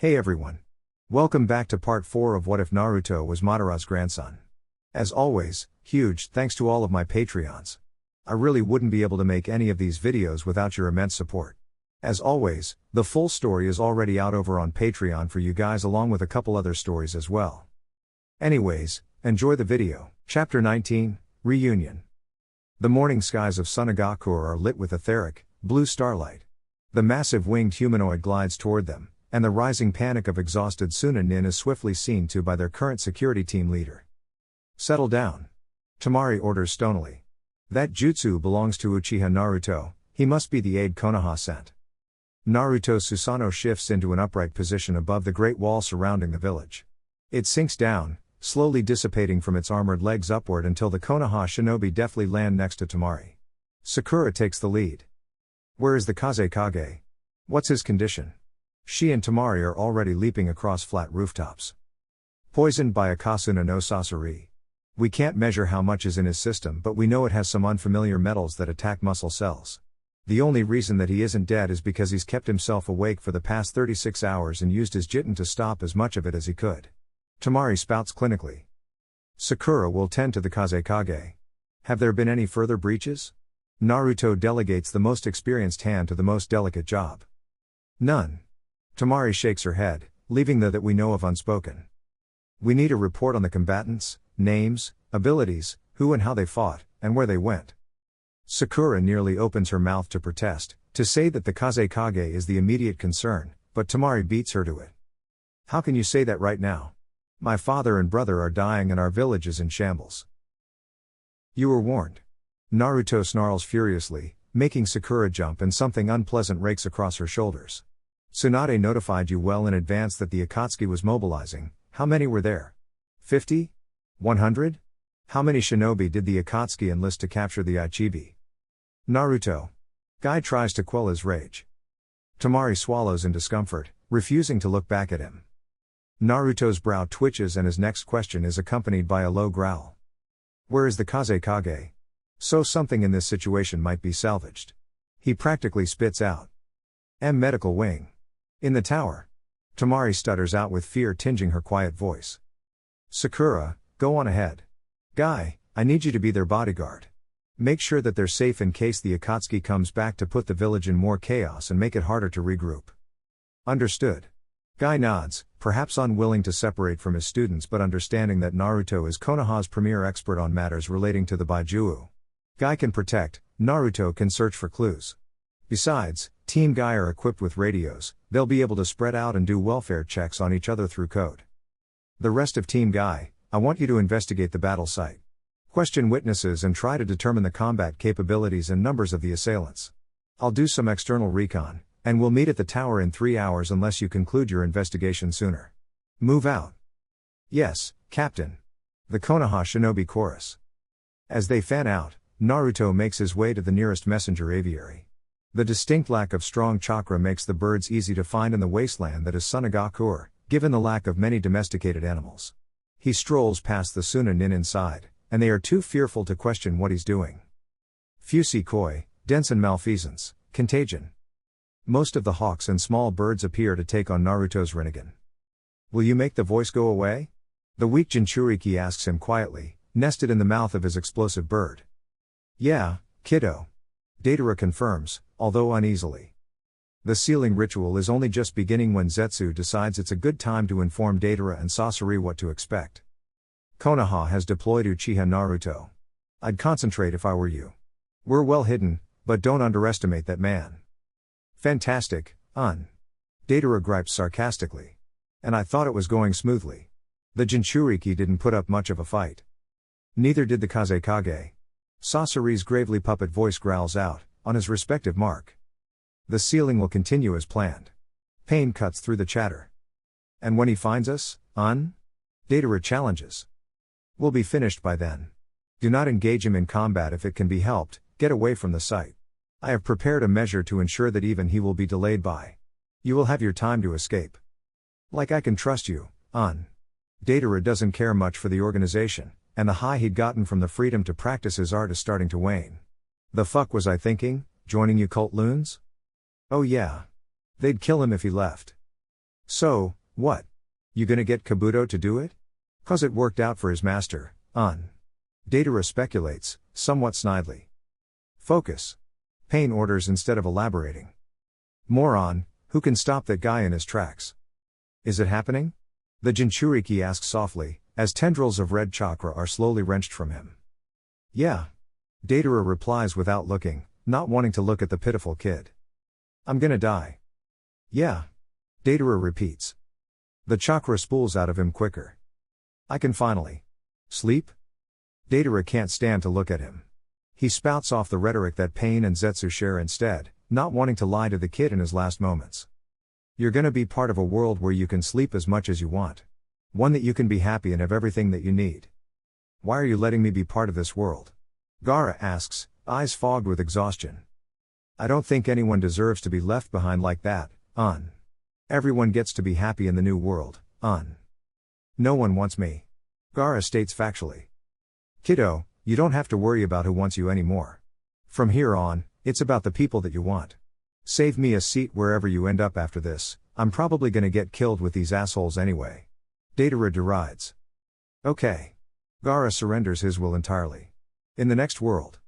Hey everyone. Welcome back to part 4 of What If Naruto Was Madara's Grandson. As always, huge thanks to all of my Patreons. I really wouldn't be able to make any of these videos without your immense support. As always, the full story is already out over on Patreon for you guys along with a couple other stories as well. Anyways, enjoy the video. Chapter 19, Reunion. The morning skies of Sunagakur are lit with etheric, blue starlight. The massive winged humanoid glides toward them, and the rising panic of exhausted Sunanin is swiftly seen to by their current security team leader. Settle down. Tamari orders stonily. That jutsu belongs to Uchiha Naruto, he must be the aide Konoha sent. Naruto Susanoo shifts into an upright position above the great wall surrounding the village. It sinks down, slowly dissipating from its armored legs upward until the Konoha shinobi deftly land next to Tamari. Sakura takes the lead. Where is the Kazekage? What's his condition? She and Tamari are already leaping across flat rooftops. Poisoned by Akasuna no Sasori. We can't measure how much is in his system, but we know it has some unfamiliar metals that attack muscle cells. The only reason that he isn't dead is because he's kept himself awake for the past 36 hours and used his jitten to stop as much of it as he could. Tamari spouts clinically. Sakura will tend to the Kazekage. Have there been any further breaches? Naruto delegates the most experienced hand to the most delicate job. None. Tamari shakes her head, leaving the that we know of unspoken. We need a report on the combatants, names, abilities, who and how they fought, and where they went. Sakura nearly opens her mouth to protest, to say that the Kazekage is the immediate concern, but Tamari beats her to it. How can you say that right now? My father and brother are dying and our village is in shambles. You were warned. Naruto snarls furiously, making Sakura jump and something unpleasant rakes across her shoulders. Tsunade notified you well in advance that the Akatsuki was mobilizing. How many were there? 50? 100? How many shinobi did the Akatsuki enlist to capture the Ichibi? Naruto. Guy tries to quell his rage. Tamari swallows in discomfort, refusing to look back at him. Naruto's brow twitches and his next question is accompanied by a low growl. Where is the Kazekage? So something in this situation might be salvaged. He practically spits out. Medical wing. In the tower. Tamari stutters out with fear tinging her quiet voice. Sakura, go on ahead. Guy, I need you to be their bodyguard. Make sure that they're safe in case the Akatsuki comes back to put the village in more chaos and make it harder to regroup. Understood. Guy nods, perhaps unwilling to separate from his students but understanding that Naruto is Konoha's premier expert on matters relating to the Baijuo. Guy can protect, Naruto can search for clues. Besides, Team Guy are equipped with radios, they'll be able to spread out and do welfare checks on each other through code. The rest of Team Guy, I want you to investigate the battle site. Question witnesses and try to determine the combat capabilities and numbers of the assailants. I'll do some external recon, and we'll meet at the tower in 3 hours unless you conclude your investigation sooner. Move out. Yes, Captain. The Konoha shinobi chorus. As they fan out, Naruto makes his way to the nearest messenger aviary. The distinct lack of strong chakra makes the birds easy to find in the wasteland that is Sunagakur, given the lack of many domesticated animals. He strolls past the Sunanin inside, and they are too fearful to question what he's doing. Fusikoi, dense and malfeasance, contagion. Most of the hawks and small birds appear to take on Naruto's Rinnegan. Will you make the voice go away? The weak Jinchuriki asks him quietly, nested in the mouth of his explosive bird. Yeah, kiddo. Deidara confirms, although uneasily. The sealing ritual is only just beginning when Zetsu decides it's a good time to inform Deidara and Sasori what to expect. Konoha has deployed Uchiha Naruto. I'd concentrate if I were you. We're well hidden, but don't underestimate that man. Fantastic, Deidara gripes sarcastically. And I thought it was going smoothly. The Jinchuriki didn't put up much of a fight. Neither did the Kazekage. Sasori's gravely puppet voice growls out, on his respective mark. The sealing will continue as planned. Pain cuts through the chatter. And when he finds us, Deidara challenges. We'll be finished by then. Do not engage him in combat if it can be helped, get away from the site. I have prepared a measure to ensure that even he will be delayed by. You will have your time to escape. Like I can trust you, Deidara doesn't care much for the organization, and the high he'd gotten from the freedom to practice his art is starting to wane. The fuck was I thinking, joining you cult loons? Oh yeah. They'd kill him if he left. So, what? You gonna get Kabuto to do it? 'Cause it worked out for his master, Datara speculates, somewhat snidely. Focus. Pain orders instead of elaborating. Moron, who can stop that guy in his tracks? Is it happening? The Jinchuriki asks softly, as tendrils of red chakra are slowly wrenched from him. Yeah. Datara replies without looking, not wanting to look at the pitiful kid. I'm gonna die. Yeah. Datara repeats. The chakra spools out of him quicker. I can finally sleep? Datara can't stand to look at him. He spouts off the rhetoric that Pain and Zetsu share instead, not wanting to lie to the kid in his last moments. You're gonna be part of a world where you can sleep as much as you want. One that you can be happy and have everything that you need. Why are you letting me be part of this world? Gaara asks, eyes fogged with exhaustion. I don't think anyone deserves to be left behind like that, Everyone gets to be happy in the new world, No one wants me. Gaara states factually. Kiddo, you don't have to worry about who wants you anymore. From here on, it's about the people that you want. Save me a seat wherever you end up after this, I'm probably gonna get killed with these assholes anyway. Datara derides. Okay. Gaara surrenders his will entirely. In the next world.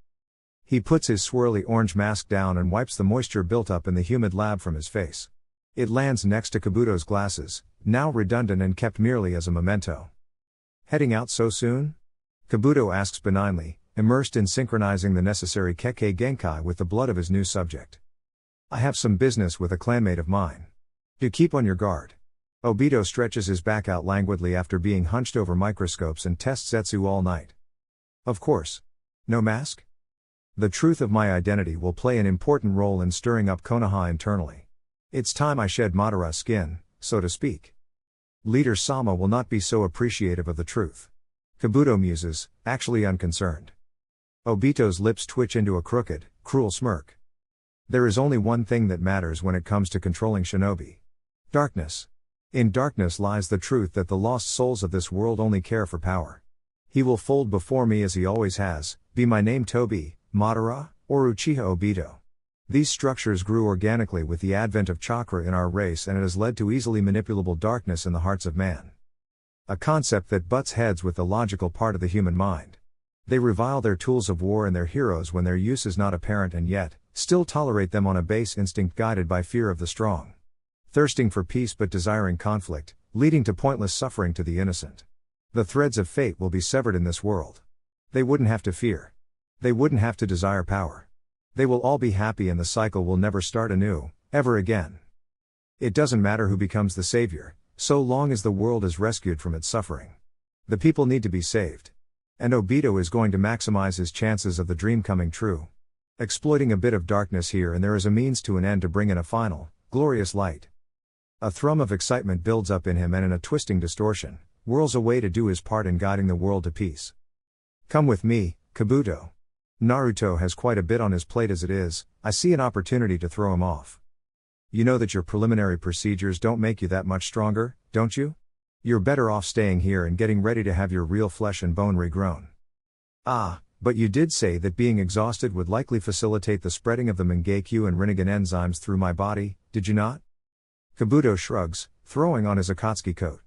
He puts his swirly orange mask down and wipes the moisture built up in the humid lab from his face. It lands next to Kabuto's glasses, now redundant and kept merely as a memento. Heading out so soon? Kabuto asks benignly, immersed in synchronizing the necessary Kekkei Genkai with the blood of his new subject. I have some business with a clanmate of mine. Do keep on your guard. Obito stretches his back out languidly after being hunched over microscopes and tests Zetsu all night. Of course. No mask? The truth of my identity will play an important role in stirring up Konoha internally. It's time I shed Madara's skin, so to speak. Leader Sama will not be so appreciative of the truth. Kabuto muses, actually unconcerned. Obito's lips twitch into a crooked, cruel smirk. There is only one thing that matters when it comes to controlling shinobi. Darkness. In darkness lies the truth that the lost souls of this world only care for power. He will fold before me as he always has, be my name Tobi, Madara, or Uchiha Obito. These structures grew organically with the advent of chakra in our race, and it has led to easily manipulable darkness in the hearts of man. A concept that butts heads with the logical part of the human mind. They revile their tools of war and their heroes when their use is not apparent, and yet, still tolerate them on a base instinct guided by fear of the strong. Thirsting for peace but desiring conflict, leading to pointless suffering to the innocent. The threads of fate will be severed in this world. They wouldn't have to fear. They wouldn't have to desire power. They will all be happy and the cycle will never start anew, ever again. It doesn't matter who becomes the savior, so long as the world is rescued from its suffering. The people need to be saved. And Obito is going to maximize his chances of the dream coming true. Exploiting a bit of darkness here and there is a means to an end to bring in a final, glorious light. A thrum of excitement builds up in him and in a twisting distortion, whirls away to do his part in guiding the world to peace. Come with me, Kabuto. Naruto has quite a bit on his plate as it is, I see an opportunity to throw him off. You know that your preliminary procedures don't make you that much stronger, don't you? You're better off staying here and getting ready to have your real flesh and bone regrown. Ah, but you did say that being exhausted would likely facilitate the spreading of the Mangekyo and Rinnegan enzymes through my body, did you not? Kabuto shrugs, throwing on his Akatsuki coat.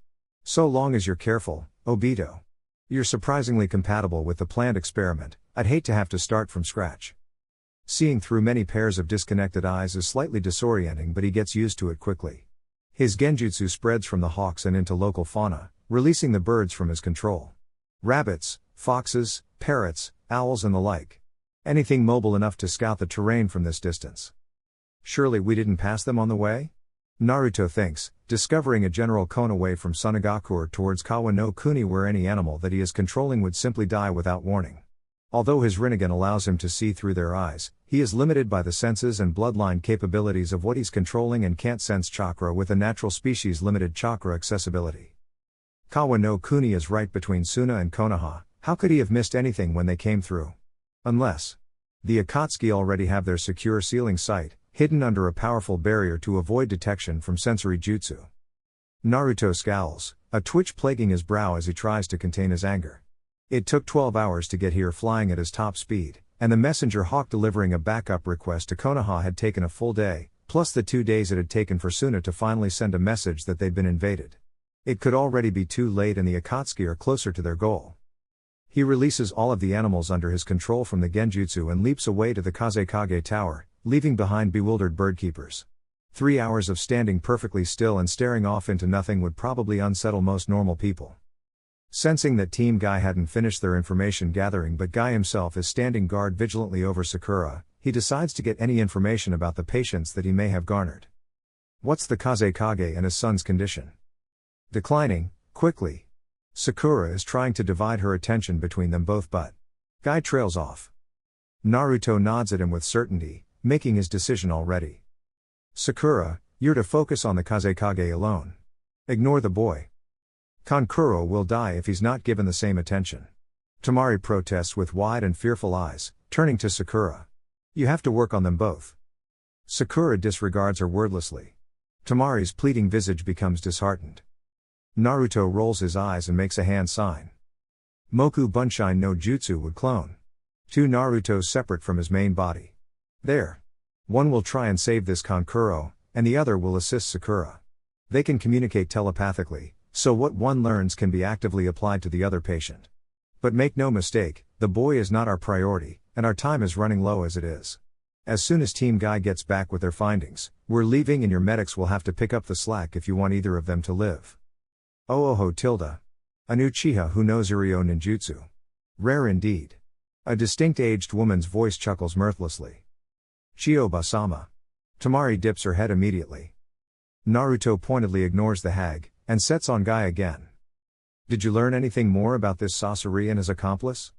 So long as you're careful, Obito. You're surprisingly compatible with the planned experiment, I'd hate to have to start from scratch. Seeing through many pairs of disconnected eyes is slightly disorienting, but he gets used to it quickly. His genjutsu spreads from the hawks and into local fauna, releasing the birds from his control. Rabbits, foxes, parrots, owls and the like. Anything mobile enough to scout the terrain from this distance. Surely we didn't pass them on the way? Naruto thinks, discovering a general cone away from Sunagakur towards Kawa no Kuni where any animal that he is controlling would simply die without warning. Although his Rinnegan allows him to see through their eyes, he is limited by the senses and bloodline capabilities of what he's controlling and can't sense chakra with a natural species limited chakra accessibility. Kawa no Kuni is right between Suna and Konoha, how could he have missed anything when they came through? Unless the Akatsuki already have their secure sealing site, hidden under a powerful barrier to avoid detection from sensory jutsu. Naruto scowls, a twitch plaguing his brow as he tries to contain his anger. It took 12 hours to get here flying at his top speed, and the messenger hawk delivering a backup request to Konoha had taken a full day, plus the 2 days it had taken for Suna to finally send a message that they'd been invaded. It could already be too late and the Akatsuki are closer to their goal. He releases all of the animals under his control from the genjutsu and leaps away to the Kazekage Tower, leaving behind bewildered birdkeepers. 3 hours of standing perfectly still and staring off into nothing would probably unsettle most normal people. Sensing that Team Guy hadn't finished their information gathering but Guy himself is standing guard vigilantly over Sakura, he decides to get any information about the patients that he may have garnered. What's the Kazekage and his son's condition? Declining, quickly. Sakura is trying to divide her attention between them both but Guy trails off. Naruto nods at him with certainty, making his decision already. Sakura, you're to focus on the Kazekage alone. Ignore the boy. Kankuro will die if he's not given the same attention. Tamari protests with wide and fearful eyes, turning to Sakura. You have to work on them both. Sakura disregards her wordlessly. Tamari's pleading visage becomes disheartened. Naruto rolls his eyes and makes a hand sign. Moku Bunshin no Jutsu would clone 2 Narutos separate from his main body. There. One will try and save this Kankuro, and the other will assist Sakura. They can communicate telepathically, so what one learns can be actively applied to the other patient. But make no mistake, the boy is not our priority, and our time is running low as it is. As soon as Team Guy gets back with their findings, we're leaving and your medics will have to pick up the slack if you want either of them to live. Ooho tilde. An Uchiha who knows Uryo ninjutsu. Rare indeed. A distinct aged woman's voice chuckles mirthlessly. Chiyoba-sama. Tamari dips her head immediately. Naruto pointedly ignores the hag, and sets on Guy again. Did you learn anything more about this Sasori and his accomplice?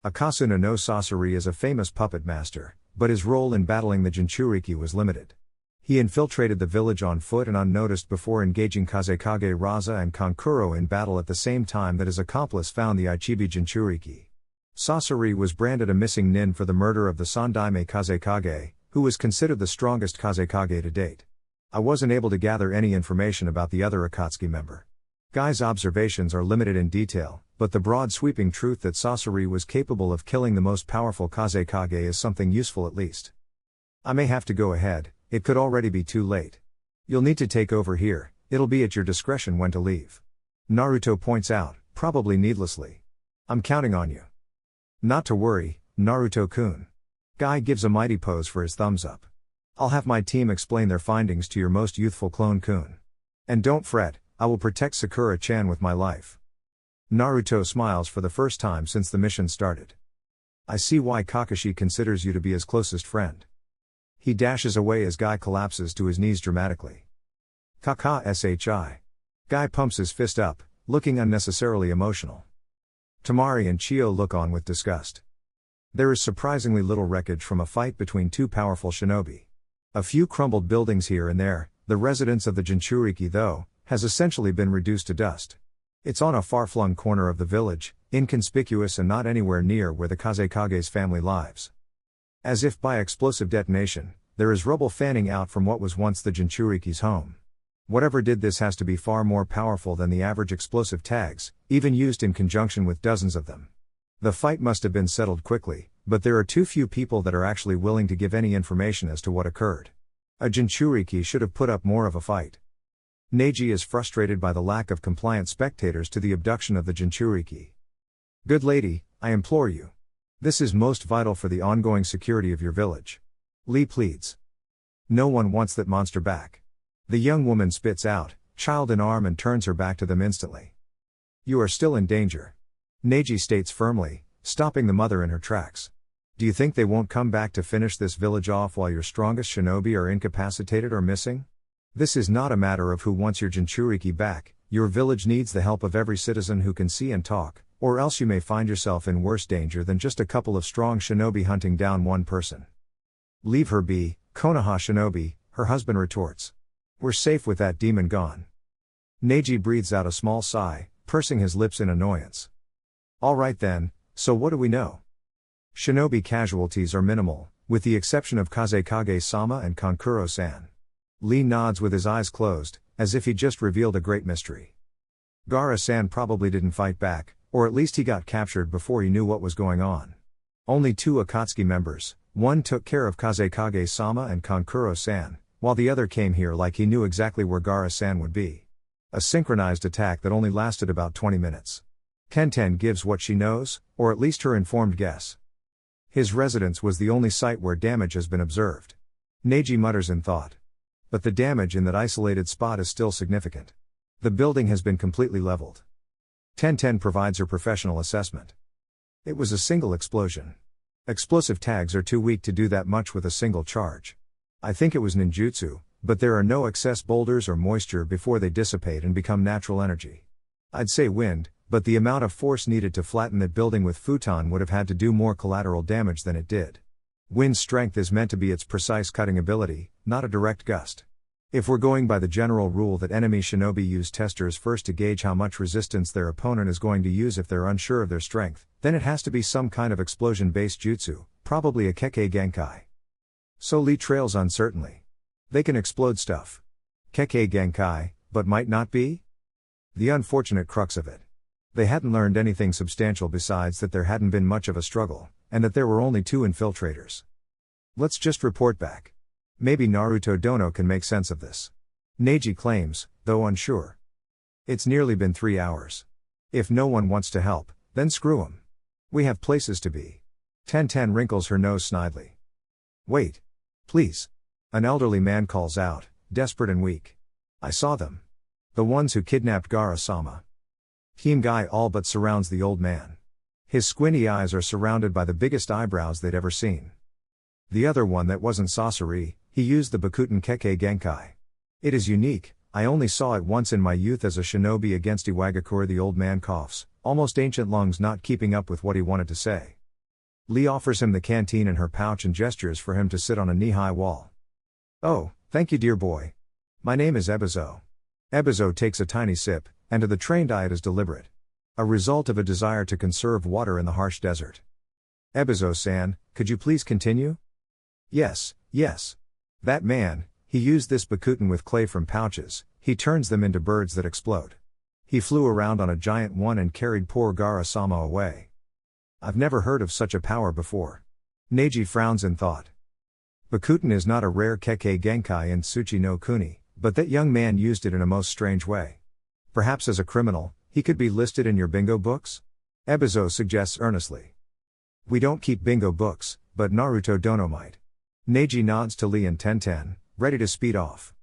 Akasuna no Sasori is a famous puppet master, but his role in battling the Jinchuriki was limited. He infiltrated the village on foot and unnoticed before engaging Kazekage Raza and Kankuro in battle at the same time that his accomplice found the Ichibi Jinchuriki. Sasori was branded a missing nin for the murder of the Sandaime Kazekage, who was considered the strongest Kazekage to date. I wasn't able to gather any information about the other Akatsuki member. Guy's observations are limited in detail, but the broad sweeping truth that Sasori was capable of killing the most powerful Kazekage is something useful at least. I may have to go ahead, it could already be too late. You'll need to take over here, it'll be at your discretion when to leave. Naruto points out, probably needlessly. I'm counting on you. Not to worry, Naruto-kun. Guy gives a mighty pose for his thumbs up. I'll have my team explain their findings to your most youthful clone-kun. And don't fret, I will protect Sakura-chan with my life. Naruto smiles for the first time since the mission started. I see why Kakashi considers you to be his closest friend. He dashes away as Guy collapses to his knees dramatically. Kaka-shi. Guy pumps his fist up, looking unnecessarily emotional. Tamari and Chio look on with disgust. There is surprisingly little wreckage from a fight between 2 powerful shinobi. A few crumbled buildings here and there, the residence of the Jinchuriki though, has essentially been reduced to dust. It's on a far-flung corner of the village, inconspicuous and not anywhere near where the Kazekage's family lives. As if by explosive detonation, there is rubble fanning out from what was once the Jinchuriki's home. Whatever did this has to be far more powerful than the average explosive tags, even used in conjunction with dozens of them. The fight must have been settled quickly, but there are too few people that are actually willing to give any information as to what occurred. A Jinchuriki should have put up more of a fight. Neji is frustrated by the lack of compliant spectators to the abduction of the Jinchuriki. Good lady, I implore you. This is most vital for the ongoing security of your village. Lee pleads. No one wants that monster back. The young woman spits out, child in arm, and turns her back to them instantly. You are still in danger. Neji states firmly, stopping the mother in her tracks. Do you think they won't come back to finish this village off while your strongest shinobi are incapacitated or missing? This is not a matter of who wants your Jinchuriki back, your village needs the help of every citizen who can see and talk, or else you may find yourself in worse danger than just a couple of strong shinobi hunting down one person. Leave her be, Konoha shinobi, her husband retorts. We're safe with that demon gone. Neji breathes out a small sigh, pursing his lips in annoyance. Alright then, so what do we know? Shinobi casualties are minimal, with the exception of Kazekage-sama and Kankuro-san. Lee nods with his eyes closed, as if he just revealed a great mystery. Gaara-san probably didn't fight back, or at least he got captured before he knew what was going on. Only 2 Akatsuki members, one took care of Kazekage-sama and Kankuro-san, while the other came here like he knew exactly where Gaara-san would be. A synchronized attack that only lasted about 20 minutes. Tenten gives what she knows, or at least her informed guess. His residence was the only site where damage has been observed. Neji mutters in thought. But the damage in that isolated spot is still significant. The building has been completely leveled. Tenten provides her professional assessment. It was a single explosion. Explosive tags are too weak to do that much with a single charge. I think it was ninjutsu, but there are no excess boulders or moisture before they dissipate and become natural energy. I'd say wind, but the amount of force needed to flatten that building with futon would have had to do more collateral damage than it did. Wind's strength is meant to be its precise cutting ability, not a direct gust. If we're going by the general rule that enemy shinobi use testers first to gauge how much resistance their opponent is going to use if they're unsure of their strength, then it has to be some kind of explosion-based jutsu, probably a Kekkei Genkai. So Lee trails uncertainly. They can explode stuff. Kekkei Genkai, but might not be? The unfortunate crux of it. They hadn't learned anything substantial besides that there hadn't been much of a struggle, and that there were only 2 infiltrators. Let's just report back. Maybe Naruto Dono can make sense of this. Neji claims, though unsure. It's nearly been 3 hours. If no one wants to help, then screw 'em. We have places to be. Tenten wrinkles her nose snidely. Wait. Please. An elderly man calls out, desperate and weak. I saw them. The ones who kidnapped Gaara-sama. Hime all but surrounds the old man. His squinty eyes are surrounded by the biggest eyebrows they'd ever seen. The other one that wasn't Sasori, he used the Bakuten Kekkei Genkai. It is unique, I only saw it once in my youth as a shinobi against Iwagakure. The old man coughs, almost ancient lungs not keeping up with what he wanted to say. Lee offers him the canteen in her pouch and gestures for him to sit on a knee-high wall. Oh, thank you dear boy. My name is Ebizo. Ebizo takes a tiny sip, and to the trained eye it is deliberate. A result of a desire to conserve water in the harsh desert. Ebizo-san, could you please continue? Yes. That man, he used this Bakuten with clay from pouches, he turns them into birds that explode. He flew around on a giant one and carried poor Gaara-sama away. I've never heard of such a power before. Neji frowns in thought. Bakuten is not a rare Kekkei Genkai in Tsuchi no Kuni, but that young man used it in a most strange way. Perhaps as a criminal, he could be listed in your bingo books? Ebizo suggests earnestly. We don't keep bingo books, but Naruto Dono might. Neji nods to Lee and Tenten, ready to speed off.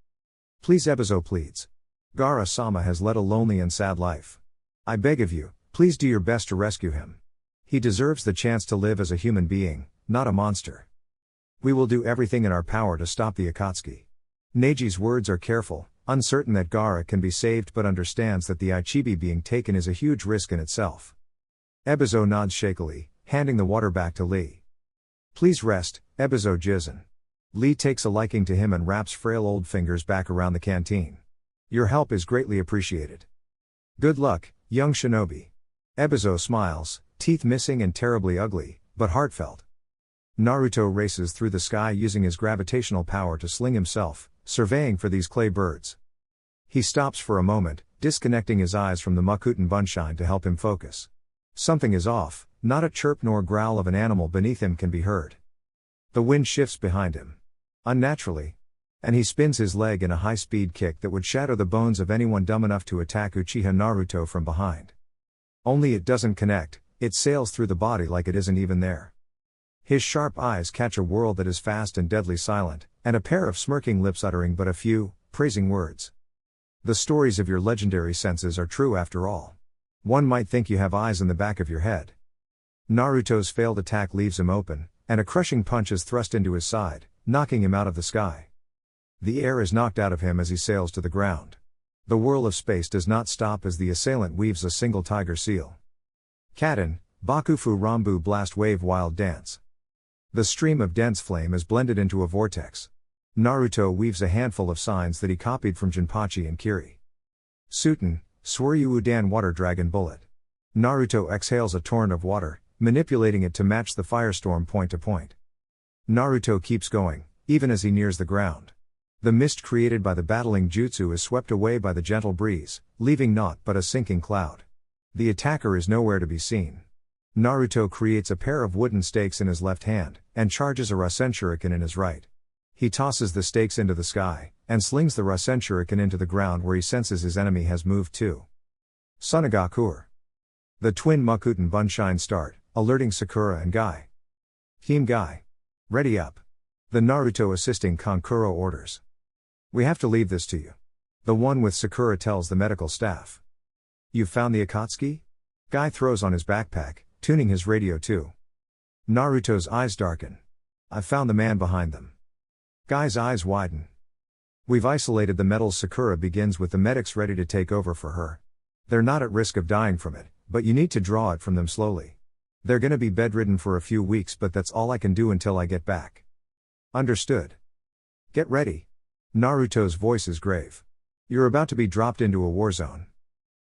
Please Ebizo pleads. Gaara-sama has led a lonely and sad life. I beg of you, please do your best to rescue him. He deserves the chance to live as a human being, not a monster. We will do everything in our power to stop the Akatsuki. Neji's words are careful, uncertain that Gaara can be saved but understands that the Ichibi being taken is a huge risk in itself. Ebizo nods shakily, handing the water back to Lee. Please rest, Ebizo Jizen. Lee takes a liking to him and wraps frail old fingers back around the canteen. Your help is greatly appreciated. Good luck, young shinobi. Ebizo smiles, teeth missing and terribly ugly, but heartfelt. Naruto races through the sky using his gravitational power to sling himself, surveying for these clay birds. He stops for a moment, disconnecting his eyes from the Makuten Bunshine to help him focus. Something is off, not a chirp nor growl of an animal beneath him can be heard. The wind shifts behind him. Unnaturally. And he spins his leg in a high-speed kick that would shatter the bones of anyone dumb enough to attack Uchiha Naruto from behind. Only it doesn't connect, it sails through the body like it isn't even there. His sharp eyes catch a world that is fast and deadly silent, and a pair of smirking lips uttering but a few, praising words. The stories of your legendary senses are true after all. One might think you have eyes in the back of your head. Naruto's failed attack leaves him open, and a crushing punch is thrust into his side, knocking him out of the sky. The air is knocked out of him as he sails to the ground. The whirl of space does not stop as the assailant weaves a single tiger seal. Katen, Bakufu Rambu Blast Wave Wild Dance. The stream of dense flame is blended into a vortex. Naruto weaves a handful of signs that he copied from Jinpachi and Kiri. Suten, Suiryu Udan Water Dragon Bullet. Naruto exhales a torrent of water, manipulating it to match the firestorm point to point. Naruto keeps going, even as he nears the ground. The mist created by the battling jutsu is swept away by the gentle breeze, leaving naught but a sinking cloud. The attacker is nowhere to be seen. Naruto creates a pair of wooden stakes in his left hand, and charges a Rasen Shuriken in his right. He tosses the stakes into the sky, and slings the Rasen shuriken into the ground where he senses his enemy has moved to. Sunagakur. The twin Mukuten Bunshine start, alerting Sakura and Guy. Team Guy. Ready up. The Naruto assisting Kankuro orders. We have to leave this to you. The one with Sakura tells the medical staff. You've found the Akatsuki? Guy throws on his backpack, tuning his radio too. Naruto's eyes darken. I've found the man behind them. Guy's eyes widen. We've isolated the metals. Sakura begins with the medics ready to take over for her. They're not at risk of dying from it, but you need to draw it from them slowly. They're gonna be bedridden for a few weeks, but that's all I can do until I get back. Understood. Get ready. Naruto's voice is grave. You're about to be dropped into a war zone.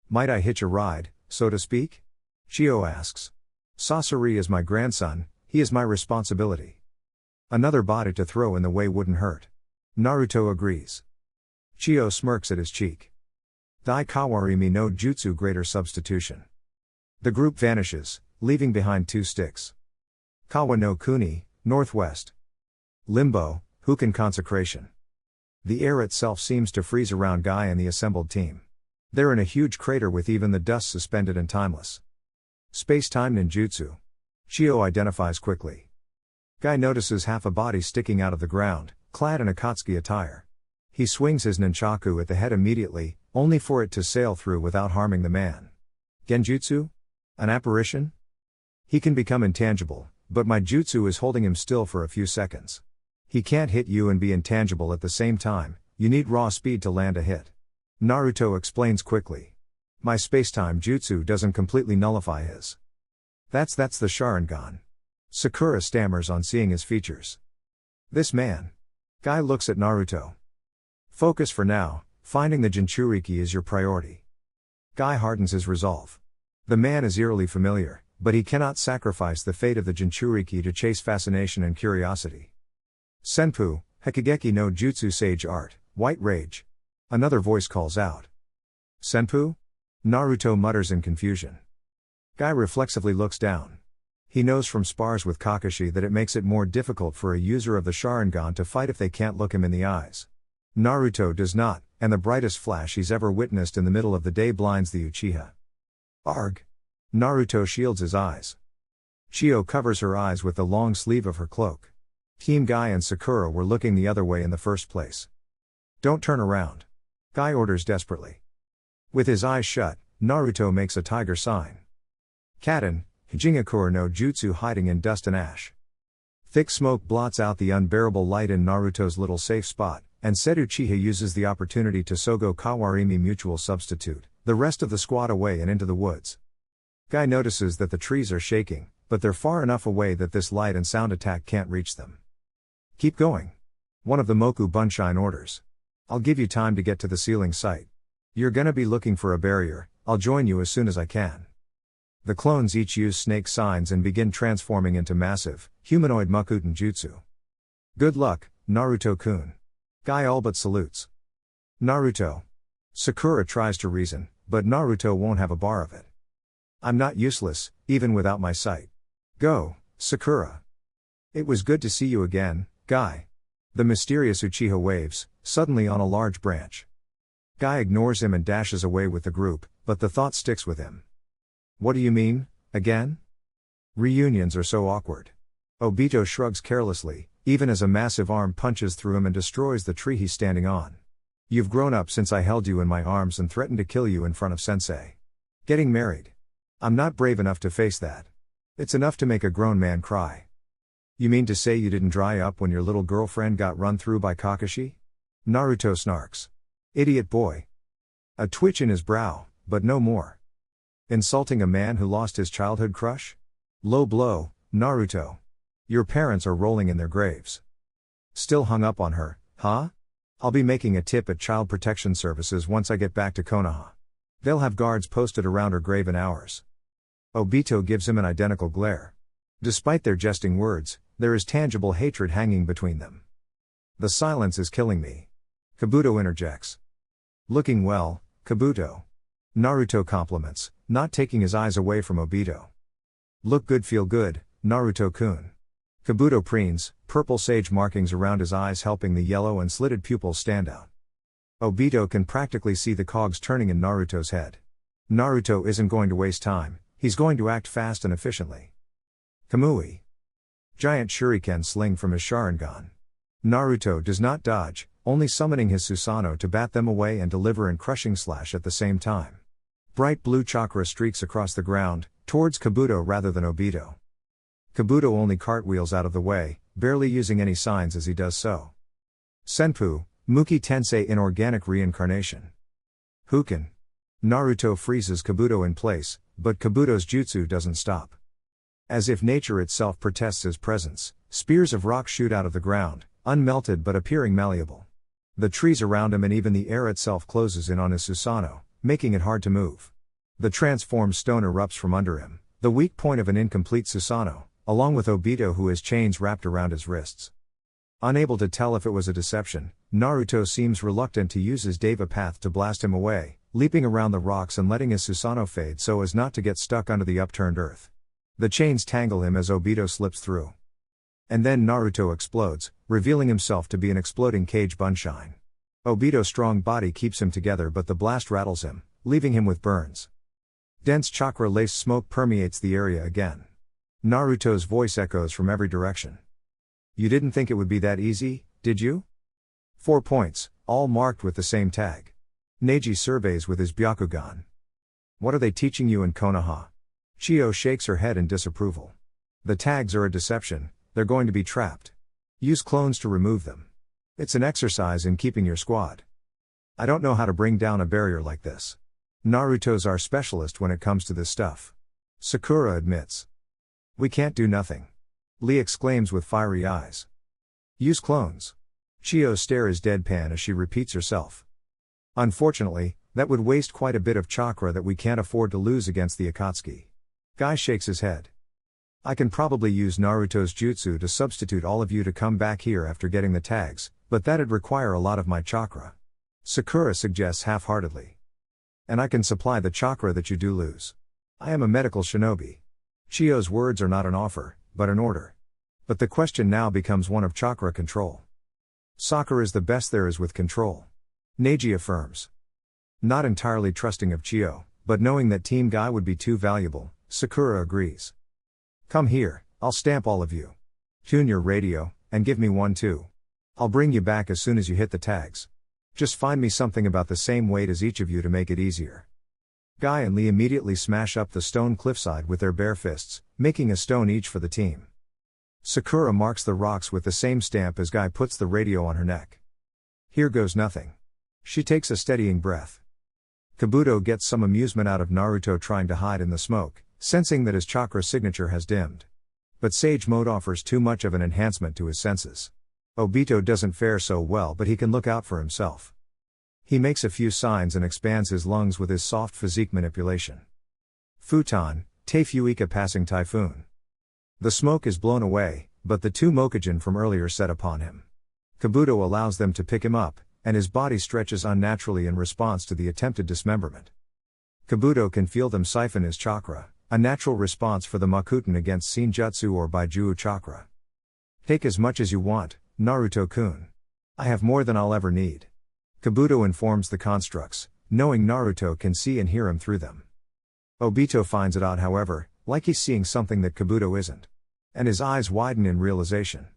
Might I hitch a ride, so to speak? Chio asks. Sasori is my grandson, he is my responsibility. Another body to throw in the way wouldn't hurt. Naruto agrees. Chio smirks at his cheek. Dai Kawarimi no Jutsu greater substitution. The group vanishes, leaving behind 2 sticks. Kawa no Kuni, northwest. Limbo, Hukan consecration. The air itself seems to freeze around Guy and the assembled team. They're in a huge crater with even the dust suspended and timeless. Space-time ninjutsu. Chio identifies quickly. Guy notices half a body sticking out of the ground, clad in Akatsuki attire. He swings his nunchaku at the head immediately, only for it to sail through without harming the man. Genjutsu? An apparition? He can become intangible, but my jutsu is holding him still for a few seconds. He can't hit you and be intangible at the same time, you need raw speed to land a hit. Naruto explains quickly. My spacetime jutsu doesn't completely nullify his. That's the Sharingan. Sakura stammers on seeing his features. This man. Guy looks at Naruto. Focus for now, finding the Jinchuriki is your priority. Guy hardens his resolve. The man is eerily familiar, but he cannot sacrifice the fate of the Jinchuriki to chase fascination and curiosity. Senpu, Hekigeki no Jutsu Sage Art, White Rage. Another voice calls out. Senpu? Naruto mutters in confusion. Guy reflexively looks down. He knows from spars with Kakashi that it makes it more difficult for a user of the Sharingan to fight if they can't look him in the eyes. Naruto does not, and the brightest flash he's ever witnessed in the middle of the day blinds the Uchiha. Arg. Naruto shields his eyes. Chio covers her eyes with the long sleeve of her cloak. Team Guy and Sakura were looking the other way in the first place. Don't turn around. Guy orders desperately. With his eyes shut, Naruto makes a tiger sign. Katen, Jingakur no Jutsu hiding in dust and ash. Thick smoke blots out the unbearable light in Naruto's little safe spot, and said Uchiha uses the opportunity to Sogo Kawarimi mutual substitute, the rest of the squad away and into the woods. Guy notices that the trees are shaking, but they're far enough away that this light and sound attack can't reach them. Keep going. One of the Moku Bunshine orders. I'll give you time to get to the ceiling site. You're gonna be looking for a barrier, I'll join you as soon as I can. The clones each use snake signs and begin transforming into massive, humanoid Mukuten jutsu. Good luck, Naruto-kun. Guy all but salutes. Naruto. Sakura tries to reason, but Naruto won't have a bar of it. I'm not useless, even without my sight. Go, Sakura. It was good to see you again, Guy. The mysterious Uchiha waves, suddenly on a large branch. Guy ignores him and dashes away with the group, but the thought sticks with him. What do you mean, again? Reunions are so awkward. Obito shrugs carelessly, even as a massive arm punches through him and destroys the tree he's standing on. You've grown up since I held you in my arms and threatened to kill you in front of Sensei. Getting married. I'm not brave enough to face that. It's enough to make a grown man cry. You mean to say you didn't dry up when your little girlfriend got run through by Kakashi? Naruto snarks. Idiot boy. A twitch in his brow, but no more. Insulting a man who lost his childhood crush? Low blow, Naruto. Your parents are rolling in their graves. Still hung up on her, huh? I'll be making a tip at Child Protection Services once I get back to Konoha. They'll have guards posted around her grave in hours. Obito gives him an identical glare. Despite their jesting words, there is tangible hatred hanging between them. The silence is killing me. Kabuto interjects. Looking well, Kabuto. Naruto compliments, not taking his eyes away from Obito. Look good, feel good, Naruto-kun. Kabuto preens, purple sage markings around his eyes helping the yellow and slitted pupils stand out. Obito can practically see the cogs turning in Naruto's head. Naruto isn't going to waste time, he's going to act fast and efficiently. Kamui. Giant shuriken sling from his Sharingan. Naruto does not dodge, only summoning his Susanoo to bat them away and deliver an crushing slash at the same time. Bright blue chakra streaks across the ground, towards Kabuto rather than Obito. Kabuto only cartwheels out of the way, barely using any signs as he does so. Senpu, Muki Tensei inorganic reincarnation. Huken. Naruto freezes Kabuto in place, but Kabuto's jutsu doesn't stop. As if nature itself protests his presence, spears of rock shoot out of the ground, unmelted but appearing malleable. The trees around him and even the air itself closes in on his Susanoo, making it hard to move. The transformed stone erupts from under him, the weak point of an incomplete Susanoo, along with Obito who has chains wrapped around his wrists. Unable to tell if it was a deception, Naruto seems reluctant to use his Deva path to blast him away, leaping around the rocks and letting his Susanoo fade so as not to get stuck under the upturned earth. The chains tangle him as Obito slips through. And then Naruto explodes, revealing himself to be an exploding cage bunshine. Obito's strong body keeps him together but the blast rattles him, leaving him with burns. Dense chakra-laced smoke permeates the area again. Naruto's voice echoes from every direction. You didn't think it would be that easy, did you? 4 points, all marked with the same tag. Neji surveys with his Byakugan. What are they teaching you in Konoha? Chio shakes her head in disapproval. The tags are a deception, they're going to be trapped. Use clones to remove them. It's an exercise in keeping your squad. I don't know how to bring down a barrier like this. Naruto's our specialist when it comes to this stuff. Sakura admits. We can't do nothing. Lee exclaims with fiery eyes. Use clones. Chio's stare is deadpan as she repeats herself. Unfortunately, that would waste quite a bit of chakra that we can't afford to lose against the Akatsuki. Guy shakes his head. I can probably use Naruto's jutsu to substitute all of you to come back here after getting the tags, but that'd require a lot of my chakra. Sakura suggests half-heartedly. And I can supply the chakra that you do lose. I am a medical shinobi. Chio's words are not an offer, but an order. But the question now becomes one of chakra control. Sakura is the best there is with control. Neji affirms. Not entirely trusting of Chio, but knowing that Team Guy would be too valuable, Sakura agrees. Come here, I'll stamp all of you. Tune your radio, and give me one too. I'll bring you back as soon as you hit the tags. Just find me something about the same weight as each of you to make it easier. Guy and Lee immediately smash up the stone cliffside with their bare fists, making a stone each for the team. Sakura marks the rocks with the same stamp as Guy puts the radio on her neck. Here goes nothing. She takes a steadying breath. Kabuto gets some amusement out of Naruto trying to hide in the smoke, sensing that his chakra signature has dimmed. But Sage Mode offers too much of an enhancement to his senses. Obito doesn't fare so well but he can look out for himself. He makes a few signs and expands his lungs with his soft physique manipulation. Futon, Teifuika passing typhoon. The smoke is blown away, but the 2 Mokujin from earlier set upon him. Kabuto allows them to pick him up, and his body stretches unnaturally in response to the attempted dismemberment. Kabuto can feel them siphon his chakra, a natural response for the Makuten against Senjutsu or Baijuu chakra. Take as much as you want, Naruto-kun. I have more than I'll ever need. Kabuto informs the constructs, knowing Naruto can see and hear him through them. Obito finds it odd however, like he's seeing something that Kabuto isn't. And his eyes widen in realization.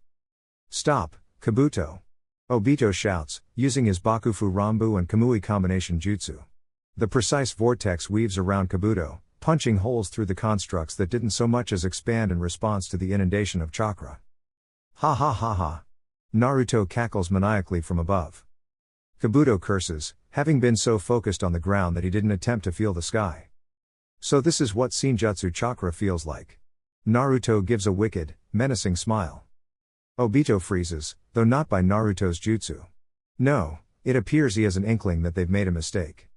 Stop, Kabuto. Obito shouts, using his Bakufu Rambu and Kamui combination jutsu. The precise vortex weaves around Kabuto, punching holes through the constructs that didn't so much as expand in response to the inundation of chakra. Ha ha ha ha. Naruto cackles maniacally from above. Kabuto curses, having been so focused on the ground that he didn't attempt to feel the sky. So this is what Senjutsu chakra feels like. Naruto gives a wicked, menacing smile. Obito freezes, though not by Naruto's jutsu. No, it appears he has an inkling that they've made a mistake.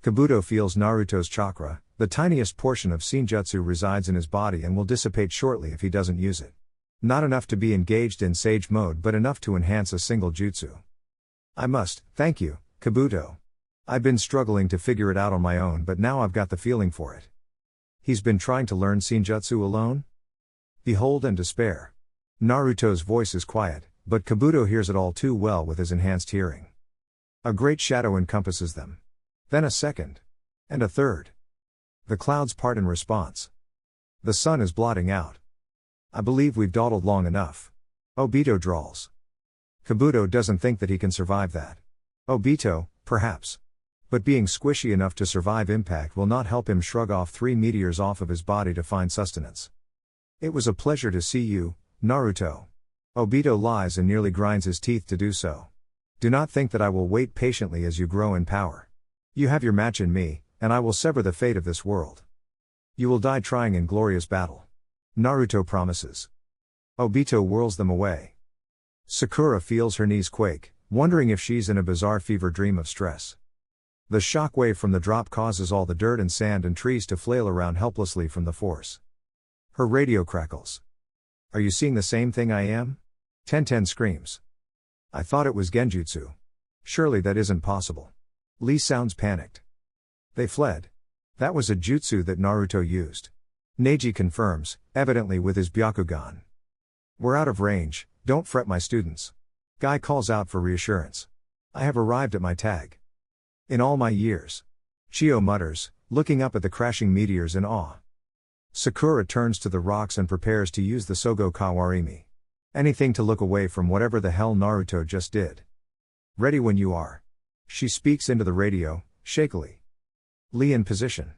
Kabuto feels Naruto's chakra, the tiniest portion of Senjutsu resides in his body and will dissipate shortly if he doesn't use it. Not enough to be engaged in Sage Mode but enough to enhance a single jutsu. I must, thank you, Kabuto. I've been struggling to figure it out on my own but now I've got the feeling for it. He's been trying to learn Senjutsu alone? Behold and despair. Naruto's voice is quiet, but Kabuto hears it all too well with his enhanced hearing. A great shadow encompasses them. Then a second. And a third. The clouds part in response. The sun is blotting out. I believe we've dawdled long enough. Obito drawls. Kabuto doesn't think that he can survive that. Obito, perhaps. But being squishy enough to survive impact will not help him shrug off 3 meteors off of his body to find sustenance. It was a pleasure to see you, Naruto. Obito lies and nearly grinds his teeth to do so. Do not think that I will wait patiently as you grow in power. You have your match in me, and I will sever the fate of this world. You will die trying in glorious battle. Naruto promises. Obito whirls them away. Sakura feels her knees quake, wondering if she's in a bizarre fever dream of stress. The shockwave from the drop causes all the dirt and sand and trees to flail around helplessly from the force. Her radio crackles. Are you seeing the same thing I am? Tenten screams. I thought it was genjutsu. Surely that isn't possible. Lee sounds panicked. They fled. That was a jutsu that Naruto used. Neji confirms, evidently with his Byakugan. We're out of range, don't fret my students. Guy calls out for reassurance. I have arrived at my tag. In all my years. Chio mutters, looking up at the crashing meteors in awe. Sakura turns to the rocks and prepares to use the Sogo Kawarimi. Anything to look away from whatever the hell Naruto just did. Ready when you are. She speaks into the radio, shakily. Lee in position.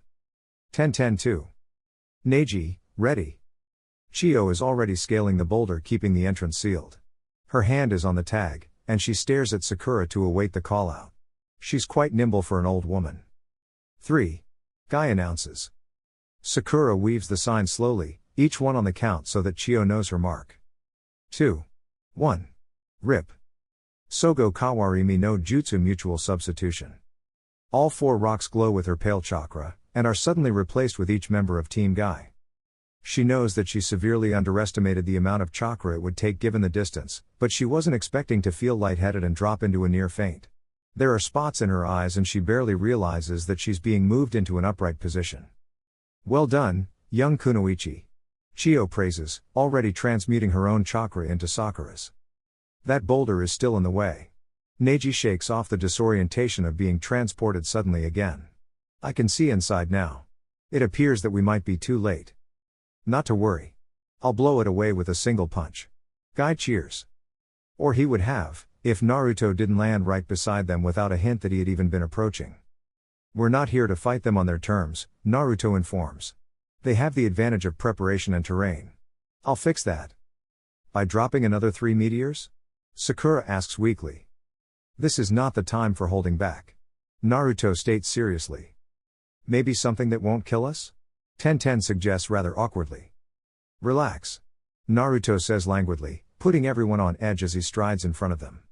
Tenten 2. Neji, ready. Chio is already scaling the boulder keeping the entrance sealed. Her hand is on the tag, and she stares at Sakura to await the call-out. She's quite nimble for an old woman. 3. Guy announces. Sakura weaves the sign slowly, each one on the count so that Chio knows her mark. 2. 1. Rip. Sogo Kawarimi no Jutsu Mutual Substitution. All 4 rocks glow with her pale chakra, and are suddenly replaced with each member of Team Guy. She knows that she severely underestimated the amount of chakra it would take given the distance, but she wasn't expecting to feel lightheaded and drop into a near faint. There are spots in her eyes and she barely realizes that she's being moved into an upright position. Well done, young Kunoichi. Chio praises, already transmuting her own chakra into Sakura's. That boulder is still in the way. Neji shakes off the disorientation of being transported suddenly again. I can see inside now. It appears that we might be too late. Not to worry. I'll blow it away with a single punch. Guy cheers. Or he would have, if Naruto didn't land right beside them without a hint that he had even been approaching. We're not here to fight them on their terms, Naruto informs. They have the advantage of preparation and terrain. I'll fix that. By dropping another 3 meteors? Sakura asks weakly. This is not the time for holding back. Naruto states seriously. Maybe something that won't kill us? Tenten suggests rather awkwardly. Relax. Naruto says languidly, putting everyone on edge as he strides in front of them.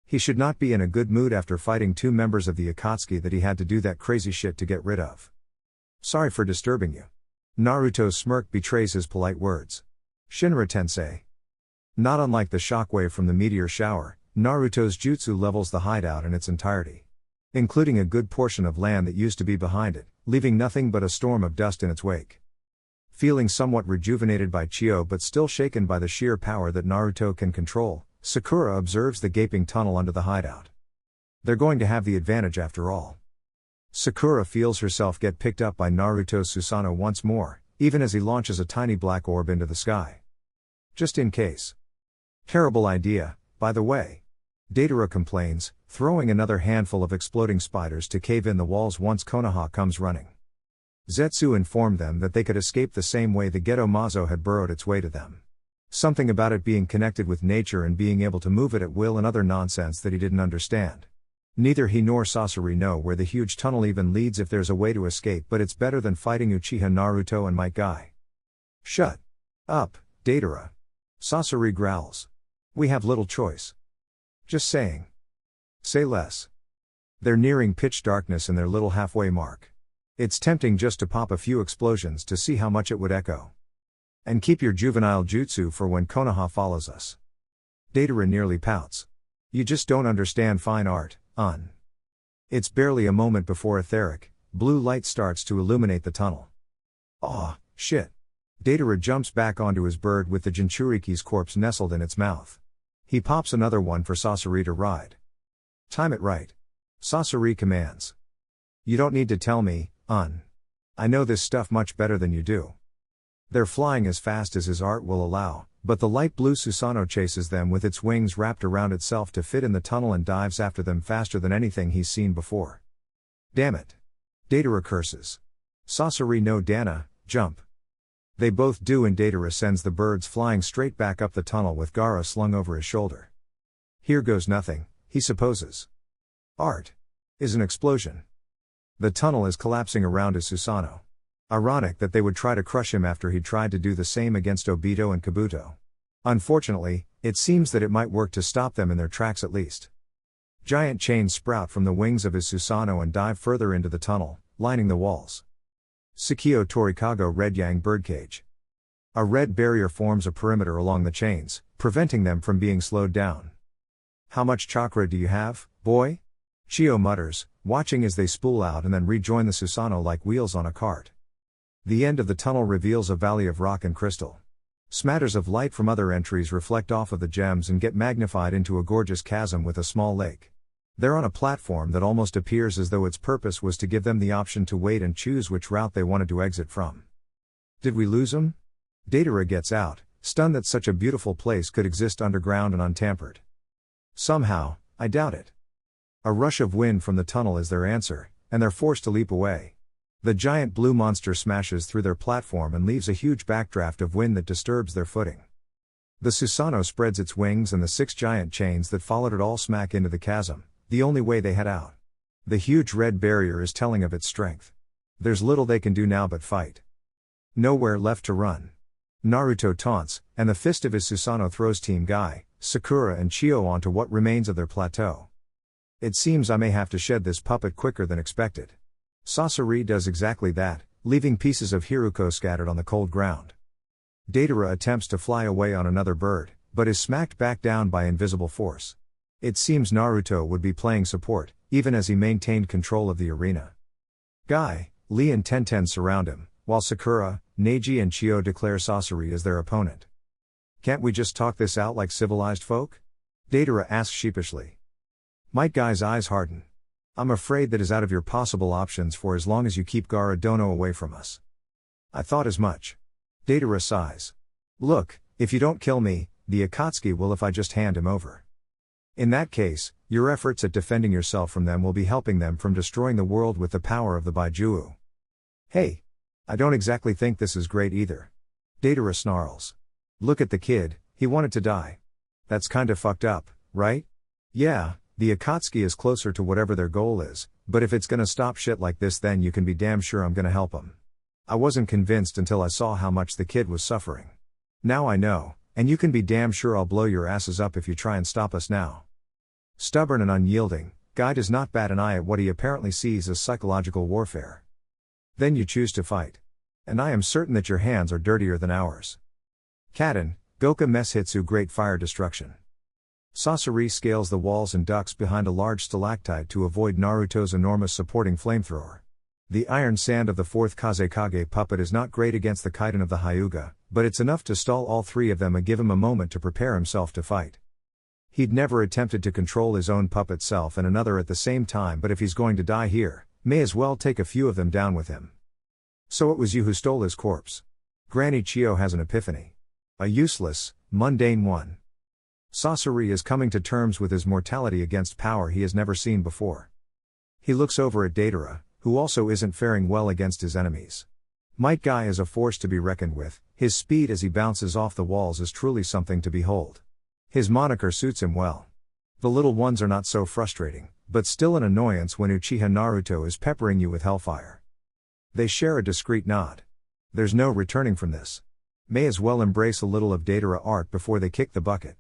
He should not be in a good mood after fighting 2 members of the Akatsuki that he had to do that crazy shit to get rid of. Sorry for disturbing you. Naruto's smirk betrays his polite words. Shinra Tensei. Not unlike the shockwave from the meteor shower, Naruto's jutsu levels the hideout in its entirety. Including a good portion of land that used to be behind it, leaving nothing but a storm of dust in its wake. Feeling somewhat rejuvenated by Chio but still shaken by the sheer power that Naruto can control, Sakura observes the gaping tunnel under the hideout. They're going to have the advantage after all. Sakura feels herself get picked up by Naruto's Susanoo once more, even as he launches a tiny black orb into the sky. Just in case. Terrible idea, by the way. Deidara complains, throwing another handful of exploding spiders to cave in the walls once Konoha comes running. Zetsu informed them that they could escape the same way the Geto Mazo had burrowed its way to them. Something about it being connected with nature and being able to move it at will and other nonsense that he didn't understand. Neither he nor Sasori know where the huge tunnel even leads if there's a way to escape, but it's better than fighting Uchiha Naruto and Might Guy. Shut up, Deidara. Sasori growls. We have little choice. Just saying. Say less. They're nearing pitch darkness in their little halfway mark. It's tempting just to pop a few explosions to see how much it would echo. And keep your juvenile jutsu for when Konoha follows us. Deidara nearly pouts. You just don't understand fine art, Un. It's barely a moment before etheric, blue light starts to illuminate the tunnel. Aw, shit. Datara jumps back onto his bird with the Jinchuriki's corpse nestled in its mouth. He pops another one for Sasori to ride. Time it right. Sasori commands. You don't need to tell me, I know this stuff much better than you do. They're flying as fast as his art will allow, but the light blue Susanoo chases them with its wings wrapped around itself to fit in the tunnel and dives after them faster than anything he's seen before. Damn it. Datara curses. Sasori no Dana, jump. They both do and Datara sends the birds flying straight back up the tunnel with Gaara slung over his shoulder. Here goes nothing, he supposes. Art. Is an explosion. The tunnel is collapsing around his Susanoo. Ironic that they would try to crush him after he'd tried to do the same against Obito and Kabuto. Unfortunately, it seems that it might work to stop them in their tracks at least. Giant chains sprout from the wings of his Susanoo and dive further into the tunnel, lining the walls. Tsukio Torikago Red Yang Birdcage. A red barrier forms a perimeter along the chains, preventing them from being slowed down. How much chakra do you have, boy? Chio mutters, watching as they spool out and then rejoin the Susanoo like wheels on a cart. The end of the tunnel reveals a valley of rock and crystal. Smatters of light from other entries reflect off of the gems and get magnified into a gorgeous chasm with a small lake. They're on a platform that almost appears as though its purpose was to give them the option to wait and choose which route they wanted to exit from. Did we lose him? Datara gets out, stunned that such a beautiful place could exist underground and untampered. Somehow, I doubt it. A rush of wind from the tunnel is their answer, and they're forced to leap away. The giant blue monster smashes through their platform and leaves a huge backdraft of wind that disturbs their footing. The Susanoo spreads its wings and the 6 giant chains that followed it all smack into the chasm, the only way they head out. The huge red barrier is telling of its strength. There's little they can do now but fight. Nowhere left to run. Naruto taunts, and the fist of his Susanoo throws Team Guy, Sakura and Chio onto what remains of their plateau. It seems I may have to shed this puppet quicker than expected. Sasori does exactly that, leaving pieces of Hiruko scattered on the cold ground. Datara attempts to fly away on another bird, but is smacked back down by invisible force. It seems Naruto would be playing support, even as he maintained control of the arena. Guy, Lee and Tenten surround him, while Sakura, Neji and Chio declare Sasori as their opponent. Can't we just talk this out like civilized folk? Datara asks sheepishly. Might Guy's eyes harden. I'm afraid that is out of your possible options for as long as you keep Gaara Dono away from us. I thought as much. Datara sighs. Look, if you don't kill me, the Akatsuki will if I just hand him over. In that case, your efforts at defending yourself from them will be helping them from destroying the world with the power of the Baijuu. Hey! I don't exactly think this is great either. Datara snarls. Look at the kid, he wanted to die. That's kinda fucked up, right? Yeah. The Akatsuki is closer to whatever their goal is, but if it's gonna stop shit like this then you can be damn sure I'm gonna help them. I wasn't convinced until I saw how much the kid was suffering. Now I know, and you can be damn sure I'll blow your asses up if you try and stop us now. Stubborn and unyielding, Guy does not bat an eye at what he apparently sees as psychological warfare. Then you choose to fight. And I am certain that your hands are dirtier than ours. Kaden, Goka Meshitsu Great Fire Destruction. Sasori scales the walls and ducks behind a large stalactite to avoid Naruto's enormous supporting flamethrower. The iron sand of the 4th Kazekage puppet is not great against the Kaiden of the Hyuga, but it's enough to stall all 3 of them and give him a moment to prepare himself to fight. He'd never attempted to control his own puppet self and another at the same time, but if he's going to die here, may as well take a few of them down with him. So it was you who stole his corpse. Granny Chio has an epiphany. A useless, mundane one. Sasori is coming to terms with his mortality against power he has never seen before. He looks over at Datara, who also isn't faring well against his enemies. Might Guy is a force to be reckoned with, his speed as he bounces off the walls is truly something to behold. His moniker suits him well. The little ones are not so frustrating, but still an annoyance when Uchiha Naruto is peppering you with hellfire. They share a discreet nod. There's no returning from this. May as well embrace a little of Datara art before they kick the bucket.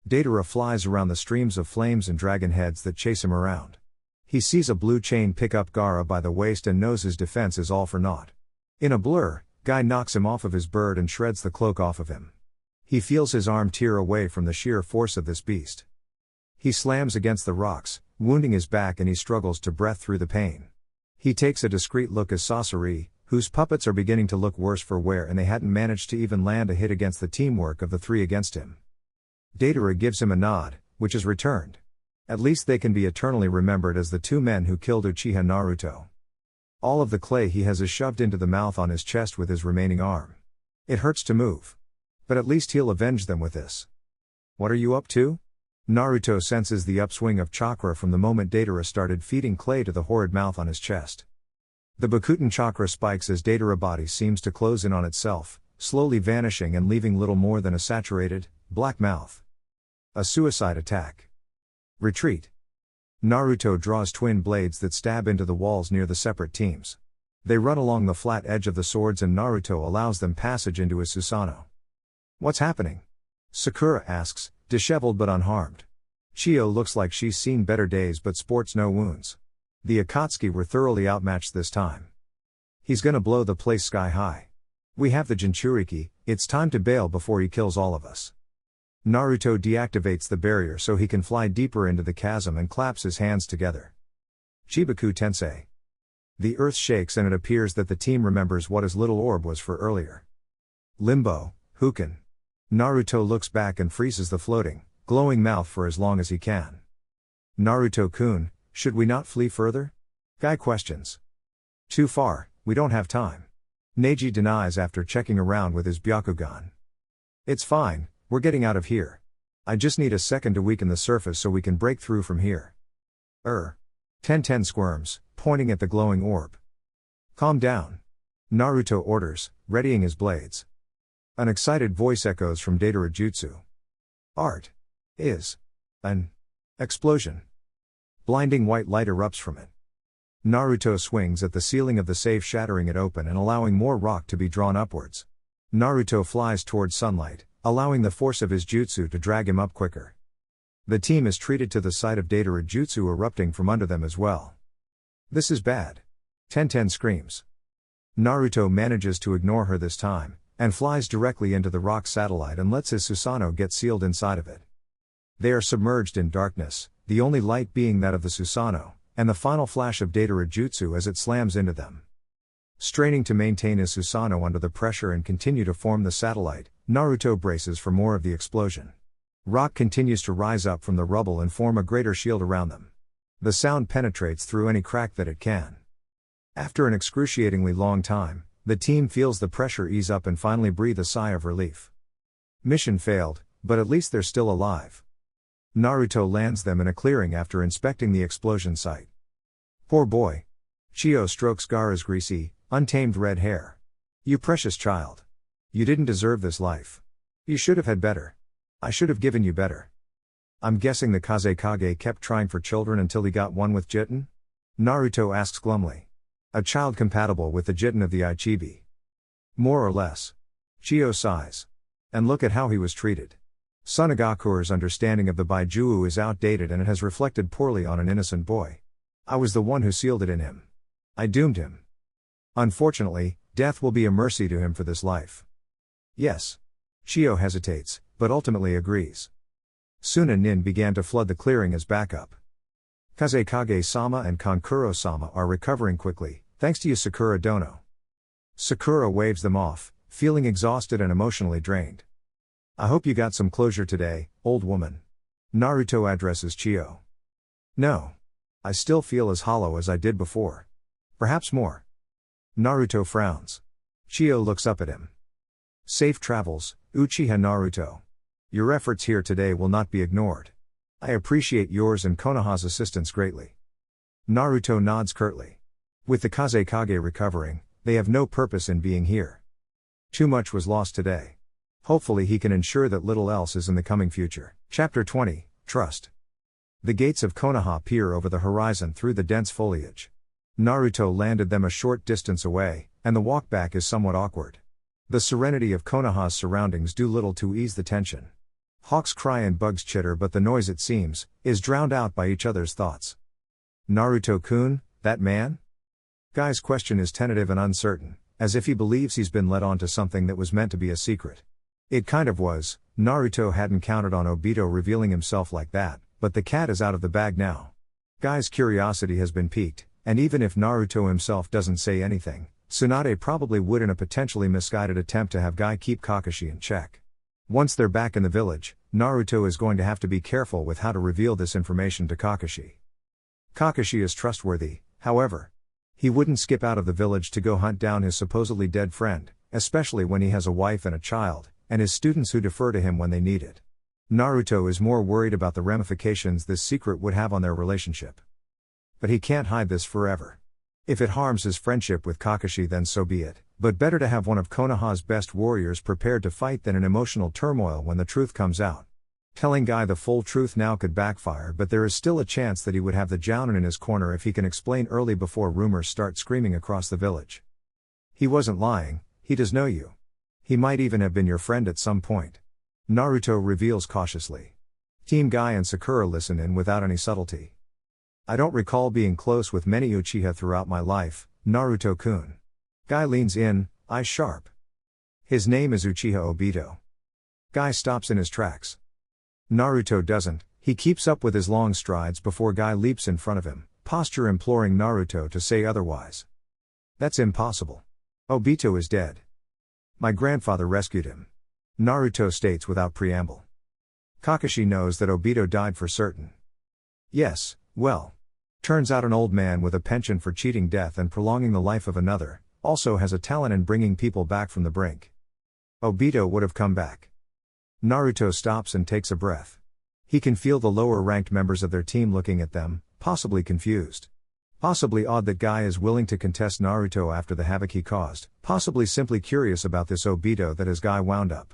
Datara flies around the streams of flames and dragon heads that chase him around. He sees a blue chain pick up Gaara by the waist and knows his defense is all for naught. In a blur, Guy knocks him off of his bird and shreds the cloak off of him. He feels his arm tear away from the sheer force of this beast. He slams against the rocks, wounding his back, and he struggles to breath through the pain. He takes a discreet look as Sasori, whose puppets are beginning to look worse for wear, and they hadn't managed to even land a hit against the teamwork of the three against him. Deidara gives him a nod, which is returned. At least they can be eternally remembered as the two men who killed Uchiha Naruto. All of the clay he has is shoved into the mouth on his chest with his remaining arm. It hurts to move. But at least he'll avenge them with this. What are you up to? Naruto senses the upswing of chakra from the moment Deidara started feeding clay to the horrid mouth on his chest. The Bakuten chakra spikes as Deidara body seems to close in on itself, slowly vanishing and leaving little more than a saturated, black mouth. A suicide attack. Retreat. Naruto draws twin blades that stab into the walls near the separate teams. They run along the flat edge of the swords and Naruto allows them passage into his Susanoo. What's happening? Sakura asks, disheveled but unharmed. Chiyo looks like she's seen better days but sports no wounds. The Akatsuki were thoroughly outmatched this time. He's gonna blow the place sky high. We have the Jinchuriki, it's time to bail before he kills all of us. Naruto deactivates the barrier so he can fly deeper into the chasm and claps his hands together. Chibaku Tensei. The earth shakes and it appears that the team remembers what his little orb was for earlier. Limbo, Huken. Naruto looks back and freezes the floating, glowing mouth for as long as he can. Naruto-kun, should we not flee further? Guy questions. Too far, we don't have time. Neji denies after checking around with his Byakugan. It's fine, we're getting out of here. I just need a second to weaken the surface so we can break through from here. Tenten squirms, pointing at the glowing orb. Calm down. Naruto orders, readying his blades. An excited voice echoes from Deidara Jutsu. Art. Is. An. Explosion. Blinding white light erupts from it. Naruto swings at the ceiling of the safe, shattering it open and allowing more rock to be drawn upwards. Naruto flies towards sunlight, allowing the force of his jutsu to drag him up quicker. The team is treated to the sight of Deidara Jutsu erupting from under them as well. This is bad. Tenten screams. Naruto manages to ignore her this time, and flies directly into the rock satellite and lets his Susanoo get sealed inside of it. They are submerged in darkness, the only light being that of the Susanoo, and the final flash of Deidara Jutsu as it slams into them. Straining to maintain his Susanoo under the pressure and continue to form the satellite, Naruto braces for more of the explosion. Rock continues to rise up from the rubble and form a greater shield around them. The sound penetrates through any crack that it can. After an excruciatingly long time, the team feels the pressure ease up and finally breathe a sigh of relief. Mission failed, but at least they're still alive. Naruto lands them in a clearing after inspecting the explosion site. Poor boy. Chiyo strokes Gaara's greasy, untamed red hair. You precious child. You didn't deserve this life. You should have had better. I should have given you better. I'm guessing the Kazekage kept trying for children until he got one with Jiten? Naruto asks glumly. A child compatible with the Jiten of the Ichibi. More or less. Chiyo sighs. And look at how he was treated. Sunagakure's understanding of the Baijuu is outdated and it has reflected poorly on an innocent boy. I was the one who sealed it in him. I doomed him. Unfortunately, death will be a mercy to him for this life. Yes. Chiyo hesitates, but ultimately agrees. Suna Nin began to flood the clearing as backup. Kazekage-sama and Kankuro-sama are recovering quickly, thanks to you Sakura Dono. Sakura waves them off, feeling exhausted and emotionally drained. I hope you got some closure today, old woman. Naruto addresses Chiyo. No. I still feel as hollow as I did before. Perhaps more. Naruto frowns. Chiyo looks up at him. Safe travels, Uchiha Naruto. Your efforts here today will not be ignored. I appreciate yours and Konoha's assistance greatly. Naruto nods curtly. With the Kazekage recovering, they have no purpose in being here. Too much was lost today. Hopefully he can ensure that little else is in the coming future. Chapter 20, Trust. The gates of Konoha peer over the horizon through the dense foliage. Naruto landed them a short distance away, and the walk back is somewhat awkward. The serenity of Konoha's surroundings do little to ease the tension. Hawks cry and bugs chitter, but the noise, it seems, is drowned out by each other's thoughts. Naruto-kun, that man? Guy's question is tentative and uncertain, as if he believes he's been led on to something that was meant to be a secret. It kind of was. Naruto hadn't counted on Obito revealing himself like that, but the cat is out of the bag now. Guy's curiosity has been piqued, and even if Naruto himself doesn't say anything, Tsunade probably would in a potentially misguided attempt to have Guy keep Kakashi in check. Once they're back in the village, Naruto is going to have to be careful with how to reveal this information to Kakashi. Kakashi is trustworthy, however. He wouldn't skip out of the village to go hunt down his supposedly dead friend, especially when he has a wife and a child, and his students who defer to him when they need it. Naruto is more worried about the ramifications this secret would have on their relationship. But he can't hide this forever. If it harms his friendship with Kakashi, then so be it, but better to have one of Konoha's best warriors prepared to fight than an emotional turmoil when the truth comes out. Telling Guy the full truth now could backfire, but there is still a chance that he would have the Jounin in his corner if he can explain early before rumors start screaming across the village. He wasn't lying, he does know you. He might even have been your friend at some point. Naruto reveals cautiously. Team Guy and Sakura listen in without any subtlety. I don't recall being close with many Uchiha throughout my life, Naruto-kun. Guy leans in, eyes sharp. His name is Uchiha Obito. Guy stops in his tracks. Naruto doesn't, he keeps up with his long strides before Guy leaps in front of him, posture imploring Naruto to say otherwise. That's impossible. Obito is dead. My grandfather rescued him. Naruto states without preamble. Kakashi knows that Obito died for certain. Yes, well. Turns out an old man with a penchant for cheating death and prolonging the life of another, also has a talent in bringing people back from the brink. Obito would have come back. Naruto stops and takes a breath. He can feel the lower-ranked members of their team looking at them, possibly confused. Possibly odd that Guy is willing to contest Naruto after the havoc he caused, possibly simply curious about this Obito that has Guy wound up.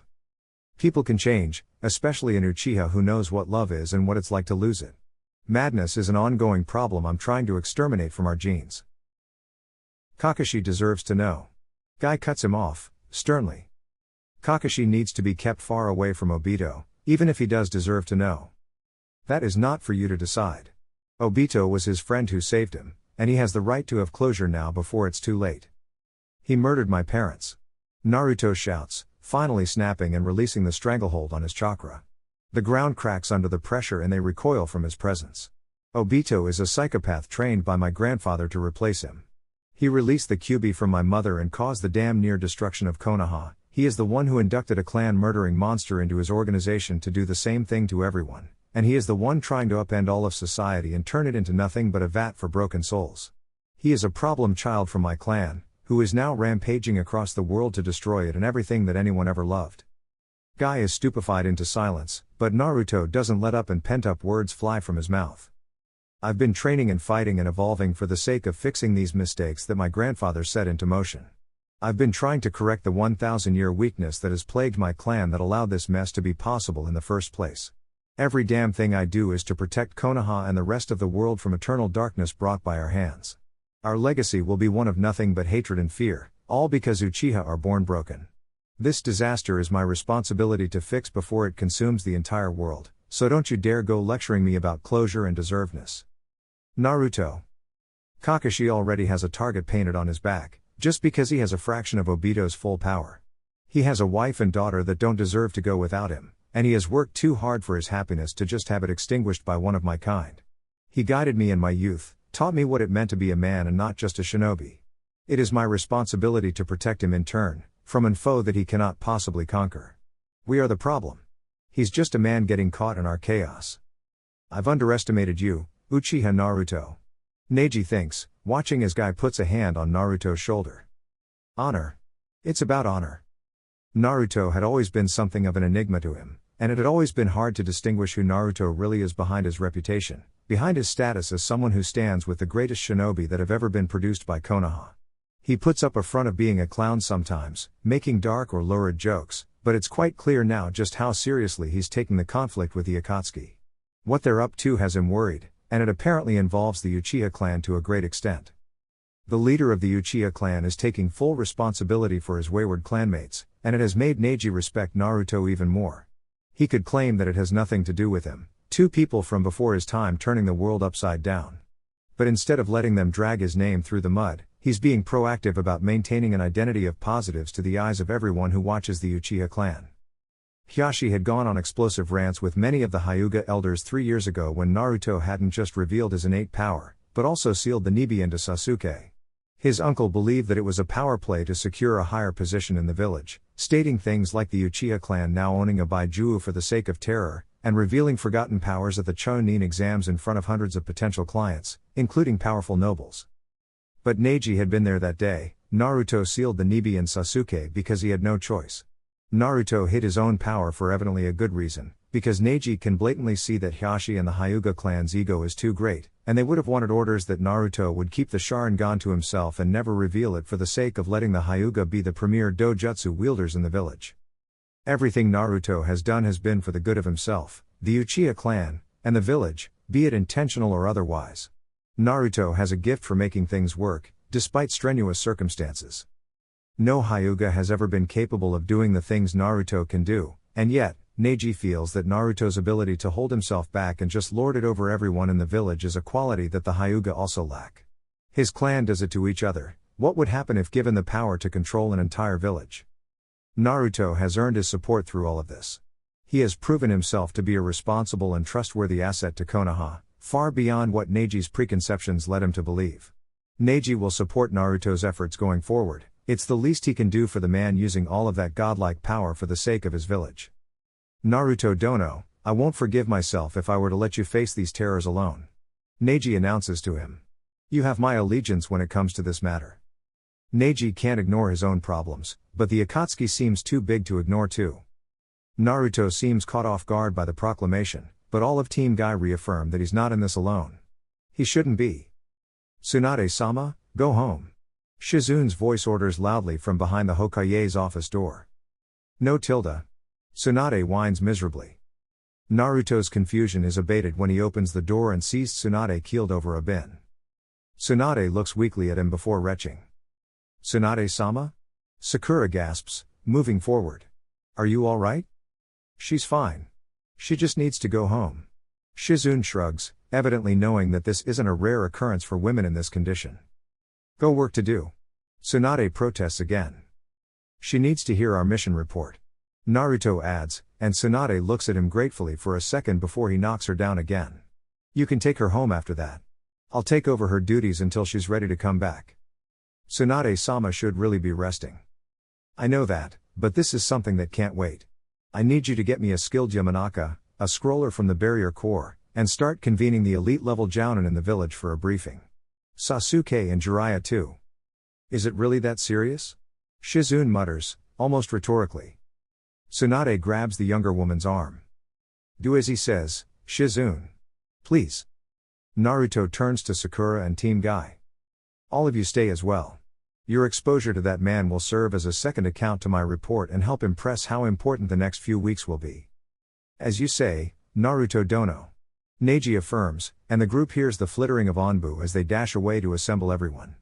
People can change, especially an Uchiha who knows what love is and what it's like to lose it. Madness is an ongoing problem I'm trying to exterminate from our genes. Kakashi deserves to know. Guy cuts him off, sternly. Kakashi needs to be kept far away from Obito, even if he does deserve to know. That is not for you to decide. Obito was his friend who saved him, and he has the right to have closure now before it's too late. He murdered my parents. Naruto shouts, finally snapping and releasing the stranglehold on his chakra. The ground cracks under the pressure and they recoil from his presence. Obito is a psychopath trained by my grandfather to replace him. He released the Kyuubi from my mother and caused the damn near destruction of Konoha. He is the one who inducted a clan-murdering monster into his organization to do the same thing to everyone, and he is the one trying to upend all of society and turn it into nothing but a vat for broken souls. He is a problem child from my clan, who is now rampaging across the world to destroy it and everything that anyone ever loved. Guy is stupefied into silence, but Naruto doesn't let up and pent-up words fly from his mouth. I've been training and fighting and evolving for the sake of fixing these mistakes that my grandfather set into motion. I've been trying to correct the 1,000-year weakness that has plagued my clan that allowed this mess to be possible in the first place. Every damn thing I do is to protect Konoha and the rest of the world from eternal darkness brought by our hands. Our legacy will be one of nothing but hatred and fear, all because Uchiha are born broken. This disaster is my responsibility to fix before it consumes the entire world, so don't you dare go lecturing me about closure and deservedness. Naruto. Kakashi already has a target painted on his back, just because he has a fraction of Obito's full power. He has a wife and daughter that don't deserve to go without him, and he has worked too hard for his happiness to just have it extinguished by one of my kind. He guided me in my youth, taught me what it meant to be a man and not just a shinobi. It is my responsibility to protect him in turn, from an foe that he cannot possibly conquer. We are the problem. He's just a man getting caught in our chaos. I've underestimated you, Uchiha Naruto. Neji thinks, watching as Guy puts a hand on Naruto's shoulder. Honor. It's about honor. Naruto had always been something of an enigma to him, and it had always been hard to distinguish who Naruto really is behind his reputation, behind his status as someone who stands with the greatest shinobi that have ever been produced by Konoha. He puts up a front of being a clown sometimes, making dark or lurid jokes, but it's quite clear now just how seriously he's taking the conflict with the Akatsuki. What they're up to has him worried, and it apparently involves the Uchiha clan to a great extent. The leader of the Uchiha clan is taking full responsibility for his wayward clanmates, and it has made Neji respect Naruto even more. He could claim that it has nothing to do with him, two people from before his time turning the world upside down. But instead of letting them drag his name through the mud, he's being proactive about maintaining an identity of positives to the eyes of everyone who watches the Uchiha clan. Hiashi had gone on explosive rants with many of the Hyuga elders 3 years ago when Naruto hadn't just revealed his innate power, but also sealed the Nibi into Sasuke. His uncle believed that it was a power play to secure a higher position in the village, stating things like the Uchiha clan now owning a Baiju for the sake of terror, and revealing forgotten powers at the Chunin exams in front of hundreds of potential clients, including powerful nobles. But Neji had been there that day. Naruto sealed the Nibi and Sasuke because he had no choice. Naruto hid his own power for evidently a good reason, because Neji can blatantly see that Hiashi and the Hyuga clan's ego is too great, and they would have wanted orders that Naruto would keep the Sharingan to himself and never reveal it for the sake of letting the Hyuga be the premier dojutsu wielders in the village. Everything Naruto has done has been for the good of himself, the Uchiha clan, and the village, be it intentional or otherwise. Naruto has a gift for making things work, despite strenuous circumstances. No Hyuga has ever been capable of doing the things Naruto can do, and yet, Neji feels that Naruto's ability to hold himself back and just lord it over everyone in the village is a quality that the Hyuga also lack. His clan does it to each other. What would happen if given the power to control an entire village? Naruto has earned his support through all of this. He has proven himself to be a responsible and trustworthy asset to Konoha, far beyond what Neji's preconceptions led him to believe. Neji will support Naruto's efforts going forward. It's the least he can do for the man using all of that godlike power for the sake of his village. Naruto Dono, I won't forgive myself if I were to let you face these terrors alone. Neji announces to him. You have my allegiance when it comes to this matter. Neji can't ignore his own problems, but the Akatsuki seems too big to ignore too. Naruto seems caught off guard by the proclamation, but all of Team Guy reaffirm that he's not in this alone. He shouldn't be. Tsunade-sama, go home. Shizune's voice orders loudly from behind the Hokage's office door. No tilde. Tsunade whines miserably. Naruto's confusion is abated when he opens the door and sees Tsunade keeled over a bin. Tsunade looks weakly at him before retching. Tsunade-sama? Sakura gasps, moving forward. Are you alright? She's fine. She just needs to go home. Shizune shrugs, evidently knowing that this isn't a rare occurrence for women in this condition. Go work to do. Tsunade protests again. She needs to hear our mission report. Naruto adds, and Tsunade looks at him gratefully for a second before he knocks her down again. You can take her home after that. I'll take over her duties until she's ready to come back. Tsunade-sama should really be resting. I know that, but this is something that can't wait. I need you to get me a skilled Yamanaka, a scroller from the Barrier Corps, and start convening the elite-level Jounin in the village for a briefing. Sasuke and Jiraiya too. Is it really that serious? Shizune mutters, almost rhetorically. Tsunade grabs the younger woman's arm. Do as he says, Shizune. Please. Naruto turns to Sakura and Team Guy. All of you stay as well. Your exposure to that man will serve as a second account to my report and help impress how important the next few weeks will be. As you say, Naruto Dono. Neji affirms, and the group hears the flittering of Anbu as they dash away to assemble everyone.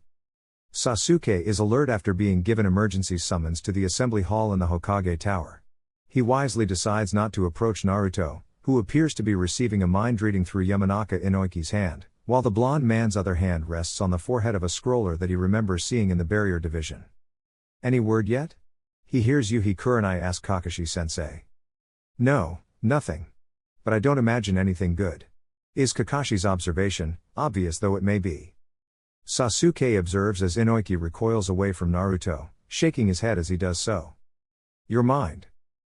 Sasuke is alert after being given emergency summons to the assembly hall in the Hokage Tower. He wisely decides not to approach Naruto, who appears to be receiving a mind reading through Yamanaka Inoiki's hand, while the blonde man's other hand rests on the forehead of a scroller that he remembers seeing in the barrier division. Any word yet? He hears Yuhi Kurenai ask Kakashi-sensei. No, nothing. But I don't imagine anything good. Is Kakashi's observation, obvious though it may be? Sasuke observes as Inoiki recoils away from Naruto, shaking his head as he does so. Your mind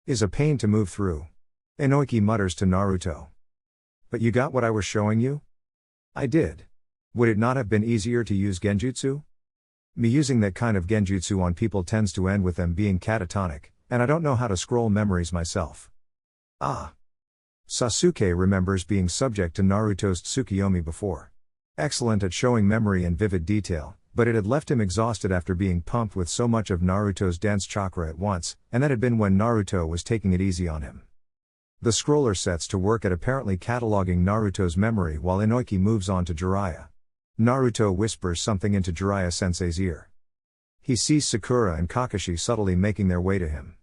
is a pain to move through. Inoiki mutters to Naruto. But you got what I was showing you? I did. Would it not have been easier to use genjutsu? Me using that kind of genjutsu on people tends to end with them being catatonic, and I don't know how to scroll memories myself. Ah. Sasuke remembers being subject to Naruto's Tsukiyomi before. Excellent at showing memory in vivid detail, but it had left him exhausted after being pumped with so much of Naruto's dense chakra at once, and that had been when Naruto was taking it easy on him. The scroller sets to work at apparently cataloging Naruto's memory while Inoiki moves on to Jiraiya. Naruto whispers something into Jiraiya-sensei's ear. He sees Sakura and Kakashi subtly making their way to him.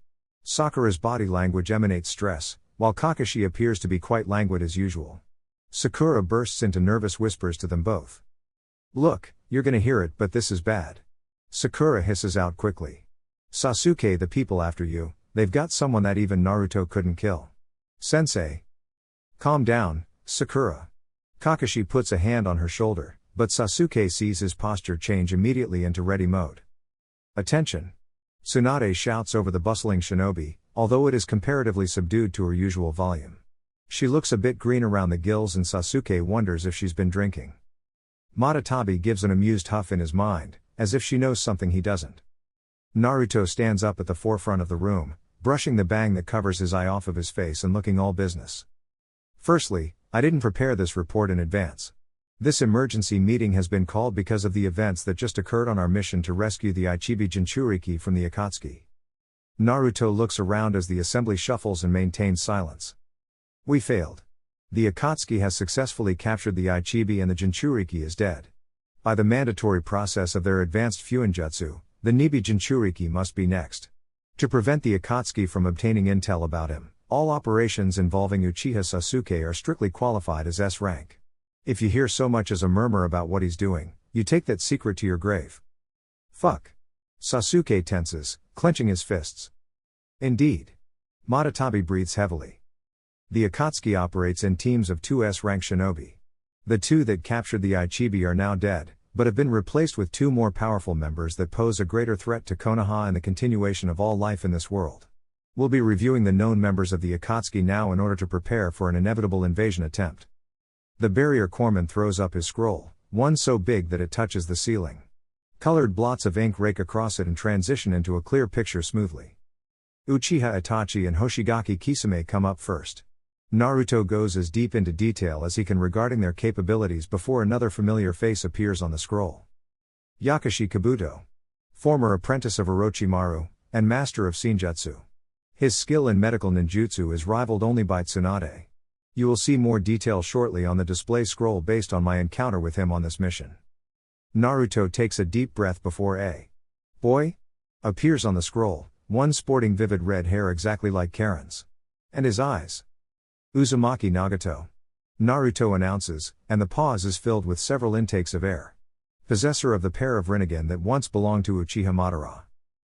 Sakura's body language emanates stress, while Kakashi appears to be quite languid as usual. Sakura bursts into nervous whispers to them both. Look, you're gonna hear it, but this is bad. Sakura hisses out quickly. Sasuke, the people after you, they've got someone that even Naruto couldn't kill. Sensei. Calm down, Sakura. Kakashi puts a hand on her shoulder, but Sasuke sees his posture change immediately into ready mode. Attention! Tsunade shouts over the bustling shinobi, although it is comparatively subdued to her usual volume. She looks a bit green around the gills and Sasuke wonders if she's been drinking. Madara gives an amused huff in his mind, as if she knows something he doesn't. Naruto stands up at the forefront of the room, brushing the bang that covers his eye off of his face and looking all business. Firstly, I didn't prepare this report in advance. This emergency meeting has been called because of the events that just occurred on our mission to rescue the Ichibi Jinchuriki from the Akatsuki. Naruto looks around as the assembly shuffles and maintains silence. We failed. The Akatsuki has successfully captured the Ichibi and the Jinchuriki is dead. By the mandatory process of their advanced Fuinjutsu, the Nibi Jinchuriki must be next. To prevent the Akatsuki from obtaining intel about him, all operations involving Uchiha Sasuke are strictly qualified as S rank. If you hear so much as a murmur about what he's doing, you take that secret to your grave. Fuck. Sasuke tenses, clenching his fists. Indeed. Madara breathes heavily. The Akatsuki operates in teams of 2 S-rank shinobi. The 2 that captured the Ichibi are now dead, but have been replaced with 2 more powerful members that pose a greater threat to Konoha and the continuation of all life in this world. We'll be reviewing the known members of the Akatsuki now in order to prepare for an inevitable invasion attempt. The barrier corpsman throws up his scroll, one so big that it touches the ceiling. Colored blots of ink rake across it and transition into a clear picture smoothly. Uchiha Itachi and Hoshigaki Kisame come up first. Naruto goes as deep into detail as he can regarding their capabilities before another familiar face appears on the scroll. Yakashi Kabuto. Former apprentice of Orochimaru, and master of Senjutsu. His skill in medical ninjutsu is rivaled only by Tsunade. You will see more detail shortly on the display scroll based on my encounter with him on this mission. Naruto takes a deep breath before a boy appears on the scroll, one sporting vivid red hair exactly like Karen's. And his eyes. Uzumaki Nagato. Naruto announces, and the pause is filled with several intakes of air. Possessor of the pair of Rinnegan that once belonged to Uchiha Madara.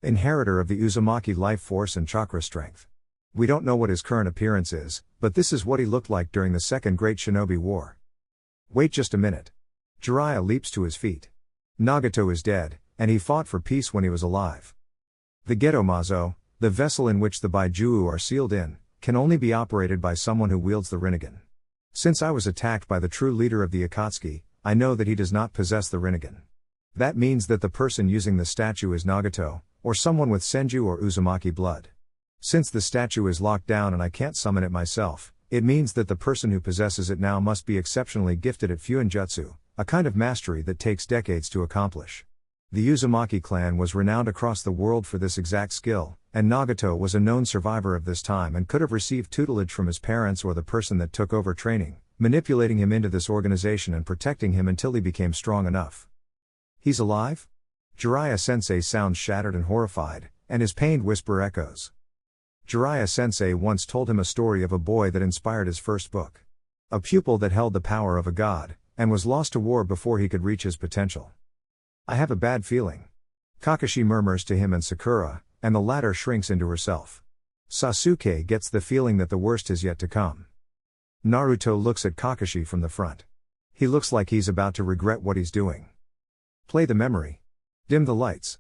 Inheritor of the Uzumaki life force and chakra strength. We don't know what his current appearance is, but this is what he looked like during the Second Great Shinobi War. Wait just a minute. Jiraiya leaps to his feet. Nagato is dead, and he fought for peace when he was alive. The Geto-Mazo, the vessel in which the Baijuu are sealed in, can only be operated by someone who wields the Rinnegan. Since I was attacked by the true leader of the Akatsuki, I know that he does not possess the Rinnegan. That means that the person using the statue is Nagato, or someone with Senju or Uzumaki blood. Since the statue is locked down and I can't summon it myself, it means that the person who possesses it now must be exceptionally gifted at Fuinjutsu, a kind of mastery that takes decades to accomplish. The Uzumaki clan was renowned across the world for this exact skill, and Nagato was a known survivor of this time and could have received tutelage from his parents or the person that took over training, manipulating him into this organization and protecting him until he became strong enough. He's alive? Jiraiya-sensei sounds shattered and horrified, and his pained whisper echoes. Jiraiya-sensei once told him a story of a boy that inspired his first book. A pupil that held the power of a god, and was lost to war before he could reach his potential. I have a bad feeling. Kakashi murmurs to him and Sakura, and the latter shrinks into herself. Sasuke gets the feeling that the worst is yet to come. Naruto looks at Kakashi from the front. He looks like he's about to regret what he's doing. Play the memory. Dim the lights.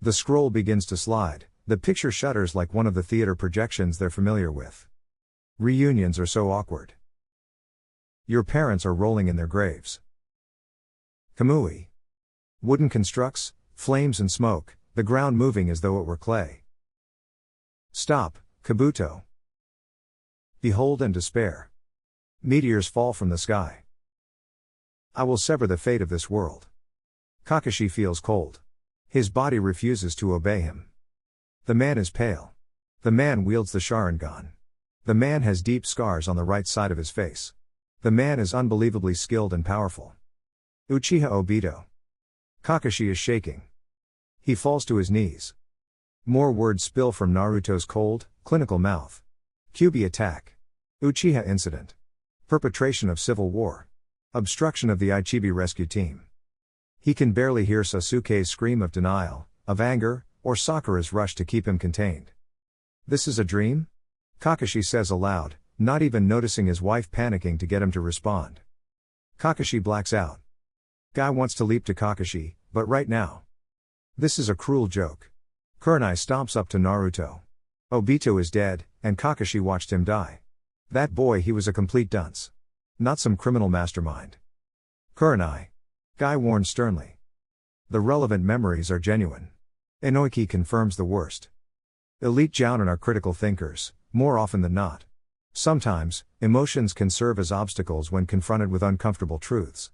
The scroll begins to slide, the picture shudders like one of the theater projections they're familiar with. Reunions are so awkward. Your parents are rolling in their graves. Kamui. Wooden constructs, flames and smoke, the ground moving as though it were clay. Stop, Kabuto. Behold and despair. Meteors fall from the sky. I will sever the fate of this world. Kakashi feels cold. His body refuses to obey him. The man is pale. The man wields the Sharingan. The man has deep scars on the right side of his face. The man is unbelievably skilled and powerful. Uchiha Obito. Kakashi is shaking. He falls to his knees. More words spill from Naruto's cold, clinical mouth. Kyuubi attack. Uchiha incident. Perpetration of civil war. Obstruction of the Ichibi rescue team. He can barely hear Sasuke's scream of denial, of anger, or Sakura's rush to keep him contained. This is a dream? Kakashi says aloud, not even noticing his wife panicking to get him to respond. Kakashi blacks out. Guy wants to leap to Kakashi, but right now. This is a cruel joke. Kurenai stomps up to Naruto. Obito is dead, and Kakashi watched him die. That boy, he was a complete dunce. Not some criminal mastermind. Kurenai. Guy warns sternly. The relevant memories are genuine. Inoki confirms the worst. Elite Jounin are critical thinkers, more often than not. Sometimes, emotions can serve as obstacles when confronted with uncomfortable truths.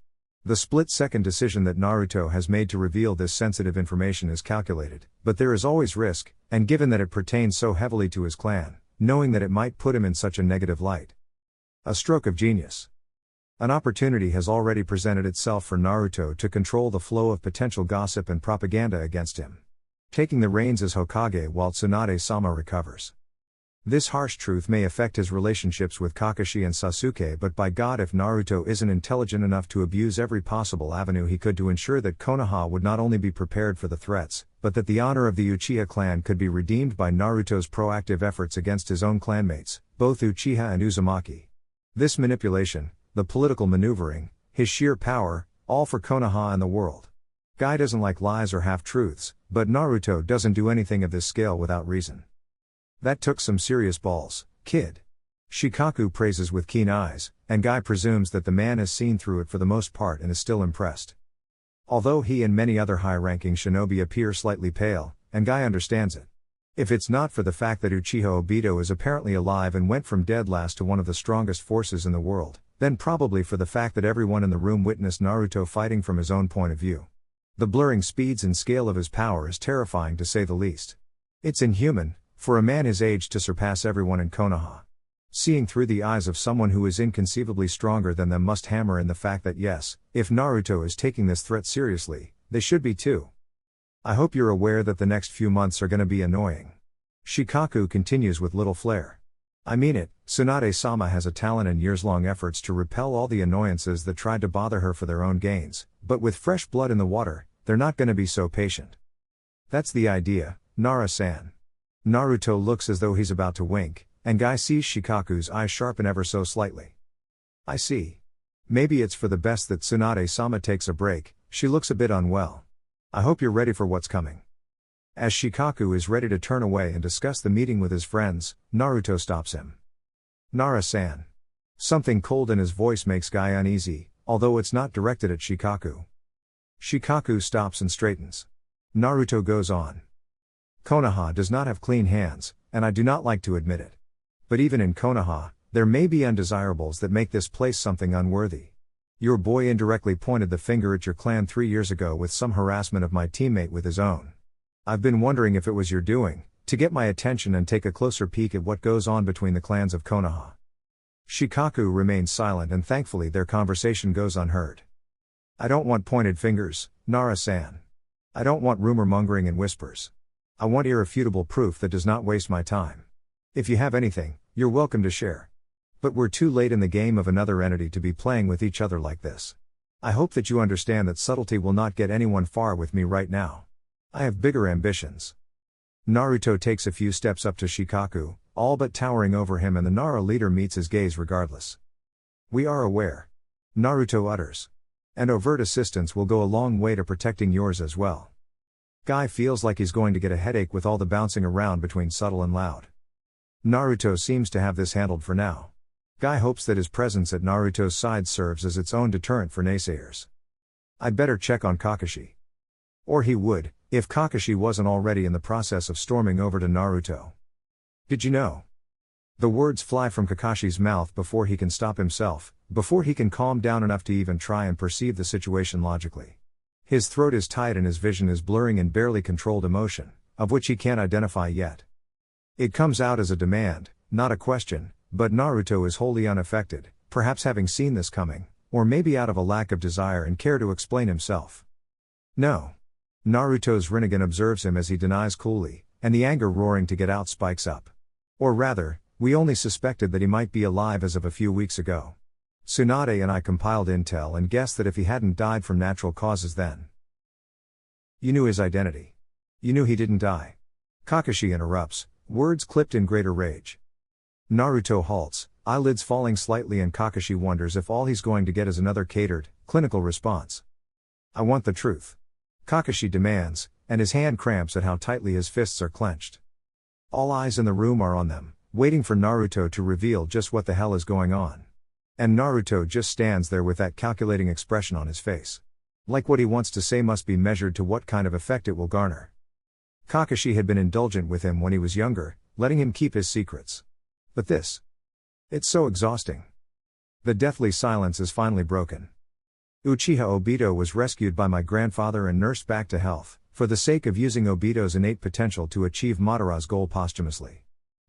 The split-second decision that Naruto has made to reveal this sensitive information is calculated, but there is always risk, and given that it pertains so heavily to his clan, knowing that it might put him in such a negative light. A stroke of genius. An opportunity has already presented itself for Naruto to control the flow of potential gossip and propaganda against him. Taking the reins as Hokage while Tsunade-sama recovers. This harsh truth may affect his relationships with Kakashi and Sasuke, but by God, if Naruto isn't intelligent enough to abuse every possible avenue he could to ensure that Konoha would not only be prepared for the threats, but that the honor of the Uchiha clan could be redeemed by Naruto's proactive efforts against his own clanmates, both Uchiha and Uzumaki. This manipulation, the political maneuvering, his sheer power, all for Konoha and the world. Guy doesn't like lies or half-truths, but Naruto doesn't do anything of this scale without reason. That took some serious balls, kid. Shikaku praises with keen eyes, and Guy presumes that the man has seen through it for the most part and is still impressed. Although he and many other high-ranking shinobi appear slightly pale, and Guy understands it. If it's not for the fact that Uchiha Obito is apparently alive and went from dead last to one of the strongest forces in the world, then probably for the fact that everyone in the room witnessed Naruto fighting from his own point of view. The blurring speeds and scale of his power is terrifying to say the least. It's inhuman, for a man his age to surpass everyone in Konoha. Seeing through the eyes of someone who is inconceivably stronger than them must hammer in the fact that yes, if Naruto is taking this threat seriously, they should be too. I hope you're aware that the next few months are gonna be annoying. Shikaku continues with little flair. I mean it, Tsunade-sama has a talent and years-long efforts to repel all the annoyances that tried to bother her for their own gains, but with fresh blood in the water, they're not gonna be so patient. That's the idea, Nara-san. Naruto looks as though he's about to wink, and Guy sees Shikaku's eyes sharpen ever so slightly. I see. Maybe it's for the best that Tsunade-sama takes a break, she looks a bit unwell. I hope you're ready for what's coming. As Shikaku is ready to turn away and discuss the meeting with his friends, Naruto stops him. Nara-san. Something cold in his voice makes Guy uneasy, although it's not directed at Shikaku. Shikaku stops and straightens. Naruto goes on. Konoha does not have clean hands, and I do not like to admit it. But even in Konoha, there may be undesirables that make this place something unworthy. Your boy indirectly pointed the finger at your clan 3 years ago with some harassment of my teammate with his own. I've been wondering if it was your doing, to get my attention and take a closer peek at what goes on between the clans of Konoha. Shikaku remains silent and thankfully their conversation goes unheard. I don't want pointed fingers, Nara-san. I don't want rumor-mongering and whispers. I want irrefutable proof that does not waste my time. If you have anything, you're welcome to share. But we're too late in the game of another entity to be playing with each other like this. I hope that you understand that subtlety will not get anyone far with me right now. I have bigger ambitions. Naruto takes a few steps up to Shikaku, all but towering over him, and the Nara leader meets his gaze regardless. We are aware. Naruto utters. And overt assistance will go a long way to protecting yours as well. Guy feels like he's going to get a headache with all the bouncing around between subtle and loud. Naruto seems to have this handled for now. Guy hopes that his presence at Naruto's side serves as its own deterrent for naysayers. I'd better check on Kakashi. Or he would, if Kakashi wasn't already in the process of storming over to Naruto. Did you know? The words fly from Kakashi's mouth before he can stop himself, before he can calm down enough to even try and perceive the situation logically. His throat is tight and his vision is blurring in barely controlled emotion, of which he can't identify yet. It comes out as a demand, not a question, but Naruto is wholly unaffected, perhaps having seen this coming, or maybe out of a lack of desire and care to explain himself. No. Naruto's Rinnegan observes him as he denies coolly, and the anger roaring to get out spikes up. Or rather, we only suspected that he might be alive as of a few weeks ago. Tsunade and I compiled intel and guessed that if he hadn't died from natural causes then. You knew his identity. You knew he didn't die. Kakashi interrupts, words clipped in greater rage. Naruto halts, eyelids falling slightly, and Kakashi wonders if all he's going to get is another catered, clinical response. I want the truth. Kakashi demands, and his hand cramps at how tightly his fists are clenched. All eyes in the room are on them, waiting for Naruto to reveal just what the hell is going on. And Naruto just stands there with that calculating expression on his face. Like what he wants to say must be measured to what kind of effect it will garner. Kakashi had been indulgent with him when he was younger, letting him keep his secrets. But this. It's so exhausting. The deathly silence is finally broken. Uchiha Obito was rescued by my grandfather and nursed back to health, for the sake of using Obito's innate potential to achieve Madara's goal posthumously.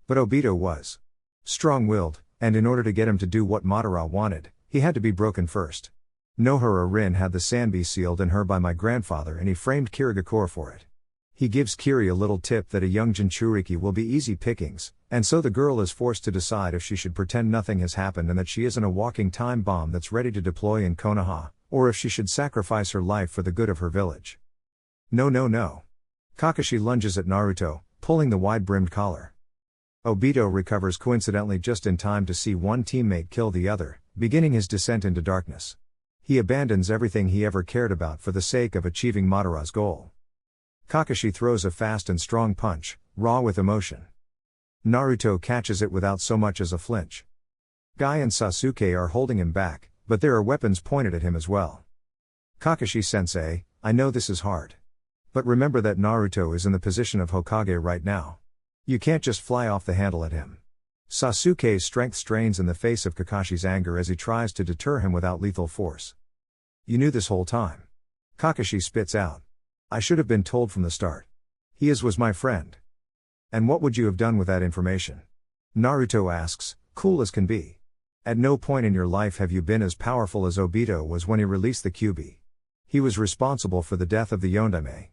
But Obito was strong-willed, and in order to get him to do what Madara wanted, he had to be broken first. Nohara Rin had the Sanbi sealed in her by my grandfather and he framed Kirigakure for it. He gives Kiri a little tip that a young Jinchuriki will be easy pickings, and so the girl is forced to decide if she should pretend nothing has happened and that she isn't a walking time bomb that's ready to deploy in Konoha, or if she should sacrifice her life for the good of her village. No. Kakashi lunges at Naruto, pulling the wide-brimmed collar. Obito recovers coincidentally just in time to see one teammate kill the other, beginning his descent into darkness. He abandons everything he ever cared about for the sake of achieving Madara's goal. Kakashi throws a fast and strong punch, raw with emotion. Naruto catches it without so much as a flinch. Guy and Sasuke are holding him back, but there are weapons pointed at him as well. Kakashi-sensei, I know this is hard. But remember that Naruto is in the position of Hokage right now. You can't just fly off the handle at him. Sasuke's strength strains in the face of Kakashi's anger as he tries to deter him without lethal force. You knew this whole time. Kakashi spits out. I should have been told from the start. He was my friend. And what would you have done with that information? Naruto asks, cool as can be. At no point in your life have you been as powerful as Obito was when he released the Kyuubi. He was responsible for the death of the Yondaime.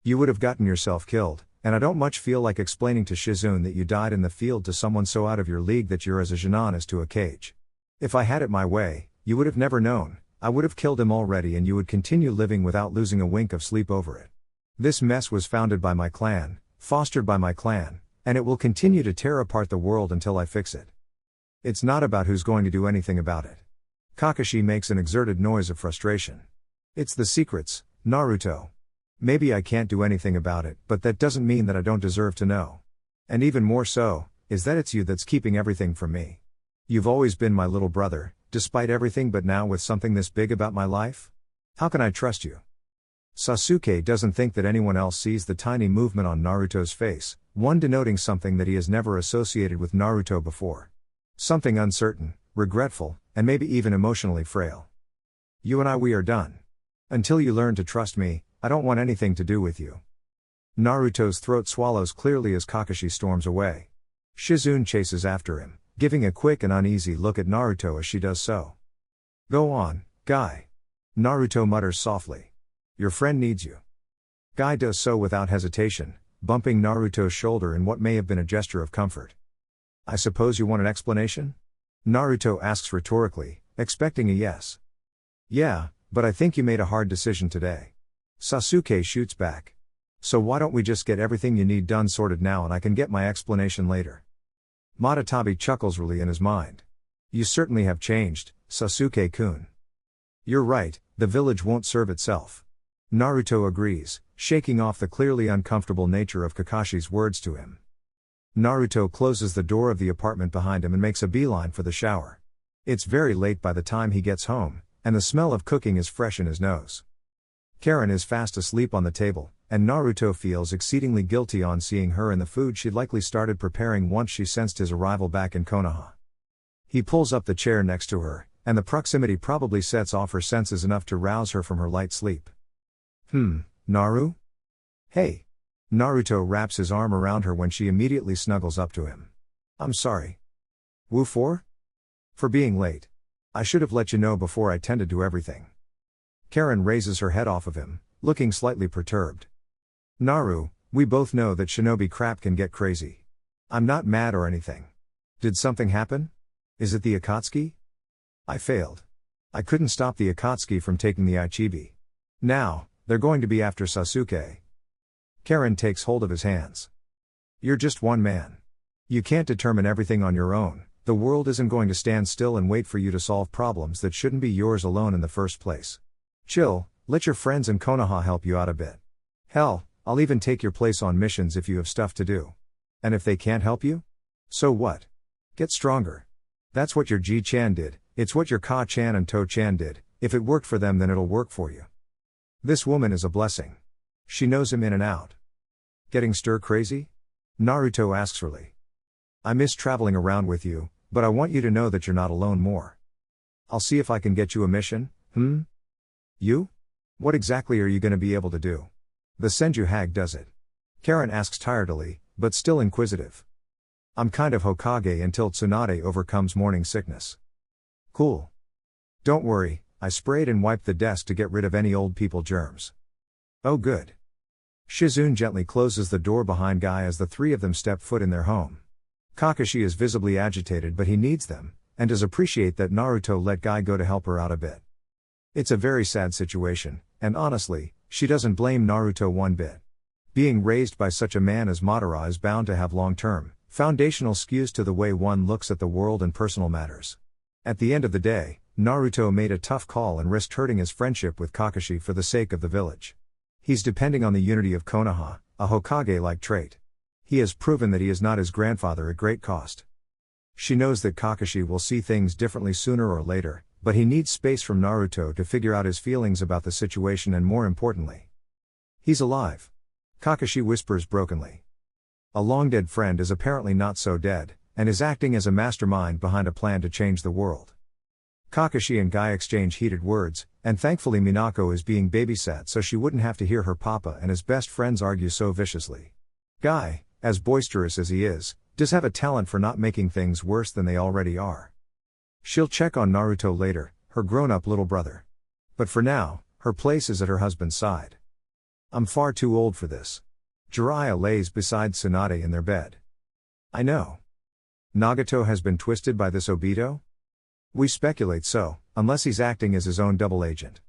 You would have gotten yourself killed, and I don't much feel like explaining to Shizune that you died in the field to someone so out of your league that you're as a Genin as to a cage. If I had it my way, you would have never known. I would have killed him already and you would continue living without losing a wink of sleep over it. This mess was founded by my clan, fostered by my clan, and it will continue to tear apart the world until I fix it. It's not about who's going to do anything about it. Kakashi makes an exerted noise of frustration. It's the secrets, Naruto. Maybe I can't do anything about it, but that doesn't mean that I don't deserve to know. And even more so, is that it's you that's keeping everything from me. You've always been my little brother, despite everything, but now with something this big about my life? How can I trust you? Sasuke doesn't think that anyone else sees the tiny movement on Naruto's face, one denoting something that he has never associated with Naruto before. Something uncertain, regretful, and maybe even emotionally frail. You and we are done. Until you learn to trust me, I don't want anything to do with you. Naruto's throat swallows clearly as Kakashi storms away. Shizune chases after him, giving a quick and uneasy look at Naruto as she does so. Go on, Guy. Naruto mutters softly. Your friend needs you. Guy does so without hesitation, bumping Naruto's shoulder in what may have been a gesture of comfort. I suppose you want an explanation? Naruto asks rhetorically, expecting a yes. Yeah, but I think you made a hard decision today. Sasuke shoots back. So why don't we just get everything you need done sorted now and I can get my explanation later? Madatabi chuckles really in his mind. You certainly have changed, Sasuke-kun. You're right, the village won't serve itself. Naruto agrees, shaking off the clearly uncomfortable nature of Kakashi's words to him. Naruto closes the door of the apartment behind him and makes a beeline for the shower. It's very late by the time he gets home, and the smell of cooking is fresh in his nose. Karen is fast asleep on the table, and Naruto feels exceedingly guilty on seeing her in the food she'd likely started preparing once she sensed his arrival back in Konoha. He pulls up the chair next to her, and the proximity probably sets off her senses enough to rouse her from her light sleep. Naru? Hey. Naruto wraps his arm around her when she immediately snuggles up to him. I'm sorry. Wu for? For being late. I should have let you know before I tended to everything. Karen raises her head off of him, looking slightly perturbed. Naru, we both know that shinobi crap can get crazy. I'm not mad or anything. Did something happen? Is it the Akatsuki? I failed. I couldn't stop the Akatsuki from taking the Ichibi. Now, they're going to be after Sasuke. Karen takes hold of his hands. You're just one man. You can't determine everything on your own. The world isn't going to stand still and wait for you to solve problems that shouldn't be yours alone in the first place. Chill, let your friends in Konoha help you out a bit. Hell, I'll even take your place on missions if you have stuff to do. And if they can't help you? So what? Get stronger. That's what your Ji-chan did, it's what your Ka-chan and To-chan did. If it worked for them, then it'll work for you. This woman is a blessing. She knows him in and out. Getting stir-crazy? Naruto asks Riley. I miss traveling around with you, but I want you to know that you're not alone more. I'll see if I can get you a mission, You? What exactly are you going to be able to do? The Senju Hag does it. Karen asks tiredly, but still inquisitive. I'm kind of Hokage until Tsunade overcomes morning sickness. Cool. Don't worry, I sprayed and wiped the desk to get rid of any old people germs. Oh good. Shizune gently closes the door behind Guy as the three of them step foot in their home. Kakashi is visibly agitated, but he needs them, and does appreciate that Naruto let Guy go to help her out a bit. It's a very sad situation, and honestly, she doesn't blame Naruto one bit. Being raised by such a man as Madara is bound to have long-term, foundational skews to the way one looks at the world and personal matters. At the end of the day, Naruto made a tough call and risked hurting his friendship with Kakashi for the sake of the village. He's depending on the unity of Konoha, a Hokage-like trait. He has proven that he is not his grandfather at great cost. She knows that Kakashi will see things differently sooner or later, but he needs space from Naruto to figure out his feelings about the situation and, more importantly, he's alive. Kakashi whispers brokenly. A long-dead friend is apparently not so dead, and is acting as a mastermind behind a plan to change the world. Kakashi and Guy exchange heated words, and thankfully Minako is being babysat so she wouldn't have to hear her papa and his best friends argue so viciously. Guy, as boisterous as he is, does have a talent for not making things worse than they already are. She'll check on Naruto later, her grown-up little brother. But for now, her place is at her husband's side. I'm far too old for this. Jiraiya lays beside Tsunade in their bed. I know. Nagato has been twisted by this Obito? We speculate so, unless he's acting as his own double agent.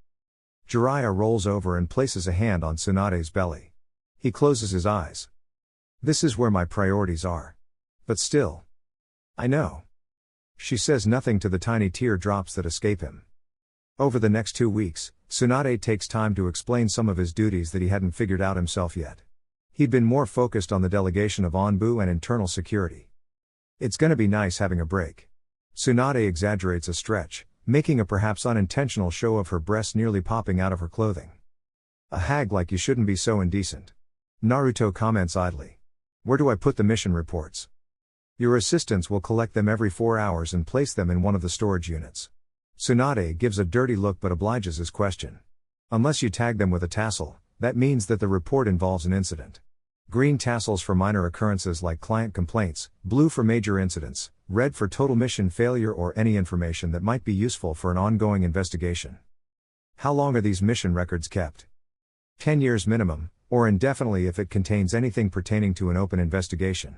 Jiraiya rolls over and places a hand on Tsunade's belly. He closes his eyes. This is where my priorities are. But still. I know. She says nothing to the tiny tear drops that escape him. Over the next 2 weeks, Tsunade takes time to explain some of his duties that he hadn't figured out himself yet. He'd been more focused on the delegation of Onbu and internal security. It's gonna be nice having a break. Tsunade exaggerates a stretch, making a perhaps unintentional show of her breasts nearly popping out of her clothing. A hag like you shouldn't be so indecent. Naruto comments idly. Where do I put the mission reports? Your assistants will collect them every 4 hours and place them in one of the storage units. Tsunade gives a dirty look but obliges his question. Unless you tag them with a tassel, that means that the report involves an incident. Green tassels for minor occurrences like client complaints, blue for major incidents, red for total mission failure or any information that might be useful for an ongoing investigation. How long are these mission records kept? 10 years minimum, or indefinitely if it contains anything pertaining to an open investigation.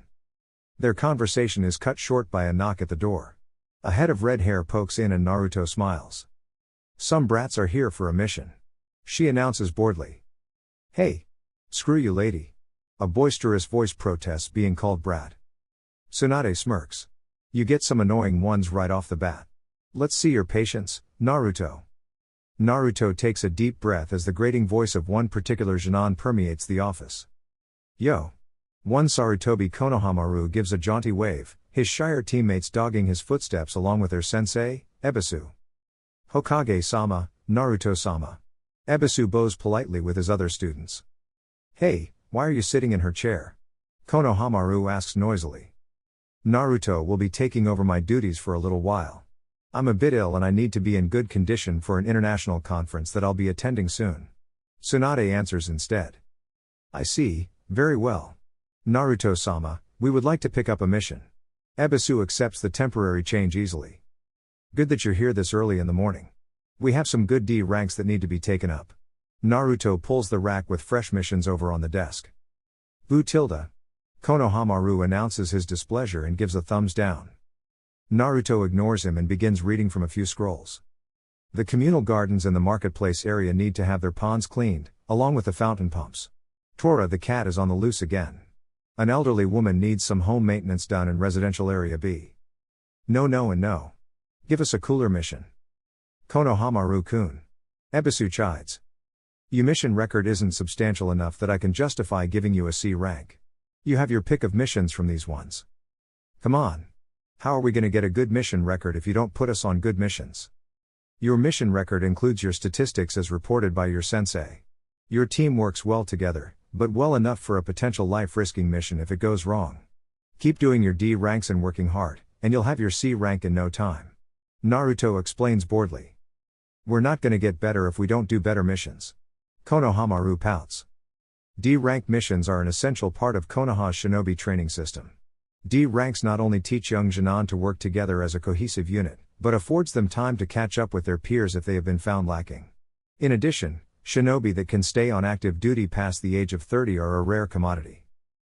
Their conversation is cut short by a knock at the door. A head of red hair pokes in and Naruto smiles. Some brats are here for a mission. She announces boredly. Hey! Screw you, lady. A boisterous voice protests being called brat. Tsunade smirks. You get some annoying ones right off the bat. Let's see your patience, Naruto. Naruto takes a deep breath as the grating voice of one particular Genin permeates the office. Yo! One Sarutobi Konohamaru gives a jaunty wave, his Shire teammates dogging his footsteps along with their sensei, Ebisu. Hokage-sama, Naruto-sama. Ebisu bows politely with his other students. Hey, why are you sitting in her chair? Konohamaru asks noisily. Naruto will be taking over my duties for a little while. I'm a bit ill and I need to be in good condition for an international conference that I'll be attending soon. Tsunade answers instead. I see, very well. Naruto-sama, we would like to pick up a mission. Ebisu accepts the temporary change easily. Good that you're here this early in the morning. We have some good D ranks that need to be taken up. Naruto pulls the rack with fresh missions over on the desk. Boo tilde. Konohamaru announces his displeasure and gives a thumbs down. Naruto ignores him and begins reading from a few scrolls. The communal gardens in the marketplace area need to have their ponds cleaned, along with the fountain pumps. Tora the cat is on the loose again. An elderly woman needs some home maintenance done in residential area B. No and no. Give us a cooler mission. Konohamaru-kun. Ebisu chides. Your mission record isn't substantial enough that I can justify giving you a C rank. You have your pick of missions from these ones. Come on. How are we going to get a good mission record if you don't put us on good missions? Your mission record includes your statistics as reported by your sensei. Your team works well together, but well enough for a potential life-risking mission if it goes wrong. Keep doing your D ranks and working hard, and you'll have your C rank in no time. Naruto explains boredly. We're not gonna get better if we don't do better missions. Konohamaru pouts. D rank missions are an essential part of Konoha's shinobi training system. D ranks not only teach young Genin to work together as a cohesive unit, but affords them time to catch up with their peers if they have been found lacking. In addition, shinobi that can stay on active duty past the age of 30 are a rare commodity.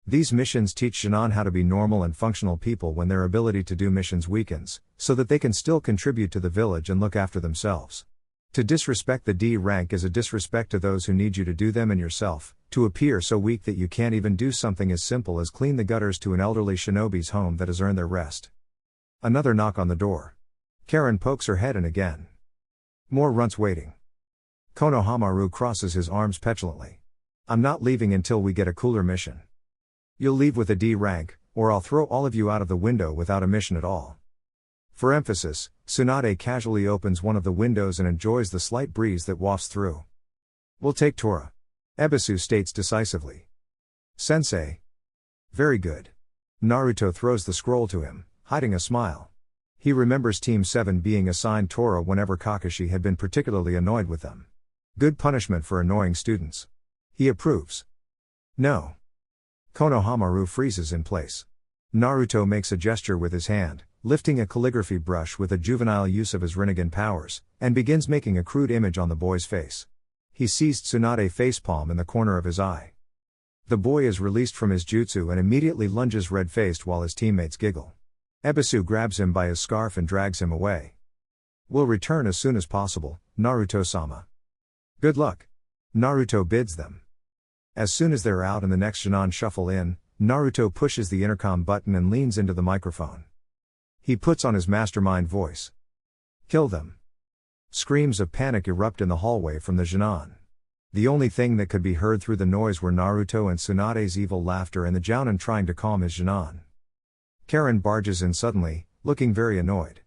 These missions teach Genin how to be normal and functional people when their ability to do missions weakens, so that they can still contribute to the village and look after themselves. To disrespect the D rank is a disrespect to those who need you to do them and yourself, to appear so weak that you can't even do something as simple as clean the gutters to an elderly shinobi's home that has earned their rest. Another knock on the door. Karen pokes her head in again. More runts waiting. Konohamaru crosses his arms petulantly. I'm not leaving until we get a cooler mission. You'll leave with a D rank, or I'll throw all of you out of the window without a mission at all. For emphasis, Tsunade casually opens one of the windows and enjoys the slight breeze that wafts through. We'll take Tora. Ebisu states decisively. Sensei. Very good. Naruto throws the scroll to him, hiding a smile. He remembers Team 7 being assigned Tora whenever Kakashi had been particularly annoyed with them. Good punishment for annoying students. He approves. No. Konohamaru freezes in place. Naruto makes a gesture with his hand, lifting a calligraphy brush with a juvenile use of his Rinnegan powers, and begins making a crude image on the boy's face. He sees Tsunade facepalm in the corner of his eye. The boy is released from his jutsu and immediately lunges red-faced while his teammates giggle. Ebisu grabs him by his scarf and drags him away. We'll return as soon as possible, Naruto-sama. Good luck. Naruto bids them. As soon as they're out and the next Genin shuffle in, Naruto pushes the intercom button and leans into the microphone. He puts on his mastermind voice. Kill them. Screams of panic erupt in the hallway from the Genin. The only thing that could be heard through the noise were Naruto and Tsunade's evil laughter and the Jounin trying to calm his Genin. Karen barges in suddenly, looking very annoyed.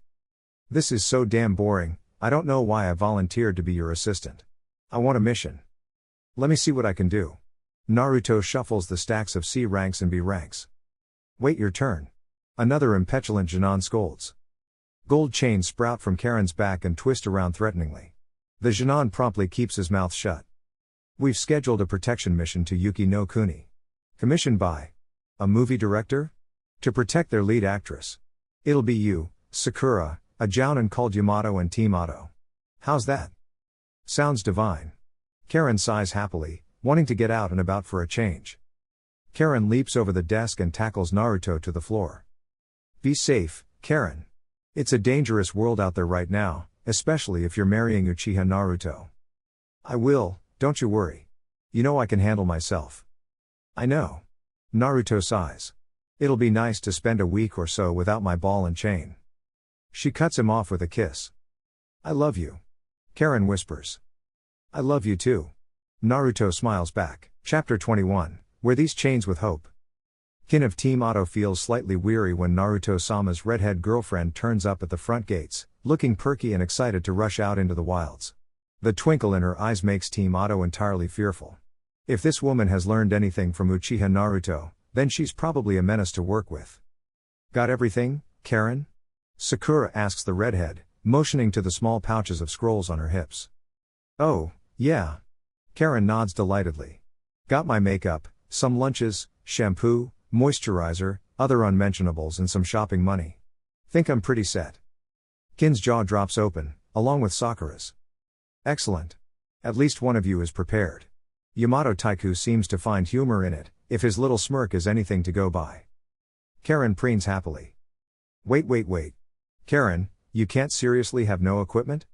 This is so damn boring, I don't know why I volunteered to be your assistant. I want a mission. Let me see what I can do. Naruto shuffles the stacks of C ranks and B ranks. Wait your turn. Another impetulant Genin scolds. Gold chains sprout from Karen's back and twist around threateningly. The Genin promptly keeps his mouth shut. We've scheduled a protection mission to Yuki no Kuni. Commissioned by a movie director? To protect their lead actress. It'll be you, Sakura, a Jounin called Yamato and Team Otto. How's that? Sounds divine. Karen sighs happily, wanting to get out and about for a change. Karen leaps over the desk and tackles Naruto to the floor. Be safe, Karen. It's a dangerous world out there right now, especially if you're marrying Uchiha Naruto. I will, don't you worry. You know I can handle myself. I know. Naruto sighs. It'll be nice to spend a week or so without my ball and chain. She cuts him off with a kiss. I love you. Karen whispers. I love you too. Naruto smiles back. Chapter 21, Wear these chains with hope. Kin of Team Otto feels slightly weary when Naruto-sama's redhead girlfriend turns up at the front gates, looking perky and excited to rush out into the wilds. The twinkle in her eyes makes Team Otto entirely fearful. If this woman has learned anything from Uchiha Naruto, then she's probably a menace to work with. Got everything, Karen? Sakura asks the redhead, motioning to the small pouches of scrolls on her hips. Oh, yeah. Karen nods delightedly. Got my makeup, some lunches, shampoo, moisturizer, other unmentionables and some shopping money. Think I'm pretty set. Kin's jaw drops open, along with Sakura's. Excellent. At least one of you is prepared. Yamato Taiku seems to find humor in it, if his little smirk is anything to go by. Karen preens happily. Wait. Karen, you can't seriously have no equipment?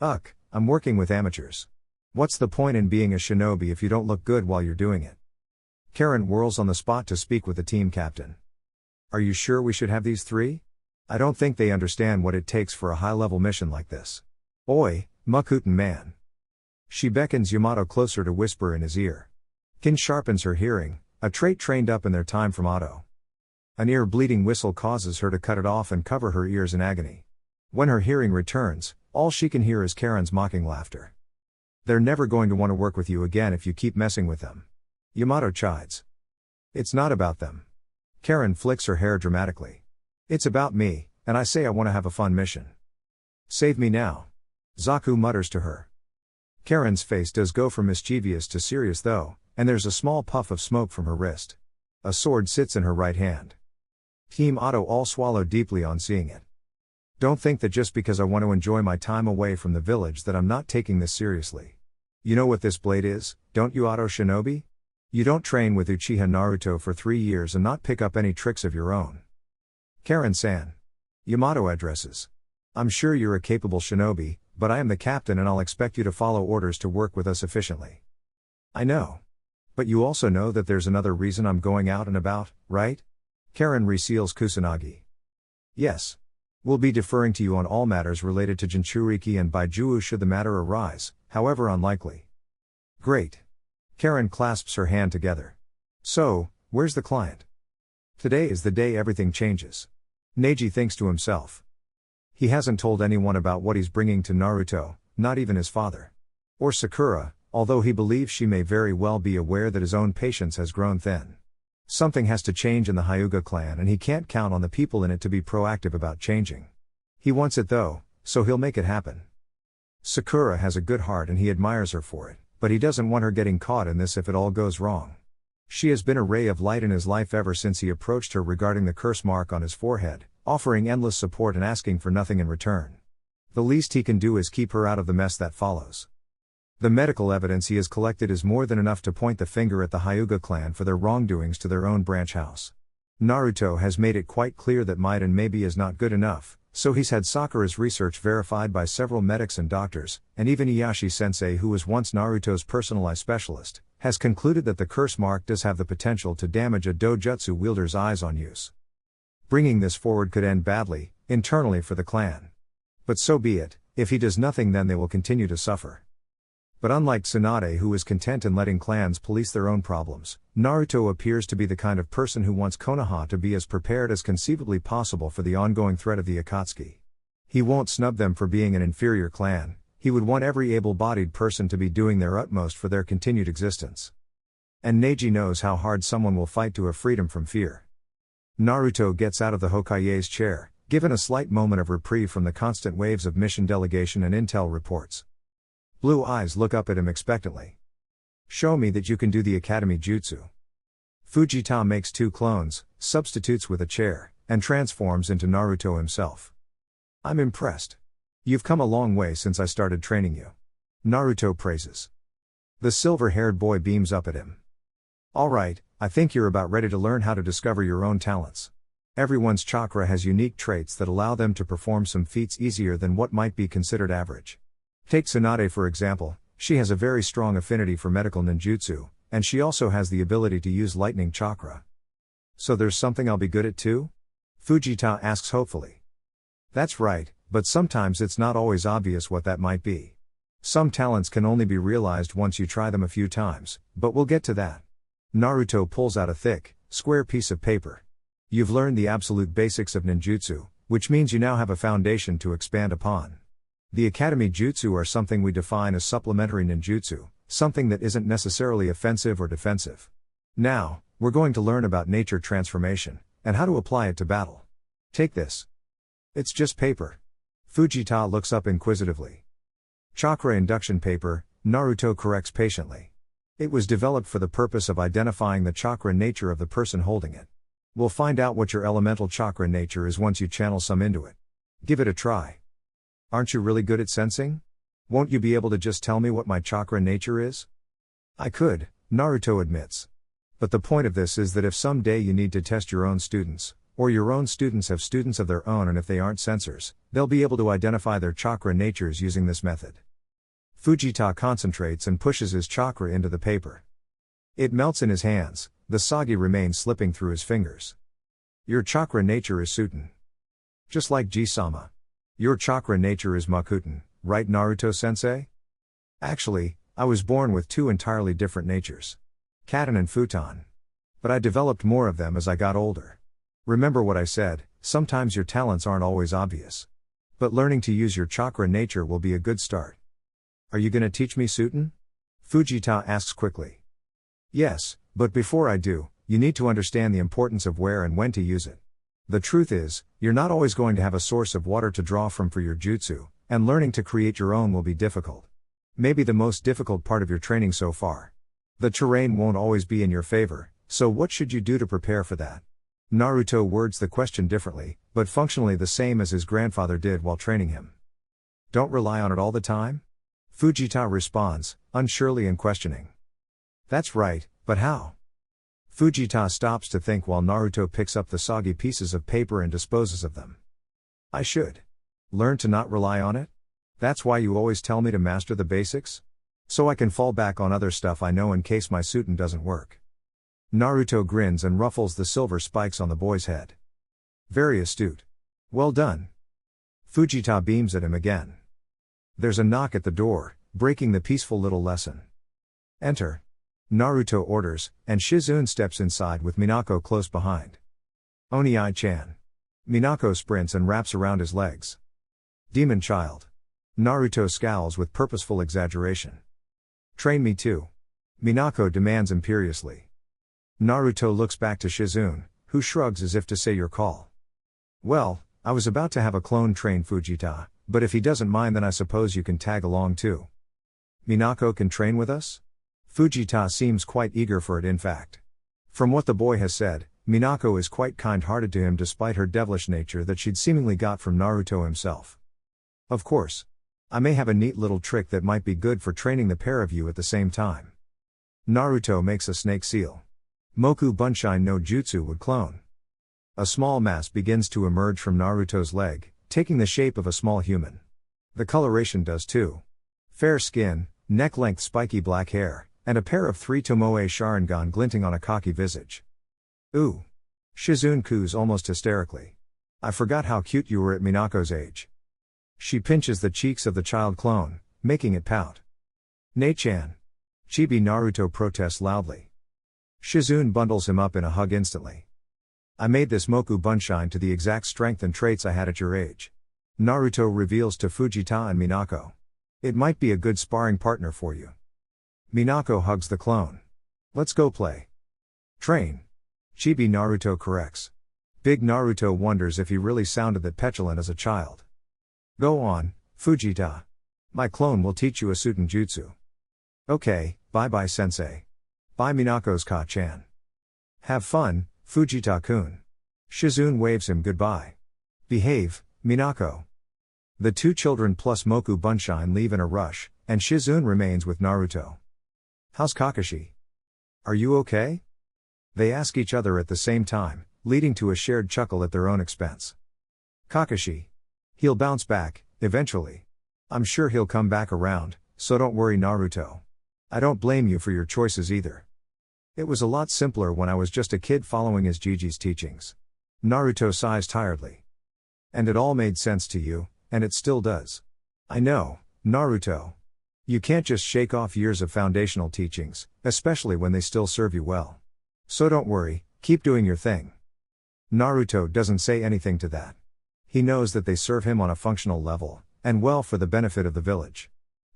I'm working with amateurs. What's the point in being a shinobi if you don't look good while you're doing it? Karen whirls on the spot to speak with the team captain. Are you sure we should have these three? I don't think they understand what it takes for a high-level mission like this. Oi, Makuten man. She beckons Yamato closer to whisper in his ear. Kin sharpens her hearing, a trait trained up in their time from Otto. An ear-bleeding whistle causes her to cut it off and cover her ears in agony. When her hearing returns, all she can hear is Karen's mocking laughter. They're never going to want to work with you again if you keep messing with them. Yamato chides. It's not about them. Karen flicks her hair dramatically. It's about me, and I say I want to have a fun mission. Save me now. Zaku mutters to her. Karen's face does go from mischievous to serious though, and there's a small puff of smoke from her wrist. A sword sits in her right hand. Team Otto all swallow deeply on seeing it. Don't think that just because I want to enjoy my time away from the village that I'm not taking this seriously. You know what this blade is, don't you, Otto Shinobi? You don't train with Uchiha Naruto for 3 years and not pick up any tricks of your own. Karen-san. Yamato addresses. I'm sure you're a capable shinobi, but I am the captain and I'll expect you to follow orders to work with us efficiently. I know. But you also know that there's another reason I'm going out and about, right? Karen reseals Kusanagi. Yes. We'll be deferring to you on all matters related to Jinchuriki and Baijuo should the matter arise, however unlikely. Great. Karen clasps her hand together. So, where's the client? Today is the day everything changes. Neji thinks to himself. He hasn't told anyone about what he's bringing to Naruto, not even his father. Or Sakura, although he believes she may very well be aware that his own patience has grown thin. Something has to change in the Hyuga clan and he can't count on the people in it to be proactive about changing. He wants it though, so he'll make it happen. Sakura has a good heart and he admires her for it, but he doesn't want her getting caught in this if it all goes wrong. She has been a ray of light in his life ever since he approached her regarding the curse mark on his forehead, offering endless support and asking for nothing in return. The least he can do is keep her out of the mess that follows. The medical evidence he has collected is more than enough to point the finger at the Hyuga clan for their wrongdoings to their own branch house. Naruto has made it quite clear that Maiden maybe is not good enough, so he's had Sakura's research verified by several medics and doctors, and even Iyashi-sensei, who was once Naruto's personal eye specialist, has concluded that the curse mark does have the potential to damage a dojutsu wielder's eyes on use. Bringing this forward could end badly, internally for the clan. But so be it, if he does nothing then they will continue to suffer. But unlike Tsunade, who is content in letting clans police their own problems, Naruto appears to be the kind of person who wants Konoha to be as prepared as conceivably possible for the ongoing threat of the Akatsuki. He won't snub them for being an inferior clan, he would want every able-bodied person to be doing their utmost for their continued existence. And Neji knows how hard someone will fight to have freedom from fear. Naruto gets out of the Hokage's chair, given a slight moment of reprieve from the constant waves of mission delegation and intel reports. Blue eyes look up at him expectantly. Show me that you can do the academy jutsu. Fujita makes 2 clones, substitutes with a chair, and transforms into Naruto himself. I'm impressed. You've come a long way since I started training you. Naruto praises. The silver-haired boy beams up at him. Alright, I think you're about ready to learn how to discover your own talents. Everyone's chakra has unique traits that allow them to perform some feats easier than what might be considered average. Take Tsunade for example, she has a very strong affinity for medical ninjutsu, and she also has the ability to use lightning chakra. So there's something I'll be good at too? Fujita asks hopefully. That's right, but sometimes it's not always obvious what that might be. Some talents can only be realized once you try them a few times, but we'll get to that. Naruto pulls out a thick, square piece of paper. You've learned the absolute basics of ninjutsu, which means you now have a foundation to expand upon. The academy jutsu are something we define as supplementary ninjutsu, something that isn't necessarily offensive or defensive. Now, we're going to learn about nature transformation, and how to apply it to battle. Take this. It's just paper. Fujita looks up inquisitively. Chakra induction paper, Naruto corrects patiently. It was developed for the purpose of identifying the chakra nature of the person holding it. We'll find out what your elemental chakra nature is once you channel some into it. Give it a try. Aren't you really good at sensing? Won't you be able to just tell me what my chakra nature is? I could, Naruto admits. But the point of this is that if someday you need to test your own students, or your own students have students of their own and if they aren't sensors, they'll be able to identify their chakra natures using this method. Fujita concentrates and pushes his chakra into the paper. It melts in his hands, the sagi remains slipping through his fingers. Your chakra nature is Suten. Just like Ji-sama. Your chakra nature is Makuten, right Naruto-sensei? Actually, I was born with two entirely different natures. Katan and futon. But I developed more of them as I got older. Remember what I said, sometimes your talents aren't always obvious. But learning to use your chakra nature will be a good start. Are you gonna teach me Suton? Fujita asks quickly. Yes, but before I do, you need to understand the importance of where and when to use it. The truth is, you're not always going to have a source of water to draw from for your jutsu, and learning to create your own will be difficult. Maybe the most difficult part of your training so far. The terrain won't always be in your favor, so what should you do to prepare for that? Naruto words the question differently, but functionally the same as his grandfather did while training him. Don't rely on it all the time? Fujita responds, unsurely and questioning. That's right, but how? Fujita stops to think while Naruto picks up the soggy pieces of paper and disposes of them. I should learn to not rely on it? That's why you always tell me to master the basics? So I can fall back on other stuff I know in case my Suton doesn't work. Naruto grins and ruffles the silver spikes on the boy's head. Very astute. Well done. Fujita beams at him again. There's a knock at the door, breaking the peaceful little lesson. Enter. Naruto orders, and Shizune steps inside with Minako close behind. Oni-chan. Minako sprints and wraps around his legs. Demon child. Naruto scowls with purposeful exaggeration. Train me too. Minako demands imperiously. Naruto looks back to Shizune, who shrugs as if to say your call. Well, I was about to have a clone train Fujita, but if he doesn't mind then I suppose you can tag along too. Minako can train with us? Fujita seems quite eager for it in fact. From what the boy has said, Minako is quite kind-hearted to him despite her devilish nature that she'd seemingly got from Naruto himself. Of course. I may have a neat little trick that might be good for training the pair of you at the same time. Naruto makes a snake seal. Moku Bunshin no Jutsu would clone. A small mass begins to emerge from Naruto's leg, taking the shape of a small human. The coloration does too. Fair skin, neck-length spiky black hair, and a pair of 3 Tomoe Sharingan glinting on a cocky visage. Ooh! Shizune coos almost hysterically. I forgot how cute you were at Minako's age. She pinches the cheeks of the child clone, making it pout. Nei-chan. Chibi Naruto protests loudly. Shizune bundles him up in a hug instantly. I made this Moku Bunshin to the exact strength and traits I had at your age. Naruto reveals to Fujita and Minako. It might be a good sparring partner for you. Minako hugs the clone. Let's go play. Train. Chibi Naruto corrects. Big Naruto wonders if he really sounded that petulant as a child. Go on, Fujita. My clone will teach you a Suton Jutsu. Okay, bye-bye sensei. Bye Minako's ka-chan. Have fun, Fujita-kun. Shizune waves him goodbye. Behave, Minako. The two children plus Moku Bunshin leave in a rush, and Shizune remains with Naruto. How's Kakashi? Are you okay? They ask each other at the same time, leading to a shared chuckle at their own expense. Kakashi. He'll bounce back, eventually. I'm sure he'll come back around, so don't worry Naruto. I don't blame you for your choices either. It was a lot simpler when I was just a kid following his Gigi's teachings. Naruto sighs tiredly. And it all made sense to you, and it still does. I know, Naruto. You can't just shake off years of foundational teachings, especially when they still serve you well. So don't worry, keep doing your thing. Naruto doesn't say anything to that. He knows that they serve him on a functional level, and well for the benefit of the village.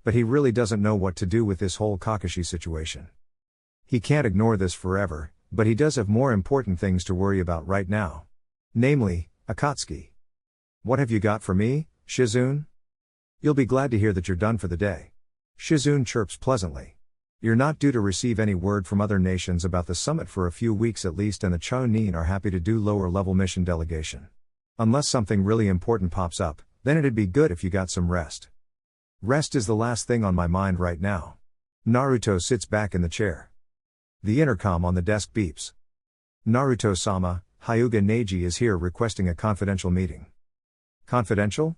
But he really doesn't know what to do with this whole Kakashi situation. He can't ignore this forever, but he does have more important things to worry about right now. Namely, Akatsuki. What have you got for me, Shizune? You'll be glad to hear that you're done for the day. Shizune chirps pleasantly. You're not due to receive any word from other nations about the summit for a few weeks at least, and the Chunin are happy to do lower level mission delegation. Unless something really important pops up, then it'd be good if you got some rest. Rest is the last thing on my mind right now. Naruto sits back in the chair. The intercom on the desk beeps. Naruto-sama, Hyuga Neji is here requesting a confidential meeting. Confidential?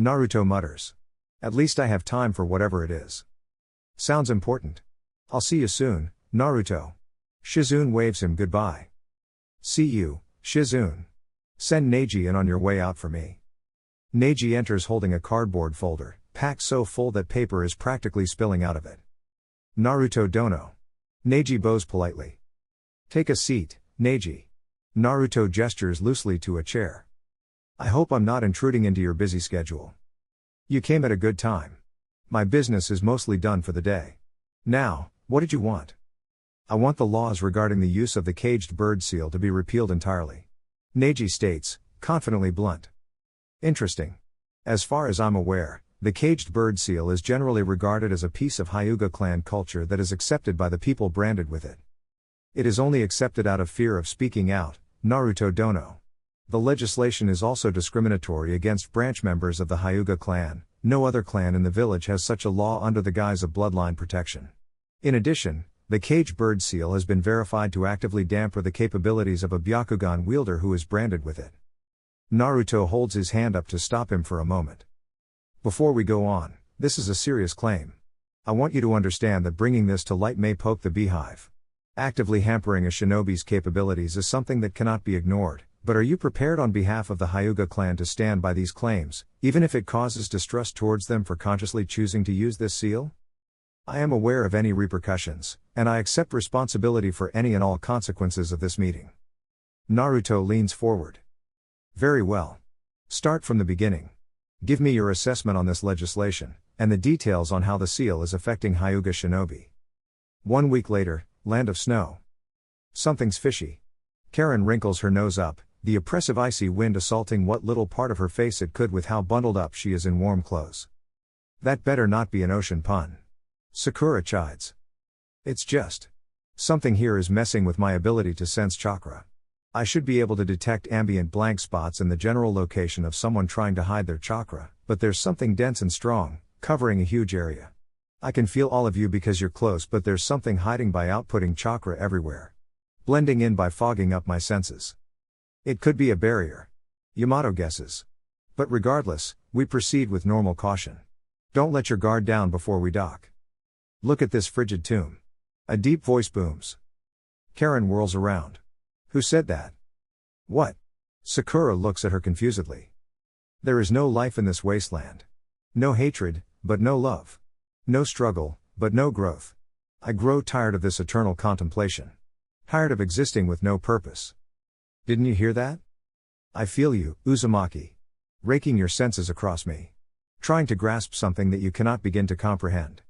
Naruto mutters. At least I have time for whatever it is. Sounds important. I'll see you soon, Naruto. Shizune waves him goodbye. See you, Shizune. Send Neji in on your way out for me. Neji enters holding a cardboard folder, packed so full that paper is practically spilling out of it. Naruto dono. Neji bows politely. Take a seat, Neji. Naruto gestures loosely to a chair. I hope I'm not intruding into your busy schedule. You came at a good time. My business is mostly done for the day. Now, what did you want? I want the laws regarding the use of the caged bird seal to be repealed entirely. Neji states, confidently blunt. Interesting. As far as I'm aware, the caged bird seal is generally regarded as a piece of Hyuga clan culture that is accepted by the people branded with it. It is only accepted out of fear of speaking out, Naruto dono. The legislation is also discriminatory against branch members of the Hyuga clan. No other clan in the village has such a law under the guise of bloodline protection. In addition, the caged bird seal has been verified to actively damper the capabilities of a Byakugan wielder who is branded with it. Naruto holds his hand up to stop him for a moment. Before we go on, this is a serious claim. I want you to understand that bringing this to light may poke the beehive. Actively hampering a shinobi's capabilities is something that cannot be ignored, but are you prepared on behalf of the Hyuga clan to stand by these claims, even if it causes distrust towards them for consciously choosing to use this seal? I am aware of any repercussions, and I accept responsibility for any and all consequences of this meeting. Naruto leans forward. Very well. Start from the beginning. Give me your assessment on this legislation, and the details on how the seal is affecting Hyuga shinobi. 1 week later, Land of Snow. Something's fishy. Karen wrinkles her nose up, the oppressive icy wind assaulting what little part of her face it could with how bundled up she is in warm clothes. That better not be an ocean pun. Sakura chides. It's just. Something here is messing with my ability to sense chakra. I should be able to detect ambient blank spots in the general location of someone trying to hide their chakra, but there's something dense and strong, covering a huge area. I can feel all of you because you're close, but there's something hiding by outputting chakra everywhere. Blending in by fogging up my senses. It could be a barrier. Yamato guesses. But regardless, we proceed with normal caution. Don't let your guard down before we dock. Look at this frigid tomb. A deep voice booms. Karen whirls around. Who said that? What? Sakura looks at her confusedly. There is no life in this wasteland. No hatred, but no love. No struggle, but no growth. I grow tired of this eternal contemplation. Tired of existing with no purpose. Didn't you hear that? I feel you, Uzumaki. Raking your senses across me. Trying to grasp something that you cannot begin to comprehend.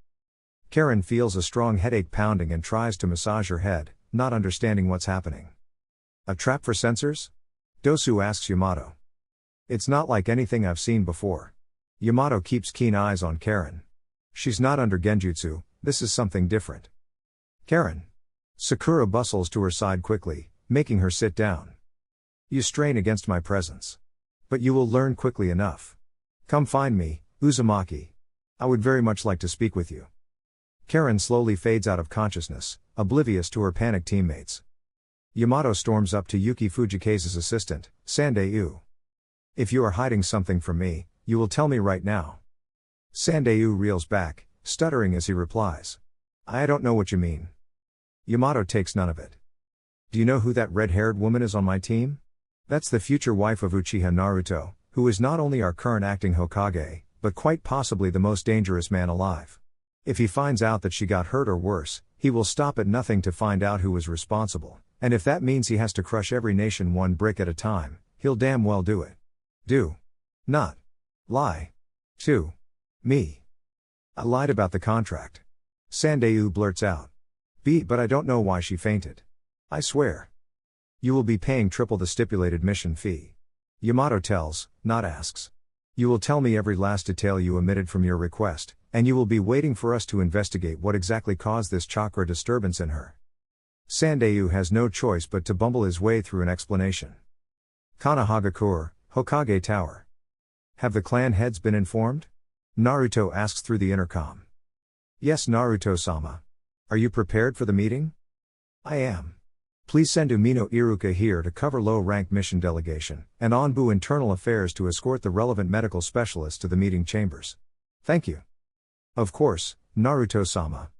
Karen feels a strong headache pounding and tries to massage her head, not understanding what's happening. A trap for sensors? Dosu asks Yamato. It's not like anything I've seen before. Yamato keeps keen eyes on Karen. She's not under genjutsu, this is something different. Karen. Sakura bustles to her side quickly, making her sit down. You strain against my presence. But you will learn quickly enough. Come find me, Uzumaki. I would very much like to speak with you. Karen slowly fades out of consciousness, oblivious to her panicked teammates. Yamato storms up to Yuki Fujikaze's assistant, Sandayu. If you are hiding something from me, you will tell me right now. Sandayu reels back, stuttering as he replies. I don't know what you mean. Yamato takes none of it. Do you know who that red-haired woman is on my team? That's the future wife of Uchiha Naruto, who is not only our current acting Hokage, but quite possibly the most dangerous man alive. If he finds out that she got hurt or worse, he will stop at nothing to find out who was responsible, and if that means he has to crush every nation one brick at a time, he'll damn well do it. Do not lie to me. I lied about the contract. Sandayu blurts out. But I don't know why she fainted. I swear. You will be paying triple the stipulated mission fee. Yamato tells, not asks. You will tell me every last detail you omitted from your request, and you will be waiting for us to investigate what exactly caused this chakra disturbance in her. Sandayu has no choice but to bumble his way through an explanation. Kanahagakur, Hokage Tower. Have the clan heads been informed? Naruto asks through the intercom. Yes, Naruto-sama. Are you prepared for the meeting? I am. Please send Umino Iruka here to cover low-rank mission delegation, and Onbu Internal Affairs to escort the relevant medical specialists to the meeting chambers. Thank you. Of course, Naruto-sama.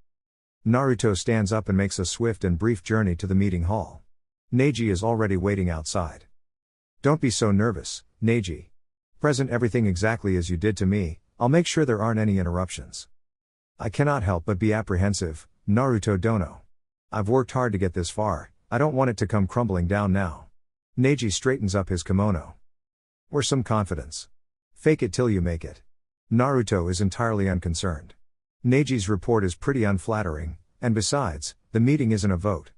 Naruto stands up and makes a swift and brief journey to the meeting hall. Neji is already waiting outside. Don't be so nervous, Neji. Present everything exactly as you did to me, I'll make sure there aren't any interruptions. I cannot help but be apprehensive, Naruto dono. I've worked hard to get this far, I don't want it to come crumbling down now. Neji straightens up his kimono. Or some confidence. Fake it till you make it. Naruto is entirely unconcerned. Neji's report is pretty unflattering, and besides, the meeting isn't a vote.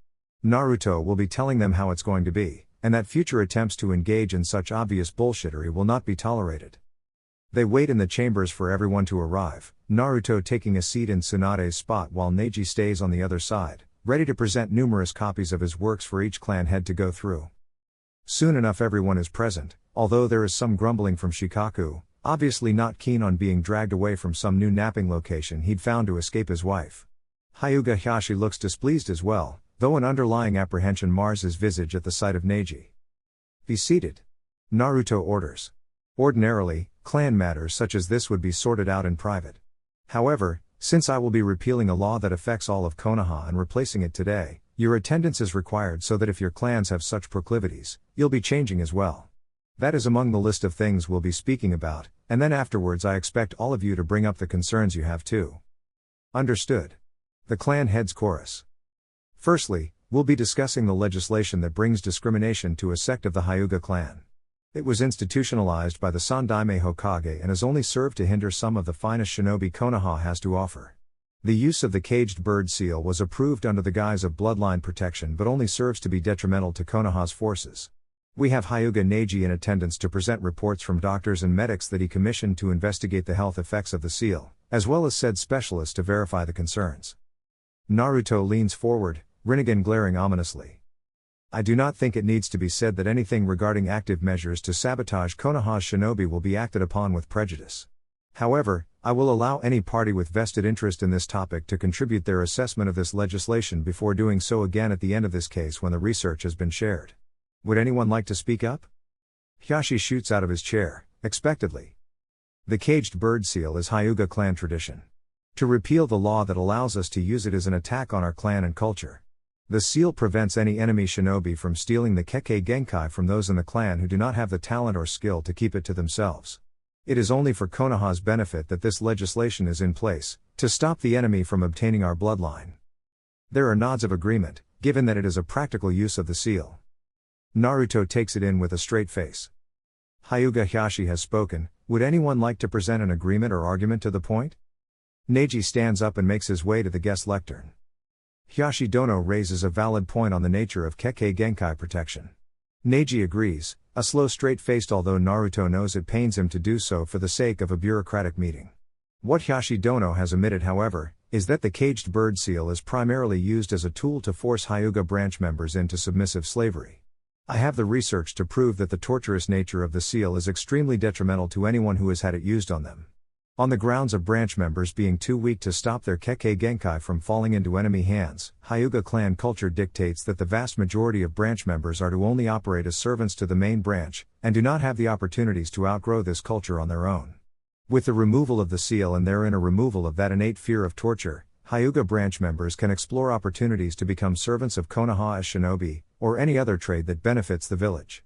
Naruto will be telling them how it's going to be, and that future attempts to engage in such obvious bullshittery will not be tolerated. They wait in the chambers for everyone to arrive, Naruto taking a seat in Tsunade's spot while Neji stays on the other side, ready to present numerous copies of his works for each clan head to go through. Soon enough everyone is present, although there is some grumbling from Shikaku, obviously not keen on being dragged away from some new napping location he'd found to escape his wife. Hyuga Heihachi looks displeased as well, though an underlying apprehension mars his visage at the sight of Neji. Be seated. Naruto orders. Ordinarily, clan matters such as this would be sorted out in private. However, since I will be repealing a law that affects all of Konoha and replacing it today, your attendance is required so that if your clans have such proclivities, you'll be changing as well. That is among the list of things we'll be speaking about, and then afterwards I expect all of you to bring up the concerns you have too. Understood. The clan heads chorus. Firstly, we'll be discussing the legislation that brings discrimination to a sect of the Hyuga clan. It was institutionalized by the Sandaime Hokage and has only served to hinder some of the finest shinobi Konoha has to offer. The use of the caged bird seal was approved under the guise of bloodline protection but only serves to be detrimental to Konoha's forces. We have Hyuga Neji in attendance to present reports from doctors and medics that he commissioned to investigate the health effects of the seal, as well as said specialists to verify the concerns. Naruto leans forward, Rinnegan glaring ominously. I do not think it needs to be said that anything regarding active measures to sabotage Konoha's shinobi will be acted upon with prejudice. However, I will allow any party with vested interest in this topic to contribute their assessment of this legislation before doing so again at the end of this case when the research has been shared. Would anyone like to speak up? Heihachi shoots out of his chair, expectedly. The caged bird seal is Hyuga clan tradition. To repeal the law that allows us to use it is an attack on our clan and culture. The seal prevents any enemy shinobi from stealing the Kekkei Genkai from those in the clan who do not have the talent or skill to keep it to themselves. It is only for Konoha's benefit that this legislation is in place, to stop the enemy from obtaining our bloodline. There are nods of agreement, given that it is a practical use of the seal. Naruto takes it in with a straight face. Hyuga Heihachi has spoken, would anyone like to present an agreement or argument to the point? Neji stands up and makes his way to the guest lectern. Heihachi Dono raises a valid point on the nature of Kekkei Genkai protection. Neji agrees, a slow straight-faced although Naruto knows it pains him to do so for the sake of a bureaucratic meeting. What Heihachi Dono has omitted however, is that the caged bird seal is primarily used as a tool to force Hyuga branch members into submissive slavery. I have the research to prove that the torturous nature of the seal is extremely detrimental to anyone who has had it used on them. On the grounds of branch members being too weak to stop their Kekkei Genkai from falling into enemy hands, Hyuga clan culture dictates that the vast majority of branch members are to only operate as servants to the main branch, and do not have the opportunities to outgrow this culture on their own. With the removal of the seal and therein a removal of that innate fear of torture, Hyuga branch members can explore opportunities to become servants of Konoha as shinobi, or any other trade that benefits the village.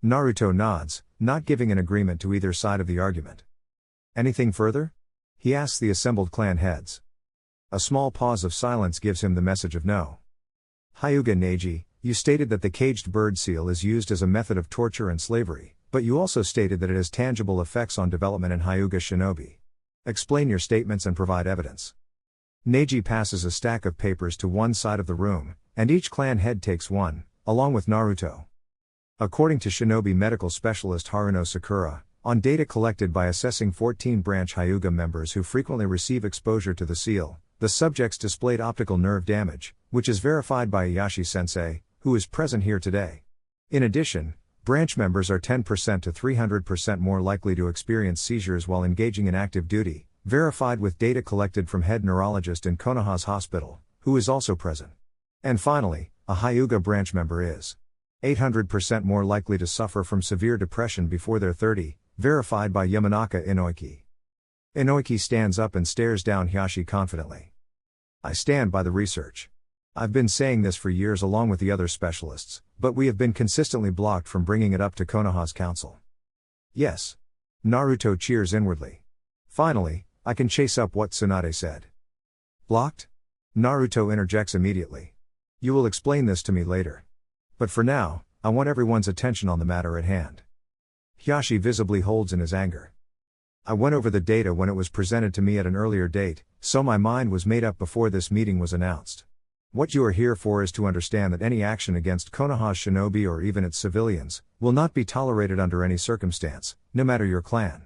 Naruto nods, not giving an agreement to either side of the argument. Anything further? He asks the assembled clan heads. A small pause of silence gives him the message of no. Hyuga Neji, you stated that the caged bird seal is used as a method of torture and slavery, but you also stated that it has tangible effects on development in Hyuga shinobi. Explain your statements and provide evidence. Neji passes a stack of papers to one side of the room, and each clan head takes one, along with Naruto. According to shinobi medical specialist Haruno Sakura, on data collected by assessing 14 branch Hyuga members who frequently receive exposure to the seal, the subjects displayed optical nerve damage, which is verified by Ayashi-sensei, who is present here today. In addition, branch members are 10% to 300% more likely to experience seizures while engaging in active duty, verified with data collected from head neurologist in Konoha's hospital, who is also present. And finally, a Hyuga branch member is 800% more likely to suffer from severe depression before they're 30, verified by Yamanaka Inoiki. Inoiki stands up and stares down Heihachi confidently. I stand by the research. I've been saying this for years along with the other specialists, but we have been consistently blocked from bringing it up to Konoha's council. Yes. Naruto cheers inwardly. Finally, I can chase up what Tsunade said. Blocked? Naruto interjects immediately. You will explain this to me later. But for now, I want everyone's attention on the matter at hand. Hiashi visibly holds in his anger. I went over the data when it was presented to me at an earlier date, so my mind was made up before this meeting was announced. What you are here for is to understand that any action against Konoha's shinobi or even its civilians will not be tolerated under any circumstance, no matter your clan.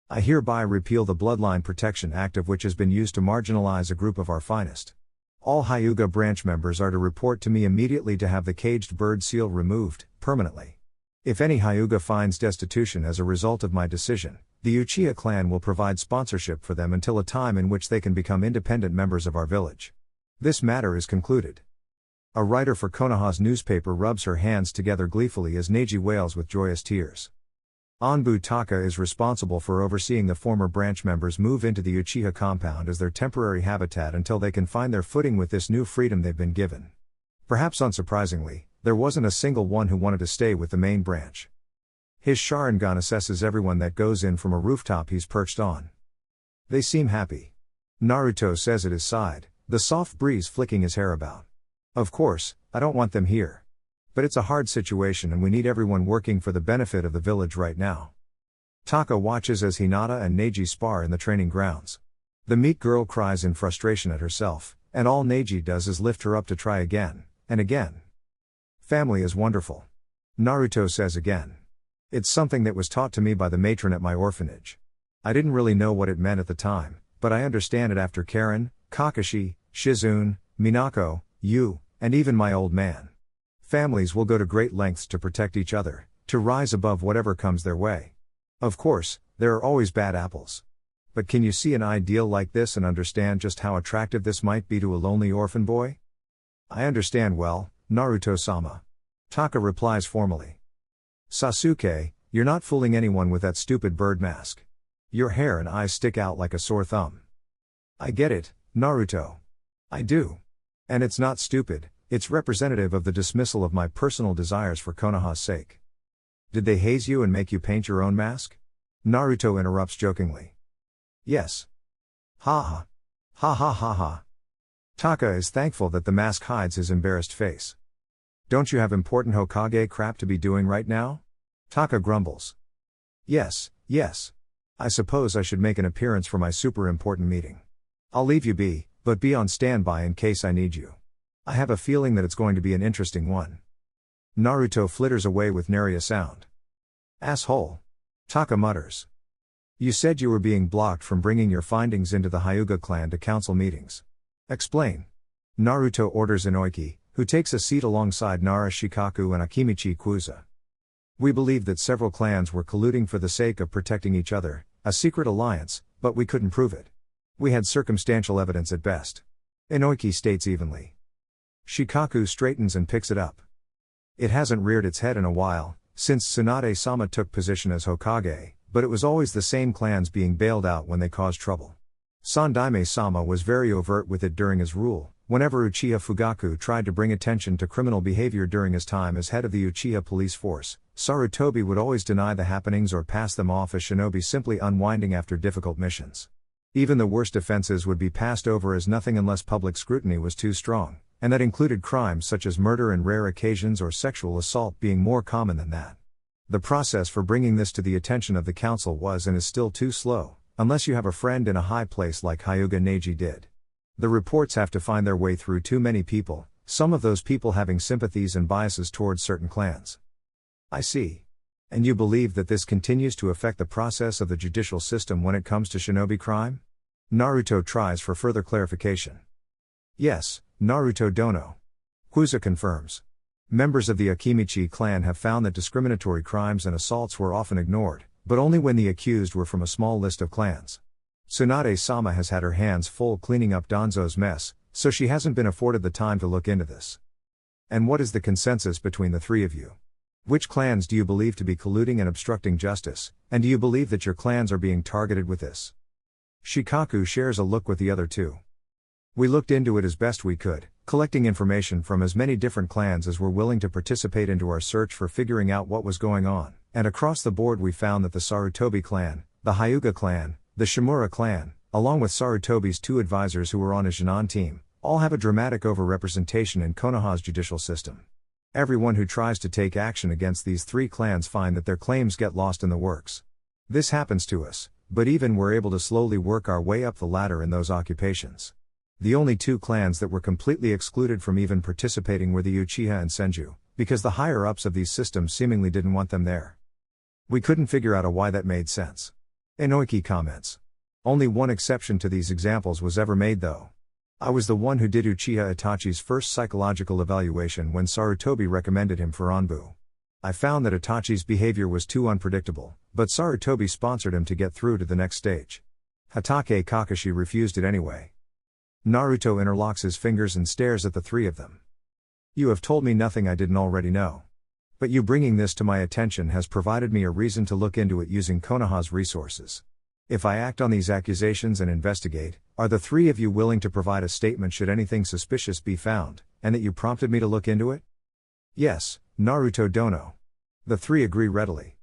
I hereby repeal the Bloodline Protection Act, of which has been used to marginalize a group of our finest. All Hyuga branch members are to report to me immediately to have the caged bird seal removed, permanently. If any Hyuga finds destitution as a result of my decision, the Uchiha clan will provide sponsorship for them until a time in which they can become independent members of our village. This matter is concluded. A writer for Konoha's newspaper rubs her hands together gleefully as Neji wails with joyous tears. Anbu Taka is responsible for overseeing the former branch members move into the Uchiha compound as their temporary habitat until they can find their footing with this new freedom they've been given. Perhaps unsurprisingly, there wasn't a single one who wanted to stay with the main branch. His Sharingan assesses everyone that goes in from a rooftop he's perched on. They seem happy. Naruto says at his side, the soft breeze flicking his hair about. Of course, I don't want them here. But it's a hard situation and we need everyone working for the benefit of the village right now. Taka watches as Hinata and Neji spar in the training grounds. The meek girl cries in frustration at herself, and all Neji does is lift her up to try again, and again. Family is wonderful. Naruto says again. It's something that was taught to me by the matron at my orphanage. I didn't really know what it meant at the time, but I understand it after Karen, Kakashi, Shizune, Minako, you, and even my old man. Families will go to great lengths to protect each other, to rise above whatever comes their way. Of course, there are always bad apples. But can you see an ideal like this and understand just how attractive this might be to a lonely orphan boy? I understand well, Naruto-sama. Taka replies formally. Sasuke, you're not fooling anyone with that stupid bird mask. Your hair and eyes stick out like a sore thumb. I get it, Naruto. I do. And it's not stupid, it's representative of the dismissal of my personal desires for Konoha's sake. Did they haze you and make you paint your own mask? Naruto interrupts jokingly. Yes. Ha ha. Ha ha ha ha. Taka is thankful that the mask hides his embarrassed face. Don't you have important Hokage crap to be doing right now? Taka grumbles. Yes. I suppose I should make an appearance for my super important meeting. I'll leave you be, but be on standby in case I need you. I have a feeling that it's going to be an interesting one. Naruto flitters away with nary a sound. Asshole. Taka mutters. You said you were being blocked from bringing your findings into the Hyuga clan to council meetings. Explain. Naruto orders Inoiki, who takes a seat alongside Nara Shikaku and Akimichi Kuza. We believed that several clans were colluding for the sake of protecting each other, a secret alliance, but we couldn't prove it. We had circumstantial evidence at best. Inoiki states evenly. Shikaku straightens and picks it up. It hasn't reared its head in a while, since Tsunade-sama took position as Hokage, but it was always the same clans being bailed out when they caused trouble. Sandaime-sama was very overt with it during his rule. Whenever Uchiha Fugaku tried to bring attention to criminal behavior during his time as head of the Uchiha police force, Sarutobi would always deny the happenings or pass them off as shinobi simply unwinding after difficult missions. Even the worst offenses would be passed over as nothing unless public scrutiny was too strong, and that included crimes such as murder and rare occasions or sexual assault being more common than that. The process for bringing this to the attention of the council was and is still too slow, unless you have a friend in a high place like Hyuga Neji did. The reports have to find their way through too many people, some of those people having sympathies and biases towards certain clans. I see. And you believe that this continues to affect the process of the judicial system when it comes to shinobi crime? Naruto tries for further clarification. Yes, Naruto Dono. Kuza confirms. Members of the Akimichi clan have found that discriminatory crimes and assaults were often ignored, but only when the accused were from a small list of clans. Tsunade-sama has had her hands full cleaning up Danzo's mess, so she hasn't been afforded the time to look into this. And what is the consensus between the three of you? Which clans do you believe to be colluding and obstructing justice, and do you believe that your clans are being targeted with this? Shikaku shares a look with the other two. We looked into it as best we could, collecting information from as many different clans as were willing to participate into our search for figuring out what was going on, and across the board we found that the Sarutobi clan, the Hyuga clan, the Shimura clan, along with Sarutobi's two advisors who were on his Jinan team, all have a dramatic overrepresentation in Konoha's judicial system. Everyone who tries to take action against these three clans find that their claims get lost in the works. This happens to us, but even we're able to slowly work our way up the ladder in those occupations. The only two clans that were completely excluded from even participating were the Uchiha and Senju, because the higher-ups of these systems seemingly didn't want them there. We couldn't figure out why that made sense. Inoiki comments. Only one exception to these examples was ever made though. I was the one who did Uchiha Itachi's first psychological evaluation when Sarutobi recommended him for Anbu. I found that Itachi's behavior was too unpredictable, but Sarutobi sponsored him to get through to the next stage. Hatake Kakashi refused it anyway. Naruto interlocks his fingers and stares at the three of them. You have told me nothing I didn't already know. But you bringing this to my attention has provided me a reason to look into it using Konoha's resources. If I act on these accusations and investigate, are the three of you willing to provide a statement should anything suspicious be found, and that you prompted me to look into it? Yes, Naruto Dono. The three agree readily.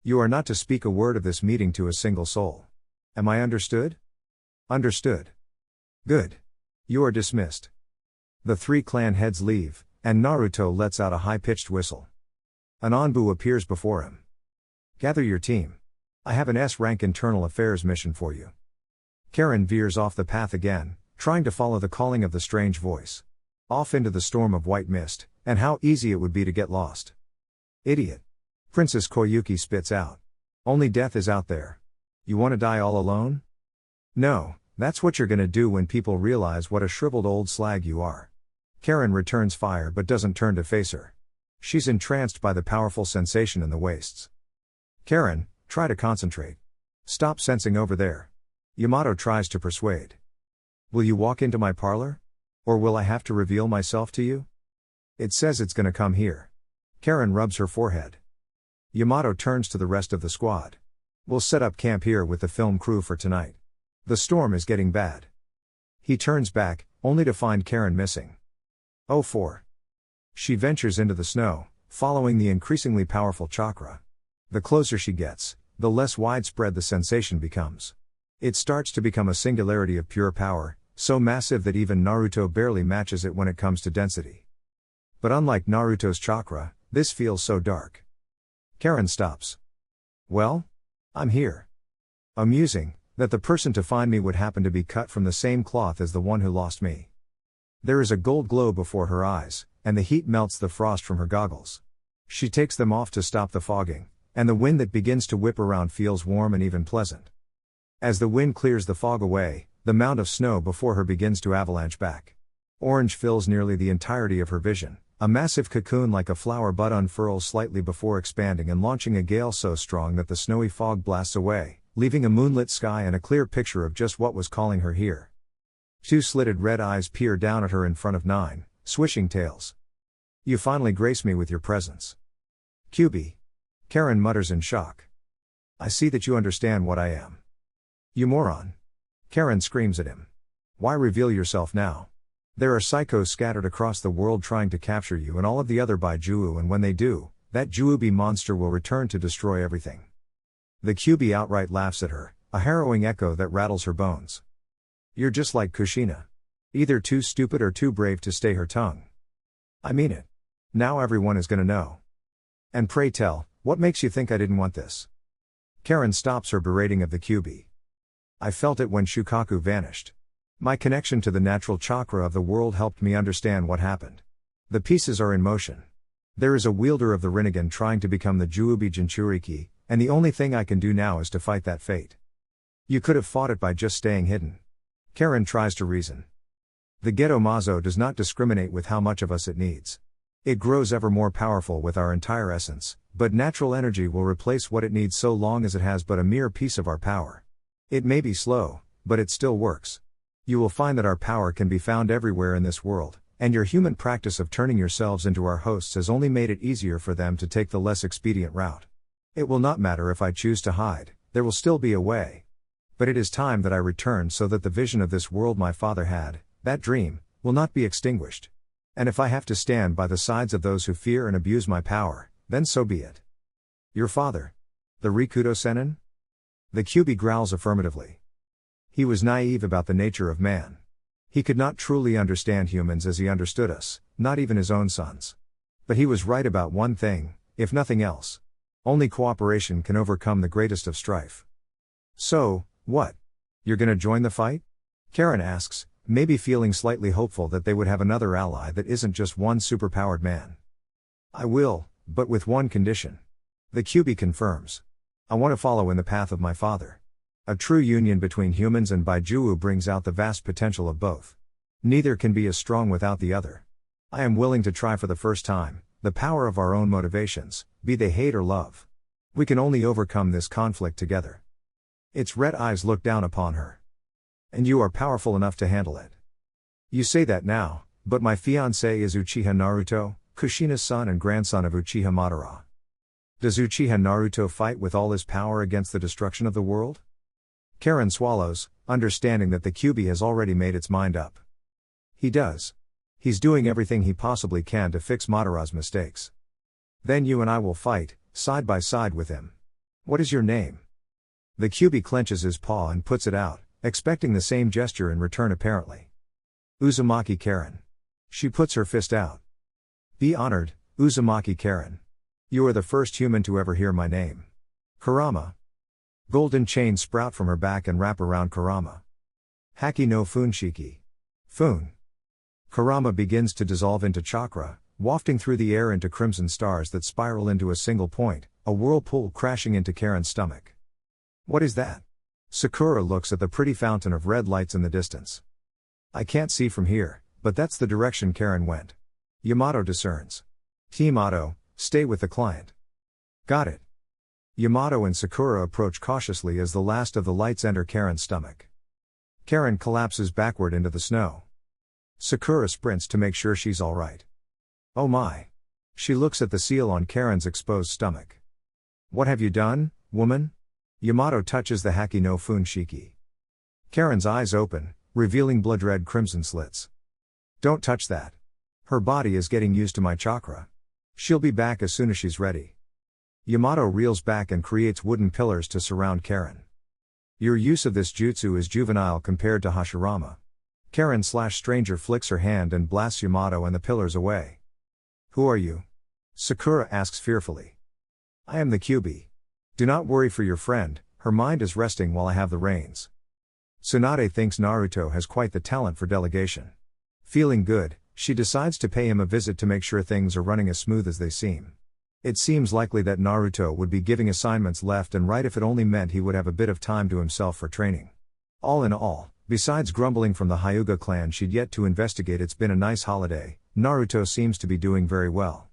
You are not to speak a word of this meeting to a single soul. Am I understood? Understood. Good. You are dismissed. The three clan heads leave, and Naruto lets out a high-pitched whistle. An Anbu appears before him. Gather your team. I have an S-rank internal affairs mission for you. Karen veers off the path again, trying to follow the calling of the strange voice. Off into the storm of white mist, and how easy it would be to get lost. Idiot. Princess Koyuki spits out. Only death is out there. You want to die all alone? No, that's what you're gonna do when people realize what a shriveled old slag you are. Karen returns fire but doesn't turn to face her. She's entranced by the powerful sensation in the wastes. Karen, try to concentrate. Stop sensing over there. Yamato tries to persuade. Will you walk into my parlor? Or will I have to reveal myself to you? It says it's gonna come here. Karen rubs her forehead. Yamato turns to the rest of the squad. We'll set up camp here with the film crew for tonight. The storm is getting bad. He turns back, only to find Karen missing. Oh 4. She ventures into the snow, following the increasingly powerful chakra. The closer she gets, the less widespread the sensation becomes. It starts to become a singularity of pure power, so massive that even Naruto barely matches it when it comes to density. But unlike Naruto's chakra, this feels so dark. Karen stops. Well? I'm here. Amusing, that the person to find me would happen to be cut from the same cloth as the one who lost me. There is a gold glow before her eyes, and the heat melts the frost from her goggles. She takes them off to stop the fogging, and the wind that begins to whip around feels warm and even pleasant. As the wind clears the fog away, the mound of snow before her begins to avalanche back. Orange fills nearly the entirety of her vision. A massive cocoon like a flower bud unfurls slightly before expanding and launching a gale so strong that the snowy fog blasts away, leaving a moonlit sky and a clear picture of just what was calling her here. Two slitted red eyes peer down at her in front of 9, swishing tails. You finally grace me with your presence. Kyuubi. Karen mutters in shock. I see that you understand what I am. You moron. Karen screams at him. Why reveal yourself now? There are psychos scattered across the world trying to capture you and all of the other Baijuu, and when they do, that Juubi monster will return to destroy everything. The Kyuubi outright laughs at her, a harrowing echo that rattles her bones. You're just like Kushina. Either too stupid or too brave to stay her tongue. I mean it. Now everyone is gonna know. And pray tell, what makes you think I didn't want this? Karen stops her berating of the Kyuubi. I felt it when Shukaku vanished. My connection to the natural chakra of the world helped me understand what happened. The pieces are in motion. There is a wielder of the Rinnegan trying to become the Juubi Jinchuriki, and the only thing I can do now is to fight that fate. You could have fought it by just staying hidden. Karen tries to reason. The Geto Mazo does not discriminate with how much of us it needs. It grows ever more powerful with our entire essence, but natural energy will replace what it needs so long as it has but a mere piece of our power. It may be slow, but it still works. You will find that our power can be found everywhere in this world, and your human practice of turning yourselves into our hosts has only made it easier for them to take the less expedient route. It will not matter if I choose to hide, there will still be a way. But it is time that I return so that the vision of this world my father had, that dream, will not be extinguished. And if I have to stand by the sides of those who fear and abuse my power, then so be it. Your father? The Rikudo Sennin? The Kyuubi growls affirmatively. He was naive about the nature of man. He could not truly understand humans as he understood us, not even his own sons. But he was right about one thing, if nothing else. Only cooperation can overcome the greatest of strife. So, what? You're gonna join the fight? Karen asks, maybe feeling slightly hopeful that they would have another ally that isn't just one superpowered man. I will, but with one condition. The QB confirms. I want to follow in the path of my father. A true union between humans and Baijuwu brings out the vast potential of both. Neither can be as strong without the other. I am willing to try for the first time, the power of our own motivations, be they hate or love. We can only overcome this conflict together. Its red eyes look down upon her. And you are powerful enough to handle it. You say that now, but my fiancé is Uchiha Naruto, Kushina's son and grandson of Uchiha Madara. Does Uchiha Naruto fight with all his power against the destruction of the world? Karen swallows, understanding that the QB has already made its mind up. He does. He's doing everything he possibly can to fix Madara's mistakes. Then you and I will fight, side by side with him. What is your name? The QB clenches his paw and puts it out, expecting the same gesture in return apparently. Uzumaki Karen. She puts her fist out. Be honored, Uzumaki Karen. You are the first human to ever hear my name. Kurama. Golden chains sprout from her back and wrap around Kurama. Haki no Funshiki. Fun. Kurama begins to dissolve into chakra, wafting through the air into crimson stars that spiral into a single point, a whirlpool crashing into Karen's stomach. What is that? Sakura looks at the pretty fountain of red lights in the distance. I can't see from here, but that's the direction Karen went. Yamato discerns. Yamato, stay with the client. Got it. Yamato and Sakura approach cautiously as the last of the lights enter Karen's stomach. Karen collapses backward into the snow. Sakura sprints to make sure she's alright. Oh my. She looks at the seal on Karen's exposed stomach. What have you done, woman? Yamato touches the Haki no Funshiki. Karen's eyes open, revealing blood-red crimson slits. Don't touch that. Her body is getting used to my chakra. She'll be back as soon as she's ready. Yamato reels back and creates wooden pillars to surround Karen. Your use of this jutsu is juvenile compared to Hashirama. Karen/stranger flicks her hand and blasts Yamato and the pillars away. Who are you? Sakura asks fearfully. I am the QB. Do not worry for your friend, her mind is resting while I have the reins. Tsunade thinks Naruto has quite the talent for delegation. Feeling good, she decides to pay him a visit to make sure things are running as smooth as they seem. It seems likely that Naruto would be giving assignments left and right if it only meant he would have a bit of time to himself for training. All in all, besides grumbling from the Hyuga clan she'd yet to investigate, it's been a nice holiday. Naruto seems to be doing very well.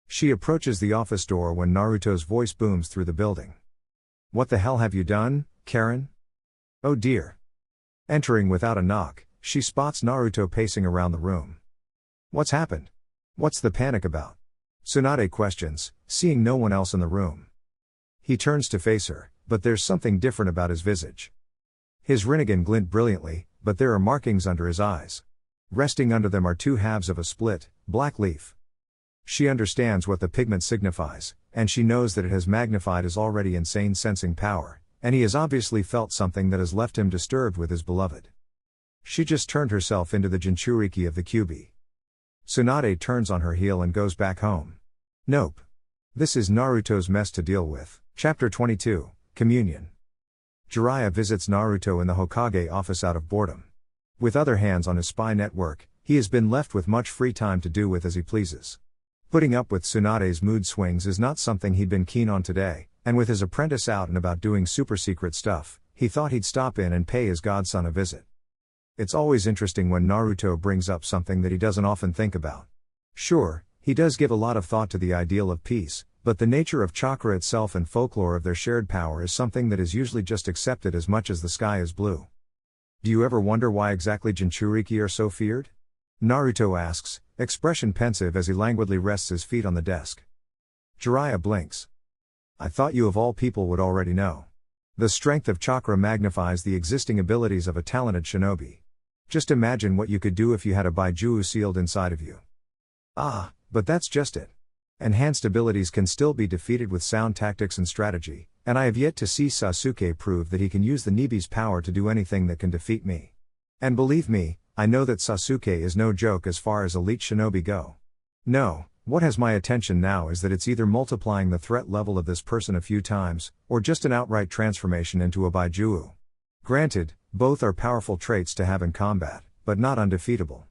She approaches the office door when Naruto's voice booms through the building. What the hell have you done, Karen? Oh dear. Entering without a knock, she spots Naruto pacing around the room. What's happened? What's the panic about? Tsunade questions, seeing no one else in the room. He turns to face her, but there's something different about his visage. His Rinnegan glint brilliantly, but there are markings under his eyes. Resting under them are two halves of a split, black leaf. She understands what the pigment signifies, and she knows that it has magnified his already insane sensing power, and he has obviously felt something that has left him disturbed with his beloved. She just turned herself into the Jinchuriki of the QB. Tsunade turns on her heel and goes back home. Nope. This is Naruto's mess to deal with. Chapter 22, Communion. Jiraiya visits Naruto in the Hokage office out of boredom. With other hands on his spy network, he has been left with much free time to do with as he pleases. Putting up with Tsunade's mood swings is not something he'd been keen on today, and with his apprentice out and about doing super secret stuff, he thought he'd stop in and pay his godson a visit. It's always interesting when Naruto brings up something that he doesn't often think about. Sure, he does give a lot of thought to the ideal of peace, but the nature of chakra itself and folklore of their shared power is something that is usually just accepted as much as the sky is blue. Do you ever wonder why exactly Jinchuriki are so feared? Naruto asks, expression pensive as he languidly rests his feet on the desk. Jiraiya blinks. I thought you of all people would already know. The strength of chakra magnifies the existing abilities of a talented shinobi. Just imagine what you could do if you had a Baijuwu sealed inside of you. Ah, but that's just it. Enhanced abilities can still be defeated with sound tactics and strategy, and I have yet to see Sasuke prove that he can use the Nibi's power to do anything that can defeat me. And believe me, I know that Sasuke is no joke as far as elite shinobi go. No, what has my attention now is that it's either multiplying the threat level of this person a few times, or just an outright transformation into a Baijuu. Granted, both are powerful traits to have in combat, but not undefeatable.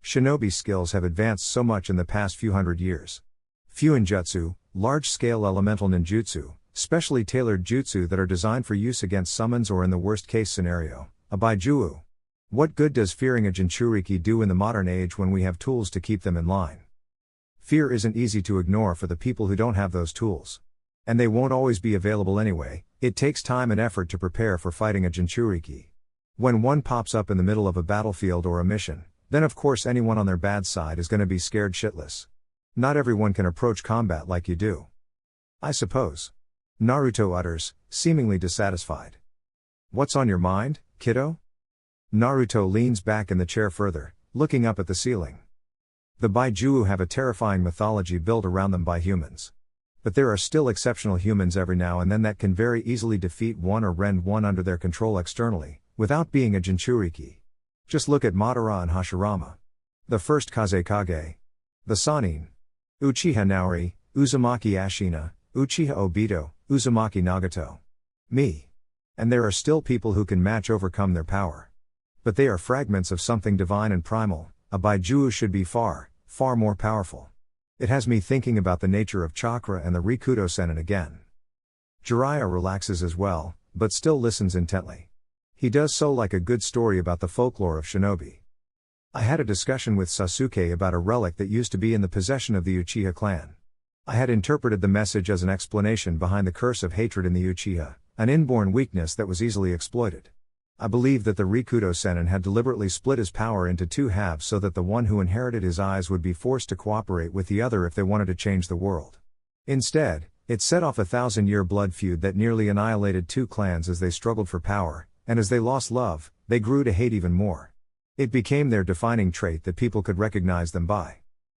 Shinobi skills have advanced so much in the past few hundred years. Fuinjutsu, large-scale elemental ninjutsu, specially tailored jutsu that are designed for use against summons or in the worst-case scenario, a Baijuu. What good does fearing a Jinchuriki do in the modern age when we have tools to keep them in line? Fear isn't easy to ignore for the people who don't have those tools. And they won't always be available anyway. It takes time and effort to prepare for fighting a Jinchuriki. When one pops up in the middle of a battlefield or a mission, then of course anyone on their bad side is going to be scared shitless. Not everyone can approach combat like you do. I suppose. Naruto utters, seemingly dissatisfied. What's on your mind, kiddo? Naruto leans back in the chair further, looking up at the ceiling. The Baijuu have a terrifying mythology built around them by humans. But there are still exceptional humans every now and then that can very easily defeat one or rend one under their control externally, without being a Jinchuriki. Just look at Madara and Hashirama. The first Kazekage. The Sannin. Uchiha Naori, Uzumaki Ashina, Uchiha Obito, Uzumaki Nagato. Me. And there are still people who can overcome their power. But they are fragments of something divine and primal. A Baijuu should be far, far more powerful. It has me thinking about the nature of chakra and the Rikudo Senin again. Jiraiya relaxes as well, but still listens intently. He does so like a good story about the folklore of shinobi. I had a discussion with Sasuke about a relic that used to be in the possession of the Uchiha clan. I had interpreted the message as an explanation behind the curse of hatred in the Uchiha, an inborn weakness that was easily exploited. I believe that the Rikudo Senin had deliberately split his power into two halves so that the one who inherited his eyes would be forced to cooperate with the other if they wanted to change the world. Instead, it set off a 1,000-year blood feud that nearly annihilated two clans as they struggled for power, and as they lost love, they grew to hate even more. It became their defining trait that people could recognize them by.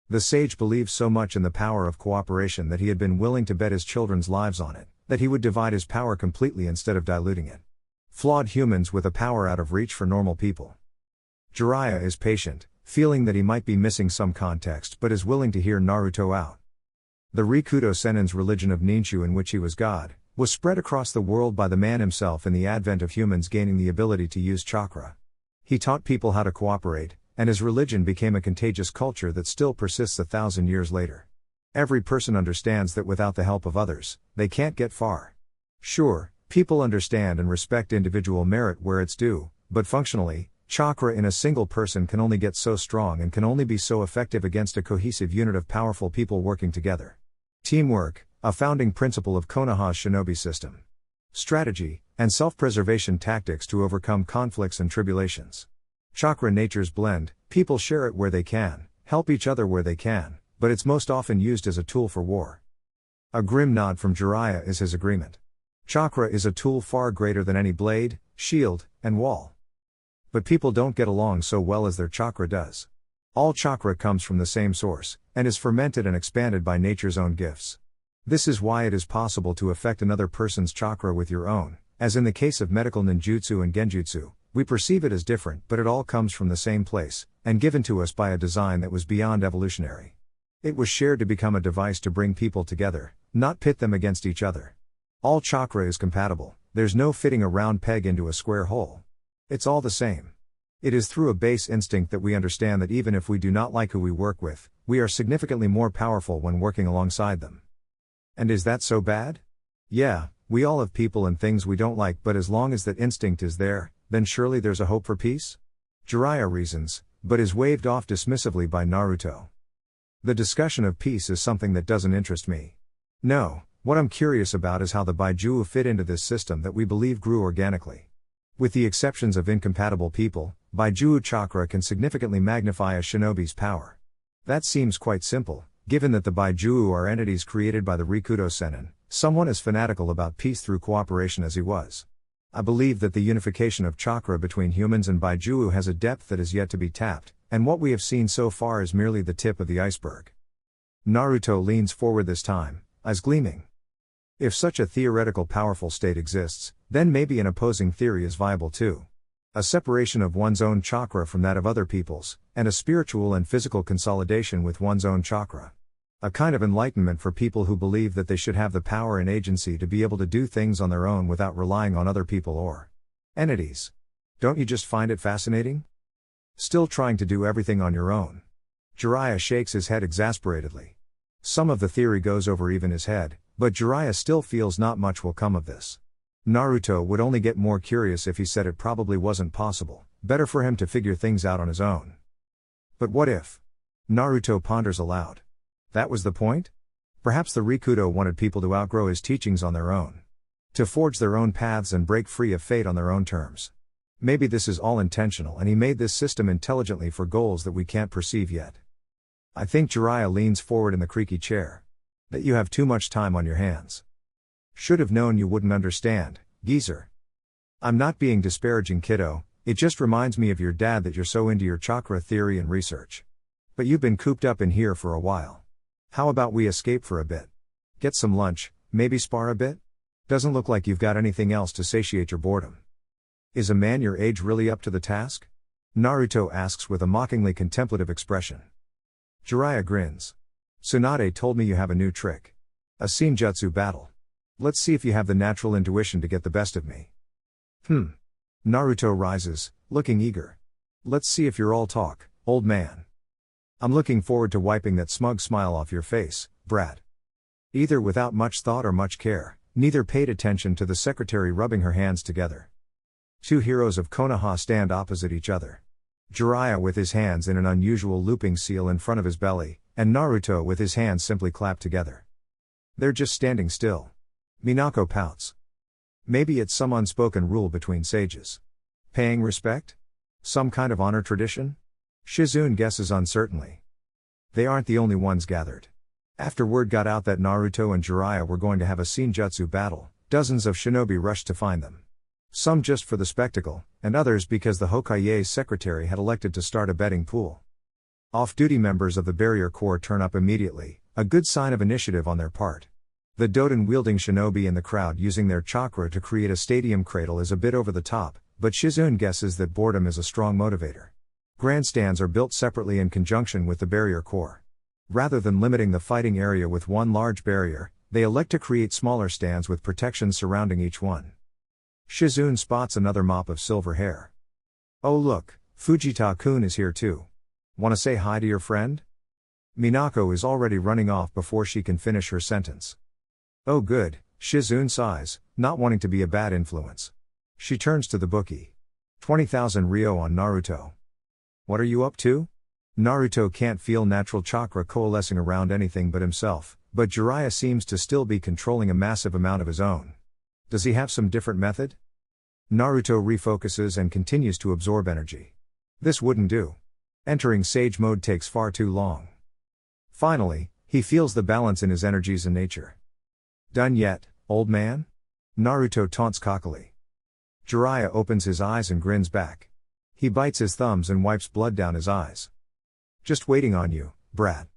The sage believed so much in the power of cooperation that he had been willing to bet his children's lives on it, that he would divide his power completely instead of diluting it. Flawed humans with a power out of reach for normal people. Jiraiya is patient, feeling that he might be missing some context but is willing to hear Naruto out. The Rikudo Senin's religion of Ninshu, in which he was God, was spread across the world by the man himself in the advent of humans gaining the ability to use chakra. He taught people how to cooperate, and his religion became a contagious culture that still persists 1,000 years later. Every person understands that without the help of others, they can't get far. Sure, people understand and respect individual merit where it's due, but functionally, chakra in a single person can only get so strong and can only be so effective against a cohesive unit of powerful people working together. Teamwork, a founding principle of Konoha's shinobi system. Strategy, and self-preservation tactics to overcome conflicts and tribulations. Chakra natures blend, people share it where they can, help each other where they can, but it's most often used as a tool for war. A grim nod from Jiraiya is his agreement. Chakra is a tool far greater than any blade, shield, and wall. But people don't get along so well as their chakra does. All chakra comes from the same source, and is fermented and expanded by nature's own gifts. This is why it is possible to affect another person's chakra with your own, as in the case of medical ninjutsu and genjutsu. We perceive it as different, but it all comes from the same place, and given to us by a design that was beyond evolutionary. It was shared to become a device to bring people together, not pit them against each other. All chakra is compatible, there's no fitting a round peg into a square hole. It's all the same. It is through a base instinct that we understand that even if we do not like who we work with, we are significantly more powerful when working alongside them. And is that so bad? Yeah, we all have people and things we don't like, but as long as that instinct is there, then surely there's a hope for peace? Jiraiya reasons, but is waved off dismissively by Naruto. The discussion of peace is something that doesn't interest me. No, what I'm curious about is how the Baijuu fit into this system that we believe grew organically. With the exceptions of incompatible people, Baijuu chakra can significantly magnify a shinobi's power. That seems quite simple, given that the Baijuu are entities created by the Rikudo Senin, someone as fanatical about peace through cooperation as he was. I believe that the unification of chakra between humans and Baijuu has a depth that is yet to be tapped, and what we have seen so far is merely the tip of the iceberg. Naruto leans forward this time, eyes gleaming. If such a theoretical powerful state exists, then maybe an opposing theory is viable too. A separation of one's own chakra from that of other people's, and a spiritual and physical consolidation with one's own chakra. A kind of enlightenment for people who believe that they should have the power and agency to be able to do things on their own without relying on other people or entities. Don't you just find it fascinating? Still trying to do everything on your own. Jiraiya shakes his head exasperatedly. Some of the theory goes over even his head, but Jiraiya still feels not much will come of this. Naruto would only get more curious if he said it probably wasn't possible, better for him to figure things out on his own. But what if? Naruto ponders aloud. That was the point? Perhaps the Rikudo wanted people to outgrow his teachings on their own. To forge their own paths and break free of fate on their own terms. Maybe this is all intentional and he made this system intelligently for goals that we can't perceive yet. I think Jiraiya leans forward in the creaky chair. That you have too much time on your hands. Should have known you wouldn't understand, geezer. I'm not being disparaging, kiddo, it just reminds me of your dad that you're so into your chakra theory and research. But you've been cooped up in here for a while. How about we escape for a bit? Get some lunch, maybe spar a bit? Doesn't look like you've got anything else to satiate your boredom. Is a man your age really up to the task? Naruto asks with a mockingly contemplative expression. Jiraiya grins. Tsunade told me you have a new trick. A senjutsu battle. Let's see if you have the natural intuition to get the best of me. Naruto rises, looking eager. Let's see if you're all talk, old man. I'm looking forward to wiping that smug smile off your face, brat. Either without much thought or much care, neither paid attention to the secretary rubbing her hands together. Two heroes of Konoha stand opposite each other. Jiraiya with his hands in an unusual looping seal in front of his belly, and Naruto with his hands simply clapped together. They're just standing still. Minako pouts. Maybe it's some unspoken rule between sages. Paying respect? Some kind of honor tradition? Shizune guesses uncertainly. They aren't the only ones gathered. After word got out that Naruto and Jiraiya were going to have a senjutsu battle, dozens of shinobi rushed to find them. Some just for the spectacle, and others because the Hokage's secretary had elected to start a betting pool. Off-duty members of the Barrier Corps turn up immediately, a good sign of initiative on their part. The Doden-wielding shinobi in the crowd using their chakra to create a stadium cradle is a bit over the top, but Shizune guesses that boredom is a strong motivator. Grandstands are built separately in conjunction with the Barrier Corps. Rather than limiting the fighting area with one large barrier, they elect to create smaller stands with protections surrounding each one. Shizune spots another mop of silver hair. Oh look, Fujita-kun is here too. Wanna say hi to your friend? Minako is already running off before she can finish her sentence. Oh good, Shizune sighs, not wanting to be a bad influence. She turns to the bookie. 20,000 ryo on Naruto. What are you up to? Naruto can't feel natural chakra coalescing around anything but himself, but Jiraiya seems to still be controlling a massive amount of his own. Does he have some different method? Naruto refocuses and continues to absorb energy. This wouldn't do. Entering sage mode takes far too long. Finally, he feels the balance in his energies and nature. Done yet, old man? Naruto taunts cockily. Jiraiya opens his eyes and grins back. He bites his thumbs and wipes blood down his eyes. Just waiting on you, brat.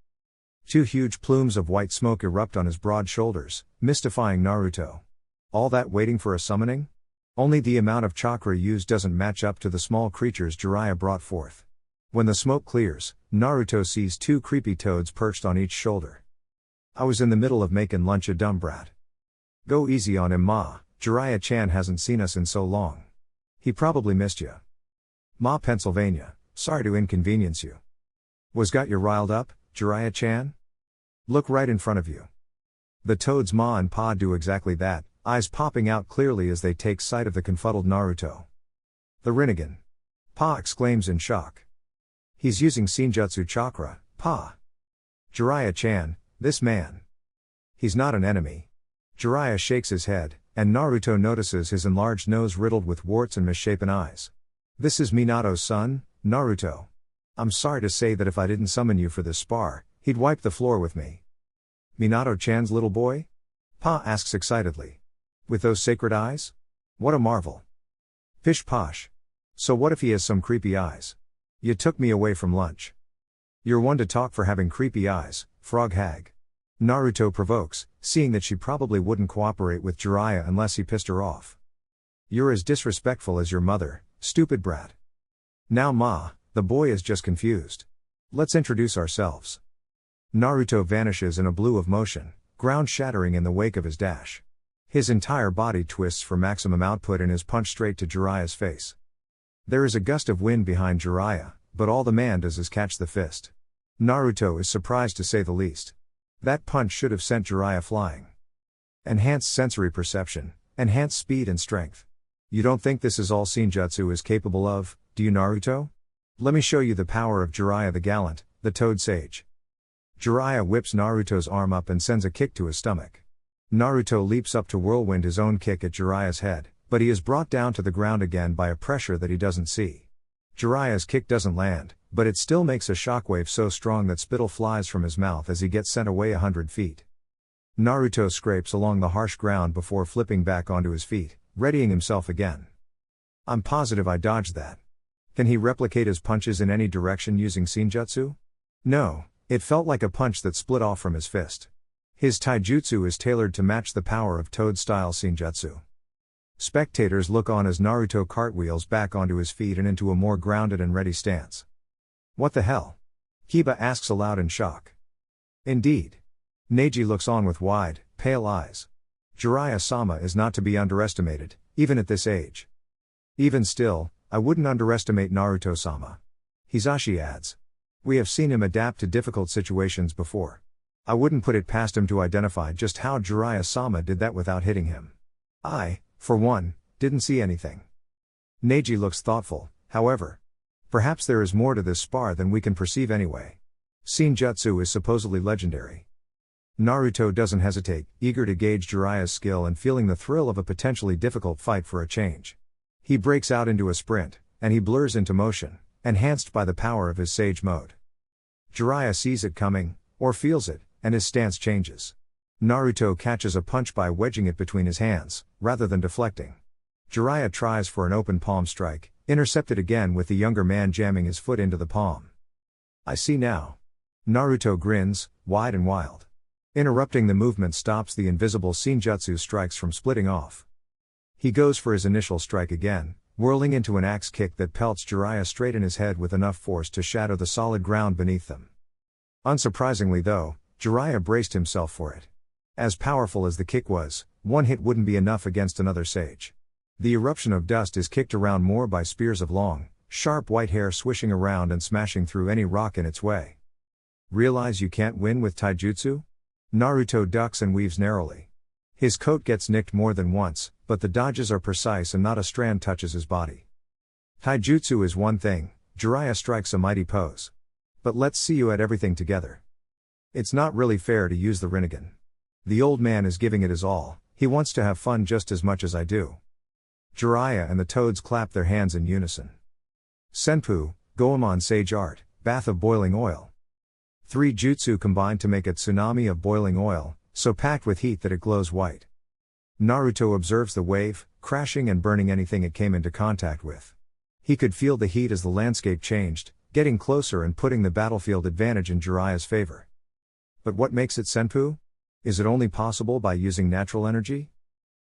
Two huge plumes of white smoke erupt on his broad shoulders, mystifying Naruto. All that waiting for a summoning? Only the amount of chakra used doesn't match up to the small creatures Jiraiya brought forth. When the smoke clears, Naruto sees two creepy toads perched on each shoulder. I was in the middle of making lunch, a dumb brat. Go easy on him, ma, Jiraiya-chan hasn't seen us in so long. He probably missed you. Ma, Pennsylvania, sorry to inconvenience you. Was got you riled up, Jiraiya-chan? Look right in front of you. The toads ma and pa do exactly that, eyes popping out clearly as they take sight of the confuddled Naruto. The Rinnegan. Pa exclaims in shock. He's using senjutsu chakra, pa. Jiraiya-chan, this man. He's not an enemy. Jiraiya shakes his head, and Naruto notices his enlarged nose riddled with warts and misshapen eyes. This is Minato's son, Naruto. I'm sorry to say that if I didn't summon you for this spar, he'd wipe the floor with me. Minato-chan's little boy? Pa asks excitedly. With those sacred eyes? What a marvel. Pish posh. So what if he has some creepy eyes? You took me away from lunch. You're one to talk for having creepy eyes, frog hag. Naruto provokes, seeing that she probably wouldn't cooperate with Jiraiya unless he pissed her off. You're as disrespectful as your mother, Stupid brat. Now the boy is just confused. Let's introduce ourselves. Naruto vanishes in a blue of motion, ground shattering in the wake of his dash. His entire body twists for maximum output and is punched straight to Jiraiya's face. There is a gust of wind behind Jiraiya, but all the man does is catch the fist. Naruto is surprised to say the least. That punch should have sent Jiraiya flying. Enhanced sensory perception, enhanced speed and strength. You don't think this is all Shinjutsu is capable of, do you, Naruto? Let me show you the power of Jiraiya the Gallant, the Toad Sage. Jiraiya whips Naruto's arm up and sends a kick to his stomach. Naruto leaps up to whirlwind his own kick at Jiraiya's head, but he is brought down to the ground again by a pressure that he doesn't see. Jiraiya's kick doesn't land, but it still makes a shockwave so strong that spittle flies from his mouth as he gets sent away 100 feet. Naruto scrapes along the harsh ground before flipping back onto his feet, readying himself again. I'm positive I dodged that. Can he replicate his punches in any direction using Shinjutsu? No, it felt like a punch that split off from his fist. His taijutsu is tailored to match the power of Toad-style Shinjutsu. Spectators look on as Naruto cartwheels back onto his feet and into a more grounded and ready stance. What the hell? Kiba asks aloud in shock. Indeed. Neji looks on with wide, pale eyes. Jiraiya-sama is not to be underestimated, even at this age. Even still, I wouldn't underestimate Naruto-sama. Hisashi adds. We have seen him adapt to difficult situations before. I wouldn't put it past him to identify just how Jiraiya-sama did that without hitting him. I, for one, didn't see anything. Neji looks thoughtful, however. Perhaps there is more to this spar than we can perceive anyway. Shinjutsu is supposedly legendary. Naruto doesn't hesitate, eager to gauge Jiraiya's skill and feeling the thrill of a potentially difficult fight for a change. He breaks out into a sprint, and he blurs into motion, enhanced by the power of his Sage Mode. Jiraiya sees it coming, or feels it, and his stance changes. Naruto catches a punch by wedging it between his hands, rather than deflecting. Jiraiya tries for an open palm strike, intercepted again with the younger man jamming his foot into the palm. I see now. Naruto grins, wide and wild. Interrupting the movement stops the invisible Shinjutsu strikes from splitting off. He goes for his initial strike again, whirling into an axe kick that pelts Jiraiya straight in his head with enough force to shatter the solid ground beneath them. Unsurprisingly though, Jiraiya braced himself for it. As powerful as the kick was, one hit wouldn't be enough against another sage. The eruption of dust is kicked around more by spears of long, sharp white hair swishing around and smashing through any rock in its way. Realize you can't win with taijutsu? Naruto ducks and weaves narrowly. His coat gets nicked more than once, but the dodges are precise and not a strand touches his body. Taijutsu is one thing, Jiraiya strikes a mighty pose. But let's see you add everything together. It's not really fair to use the Rinnegan. The old man is giving it his all, he wants to have fun just as much as I do. Jiraiya and the toads clap their hands in unison. Senpu, Goemon Sage Art, Bath of Boiling Oil. 3 jutsu combine to make a tsunami of boiling oil, so packed with heat that it glows white. Naruto observes the wave, crashing and burning anything it came into contact with. He could feel the heat as the landscape changed, getting closer and putting the battlefield advantage in Jiraiya's favor. But what makes it Senpu? Is it only possible by using natural energy?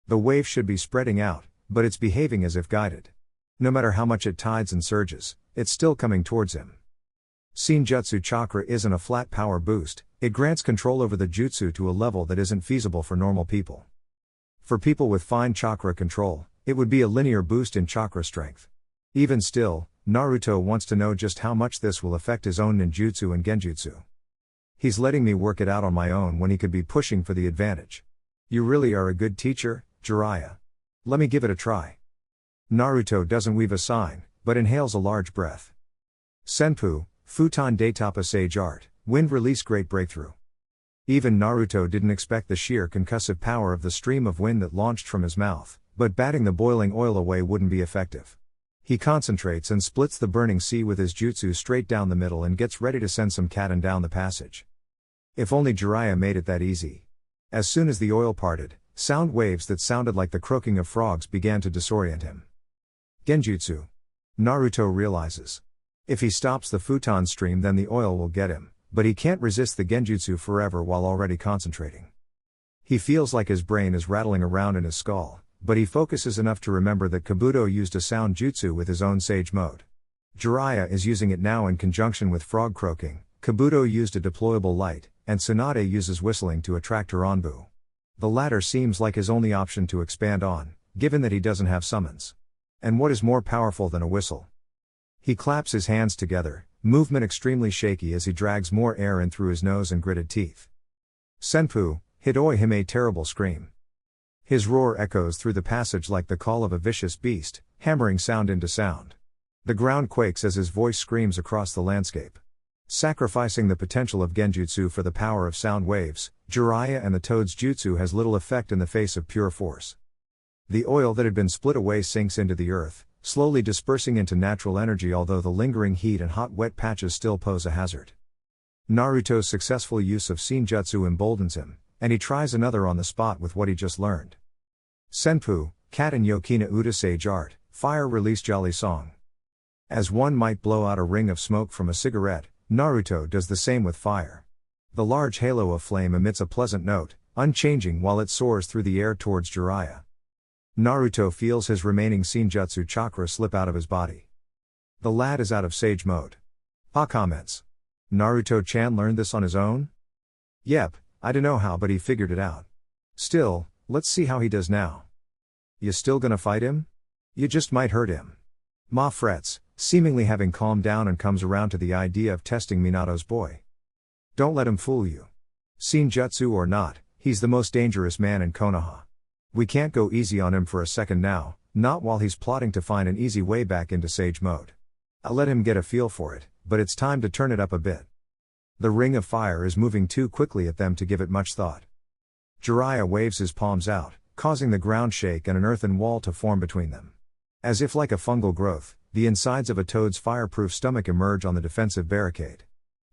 The wave should be spreading out, but it's behaving as if guided. No matter how much it tides and surges, it's still coming towards him. Shinjutsu chakra isn't a flat power boost, it grants control over the jutsu to a level that isn't feasible for normal people. For people with fine chakra control, it would be a linear boost in chakra strength. Even still, Naruto wants to know just how much this will affect his own ninjutsu and genjutsu. He's letting me work it out on my own when he could be pushing for the advantage. You really are a good teacher, Jiraiya. Let me give it a try. Naruto doesn't weave a sign, but inhales a large breath. Senpu, Futon Daitapa Sage Art, Wind Release Great Breakthrough. Even Naruto didn't expect the sheer concussive power of the stream of wind that launched from his mouth, but batting the boiling oil away wouldn't be effective. He concentrates and splits the burning sea with his jutsu straight down the middle and gets ready to send some katen down the passage. If only Jiraiya made it that easy. As soon as the oil parted, sound waves that sounded like the croaking of frogs began to disorient him. Genjutsu. Naruto realizes. If he stops the futon stream then the oil will get him, but he can't resist the genjutsu forever while already concentrating. He feels like his brain is rattling around in his skull, but he focuses enough to remember that Kabuto used a sound jutsu with his own Sage Mode. Jiraiya is using it now in conjunction with frog croaking, Kabuto used a deployable light, and Tsunade uses whistling to attract Hiranbu. The latter seems like his only option to expand on, given that he doesn't have summons. And what is more powerful than a whistle? He claps his hands together, movement extremely shaky as he drags more air in through his nose and gritted teeth. Senpu, Hidoi him a terrible scream. His roar echoes through the passage like the call of a vicious beast, hammering sound into sound. The ground quakes as his voice screams across the landscape. Sacrificing the potential of genjutsu for the power of sound waves, Jiraiya and the Toad's jutsu has little effect in the face of pure force. The oil that had been split away sinks into the earth, slowly dispersing into natural energy, although the lingering heat and hot wet patches still pose a hazard. Naruto's successful use of Senjutsu emboldens him, and he tries another on the spot with what he just learned. Senpu, Katen Yokina Uta Sage Art, Fire Release Jolly Song. As one might blow out a ring of smoke from a cigarette, Naruto does the same with fire. The large halo of flame emits a pleasant note, unchanging while it soars through the air towards Jiraiya. Naruto feels his remaining Senjutsu chakra slip out of his body. The lad is out of Sage Mode. Pa comments. Naruto-chan learned this on his own? Yep, I dunno how, but he figured it out. Still, let's see how he does now. You still gonna fight him? You just might hurt him. Ma frets, seemingly having calmed down, and comes around to the idea of testing Minato's boy. Don't let him fool you. Senjutsu or not, he's the most dangerous man in Konoha. We can't go easy on him for a second now, not while he's plotting to find an easy way back into Sage Mode. I'll let him get a feel for it, but it's time to turn it up a bit. The ring of fire is moving too quickly at them to give it much thought. Jiraiya waves his palms out, causing the ground shake and an earthen wall to form between them. As if like a fungal growth, the insides of a toad's fireproof stomach emerge on the defensive barricade.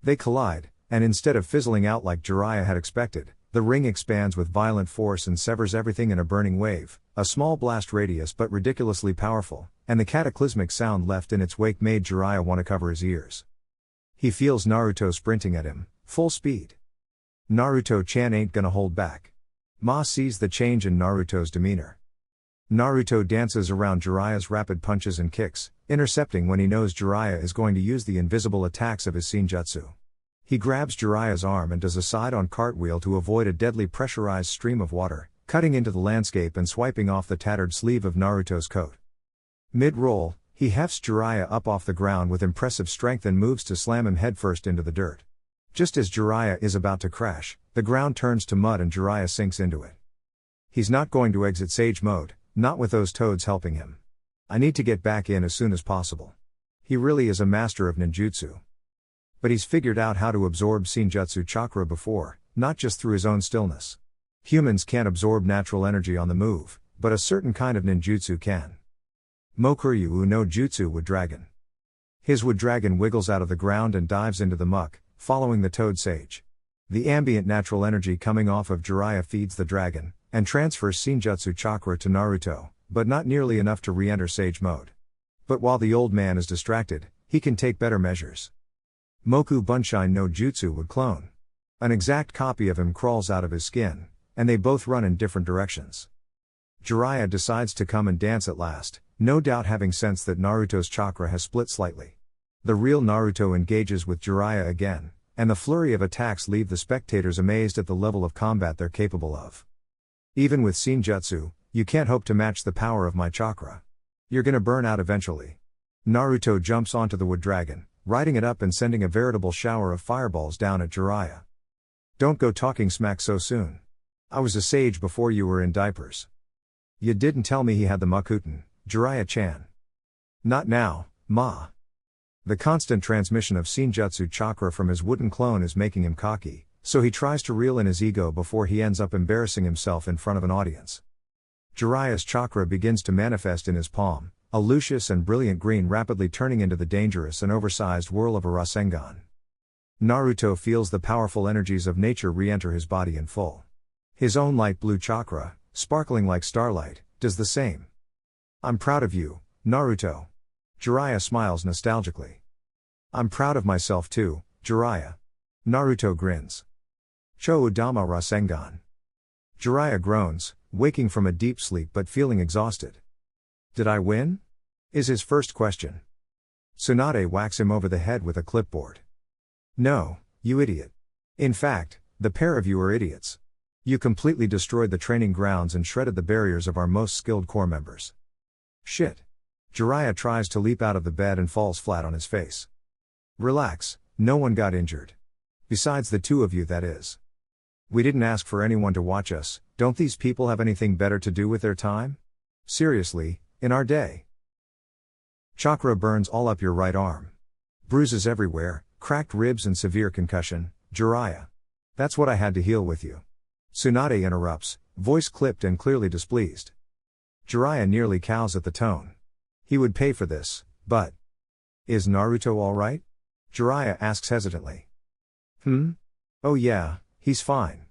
They collide, and instead of fizzling out like Jiraiya had expected, the ring expands with violent force and severs everything in a burning wave, a small blast radius but ridiculously powerful, and the cataclysmic sound left in its wake made Jiraiya want to cover his ears. He feels Naruto sprinting at him, full speed. Naruto-chan ain't gonna hold back. Ma sees the change in Naruto's demeanor. Naruto dances around Jiraiya's rapid punches and kicks, intercepting when he knows Jiraiya is going to use the invisible attacks of his Senjutsu. He grabs Jiraiya's arm and does a side-on cartwheel to avoid a deadly pressurized stream of water, cutting into the landscape and swiping off the tattered sleeve of Naruto's coat. Mid-roll, he hefts Jiraiya up off the ground with impressive strength and moves to slam him headfirst into the dirt. Just as Jiraiya is about to crash, the ground turns to mud and Jiraiya sinks into it. He's not going to exit Sage Mode, not with those toads helping him. I need to get back in as soon as possible. He really is a master of ninjutsu. But he's figured out how to absorb Senjutsu chakra before, not just through his own stillness. Humans can't absorb natural energy on the move, but a certain kind of ninjutsu can. Mokuryu no Jutsu Wood Dragon. His Wood Dragon wiggles out of the ground and dives into the muck, following the Toad Sage. The ambient natural energy coming off of Jiraiya feeds the dragon, and transfers Senjutsu chakra to Naruto, but not nearly enough to re-enter Sage Mode. But while the old man is distracted, he can take better measures. Moku Bunshine no Jutsu Would Clone. An exact copy of him crawls out of his skin, and they both run in different directions. Jiraiya decides to come and dance at last, no doubt having sensed that Naruto's chakra has split slightly. The real Naruto engages with Jiraiya again, and the flurry of attacks leave the spectators amazed at the level of combat they're capable of. Even with Senjutsu, you can't hope to match the power of my chakra. You're gonna burn out eventually. Naruto jumps onto the wood dragon, riding it up and sending a veritable shower of fireballs down at Jiraiya. Don't go talking smack so soon. I was a sage before you were in diapers. You didn't tell me he had the Makuten, Jiraiya-chan. Not now, Ma. The constant transmission of Senjutsu chakra from his wooden clone is making him cocky, so he tries to reel in his ego before he ends up embarrassing himself in front of an audience. Jiraiya's chakra begins to manifest in his palm, a luscious and brilliant green rapidly turning into the dangerous and oversized whirl of a Rasengan. Naruto feels the powerful energies of nature re-enter his body in full. His own light blue chakra, sparkling like starlight, does the same. I'm proud of you, Naruto. Jiraiya smiles nostalgically. I'm proud of myself too, Jiraiya. Naruto grins. Cho Udama Rasengan. Jiraiya groans, waking from a deep sleep but feeling exhausted. Did I win? Is his first question. Tsunade whacks him over the head with a clipboard. No, you idiot. In fact, the pair of you are idiots. You completely destroyed the training grounds and shredded the barriers of our most skilled corps members. Shit. Jiraiya tries to leap out of the bed and falls flat on his face. Relax, no one got injured. Besides the two of you, that is. We didn't ask for anyone to watch us. Don't these people have anything better to do with their time? Seriously, in our day. Chakra burns all up your right arm. Bruises everywhere, cracked ribs and severe concussion. Jiraiya. That's what I had to heal with you. Tsunade interrupts, voice clipped and clearly displeased. Jiraiya nearly cows at the tone. He would pay for this, but... Is Naruto alright? Jiraiya asks hesitantly. Oh yeah, he's fine.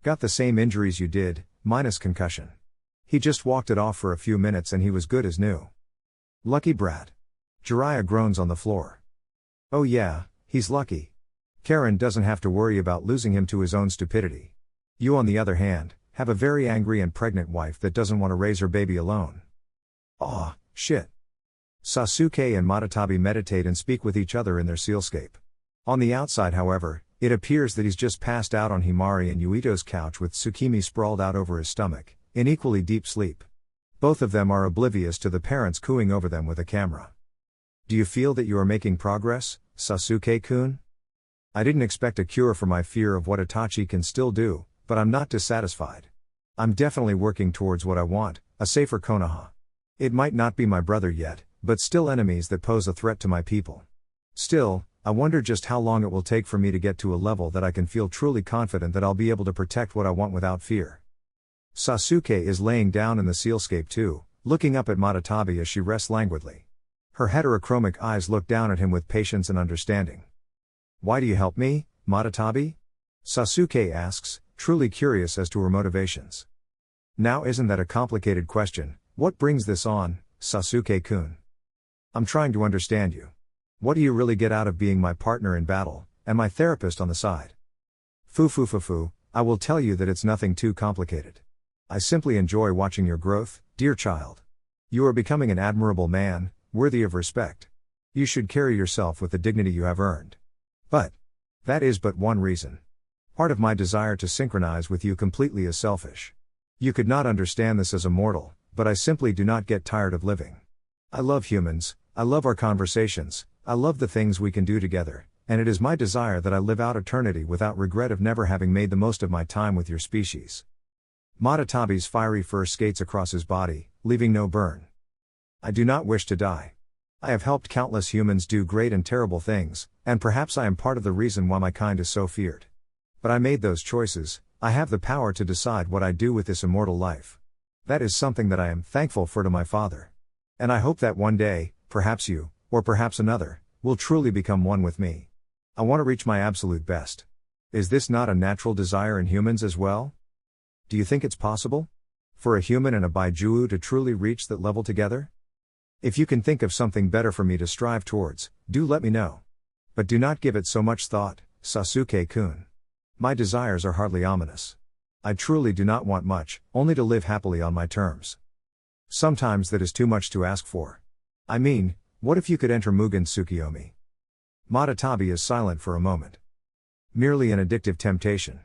Got the same injuries you did, minus concussion. He just walked it off for a few minutes and he was good as new. Lucky brat. Jiraiya groans on the floor. Oh yeah, he's lucky. Karen doesn't have to worry about losing him to his own stupidity. You on the other hand, have a very angry and pregnant wife that doesn't want to raise her baby alone. Aw, shit. Sasuke and Madara meditate and speak with each other in their sealscape. On the outside, however, it appears that he's just passed out on Himari and Yuito's couch with Tsukimi sprawled out over his stomach, in equally deep sleep. Both of them are oblivious to the parents cooing over them with a camera. Do you feel that you are making progress, Sasuke-kun? I didn't expect a cure for my fear of what Itachi can still do, but I'm not dissatisfied. I'm definitely working towards what I want, a safer Konoha. It might not be my brother yet, but still enemies that pose a threat to my people. Still, I wonder just how long it will take for me to get to a level that I can feel truly confident that I'll be able to protect what I want without fear. Sasuke is laying down in the sealscape too, looking up at Madara as she rests languidly. Her heterochromic eyes look down at him with patience and understanding. Why do you help me, Madara? Sasuke asks, truly curious as to her motivations. Now isn't that a complicated question? What brings this on, Sasuke-kun? I'm trying to understand you. What do you really get out of being my partner in battle, and my therapist on the side? Fu, I will tell you that it's nothing too complicated. I simply enjoy watching your growth, dear child. You are becoming an admirable man, worthy of respect. You should carry yourself with the dignity you have earned. But that is but one reason. Part of my desire to synchronize with you completely is selfish. You could not understand this as a mortal, but I simply do not get tired of living. I love humans, I love our conversations, I love the things we can do together, and it is my desire that I live out eternity without regret of never having made the most of my time with your species. Madara's fiery fur skates across his body, leaving no burn. I do not wish to die. I have helped countless humans do great and terrible things, and perhaps I am part of the reason why my kind is so feared. But I made those choices. I have the power to decide what I do with this immortal life. That is something that I am thankful for to my father. And I hope that one day, perhaps you, or perhaps another, will truly become one with me. I want to reach my absolute best. Is this not a natural desire in humans as well? Do you think it's possible? For a human and a Baijuu to truly reach that level together? If you can think of something better for me to strive towards, do let me know. But do not give it so much thought, Sasuke-kun. My desires are hardly ominous. I truly do not want much, only to live happily on my terms. Sometimes that is too much to ask for. I mean, what if you could enter Mugen Tsukiyomi? Madara is silent for a moment. Merely an addictive temptation.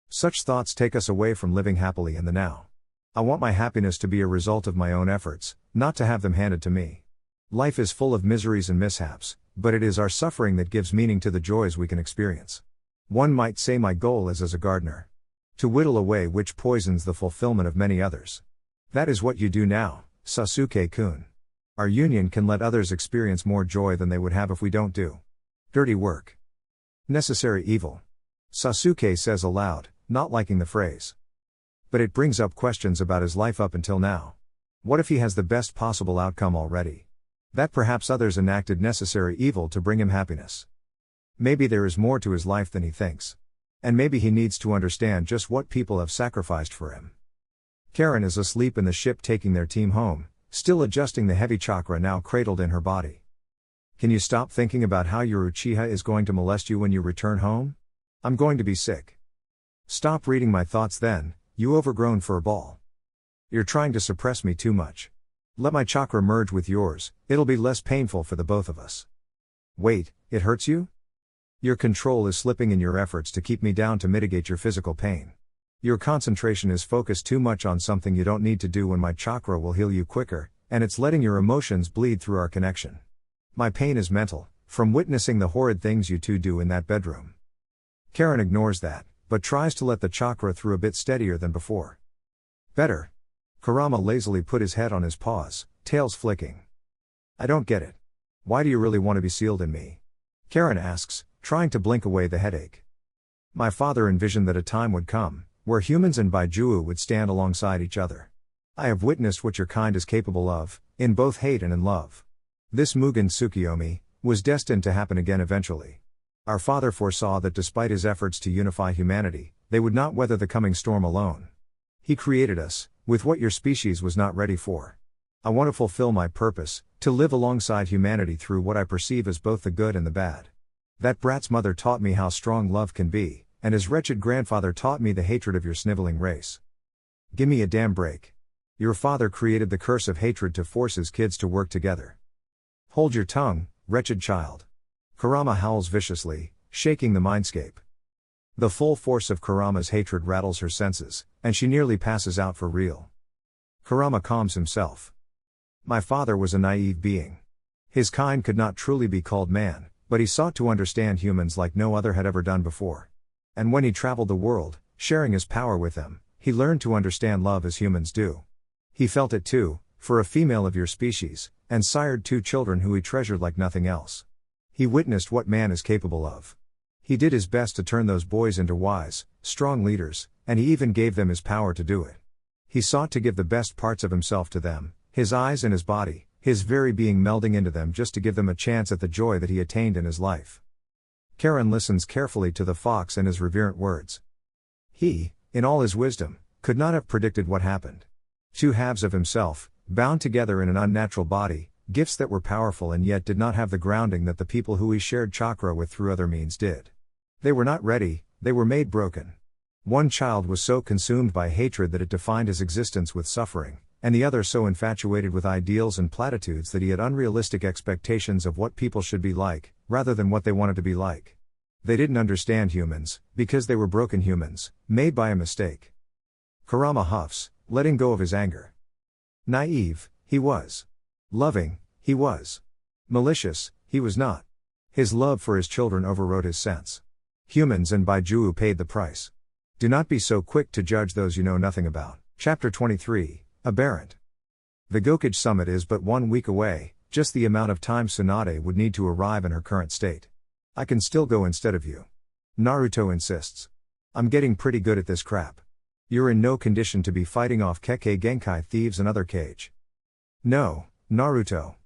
Such thoughts take us away from living happily in the now. I want my happiness to be a result of my own efforts, not to have them handed to me. Life is full of miseries and mishaps, but it is our suffering that gives meaning to the joys we can experience. One might say my goal is as a gardener. To whittle away which poisons the fulfillment of many others. That is what you do now, Sasuke-kun. Our union can let others experience more joy than they would have if we don't do dirty work. Necessary evil. Sasuke says aloud, not liking the phrase. But it brings up questions about his life up until now. What if he has the best possible outcome already? That perhaps others enacted necessary evil to bring him happiness. Maybe there is more to his life than he thinks. And maybe he needs to understand just what people have sacrificed for him. Karen is asleep in the ship taking their team home, still adjusting the heavy chakra now cradled in her body. Can you stop thinking about how your Uchiha is going to molest you when you return home? I'm going to be sick. Stop reading my thoughts then, you overgrown furball. You're trying to suppress me too much. Let my chakra merge with yours, it'll be less painful for the both of us. Wait, it hurts you? Your control is slipping in your efforts to keep me down to mitigate your physical pain. Your concentration is focused too much on something you don't need to do when my chakra will heal you quicker, and it's letting your emotions bleed through our connection. My pain is mental, from witnessing the horrid things you two do in that bedroom. Karen ignores that, but tries to let the chakra through a bit steadier than before. Better. Kurama lazily put his head on his paws, tails flicking. I don't get it. Why do you really want to be sealed in me? Karen asks, trying to blink away the headache. My father envisioned that a time would come, where humans and Baijuu would stand alongside each other. I have witnessed what your kind is capable of, in both hate and in love. This Mugen Tsukiyomi was destined to happen again eventually. Our father foresaw that despite his efforts to unify humanity, they would not weather the coming storm alone. He created us, with what your species was not ready for. I want to fulfill my purpose, to live alongside humanity through what I perceive as both the good and the bad. That brat's mother taught me how strong love can be, and his wretched grandfather taught me the hatred of your sniveling race. Give me a damn break. Your father created the curse of hatred to force his kids to work together. Hold your tongue, wretched child. Kurama howls viciously, shaking the mindscape. The full force of Kurama's hatred rattles her senses, and she nearly passes out for real. Kurama calms himself. My father was a naive being. His kind could not truly be called man, but he sought to understand humans like no other had ever done before. And when he traveled the world, sharing his power with them, he learned to understand love as humans do. He felt it too, for a female of your species, and sired 2 children who he treasured like nothing else. He witnessed what man is capable of. He did his best to turn those boys into wise, strong leaders, and he even gave them his power to do it. He sought to give the best parts of himself to them, his eyes and his body, his very being melding into them just to give them a chance at the joy that he attained in his life. Karen listens carefully to the fox and his reverent words. He, in all his wisdom, could not have predicted what happened. 2 halves of himself, bound together in an unnatural body, gifts that were powerful and yet did not have the grounding that the people who he shared chakra with through other means did. They were not ready, they were made broken. One child was so consumed by hatred that it defined his existence with suffering, and the other so infatuated with ideals and platitudes that he had unrealistic expectations of what people should be like, rather than what they wanted to be like. They didn't understand humans, because they were broken humans, made by a mistake. Kurama huffs, letting go of his anger. Naive, he was. Loving, he was. Malicious, he was not. His love for his children overrode his sense. Humans and Baijuu paid the price. Do not be so quick to judge those you know nothing about. Chapter 23, Aberrant. The Gokage summit is but 1 week away, just the amount of time Tsunade would need to arrive in her current state. I can still go instead of you. Naruto insists. I'm getting pretty good at this crap. You're in no condition to be fighting off Kekkei Genkai thieves and other Kage. No, Naruto.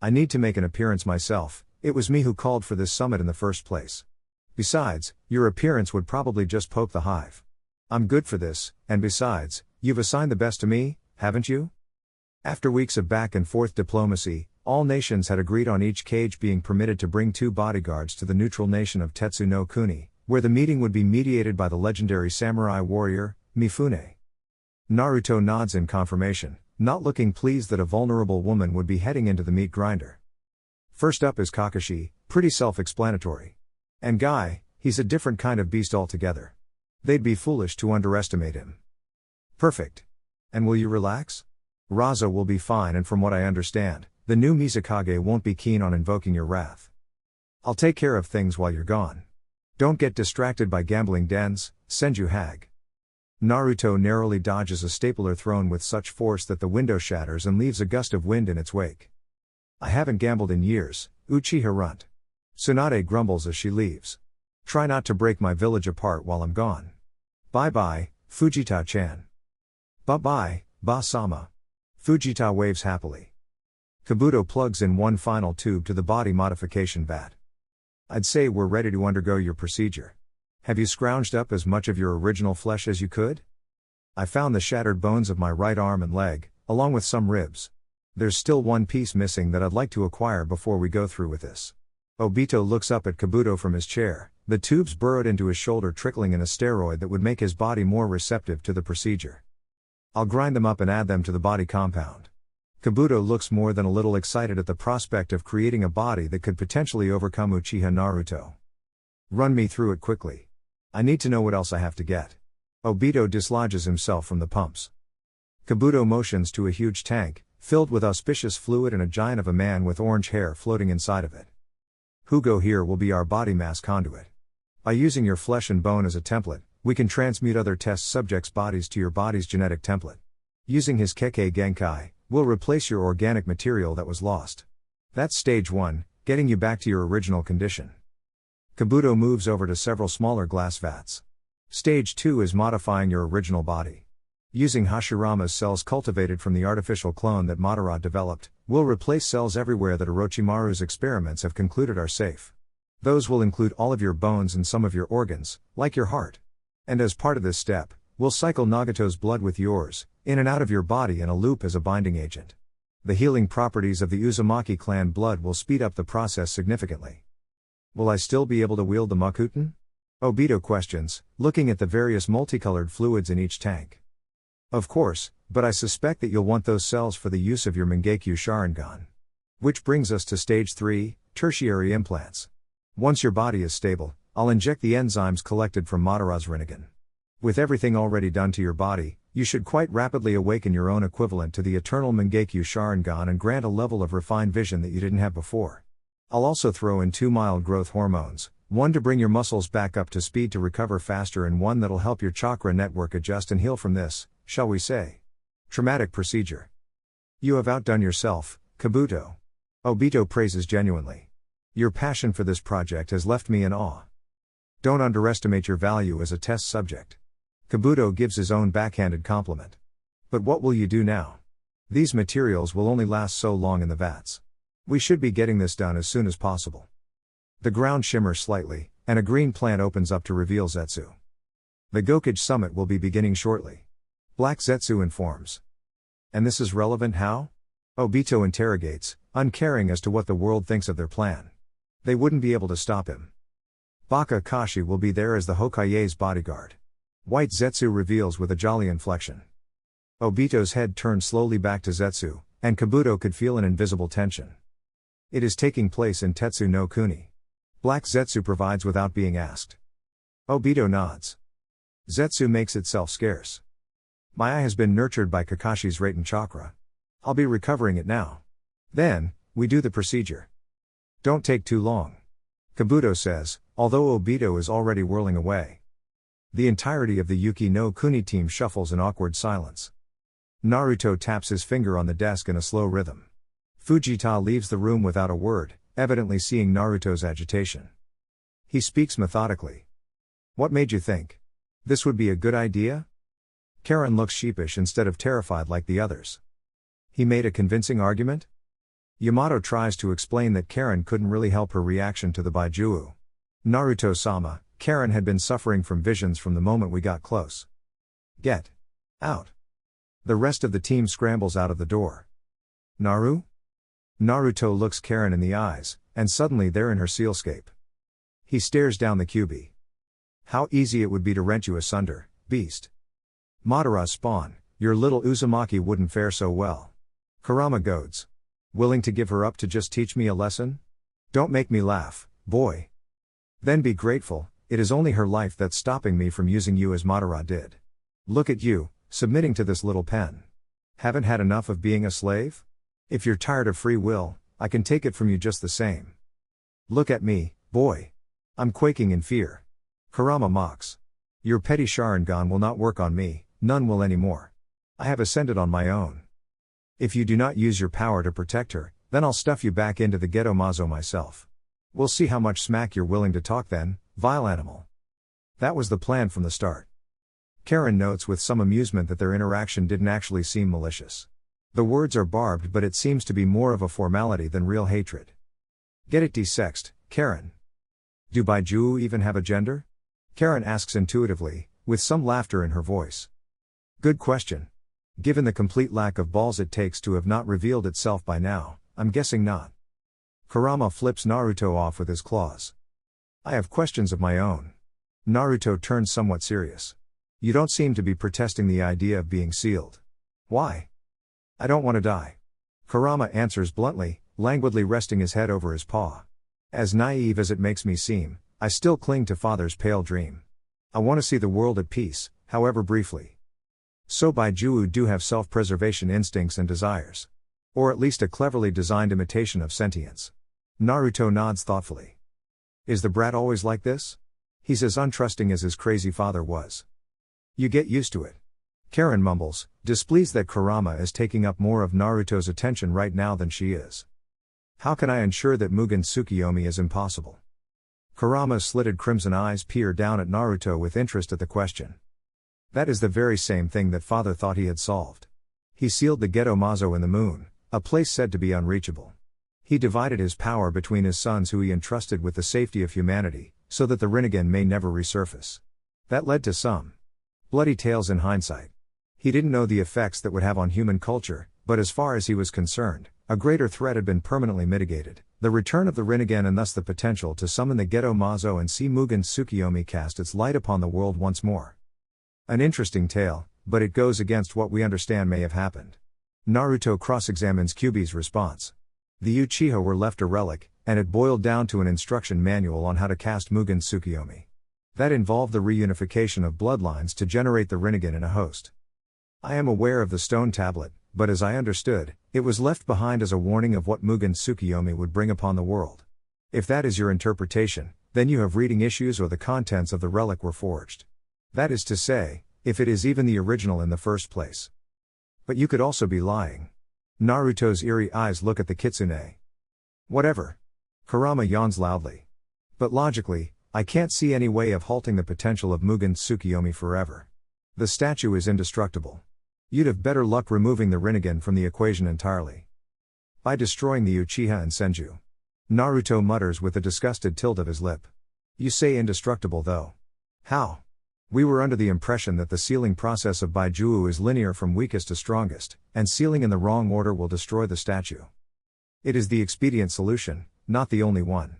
I need to make an appearance myself, it was me who called for this summit in the first place. Besides, your appearance would probably just poke the hive. I'm good for this, and besides, you've assigned the best to me, haven't you? After weeks of back and forth diplomacy, all nations had agreed on each Kage being permitted to bring 2 bodyguards to the neutral nation of Tetsu no Kuni, where the meeting would be mediated by the legendary samurai warrior, Mifune. Naruto nods in confirmation, not looking pleased that a vulnerable woman would be heading into the meat grinder. First up is Kakashi, pretty self-explanatory. And Guy, he's a different kind of beast altogether. They'd be foolish to underestimate him. Perfect. And will you relax? Raza will be fine, and from what I understand, the new Mizukage won't be keen on invoking your wrath. I'll take care of things while you're gone. Don't get distracted by gambling dens, Senju hag. Naruto narrowly dodges a stapler thrown with such force that the window shatters and leaves a gust of wind in its wake. I haven't gambled in years, Uchiha runt. Tsunade grumbles as she leaves. Try not to break my village apart while I'm gone. Bye-bye, Fujita-chan. Bye-bye, Ba-sama. Fujita waves happily. Kabuto plugs in one final tube to the body modification vat. I'd say we're ready to undergo your procedure. Have you scrounged up as much of your original flesh as you could? I found the shattered bones of my right arm and leg, along with some ribs. There's still one piece missing that I'd like to acquire before we go through with this. Obito looks up at Kabuto from his chair, the tubes burrowed into his shoulder trickling in a steroid that would make his body more receptive to the procedure. I'll grind them up and add them to the body compound. Kabuto looks more than a little excited at the prospect of creating a body that could potentially overcome Uchiha Naruto. Run me through it quickly. I need to know what else I have to get. Obito dislodges himself from the pumps. Kabuto motions to a huge tank, filled with auspicious fluid and a giant of a man with orange hair floating inside of it. Hugo here will be our body mass conduit. By using your flesh and bone as a template, we can transmute other test subjects' bodies to your body's genetic template. Using his Kekkei Genkai, we'll replace your organic material that was lost. That's stage 1, getting you back to your original condition. Kabuto moves over to several smaller glass vats. Stage 2 is modifying your original body. Using Hashirama's cells cultivated from the artificial clone that Madara developed, we'll replace cells everywhere that Orochimaru's experiments have concluded are safe. Those will include all of your bones and some of your organs, like your heart. And as part of this step, we'll cycle Nagato's blood with yours, in and out of your body in a loop as a binding agent. The healing properties of the Uzumaki clan blood will speed up the process significantly. Will I still be able to wield the Makuten? Obito questions, looking at the various multicolored fluids in each tank. Of course, but I suspect that you'll want those cells for the use of your Mangekyo Sharingan. Which brings us to stage 3, tertiary implants. Once your body is stable, I'll inject the enzymes collected from Madara's Rinnegan. With everything already done to your body, you should quite rapidly awaken your own equivalent to the eternal Mangekyo Sharingan and grant a level of refined vision that you didn't have before. I'll also throw in 2 mild growth hormones, one to bring your muscles back up to speed to recover faster and one that'll help your chakra network adjust and heal from this, shall we say, traumatic procedure. You have outdone yourself, Kabuto. Obito praises genuinely. Your passion for this project has left me in awe. Don't underestimate your value as a test subject. Kabuto gives his own backhanded compliment. But what will you do now? These materials will only last so long in the vats. We should be getting this done as soon as possible. The ground shimmers slightly, and a green plant opens up to reveal Zetsu. The Gokage summit will be beginning shortly. Black Zetsu informs. And this is relevant how? Obito interrogates, uncaring as to what the world thinks of their plan. They wouldn't be able to stop him. Baka Kashi will be there as the Hokage's bodyguard. White Zetsu reveals with a jolly inflection. Obito's head turned slowly back to Zetsu, and Kabuto could feel an invisible tension. It is taking place in Tetsu no Kuni. Black Zetsu provides without being asked. Obito nods. Zetsu makes itself scarce. My eye has been nurtured by Kakashi's Raten chakra. I'll be recovering it now. Then, we do the procedure. Don't take too long. Kabuto says, although Obito is already whirling away. The entirety of the Yuki no Kuni team shuffles in awkward silence. Naruto taps his finger on the desk in a slow rhythm. Fujita leaves the room without a word, evidently seeing Naruto's agitation. He speaks methodically. What made you think this would be a good idea? Karen looks sheepish instead of terrified like the others. He made a convincing argument? Yamato tries to explain that Karen couldn't really help her reaction to the Baijuu. Naruto-sama, Karen had been suffering from visions from the moment we got close. Get out. The rest of the team scrambles out of the door. Naru? Naruto looks Karen in the eyes, and suddenly they're in her sealscape. He stares down the QB. How easy it would be to rent you asunder, beast. Madara spawn, your little Uzumaki wouldn't fare so well. Kurama goads. Willing to give her up to just teach me a lesson? Don't make me laugh, boy. Then be grateful, it is only her life that's stopping me from using you as Madara did. Look at you, submitting to this little pen. Haven't had enough of being a slave? If you're tired of free will, I can take it from you just the same. Look at me, boy. I'm quaking in fear. Kurama mocks. Your petty Sharingan will not work on me, none will anymore. I have ascended on my own. If you do not use your power to protect her, then I'll stuff you back into the ghetto mazo myself. We'll see how much smack you're willing to talk then, vile animal. That was the plan from the start. Karen notes with some amusement that their interaction didn't actually seem malicious. The words are barbed, but it seems to be more of a formality than real hatred. Get it desexed, Karen. Do Baijuu even have a gender? Karen asks intuitively, with some laughter in her voice. Good question. Given the complete lack of balls it takes to have not revealed itself by now, I'm guessing not. Kurama flips Naruto off with his claws. I have questions of my own. Naruto turns somewhat serious. You don't seem to be protesting the idea of being sealed. Why? I don't want to die. Kurama answers bluntly, languidly resting his head over his paw. As naive as it makes me seem, I still cling to father's pale dream. I want to see the world at peace, however briefly. So Baijuwu do have self-preservation instincts and desires. Or at least a cleverly designed imitation of sentience. Naruto nods thoughtfully. Is the brat always like this? He's as untrusting as his crazy father was. You get used to it. Karen mumbles, displeased that Kurama is taking up more of Naruto's attention right now than she is. How can I ensure that Mugen Tsukiyomi is impossible? Kurama's slitted crimson eyes peer down at Naruto with interest at the question. That is the very same thing that father thought he had solved. He sealed the Ghetto Mazo in the moon, a place said to be unreachable. He divided his power between his sons who he entrusted with the safety of humanity, so that the Rinnegan may never resurface. That led to some bloody tales in hindsight. He didn't know the effects that would have on human culture, but as far as he was concerned, a greater threat had been permanently mitigated, the return of the Rinnegan and thus the potential to summon the Ghetto Mazo and see Mugen Tsukiyomi cast its light upon the world once more. An interesting tale, but it goes against what we understand may have happened. Naruto cross-examines Kyuubi's response. The Uchiha were left a relic, and it boiled down to an instruction manual on how to cast Mugen Tsukiyomi. That involved the reunification of bloodlines to generate the Rinnegan in a host. I am aware of the stone tablet, but as I understood, it was left behind as a warning of what Mugen Tsukiyomi would bring upon the world. If that is your interpretation, then you have reading issues or the contents of the relic were forged. That is to say, if it is even the original in the first place. But you could also be lying. Naruto's eerie eyes look at the kitsune. Whatever. Kurama yawns loudly. But logically, I can't see any way of halting the potential of Mugen Tsukiyomi forever. The statue is indestructible. You'd have better luck removing the Rinnegan from the equation entirely. By destroying the Uchiha and Senju. Naruto mutters with a disgusted tilt of his lip. You say indestructible though. How? We were under the impression that the sealing process of Baijuwu is linear from weakest to strongest, and sealing in the wrong order will destroy the statue. It is the expedient solution, not the only one.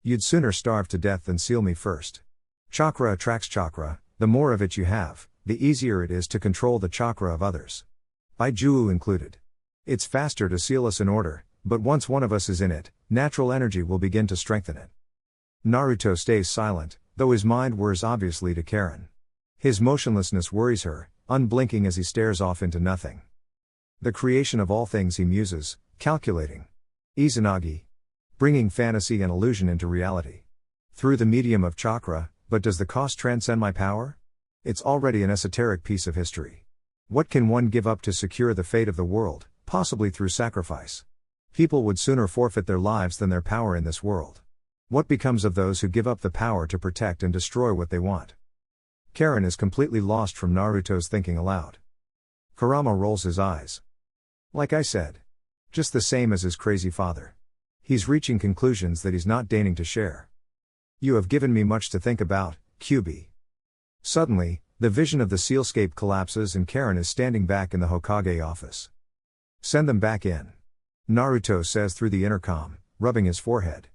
You'd sooner starve to death than seal me first. Chakra attracts chakra, the more of it you have, the easier it is to control the chakra of others. Baijuwu included. It's faster to seal us in order, but once one of us is in it, natural energy will begin to strengthen it. Naruto stays silent, though his mind whirs obviously to Karen. His motionlessness worries her, unblinking as he stares off into nothing. The creation of all things, he muses, calculating. Izanagi. Bringing fantasy and illusion into reality. Through the medium of chakra, but does the cost transcend my power? It's already an esoteric piece of history. What can one give up to secure the fate of the world, possibly through sacrifice? People would sooner forfeit their lives than their power in this world. What becomes of those who give up the power to protect and destroy what they want? Karen is completely lost from Naruto's thinking aloud. Kurama rolls his eyes. Like I said. Just the same as his crazy father. He's reaching conclusions that he's not deigning to share. You have given me much to think about, Kyuubi. Suddenly, the vision of the sealscape collapses and Karen is standing back in the Hokage office. Send them back in. Naruto says through the intercom, rubbing his forehead.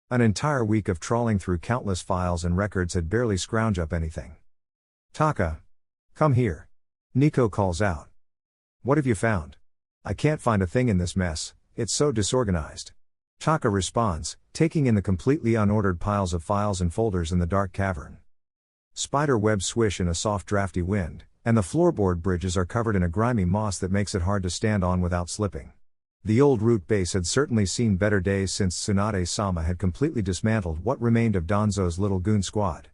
An entire week of trawling through countless files and records had barely scrounged up anything. Taka. Come here. Nico calls out. What have you found? I can't find a thing in this mess, it's so disorganized. Taka responds, taking in the completely unordered piles of files and folders in the dark cavern. Spider webs swish in a soft drafty wind, and the floorboard bridges are covered in a grimy moss that makes it hard to stand on without slipping. The old root base had certainly seen better days since Tsunade-sama had completely dismantled what remained of Danzo's little goon squad.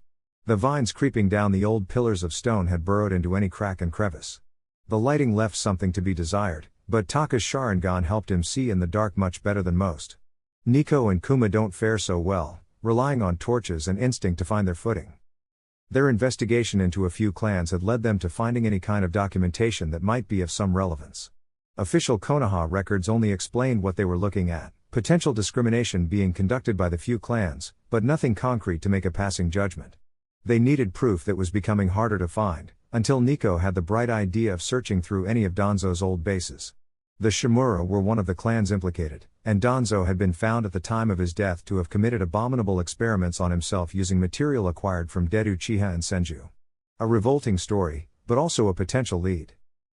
The vines creeping down the old pillars of stone had burrowed into any crack and crevice. The lighting left something to be desired, but Taka's Sharingan helped him see in the dark much better than most. Nico and Kuma don't fare so well, relying on torches and instinct to find their footing. Their investigation into a few clans had led them to finding any kind of documentation that might be of some relevance. Official Konoha records only explained what they were looking at, potential discrimination being conducted by the few clans, but nothing concrete to make a passing judgment. They needed proof that was becoming harder to find, until Nico had the bright idea of searching through any of Danzo's old bases. The Shimura were one of the clans implicated, and Danzo had been found at the time of his death to have committed abominable experiments on himself using material acquired from dead Uchiha and Senju. A revolting story, but also a potential lead.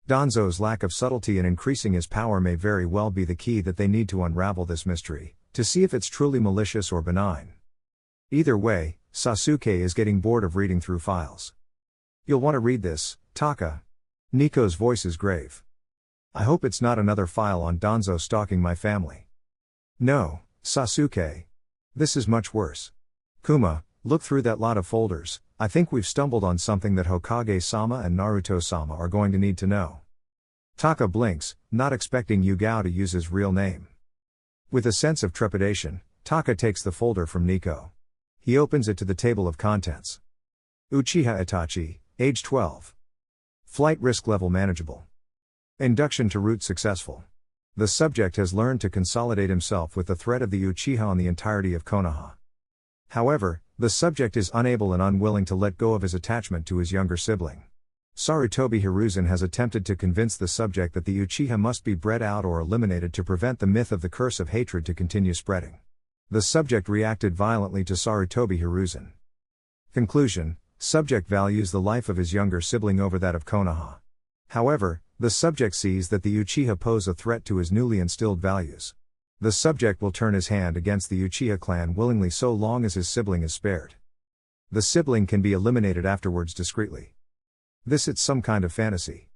Danzo's lack of subtlety in increasing his power may very well be the key that they need to unravel this mystery, to see if it's truly malicious or benign. Either way, Sasuke is getting bored of reading through files. You'll want to read this, Taka. Nico's voice is grave. I hope it's not another file on Danzo stalking my family. No, Sasuke. This is much worse. Kuma, look through that lot of folders. I think we've stumbled on something that Hokage-sama and Naruto-sama are going to need to know. Taka blinks, not expecting Yugao to use his real name. With a sense of trepidation, Taka takes the folder from Nico. He opens it to the table of contents. Uchiha Itachi, age 12. Flight risk level manageable. Induction to route successful. The subject has learned to consolidate himself with the threat of the Uchiha on the entirety of Konoha. However, the subject is unable and unwilling to let go of his attachment to his younger sibling. Sarutobi Hiruzen has attempted to convince the subject that the Uchiha must be bred out or eliminated to prevent the myth of the curse of hatred to continue spreading. The subject reacted violently to Sarutobi Hiruzen. Conclusion: subject values the life of his younger sibling over that of Konoha. However, the subject sees that the Uchiha pose a threat to his newly instilled values. The subject will turn his hand against the Uchiha clan willingly so long as his sibling is spared. The sibling can be eliminated afterwards discreetly. It's some kind of fantasy.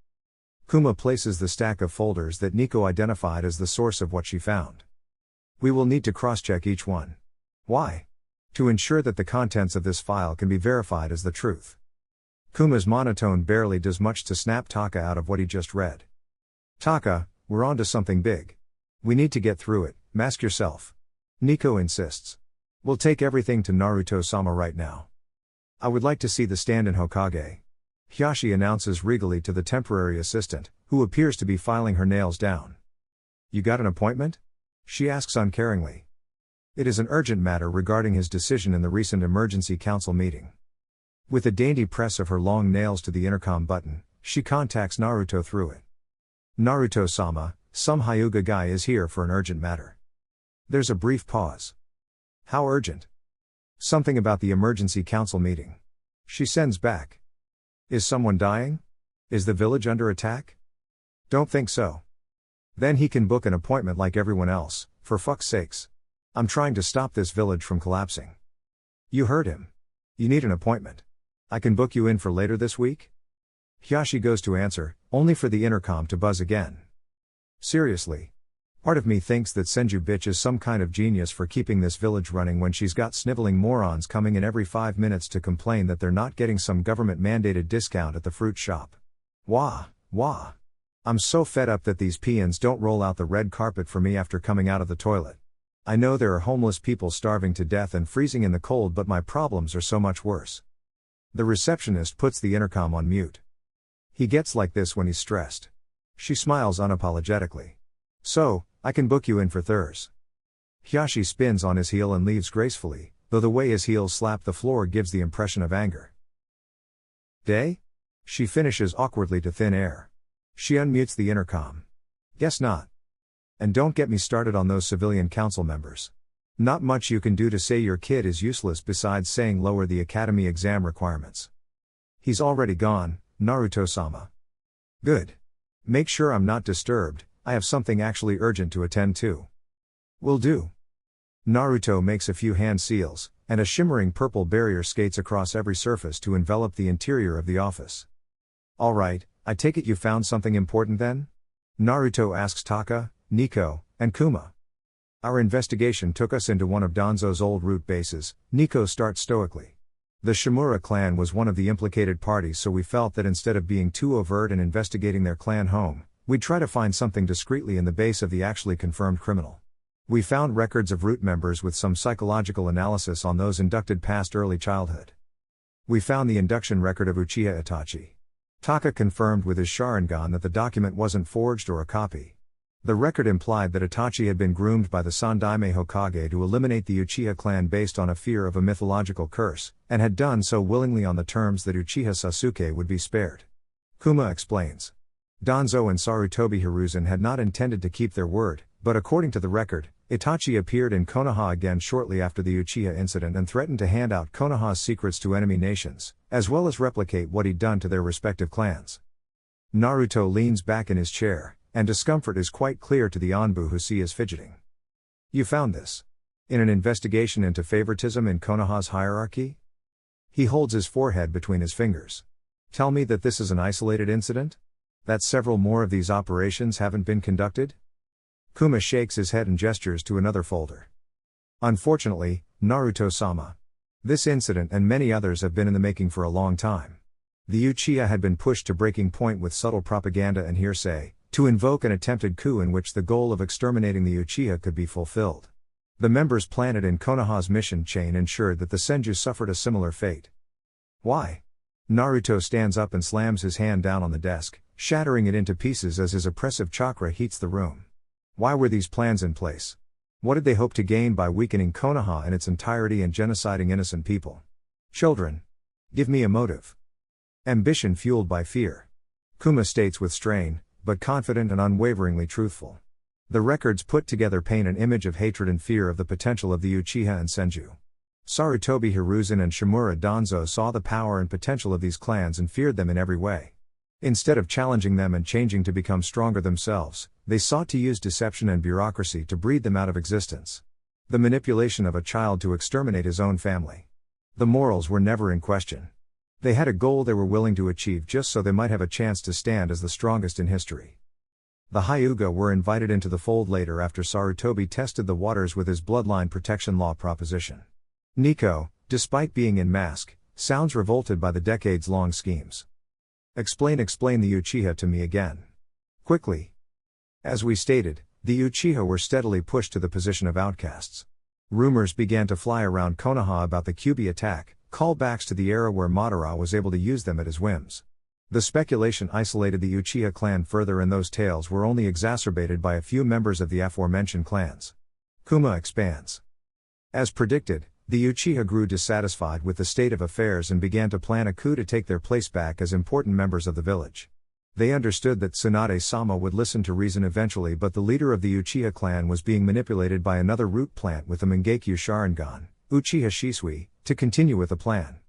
Kuma places the stack of folders that Nico identified as the source of what she found. We will need to cross-check each one. Why? To ensure that the contents of this file can be verified as the truth. Kuma's monotone barely does much to snap Taka out of what he just read. Taka, we're on to something big. We need to get through it, mask yourself. Nico insists. We'll take everything to Naruto-sama right now. I would like to see the stand-in Hokage. Hyashi announces regally to the temporary assistant, who appears to be filing her nails down. You got an appointment? She asks uncaringly. It is an urgent matter regarding his decision in the recent emergency council meeting. With a dainty press of her long nails to the intercom button, she contacts Naruto through it. Naruto-sama, some Hyuga guy is here for an urgent matter. There's a brief pause. How urgent? Something about the emergency council meeting. She sends back. Is someone dying? Is the village under attack? Don't think so. Then he can book an appointment like everyone else, for fuck's sakes. I'm trying to stop this village from collapsing. You heard him. You need an appointment. I can book you in for later this week? Hyashi goes to answer, only for the intercom to buzz again. Seriously. Part of me thinks that Senju bitch is some kind of genius for keeping this village running when she's got sniveling morons coming in every 5 minutes to complain that they're not getting some government-mandated discount at the fruit shop. Wah. I'm so fed up that these peons don't roll out the red carpet for me after coming out of the toilet. I know there are homeless people starving to death and freezing in the cold, but my problems are so much worse. The receptionist puts the intercom on mute. He gets like this when he's stressed. She smiles unapologetically. So, I can book you in for Thurs. Hyashi spins on his heel and leaves gracefully, though the way his heels slap the floor gives the impression of anger. Day? She finishes awkwardly to thin air. She unmutes the intercom. Guess not. And don't get me started on those civilian council members. Not much you can do to say your kid is useless besides saying lower the academy exam requirements. He's already gone, Naruto-sama. Good. Make sure I'm not disturbed, I have something actually urgent to attend to. Will do. Naruto makes a few hand seals, and a shimmering purple barrier skates across every surface to envelop the interior of the office. Alright, I take it you found something important then? Naruto asks Taka, Nico, and Kuma. Our investigation took us into one of Danzo's old root bases, Nico starts stoically. The Shimura clan was one of the implicated parties, so we felt that instead of being too overt and investigating their clan home, we'd try to find something discreetly in the base of the actually confirmed criminal. We found records of root members with some psychological analysis on those inducted past early childhood. We found the induction record of Uchiha Itachi. Taka confirmed with his Sharingan that the document wasn't forged or a copy. The record implied that Itachi had been groomed by the Sandaime Hokage to eliminate the Uchiha clan based on a fear of a mythological curse, and had done so willingly on the terms that Uchiha Sasuke would be spared. Kuma explains. Danzo and Sarutobi Hiruzen had not intended to keep their word, but according to the record, Itachi appeared in Konoha again shortly after the Uchiha incident and threatened to hand out Konoha's secrets to enemy nations, as well as replicate what he'd done to their respective clans. Naruto leans back in his chair, and discomfort is quite clear to the Anbu who see is fidgeting. You found this? In an investigation into favoritism in Konoha's hierarchy? He holds his forehead between his fingers. Tell me that this is an isolated incident? That several more of these operations haven't been conducted? Kuma shakes his head and gestures to another folder. Unfortunately, Naruto-sama. This incident and many others have been in the making for a long time. The Uchiha had been pushed to breaking point with subtle propaganda and hearsay, to invoke an attempted coup in which the goal of exterminating the Uchiha could be fulfilled. The members planted in Konoha's mission chain ensured that the Senju suffered a similar fate. Why? Naruto stands up and slams his hand down on the desk, shattering it into pieces as his oppressive chakra heats the room. Why were these plans in place? What did they hope to gain by weakening Konoha in its entirety and genociding innocent people? Children. Give me a motive. Ambition fueled by fear. Kuma states with strain, but confident and unwaveringly truthful. The records put together paint an image of hatred and fear of the potential of the Uchiha and Senju. Sarutobi Hiruzen and Shimura Danzo saw the power and potential of these clans and feared them in every way. Instead of challenging them and changing to become stronger themselves, they sought to use deception and bureaucracy to breed them out of existence. The manipulation of a child to exterminate his own family. The morals were never in question. They had a goal they were willing to achieve just so they might have a chance to stand as the strongest in history. The Hyuga were invited into the fold later after Sarutobi tested the waters with his bloodline protection law proposition. Nico, despite being in mask, sounds revolted by the decades-long schemes. Explain the Uchiha to me again. Quickly. As we stated, the Uchiha were steadily pushed to the position of outcasts. Rumors began to fly around Konoha about the Kyuubi attack, callbacks to the era where Madara was able to use them at his whims. The speculation isolated the Uchiha clan further, and those tales were only exacerbated by a few members of the aforementioned clans. Kuma expands. As predicted, the Uchiha grew dissatisfied with the state of affairs and began to plan a coup to take their place back as important members of the village. They understood that Tsunade-sama would listen to reason eventually, but the leader of the Uchiha clan was being manipulated by another root plant with the Mangekyo Sharingan, Uchiha Shisui, to continue with the plan.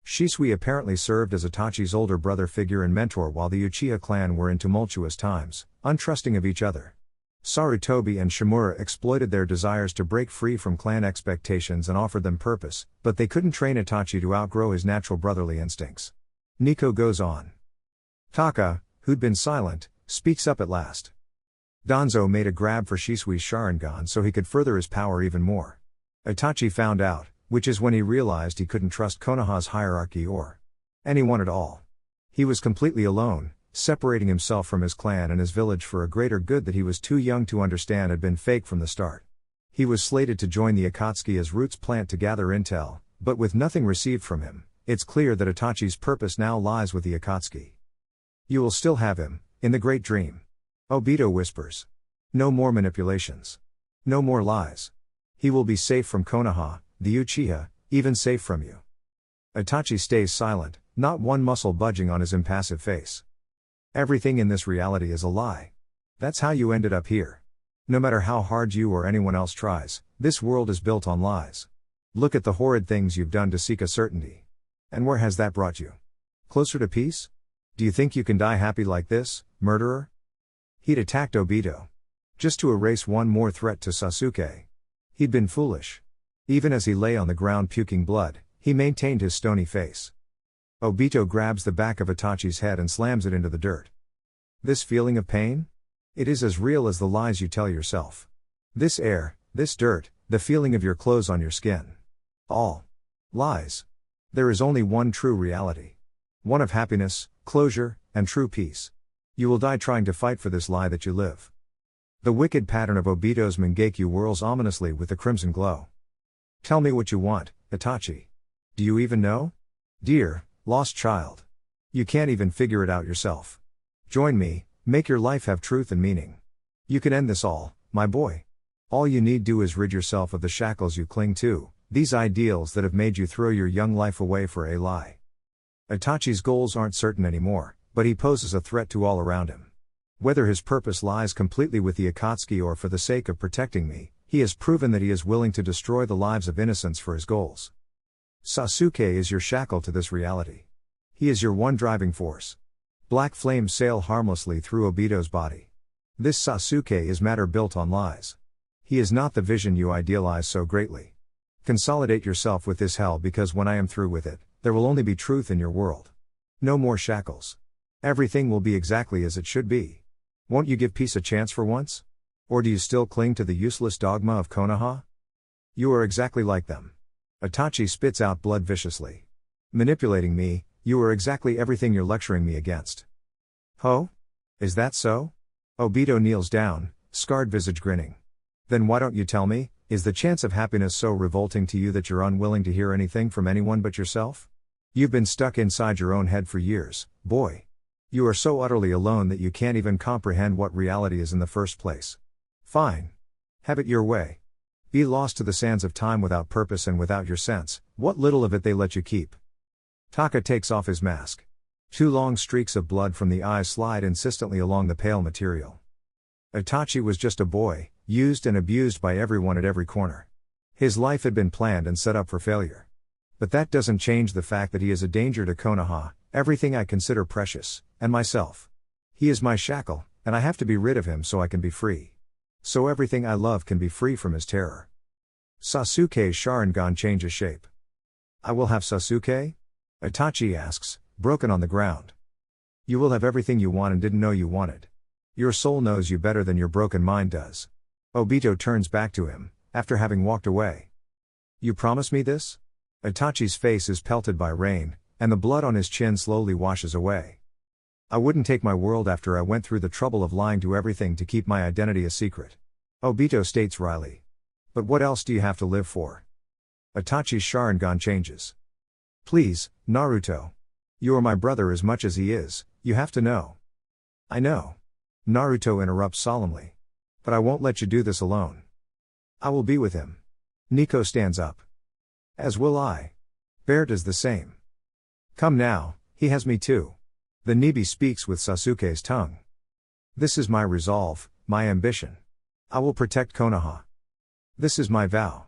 Shisui apparently served as Itachi's older brother figure and mentor while the Uchiha clan were in tumultuous times, untrusting of each other. Sarutobi and Shimura exploited their desires to break free from clan expectations and offered them purpose, but they couldn't train Itachi to outgrow his natural brotherly instincts. Nico goes on. Taka, who'd been silent, speaks up at last. Danzo made a grab for Shisui's Sharingan so he could further his power even more. Itachi found out, which is when he realized he couldn't trust Konoha's hierarchy or anyone at all. He was completely alone, separating himself from his clan and his village for a greater good that he was too young to understand had been fake from the start. He was slated to join the Akatsuki as roots plant to gather intel, but with nothing received from him, it's clear that Itachi's purpose now lies with the Akatsuki. You will still have him, in the great dream. Obito whispers. No more manipulations. No more lies. He will be safe from Konoha, the Uchiha, even safe from you. Itachi stays silent, not one muscle budging on his impassive face. Everything in this reality is a lie. That's how you ended up here. No matter how hard you or anyone else tries, this world is built on lies. Look at the horrid things you've done to seek a certainty. And where has that brought you? Closer to peace? Do you think you can die happy like this, murderer? He'd attacked Obito. Just to erase one more threat to Sasuke. He'd been foolish. Even as he lay on the ground puking blood, he maintained his stony face. Obito grabs the back of Itachi's head and slams it into the dirt. This feeling of pain? It is as real as the lies you tell yourself. This air, this dirt, the feeling of your clothes on your skin. All lies. There is only one true reality. One of happiness, closure, and true peace. You will die trying to fight for this lie that you live. The wicked pattern of Obito's Mangekyo whirls ominously with the crimson glow. Tell me what you want, Itachi. Do you even know? Dear, lost child. You can't even figure it out yourself. Join me, make your life have truth and meaning. You can end this all, my boy. All you need do is rid yourself of the shackles you cling to, these ideals that have made you throw your young life away for a lie. Itachi's goals aren't certain anymore, but he poses a threat to all around him. Whether his purpose lies completely with the Akatsuki or for the sake of protecting me, he has proven that he is willing to destroy the lives of innocents for his goals. Sasuke is your shackle to this reality. He is your one driving force. Black flames sail harmlessly through Obito's body. This Sasuke is matter built on lies. He is not the vision you idealize so greatly. Consolidate yourself with this hell, because when I am through with it, there will only be truth in your world. No more shackles. Everything will be exactly as it should be. Won't you give peace a chance for once? Or do you still cling to the useless dogma of Konoha? You are exactly like them. Itachi spits out blood viciously. Manipulating me, you are exactly everything you're lecturing me against. Ho? Is that so? Obito kneels down, scarred visage grinning. Then why don't you tell me, is the chance of happiness so revolting to you that you're unwilling to hear anything from anyone but yourself? You've been stuck inside your own head for years, boy. You are so utterly alone that you can't even comprehend what reality is in the first place. Fine. Have it your way. Be lost to the sands of time without purpose and without your sense, what little of it they let you keep. Taka takes off his mask. 2 long streaks of blood from the eyes slide insistently along the pale material. Itachi was just a boy, used and abused by everyone at every corner. His life had been planned and set up for failure. But that doesn't change the fact that he is a danger to Konoha, everything I consider precious, and myself. He is my shackle, and I have to be rid of him so I can be free. So everything I love can be free from his terror. Sasuke's Sharingan changes shape. I will have Sasuke? Itachi asks, broken on the ground. You will have everything you want and didn't know you wanted. Your soul knows you better than your broken mind does. Obito turns back to him, after having walked away. You promise me this? Itachi's face is pelted by rain, and the blood on his chin slowly washes away. I wouldn't take my world after I went through the trouble of lying to everything to keep my identity a secret. Obito states wryly. But what else do you have to live for? Itachi's Sharingan changes. Please, Naruto. You are my brother as much as he is, you have to know. I know. Naruto interrupts solemnly. But I won't let you do this alone. I will be with him. Nico stands up. As will I. Bear does the same. Come now, he has me too. The Nibi speaks with Sasuke's tongue. This is my resolve, my ambition. I will protect Konoha. This is my vow.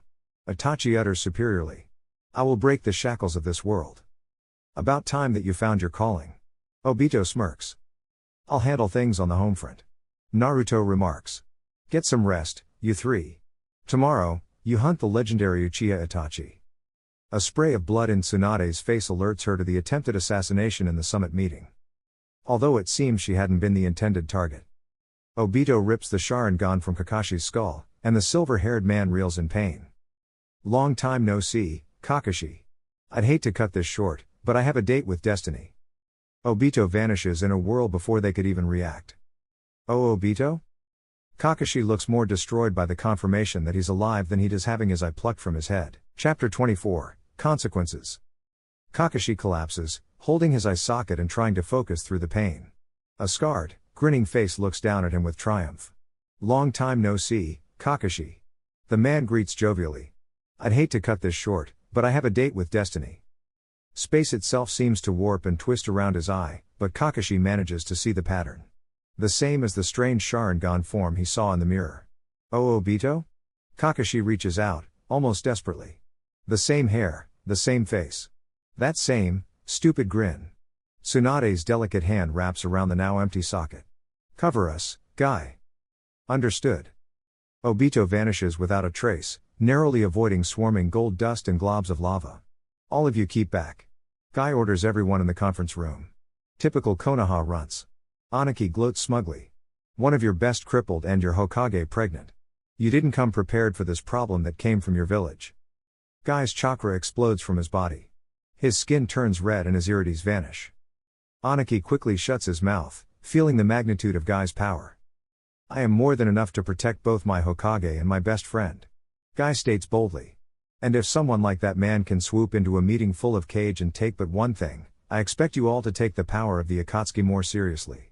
Itachi utters superiorly. I will break the shackles of this world. About time that you found your calling. Obito smirks. I'll handle things on the home front. Naruto remarks. Get some rest, you three. Tomorrow, you hunt the legendary Uchiha Itachi. A spray of blood in Tsunade's face alerts her to the attempted assassination in the summit meeting. Although it seems she hadn't been the intended target. Obito rips the Sharingan from Kakashi's skull, and the silver-haired man reels in pain. Long time no see, Kakashi. I'd hate to cut this short, but I have a date with destiny. Obito vanishes in a whirl before they could even react. Oh, Obito? Kakashi looks more destroyed by the confirmation that he's alive than he does having his eye plucked from his head. Chapter 24, Consequences. Kakashi collapses, holding his eye socket and trying to focus through the pain. A scarred, grinning face looks down at him with triumph. Long time no see, Kakashi. The man greets jovially. I'd hate to cut this short, but I have a date with destiny. Space itself seems to warp and twist around his eye, but Kakashi manages to see the pattern. The same as the strange Sharingan form he saw in the mirror. Oh, Obito? Kakashi reaches out, almost desperately. The same hair, the same face. That same, stupid grin. Tsunade's delicate hand wraps around the now empty socket. Cover us, Guy. Understood. Obito vanishes without a trace, narrowly avoiding swarming gold dust and globs of lava. All of you keep back. Guy orders everyone in the conference room. Typical Konoha runts. Aniki gloats smugly. One of your best crippled and your Hokage pregnant. You didn't come prepared for this problem that came from your village. Guy's chakra explodes from his body. His skin turns red and his irides vanish. Aniki quickly shuts his mouth, feeling the magnitude of Guy's power. I am more than enough to protect both my Hokage and my best friend. Guy states boldly. And if someone like that man can swoop into a meeting full of cage and take but one thing, I expect you all to take the power of the Akatsuki more seriously.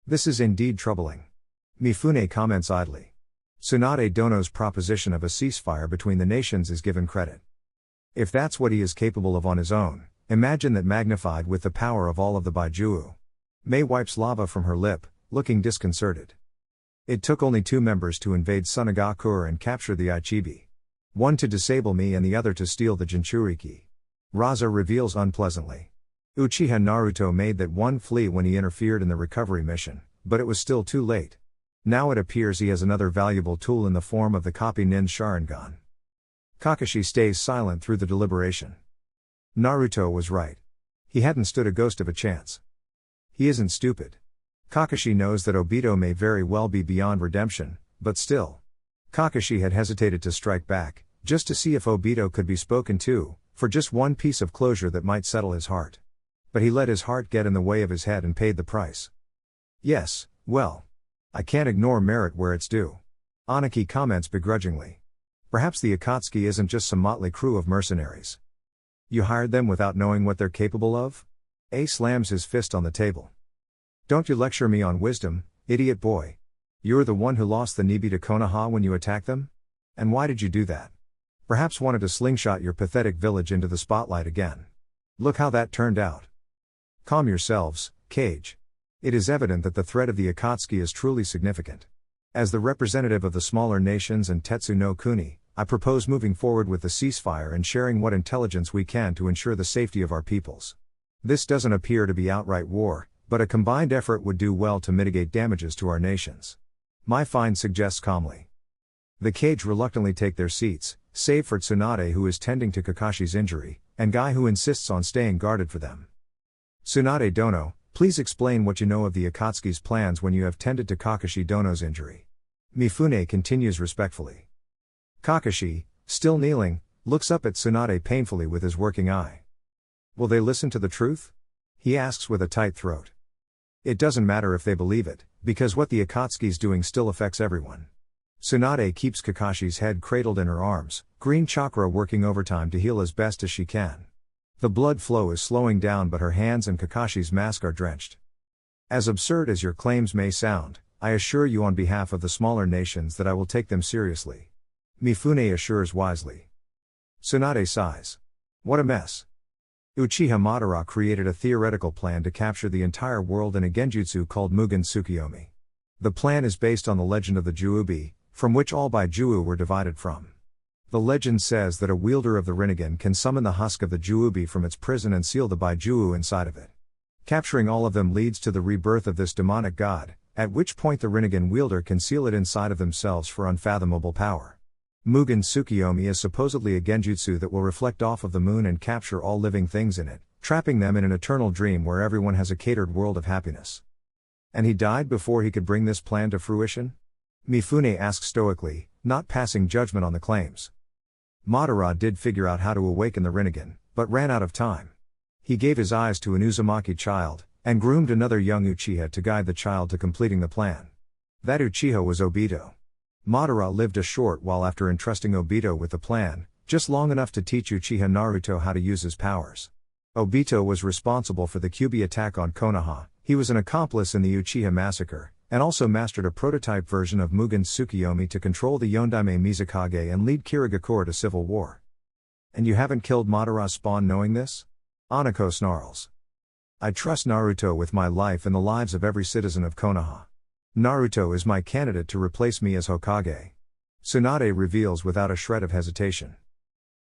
This is indeed troubling. Mifune comments idly. Tsunade Dono's proposition of a ceasefire between the nations is given credit. If that's what he is capable of on his own, imagine that magnified with the power of all of the Baijuo. Mei wipes lava from her lip, looking disconcerted. It took only 2 members to invade Sunagakure and capture the Ichibi. One to disable me and the other to steal the Jinchuriki. Raza reveals unpleasantly. Uchiha Naruto made that one flee when he interfered in the recovery mission, but it was still too late. Now it appears he has another valuable tool in the form of the copy Nin Sharingan. Kakashi stays silent through the deliberation. Naruto was right. He hadn't stood a ghost of a chance. He isn't stupid. Kakashi knows that Obito may very well be beyond redemption, but still. Kakashi had hesitated to strike back, just to see if Obito could be spoken to, for just one piece of closure that might settle his heart. But he let his heart get in the way of his head and paid the price. Yes, well. I can't ignore merit where it's due. Aniki comments begrudgingly. Perhaps the Akatsuki isn't just some motley crew of mercenaries. You hired them without knowing what they're capable of? A slams his fist on the table. Don't you lecture me on wisdom, idiot boy. You're the one who lost the Nibi to Konoha when you attacked them? And why did you do that? Perhaps wanted to slingshot your pathetic village into the spotlight again. Look how that turned out. Calm yourselves, Cage. It is evident that the threat of the Akatsuki is truly significant. As the representative of the smaller nations and Tetsu no Kuni, I propose moving forward with the ceasefire and sharing what intelligence we can to ensure the safety of our peoples. This doesn't appear to be outright war, but a combined effort would do well to mitigate damages to our nations. My find suggests calmly. The Cage reluctantly take their seats, save for Tsunade who is tending to Kakashi's injury, and Guy who insists on staying guarded for them. Tsunade Dono, please explain what you know of the Akatsuki's plans when you have tended to Kakashi Dono's injury. Mifune continues respectfully. Kakashi, still kneeling, looks up at Tsunade painfully with his working eye. Will they listen to the truth? He asks with a tight throat. It doesn't matter if they believe it, because what the Akatsuki's doing still affects everyone. Tsunade keeps Kakashi's head cradled in her arms, green chakra working overtime to heal as best as she can. The blood flow is slowing down but her hands and Kakashi's mask are drenched. As absurd as your claims may sound, I assure you on behalf of the smaller nations that I will take them seriously. Mifune assures wisely. Tsunade sighs. What a mess. Uchiha Madara created a theoretical plan to capture the entire world in a genjutsu called Mugen Tsukiyomi. The plan is based on the legend of the Juubi, from which all Baijuu were divided from. The legend says that a wielder of the Rinnegan can summon the husk of the Juubi from its prison and seal the Baijuu inside of it. Capturing all of them leads to the rebirth of this demonic god, at which point the Rinnegan wielder can seal it inside of themselves for unfathomable power. Mugen Tsukiyomi is supposedly a genjutsu that will reflect off of the moon and capture all living things in it, trapping them in an eternal dream where everyone has a catered world of happiness. And he died before he could bring this plan to fruition? Mifune asks stoically, not passing judgment on the claims. Madara did figure out how to awaken the Rinnegan, but ran out of time. He gave his eyes to an Uzumaki child, and groomed another young Uchiha to guide the child to completing the plan. That Uchiha was Obito. Madara lived a short while after entrusting Obito with the plan, just long enough to teach Uchiha Naruto how to use his powers. Obito was responsible for the Kyuubi attack on Konoha, he was an accomplice in the Uchiha massacre, and also mastered a prototype version of Mugen Tsukiyomi to control the Yondaime Mizukage and lead Kirigakure to civil war. And you haven't killed Madara's spawn knowing this? Anako snarls. I trust Naruto with my life and the lives of every citizen of Konoha. Naruto is my candidate to replace me as Hokage. Tsunade reveals without a shred of hesitation.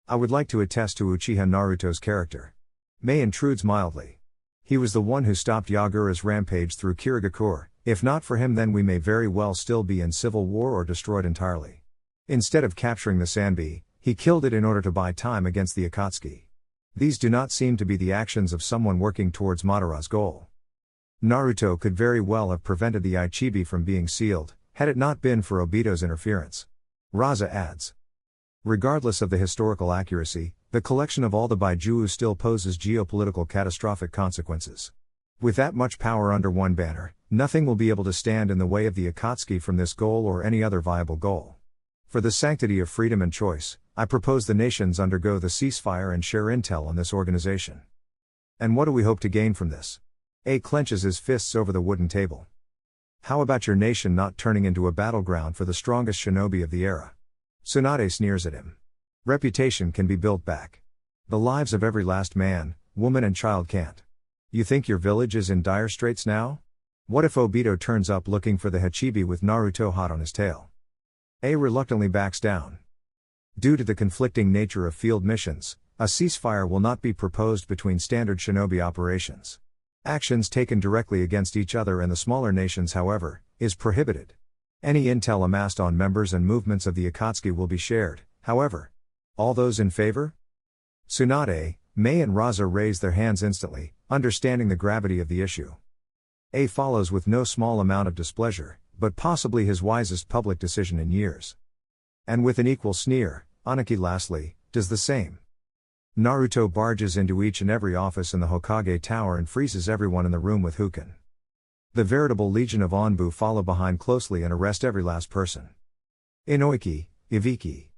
I would like to attest to Uchiha Naruto's character. Mei intrudes mildly. He was the one who stopped Yagura's rampage through Kirigakure. If not for him then we may very well still be in civil war or destroyed entirely. Instead of capturing the Sanbi, he killed it in order to buy time against the Akatsuki. These do not seem to be the actions of someone working towards Madara's goal. Naruto could very well have prevented the Ichibi from being sealed, had it not been for Obito's interference. Raza adds. Regardless of the historical accuracy, the collection of all the Baijuu still poses geopolitical catastrophic consequences. With that much power under one banner, nothing will be able to stand in the way of the Akatsuki from this goal or any other viable goal. For the sanctity of freedom and choice, I propose the nations undergo the ceasefire and share intel on this organization. And what do we hope to gain from this? A clenches his fists over the wooden table. How about your nation not turning into a battleground for the strongest shinobi of the era? Tsunade sneers at him. Reputation can be built back. The lives of every last man, woman and child can't. You think your village is in dire straits now? What if Obito turns up looking for the Hachibi with Naruto hot on his tail? A reluctantly backs down. Due to the conflicting nature of field missions, a ceasefire will not be proposed between standard shinobi operations. Actions taken directly against each other and the smaller nations, however, is prohibited. Any intel amassed on members and movements of the Akatsuki will be shared, however. All those in favor? Tsunade, Mei and Raza raise their hands instantly, understanding the gravity of the issue. A follows with no small amount of displeasure, but possibly his wisest public decision in years. And with an equal sneer, Anaki lastly, does the same. Naruto barges into each and every office in the Hokage Tower and freezes everyone in the room with Huken. The veritable legion of Onbu follow behind closely and arrest every last person. Inoiki, Iviki.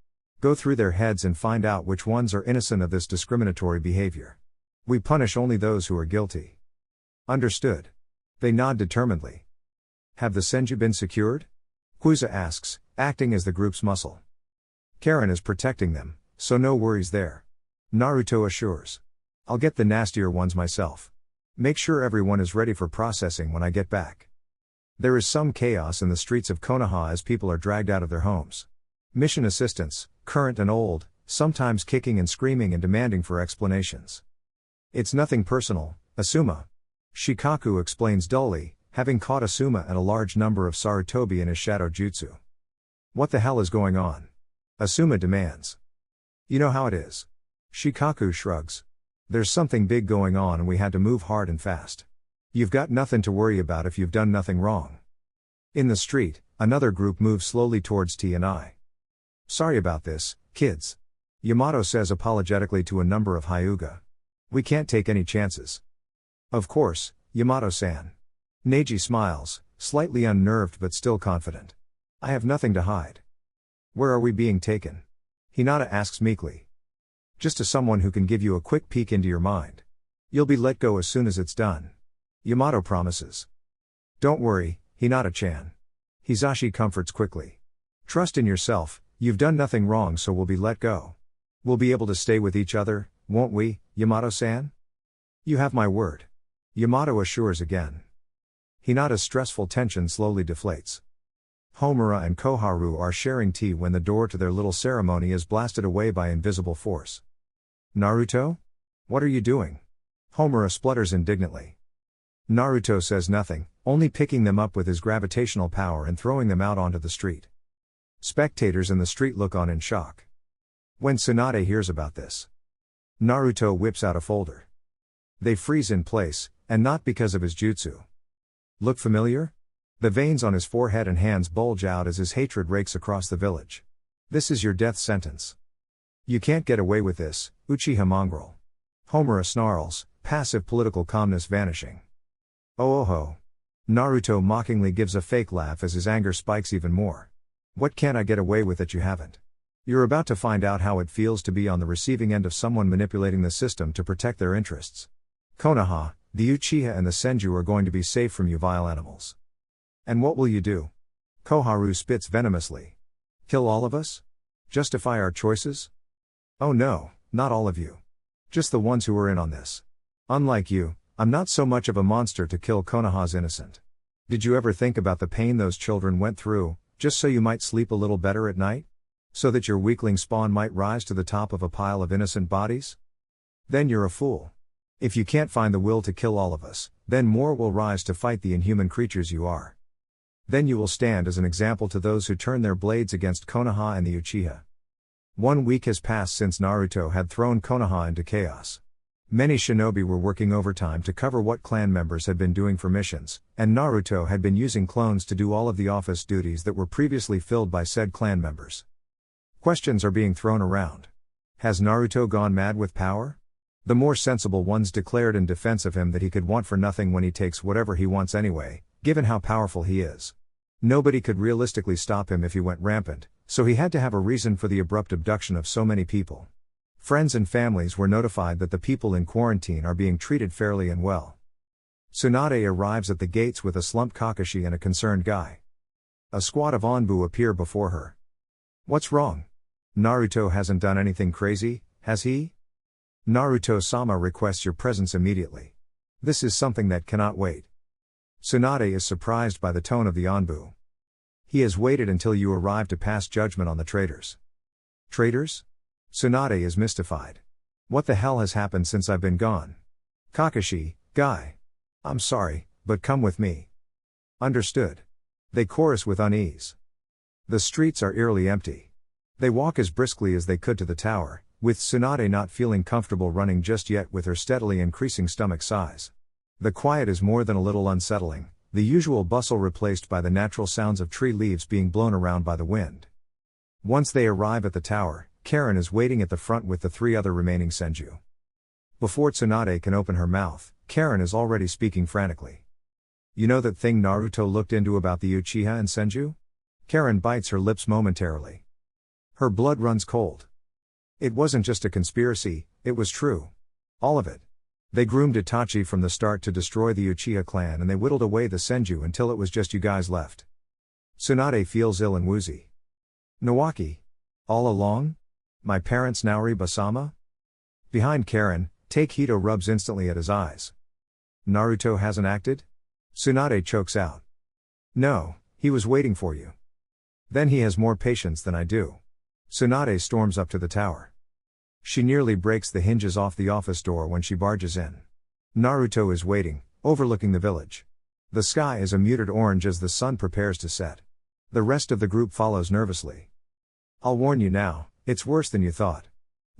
Go through their heads and find out which ones are innocent of this discriminatory behavior. We punish only those who are guilty. Understood. They nod determinedly. Have the Senju been secured? Kuiza asks, acting as the group's muscle. Karen is protecting them, so no worries there. Naruto assures. I'll get the nastier ones myself. Make sure everyone is ready for processing when I get back. There is some chaos in the streets of Konoha as people are dragged out of their homes. Mission assistants, current and old, sometimes kicking and screaming and demanding for explanations. It's nothing personal, Asuma. Shikaku explains dully, having caught Asuma and a large number of Sarutobi in his shadow jutsu. What the hell is going on? Asuma demands. You know how it is. Shikaku shrugs. There's something big going on and we had to move hard and fast. You've got nothing to worry about if you've done nothing wrong. In the street, another group moves slowly towards T and I. Sorry about this, kids. Yamato says apologetically to a number of Hyuga. We can't take any chances. Of course, Yamato-san. Neji smiles, slightly unnerved but still confident. I have nothing to hide. Where are we being taken? Hinata asks meekly. Just to someone who can give you a quick peek into your mind. You'll be let go as soon as it's done. Yamato promises. Don't worry, Hinata-chan. Hisashi comforts quickly. Trust in yourself, you've done nothing wrong so we'll be let go. We'll be able to stay with each other, won't we, Yamato-san? You have my word. Yamato assures again. Hinata's stressful tension slowly deflates. Homura and Koharu are sharing tea when the door to their little ceremony is blasted away by invisible force. Naruto? What are you doing? Homura splutters indignantly. Naruto says nothing, only picking them up with his gravitational power and throwing them out onto the street. Spectators in the street look on in shock. When Tsunade hears about this, Naruto whips out a folder. They freeze in place, and not because of his jutsu. Look familiar? The veins on his forehead and hands bulge out as his hatred rakes across the village. This is your death sentence. You can't get away with this, Uchiha mongrel. Homura snarls, passive political calmness vanishing. Oh. Naruto mockingly gives a fake laugh as his anger spikes even more. What can't I get away with that you haven't? You're about to find out how it feels to be on the receiving end of someone manipulating the system to protect their interests. Konoha, the Uchiha and the Senju are going to be safe from you vile animals. And what will you do? Koharu spits venomously. Kill all of us? Justify our choices? Oh no, not all of you. Just the ones who are in on this. Unlike you, I'm not so much of a monster to kill Konoha's innocent. Did you ever think about the pain those children went through, just so you might sleep a little better at night? So that your weakling spawn might rise to the top of a pile of innocent bodies? Then you're a fool. If you can't find the will to kill all of us, then more will rise to fight the inhuman creatures you are. Then you will stand as an example to those who turn their blades against Konoha and the Uchiha. 1 week has passed since Naruto had thrown Konoha into chaos. Many shinobi were working overtime to cover what clan members had been doing for missions, and Naruto had been using clones to do all of the office duties that were previously filled by said clan members. Questions are being thrown around. Has Naruto gone mad with power? The more sensible ones declared in defense of him that he could want for nothing when he takes whatever he wants anyway, given how powerful he is. Nobody could realistically stop him if he went rampant, so he had to have a reason for the abrupt abduction of so many people. Friends and families were notified that the people in quarantine are being treated fairly and well. Tsunade arrives at the gates with a slumped Kakashi and a concerned guy. A squad of Onbu appear before her. What's wrong? Naruto hasn't done anything crazy, has he? Naruto-sama requests your presence immediately. This is something that cannot wait. Tsunade is surprised by the tone of the Onbu. He has waited until you arrive to pass judgment on the traitors. Traitors? Tsunade is mystified. What the hell has happened since I've been gone? Kakashi, Guy. I'm sorry, but come with me. Understood. They chorus with unease. The streets are eerily empty. They walk as briskly as they could to the tower, with Tsunade not feeling comfortable running just yet with her steadily increasing stomach size. The quiet is more than a little unsettling, the usual bustle replaced by the natural sounds of tree leaves being blown around by the wind. Once they arrive at the tower, Karen is waiting at the front with the 3 other remaining Senju. Before Tsunade can open her mouth, Karen is already speaking frantically. You know that thing Naruto looked into about the Uchiha and Senju? Karen bites her lips momentarily. Her blood runs cold. It wasn't just a conspiracy, it was true. All of it. They groomed Itachi from the start to destroy the Uchiha clan, and they whittled away the Senju until it was just you guys left. Tsunade feels ill and woozy. Nawaki. All along? My parents Naori Basama? Behind Karen, Takehito rubs instantly at his eyes. Naruto hasn't acted? Tsunade chokes out. No, he was waiting for you. Then he has more patience than I do. Tsunade storms up to the tower. She nearly breaks the hinges off the office door when she barges in. Naruto is waiting, overlooking the village. The sky is a muted orange as the sun prepares to set. The rest of the group follows nervously. I'll warn you now, it's worse than you thought.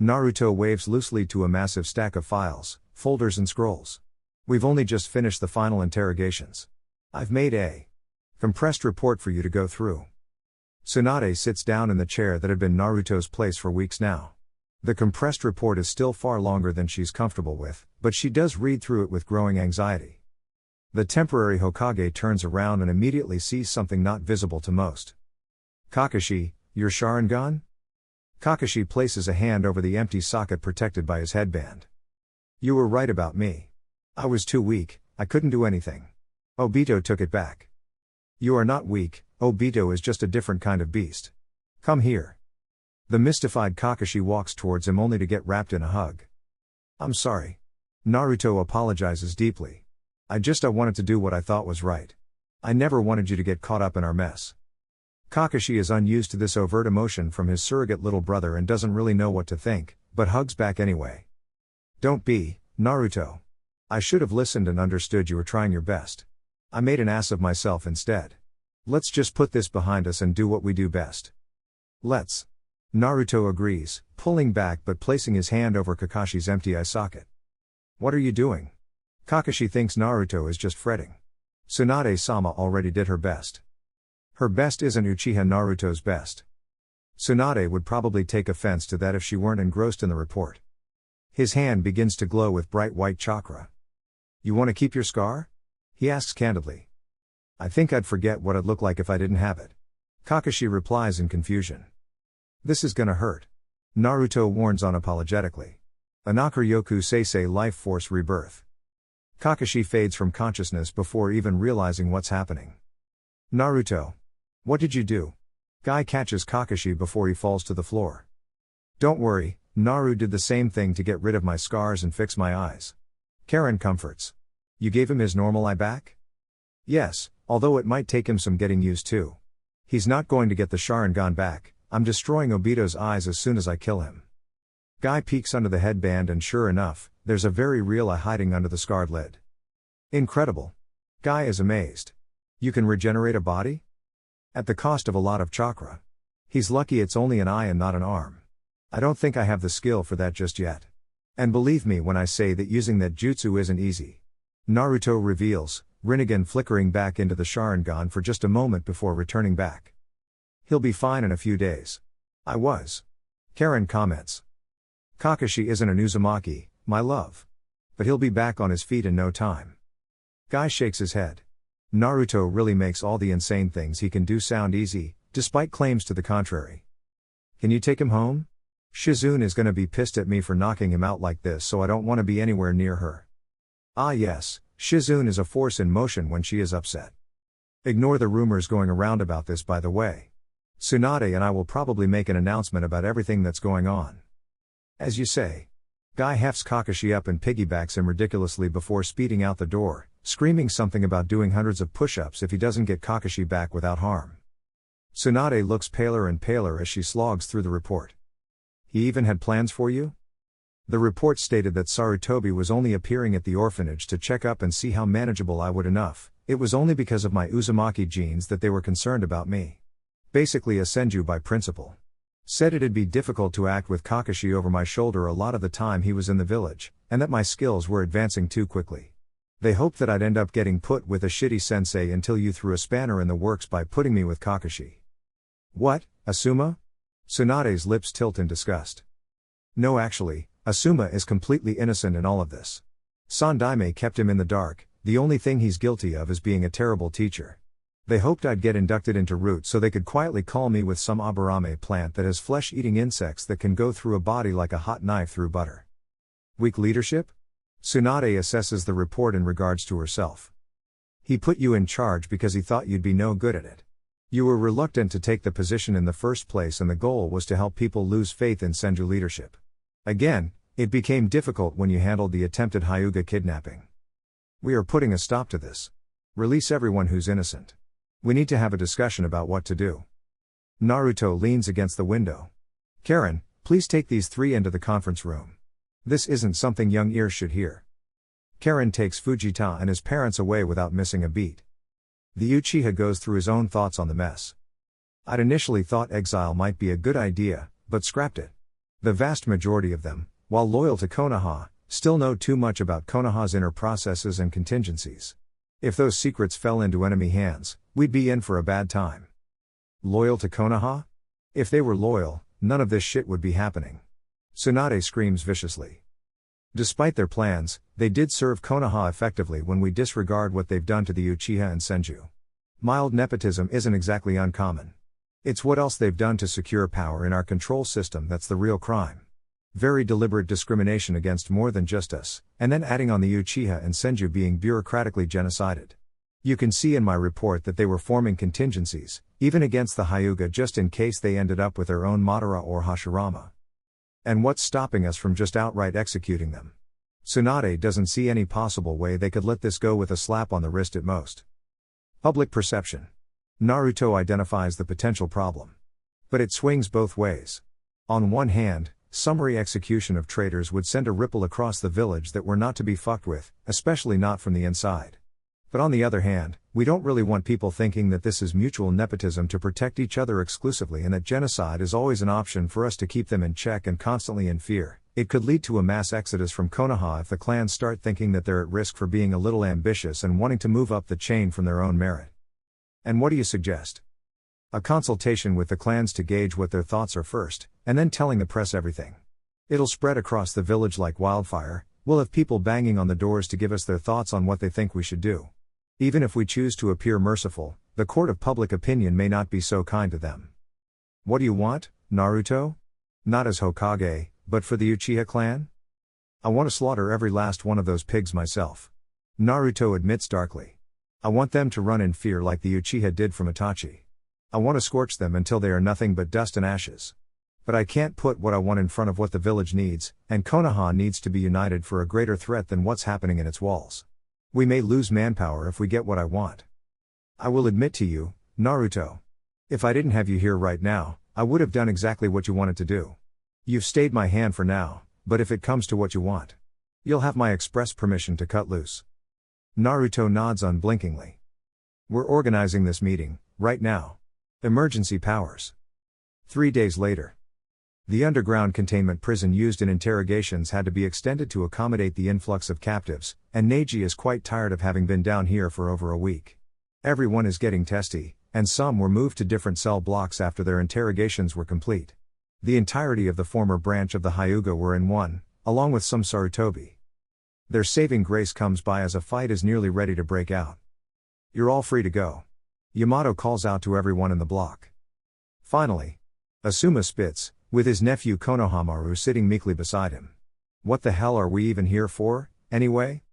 Naruto waves loosely to a massive stack of files, folders and scrolls. We've only just finished the final interrogations. I've made a compressed report for you to go through. Tsunade sits down in the chair that had been Naruto's place for weeks now. The compressed report is still far longer than she's comfortable with, but she does read through it with growing anxiety. The temporary Hokage turns around and immediately sees something not visible to most. Kakashi, your Sharingan? Kakashi places a hand over the empty socket protected by his headband. You were right about me. I was too weak, I couldn't do anything. Obito took it back. You are not weak, Obito is just a different kind of beast. Come here. The mystified Kakashi walks towards him only to get wrapped in a hug. I'm sorry. Naruto apologizes deeply. I wanted to do what I thought was right. I never wanted you to get caught up in our mess. Kakashi is unused to this overt emotion from his surrogate little brother and doesn't really know what to think, but hugs back anyway. Don't be, Naruto. I should have listened and understood you were trying your best. I made an ass of myself instead. Let's just put this behind us and do what we do best. Let's. Naruto agrees, pulling back but placing his hand over Kakashi's empty eye socket. What are you doing? Kakashi thinks Naruto is just fretting. Tsunade-sama already did her best. Her best isn't Uchiha Naruto's best. Tsunade would probably take offense to that if she weren't engrossed in the report. His hand begins to glow with bright white chakra. You want to keep your scar? He asks candidly. I think I'd forget what it'd look like if I didn't have it. Kakashi replies in confusion. This is gonna hurt. Naruto warns unapologetically. Anakaryoku Seisei Life Force Rebirth. Kakashi fades from consciousness before even realizing what's happening. Naruto. What did you do? Guy catches Kakashi before he falls to the floor. Don't worry, Naru did the same thing to get rid of my scars and fix my eyes. Karen comforts. You gave him his normal eye back? Yes, although it might take him some getting used to. He's not going to get the Sharingan back, I'm destroying Obito's eyes as soon as I kill him. Guy peeks under the headband and sure enough, there's a very real eye hiding under the scarred lid. Incredible. Guy is amazed. You can regenerate a body? At the cost of a lot of chakra. He's lucky it's only an eye and not an arm. I don't think I have the skill for that just yet. And believe me when I say that using that jutsu isn't easy. Naruto reveals, Rinnegan flickering back into the Sharingan for just a moment before returning back. He'll be fine in a few days. I was. Karen comments. Kakashi isn't an Uzumaki, my love. But he'll be back on his feet in no time. Guy shakes his head. Naruto really makes all the insane things he can do sound easy, despite claims to the contrary. Can you take him home? Shizune is gonna be pissed at me for knocking him out like this, so I don't want to be anywhere near her. Ah yes, Shizune is a force in motion when she is upset. Ignore the rumors going around about this, by the way. Tsunade and I will probably make an announcement about everything that's going on. As you say. Guy hefts Kakashi up and piggybacks him ridiculously before speeding out the door, screaming something about doing hundreds of push-ups if he doesn't get Kakashi back without harm. Tsunade looks paler and paler as she slogs through the report. He even had plans for you? The report stated that Sarutobi was only appearing at the orphanage to check up and see how manageable I would enough. It was only because of my Uzumaki genes that they were concerned about me. Basically a senju by principle. Said it'd be difficult to act with Kakashi over my shoulder a lot of the time he was in the village, and that my skills were advancing too quickly. They hoped that I'd end up getting put with a shitty sensei until you threw a spanner in the works by putting me with Kakashi. What, Asuma? Tsunade's lips tilt in disgust. No, actually, Asuma is completely innocent in all of this. Sandaime kept him in the dark. The only thing he's guilty of is being a terrible teacher. They hoped I'd get inducted into Root so they could quietly call me with some aburame plant that has flesh-eating insects that can go through a body like a hot knife through butter. Weak leadership? Tsunade assesses the report in regards to herself. He put you in charge because he thought you'd be no good at it. You were reluctant to take the position in the first place, and the goal was to help people lose faith in Senju leadership. Again, it became difficult when you handled the attempted Hyuga kidnapping. We are putting a stop to this. Release everyone who's innocent. We need to have a discussion about what to do. Naruto leans against the window. Karen, please take these three into the conference room. This isn't something young ears should hear. Karen takes Fujita and his parents away without missing a beat. The Uchiha goes through his own thoughts on the mess. I'd initially thought exile might be a good idea, but scrapped it. The vast majority of them, while loyal to Konoha, still know too much about Konoha's inner processes and contingencies. If those secrets fell into enemy hands, we'd be in for a bad time. Loyal to Konoha? If they were loyal, none of this shit would be happening. Tsunade screams viciously. Despite their plans, they did serve Konoha effectively when we disregard what they've done to the Uchiha and Senju. Mild nepotism isn't exactly uncommon. It's what else they've done to secure power in our control system that's the real crime. Very deliberate discrimination against more than just us, and then adding on the Uchiha and Senju being bureaucratically genocided. You can see in my report that they were forming contingencies, even against the Hyuga, just in case they ended up with their own Madara or Hashirama. And what's stopping us from just outright executing them? Tsunade doesn't see any possible way they could let this go with a slap on the wrist at most. Public perception. Naruto identifies the potential problem. But it swings both ways. On one hand, summary execution of traitors would send a ripple across the village that we're not to be fucked with, especially not from the inside. But on the other hand, we don't really want people thinking that this is mutual nepotism to protect each other exclusively and that genocide is always an option for us to keep them in check and constantly in fear. It could lead to a mass exodus from Konoha if the clans start thinking that they're at risk for being a little ambitious and wanting to move up the chain from their own merit. And what do you suggest? A consultation with the clans to gauge what their thoughts are first, and then telling the press everything. It'll spread across the village like wildfire. We'll have people banging on the doors to give us their thoughts on what they think we should do. Even if we choose to appear merciful, the court of public opinion may not be so kind to them. What do you want, Naruto? Not as Hokage, but for the Uchiha clan? I want to slaughter every last one of those pigs myself. Naruto admits darkly. I want them to run in fear like the Uchiha did from Itachi. I want to scorch them until they are nothing but dust and ashes. But I can't put what I want in front of what the village needs, and Konoha needs to be united for a greater threat than what's happening in its walls. We may lose manpower if we get what I want. I will admit to you, Naruto. If I didn't have you here right now, I would have done exactly what you wanted to do. You've stayed my hand for now, but if it comes to what you want, you'll have my express permission to cut loose. Naruto nods unblinkingly. We're organizing this meeting, right now. Emergency powers. 3 days later. The underground containment prison used in interrogations had to be extended to accommodate the influx of captives, and Neji is quite tired of having been down here for over a week. Everyone is getting testy, and some were moved to different cell blocks after their interrogations were complete. The entirety of the former branch of the Hyuga were in one, along with some Sarutobi. Their saving grace comes by as a fight is nearly ready to break out. You're all free to go. Yamato calls out to everyone in the block. Finally, Asuma spits, with his nephew Konohamaru sitting meekly beside him. What the hell are we even here for, anyway?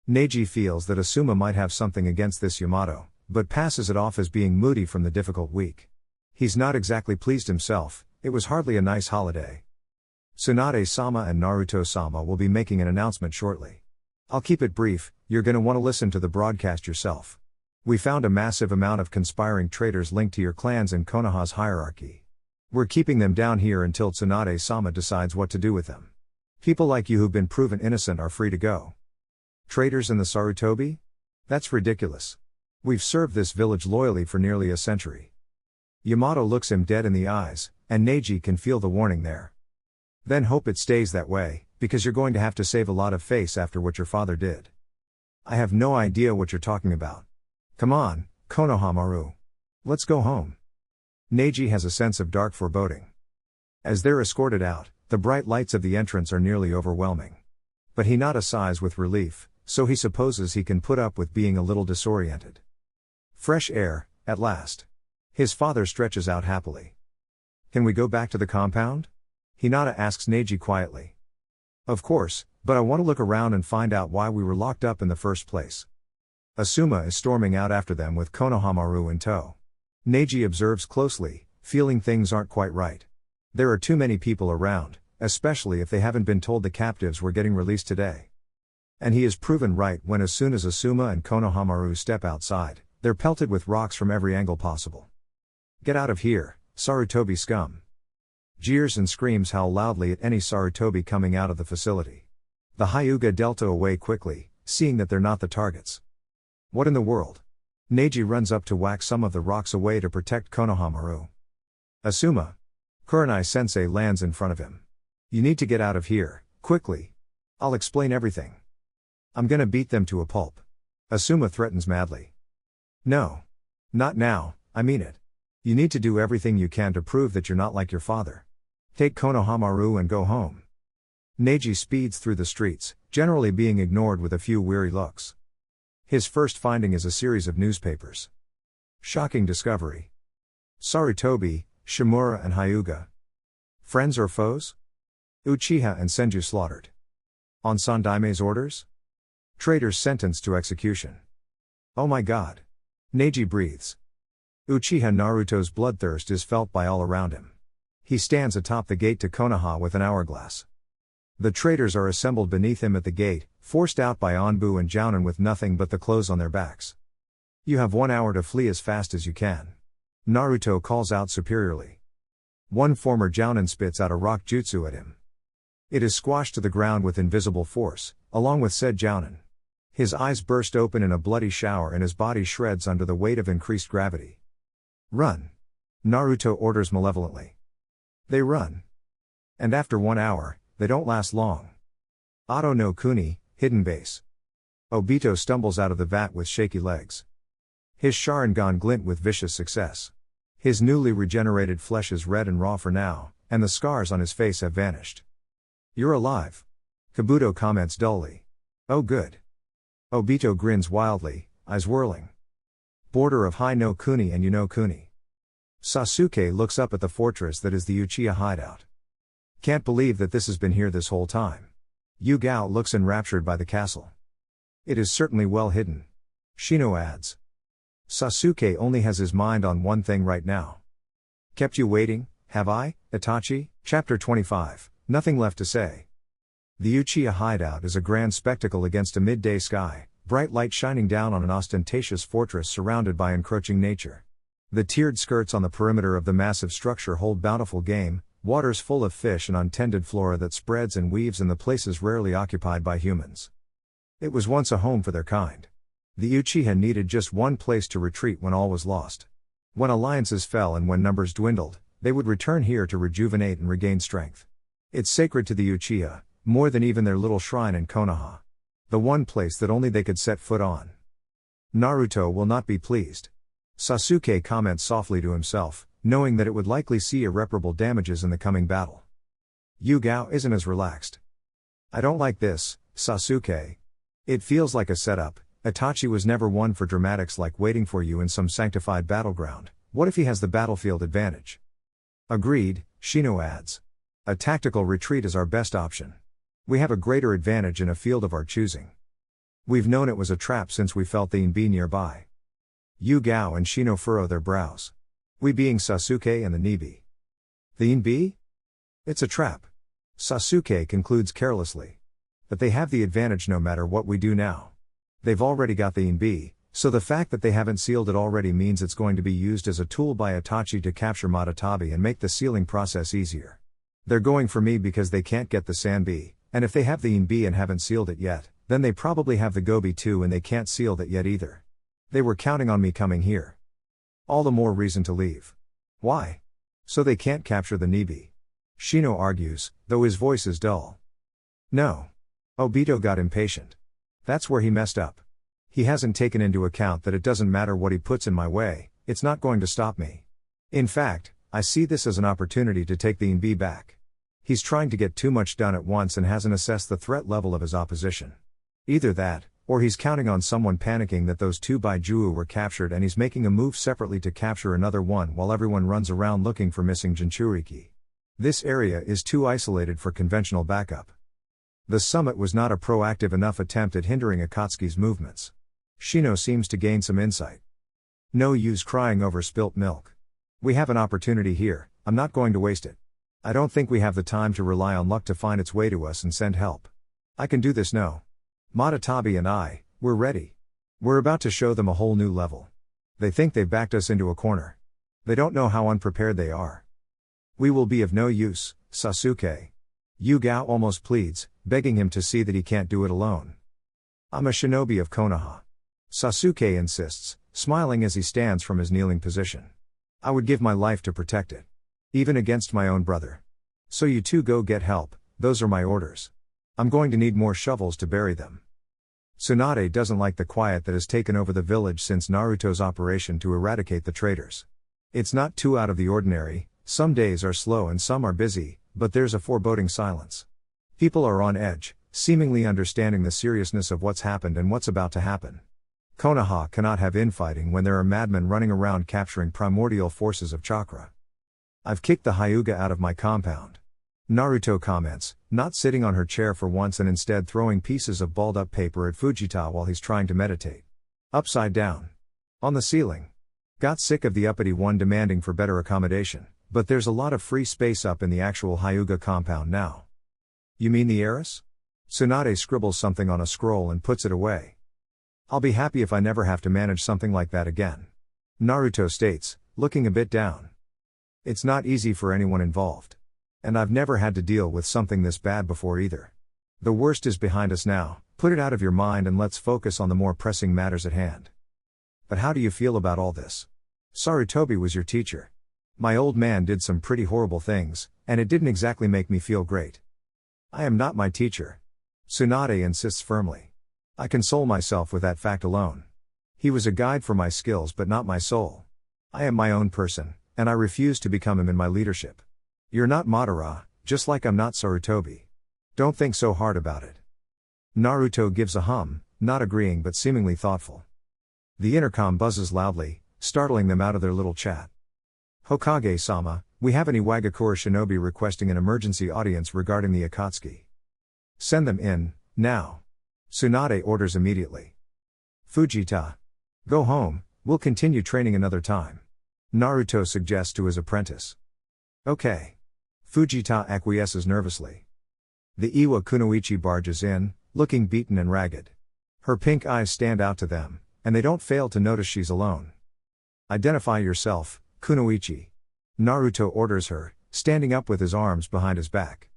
Neji feels that Asuma might have something against this Yamato, but passes it off as being moody from the difficult week. He's not exactly pleased himself. It was hardly a nice holiday. Tsunade-sama and Naruto-sama will be making an announcement shortly. I'll keep it brief, you're gonna want to listen to the broadcast yourself. We found a massive amount of conspiring traitors linked to your clans in Konoha's hierarchy. We're keeping them down here until Tsunade-sama decides what to do with them. People like you who've been proven innocent are free to go. Traitors in the Sarutobi? That's ridiculous. We've served this village loyally for nearly a century. Yamato looks him dead in the eyes, and Neji can feel the warning there. Then hope it stays that way, because you're going to have to save a lot of face after what your father did. I have no idea what you're talking about. Come on, Konohamaru. Let's go home. Neji has a sense of dark foreboding. As they're escorted out, the bright lights of the entrance are nearly overwhelming. But Hinata sighs with relief, so he supposes he can put up with being a little disoriented. Fresh air, at last. His father stretches out happily. Can we go back to the compound? Hinata asks Neji quietly. Of course, but I want to look around and find out why we were locked up in the first place. Asuma is storming out after them with Konohamaru in tow. Neji observes closely, feeling things aren't quite right. There are too many people around, especially if they haven't been told the captives were getting released today. And he is proven right when as soon as Asuma and Konohamaru step outside, they're pelted with rocks from every angle possible. Get out of here, Sarutobi scum. Jeers and screams howl loudly at any Sarutobi coming out of the facility. The Hyuga delta away quickly, seeing that they're not the targets. What in the world? Neji runs up to whack some of the rocks away to protect Konohamaru. Asuma. Kurenai-sensei lands in front of him. You need to get out of here, quickly. I'll explain everything. I'm gonna beat them to a pulp. Asuma threatens madly. No. Not now, I mean it. You need to do everything you can to prove that you're not like your father. Take Konohamaru and go home. Neji speeds through the streets, generally being ignored with a few weary looks. His first finding is a series of newspapers. Shocking discovery. Sarutobi, Shimura and Hyuga. Friends or foes? Uchiha and Senju slaughtered. On Sandaime's orders? Traitors sentenced to execution. Oh my god. Neji breathes. Uchiha Naruto's bloodthirst is felt by all around him. He stands atop the gate to Konoha with an hourglass. The traitors are assembled beneath him at the gate, forced out by Anbu and Jounin with nothing but the clothes on their backs. You have 1 hour to flee as fast as you can. Naruto calls out superiorly. One former Jounin spits out a rock jutsu at him. It is squashed to the ground with invisible force, along with said Jounin. His eyes burst open in a bloody shower and his body shreds under the weight of increased gravity. Run! Naruto orders malevolently. They run. And after 1 hour, they don't last long. Oto no Kuni, hidden base. Obito stumbles out of the vat with shaky legs. His Sharingan glint with vicious success. His newly regenerated flesh is red and raw for now, and the scars on his face have vanished. You're alive. Kabuto comments dully. Oh good. Obito grins wildly, eyes whirling. Border of Hai no Kuni and Yu no Kuni. Sasuke looks up at the fortress that is the Uchiha hideout. Can't believe that this has been here this whole time. Yugao looks enraptured by the castle. It is certainly well hidden. Shino adds. Sasuke only has his mind on one thing right now. Kept you waiting, have I, Itachi? Chapter 25, Nothing left to say. The Uchiha hideout is a grand spectacle against a midday sky, bright light shining down on an ostentatious fortress surrounded by encroaching nature. The tiered skirts on the perimeter of the massive structure hold bountiful game, waters full of fish and untended flora that spreads and weaves in the places rarely occupied by humans. It was once a home for their kind. The Uchiha needed just one place to retreat when all was lost. When alliances fell and when numbers dwindled, they would return here to rejuvenate and regain strength. It's sacred to the Uchiha, more than even their little shrine in Konoha. The one place that only they could set foot on. Naruto will not be pleased. Sasuke comments softly to himself, knowing that it would likely see irreparable damages in the coming battle. Yugao isn't as relaxed. I don't like this, Sasuke. It feels like a setup. Itachi was never one for dramatics like waiting for you in some sanctified battleground. What if he has the battlefield advantage? Agreed, Shino adds. A tactical retreat is our best option. We have a greater advantage in a field of our choosing. We've known it was a trap since we felt the Inbi nearby. Yugao and Shino furrow their brows. We being Sasuke and the Nibi. The Inbi? It's a trap. Sasuke concludes carelessly. But they have the advantage no matter what we do now. They've already got the Inbi, so the fact that they haven't sealed it already means it's going to be used as a tool by Itachi to capture Madatabi and make the sealing process easier. They're going for me because they can't get the Sanbi, and if they have the Inbi and haven't sealed it yet, then they probably have the Gobi too and they can't seal that yet either. They were counting on me coming here. All the more reason to leave. Why? So they can't capture the Nibi. Shino argues, though his voice is dull. No. Obito got impatient. That's where he messed up. He hasn't taken into account that it doesn't matter what he puts in my way, it's not going to stop me. In fact, I see this as an opportunity to take the Inbi back. He's trying to get too much done at once and hasn't assessed the threat level of his opposition. Either that, or he's counting on someone panicking that those two Baijuo were captured and he's making a move separately to capture another one while everyone runs around looking for missing Jinchuriki. This area is too isolated for conventional backup. The summit was not a proactive enough attempt at hindering Akatsuki's movements. Shino seems to gain some insight. No use crying over spilt milk. We have an opportunity here, I'm not going to waste it. I don't think we have the time to rely on luck to find its way to us and send help. I can do this no. Matatabi and we're ready. We're about to show them a whole new level. They think they've backed us into a corner. They don't know how unprepared they are. We will be of no use, Sasuke. Yugao almost pleads, begging him to see that he can't do it alone. I'm a shinobi of Konoha. Sasuke insists, smiling as he stands from his kneeling position. I would give my life to protect it. Even against my own brother. So you two go get help, those are my orders. I'm going to need more shovels to bury them. Tsunade doesn't like the quiet that has taken over the village since Naruto's operation to eradicate the traitors. It's not too out of the ordinary, some days are slow and some are busy, but there's a foreboding silence. People are on edge, seemingly understanding the seriousness of what's happened and what's about to happen. Konoha cannot have infighting when there are madmen running around capturing primordial forces of chakra. I've kicked the Hyuga out of my compound. Naruto comments, not sitting on her chair for once and instead throwing pieces of balled up paper at Fujita while he's trying to meditate. Upside down. On the ceiling. Got sick of the uppity one demanding for better accommodation, but there's a lot of free space up in the actual Hyuga compound now. You mean the heiress? Tsunade scribbles something on a scroll and puts it away. I'll be happy if I never have to manage something like that again. Naruto states, looking a bit down. It's not easy for anyone involved. And I've never had to deal with something this bad before either. The worst is behind us now, put it out of your mind and let's focus on the more pressing matters at hand. But how do you feel about all this? Sarutobi was your teacher. My old man did some pretty horrible things, and it didn't exactly make me feel great. I am not my teacher. Tsunade insists firmly. I console myself with that fact alone. He was a guide for my skills but not my soul. I am my own person, and I refuse to become him in my leadership. You're not Madara, just like I'm not Sarutobi. Don't think so hard about it. Naruto gives a hum, not agreeing but seemingly thoughtful. The intercom buzzes loudly, startling them out of their little chat. Hokage-sama, we have an Iwagakure shinobi requesting an emergency audience regarding the Akatsuki. Send them in, now. Tsunade orders immediately. Fujita. Go home, we'll continue training another time. Naruto suggests to his apprentice. Okay. Fujita acquiesces nervously. The Iwa Kunoichi barges in, looking beaten and ragged. Her pink eyes stand out to them, and they don't fail to notice she's alone. Identify yourself, Kunoichi. Naruto orders her, standing up with his arms behind his back.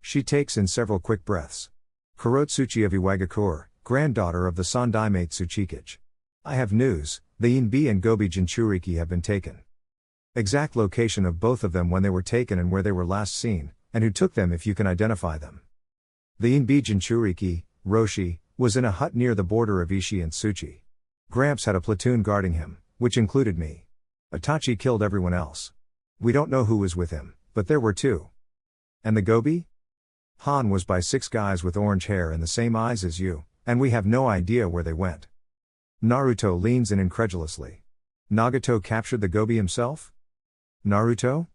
She takes in several quick breaths. Kurotsuchi of Iwagakure, granddaughter of the Sandaime Tsuchikage. I have news, the Inbi and Gobi Jinchuriki have been taken. Exact location of both of them when they were taken and where they were last seen, and who took them if you can identify them. The Inbi Jinchuriki, Roshi, was in a hut near the border of Ishii and Tsuchi. Gramps had a platoon guarding him, which included me. Itachi killed everyone else. We don't know who was with him, but there were two. And the Gobi? Han was by 6 guys with orange hair and the same eyes as you, and we have no idea where they went. Naruto leans in incredulously. Nagato captured the Gobi himself? Naruto?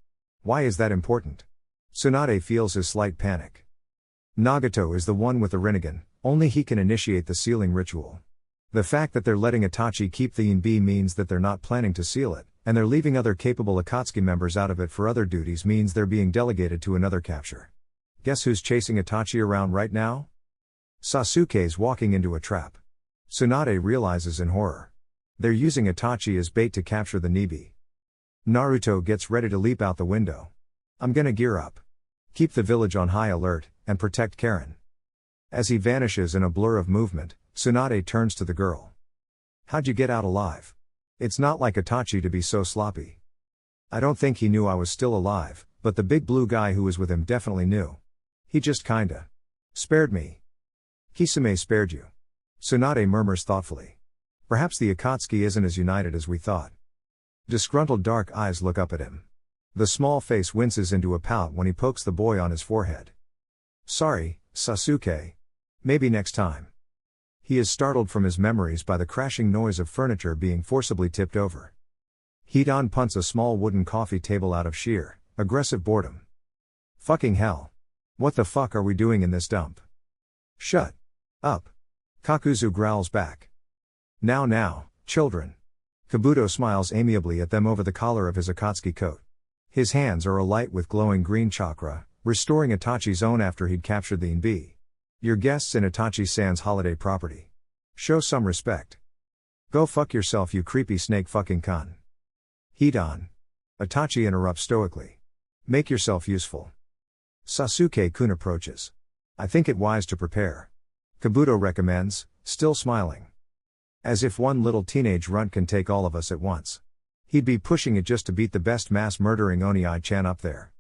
Why is that important? Tsunade feels his slight panic. Nagato is the one with the Rinnegan, only he can initiate the sealing ritual. The fact that they're letting Itachi keep the Inbi means that they're not planning to seal it, and they're leaving other capable Akatsuki members out of it for other duties means they're being delegated to another capture. Guess who's chasing Itachi around right now? Sasuke's walking into a trap. Tsunade realizes in horror. They're using Itachi as bait to capture the Nibi. Naruto gets ready to leap out the window. I'm gonna gear up. Keep the village on high alert, and protect Karen. As he vanishes in a blur of movement, Tsunade turns to the girl. How'd you get out alive? It's not like Itachi to be so sloppy. I don't think he knew I was still alive, but the big blue guy who was with him definitely knew. He just kinda spared me. Kisame spared you. Tsunade murmurs thoughtfully. Perhaps the Akatsuki isn't as united as we thought. Disgruntled dark eyes look up at him. The small face winces into a pout when he pokes the boy on his forehead. Sorry, Sasuke. Maybe next time. He is startled from his memories by the crashing noise of furniture being forcibly tipped over. Hidan punts a small wooden coffee table out of sheer, aggressive boredom. Fucking hell. What the fuck are we doing in this dump? Shut up. Kakuzu growls back. Now, children. Kabuto smiles amiably at them over the collar of his Akatsuki coat. His hands are alight with glowing green chakra, restoring Itachi's own after he'd captured the Inbi. Your guests in Itachi-san's holiday property. Show some respect. Go fuck yourself, you creepy snake fucking cunt. Hidan. Itachi interrupts stoically. Make yourself useful. Sasuke-kun approaches. I think it wise to prepare. Kabuto recommends, still smiling. As if one little teenage runt can take all of us at once. He'd be pushing it just to beat the best mass-murdering Onii-chan up there.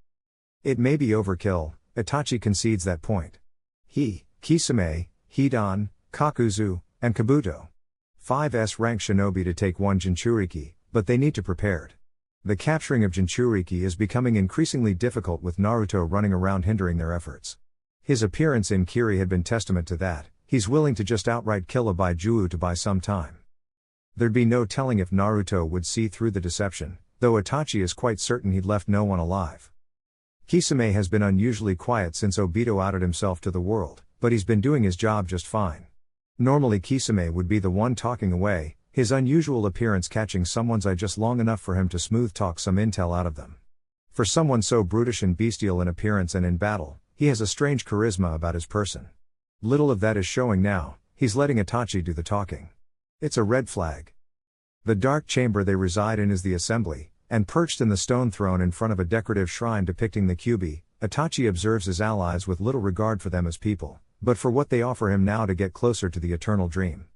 It may be overkill, Itachi concedes that point. He, Kisame, Hidan, Kakuzu, and Kabuto. 5 S-rank shinobi to take one Jinchuriki, but they need to prepared. The capturing of Jinchuriki is becoming increasingly difficult with Naruto running around hindering their efforts. His appearance in Kiri had been testament to that. He's willing to just outright kill a Baijuu to buy some time. There'd be no telling if Naruto would see through the deception, though Itachi is quite certain he'd left no one alive. Kisame has been unusually quiet since Obito outed himself to the world, but he's been doing his job just fine. Normally Kisame would be the one talking away, his unusual appearance catching someone's eye just long enough for him to smooth talk some intel out of them. For someone so brutish and bestial in appearance and in battle, he has a strange charisma about his person. Little of that is showing now, he's letting Itachi do the talking. It's a red flag. The dark chamber they reside in is the assembly, and perched in the stone throne in front of a decorative shrine depicting the Kyuubi, Itachi observes his allies with little regard for them as people, but for what they offer him now to get closer to the eternal dream.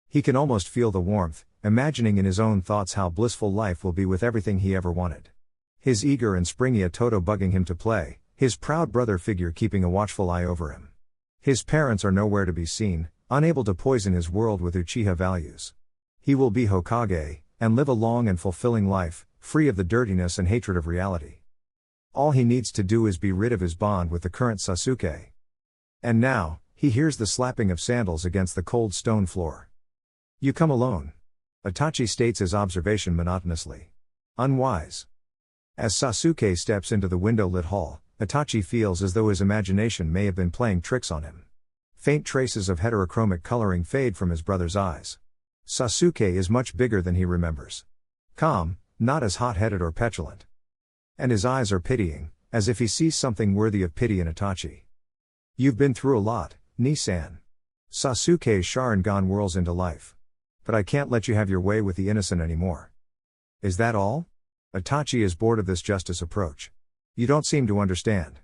He can almost feel the warmth, imagining in his own thoughts how blissful life will be with everything he ever wanted. His eager and springy Atoto bugging him to play, his proud brother figure keeping a watchful eye over him. His parents are nowhere to be seen, unable to poison his world with Uchiha values. He will be Hokage, and live a long and fulfilling life, free of the dirtiness and hatred of reality. All he needs to do is be rid of his bond with the current Sasuke. And now, he hears the slapping of sandals against the cold stone floor. You come alone. Itachi states his observation monotonously. Unwise. As Sasuke steps into the window-lit hall, Itachi feels as though his imagination may have been playing tricks on him. Faint traces of heterochromic coloring fade from his brother's eyes. Sasuke is much bigger than he remembers. Calm, not as hot-headed or petulant. And his eyes are pitying, as if he sees something worthy of pity in Itachi. You've been through a lot, Ni-san. Sasuke's Sharingan whirls into life. But I can't let you have your way with the innocent anymore. Is that all? Itachi is bored of this justice approach. You don't seem to understand.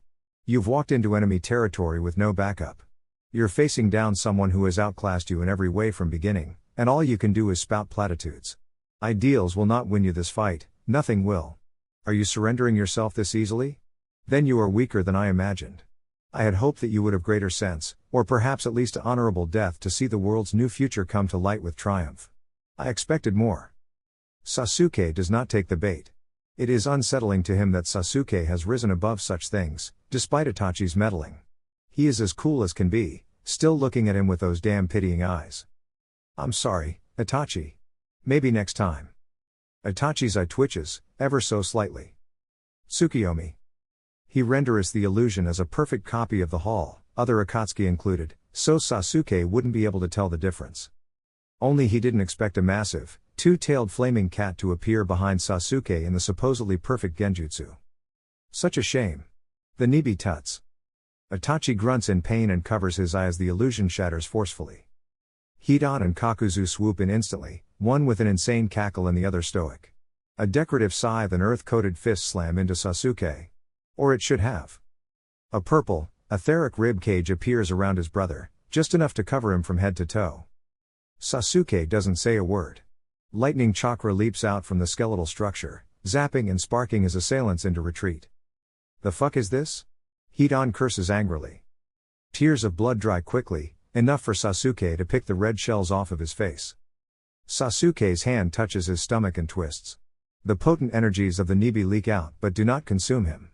You've walked into enemy territory with no backup. You're facing down someone who has outclassed you in every way from beginning, and all you can do is spout platitudes. Ideals will not win you this fight, nothing will. Are you surrendering yourself this easily? Then you are weaker than I imagined. I had hoped that you would have greater sense, or perhaps at least honorable death to see the world's new future come to light with triumph. I expected more. Sasuke does not take the bait. It is unsettling to him that Sasuke has risen above such things, despite Itachi's meddling. He is as cool as can be, still looking at him with those damn pitying eyes. I'm sorry, Itachi. Maybe next time. Itachi's eye twitches, ever so slightly. Tsukiyomi. He renders the illusion as a perfect copy of the hall, other Akatsuki included, so Sasuke wouldn't be able to tell the difference. Only he didn't expect a massive, two-tailed flaming cat to appear behind Sasuke in the supposedly perfect genjutsu. Such a shame. The Nibi tuts. Itachi grunts in pain and covers his eye as the illusion shatters forcefully. Hidan and Kakuzu swoop in instantly, one with an insane cackle and the other stoic. A decorative scythe and earth-coated fist slam into Sasuke. Or it should have. A purple, etheric rib cage appears around his brother, just enough to cover him from head to toe. Sasuke doesn't say a word. Lightning chakra leaps out from the skeletal structure, zapping and sparking his assailants into retreat. The fuck is this? Hidan curses angrily. Tears of blood dry quickly, enough for Sasuke to pick the red shells off of his face. Sasuke's hand touches his stomach and twists. The potent energies of the Nibi leak out but do not consume him.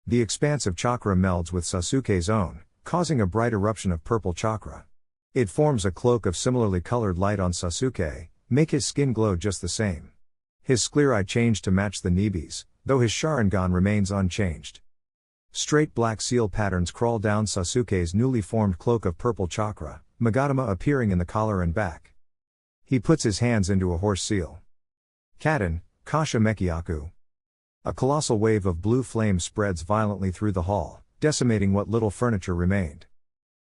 The expansive chakra melds with Sasuke's own, causing a bright eruption of purple chakra. It forms a cloak of similarly colored light on Sasuke, make his skin glow just the same. His sclerae change to match the Nibi's, though his Sharingan remains unchanged. Straight black seal patterns crawl down Sasuke's newly formed cloak of purple chakra, Magatama appearing in the collar and back. He puts his hands into a horse seal. Kaden, Kasha Mekiaku. A colossal wave of blue flame spreads violently through the hall, decimating what little furniture remained.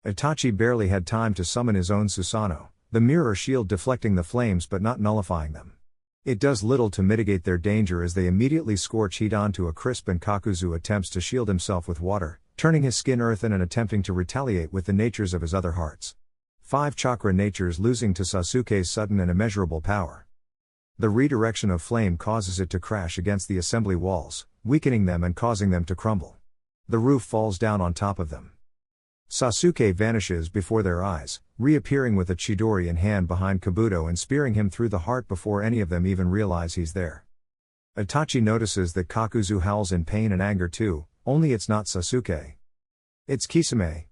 Itachi barely had time to summon his own Susanoo, the mirror shield deflecting the flames but not nullifying them. It does little to mitigate their danger as they immediately scorch Hidan to a crisp and Kakuzu attempts to shield himself with water, turning his skin earthen and attempting to retaliate with the natures of his other hearts. 5 chakra natures losing to Sasuke's sudden and immeasurable power. The redirection of flame causes it to crash against the assembly walls, weakening them and causing them to crumble. The roof falls down on top of them. Sasuke vanishes before their eyes, reappearing with a Chidori in hand behind Kabuto and spearing him through the heart before any of them even realize he's there. Itachi notices that Kakuzu howls in pain and anger too, only it's not Sasuke. It's Kisame.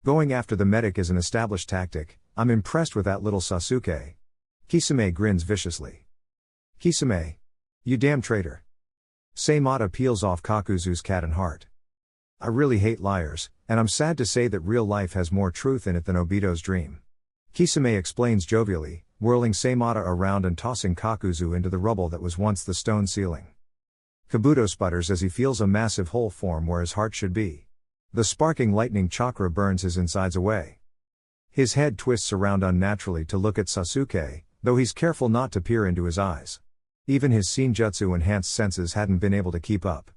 Going after the medic is an established tactic, I'm impressed with that little Sasuke. Kisame grins viciously. Kisame. You damn traitor. Seimata peels off Kakuzu's cat and heart. I really hate liars, and I'm sad to say that real life has more truth in it than Obito's dream. Kisame explains jovially, whirling Seimata around and tossing Kakuzu into the rubble that was once the stone ceiling. Kabuto sputters as he feels a massive hole form where his heart should be. The sparking lightning chakra burns his insides away. His head twists around unnaturally to look at Sasuke, though he's careful not to peer into his eyes. Even his Senjutsu-enhanced senses hadn't been able to keep up.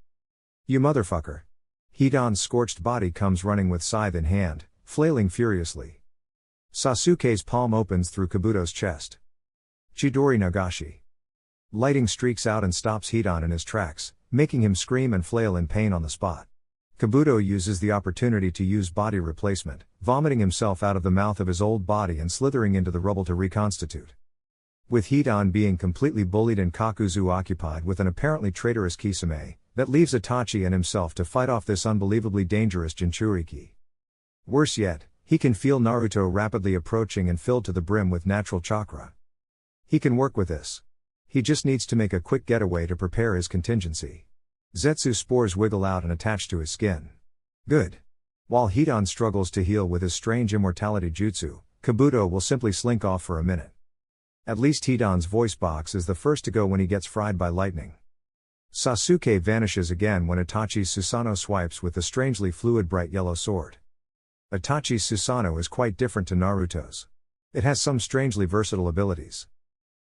You motherfucker. Hidan's scorched body comes running with scythe in hand, flailing furiously. Sasuke's palm opens through Kabuto's chest. Chidori Nagashi. Lighting streaks out and stops Hidan in his tracks, making him scream and flail in pain on the spot. Kabuto uses the opportunity to use body replacement, vomiting himself out of the mouth of his old body and slithering into the rubble to reconstitute. With Hidan being completely bullied and Kakuzu occupied with an apparently traitorous Kisame, that leaves Itachi and himself to fight off this unbelievably dangerous Jinchuriki. Worse yet, he can feel Naruto rapidly approaching and filled to the brim with natural chakra. He can work with this. He just needs to make a quick getaway to prepare his contingency. Zetsu spores wiggle out and attach to his skin. Good. While Hidan struggles to heal with his strange immortality jutsu, Kabuto will simply slink off for a minute. At least Hidan's voice box is the first to go when he gets fried by lightning. Sasuke vanishes again when Itachi's Susanoo swipes with the strangely fluid bright yellow sword. Itachi's Susanoo is quite different to Naruto's. It has some strangely versatile abilities.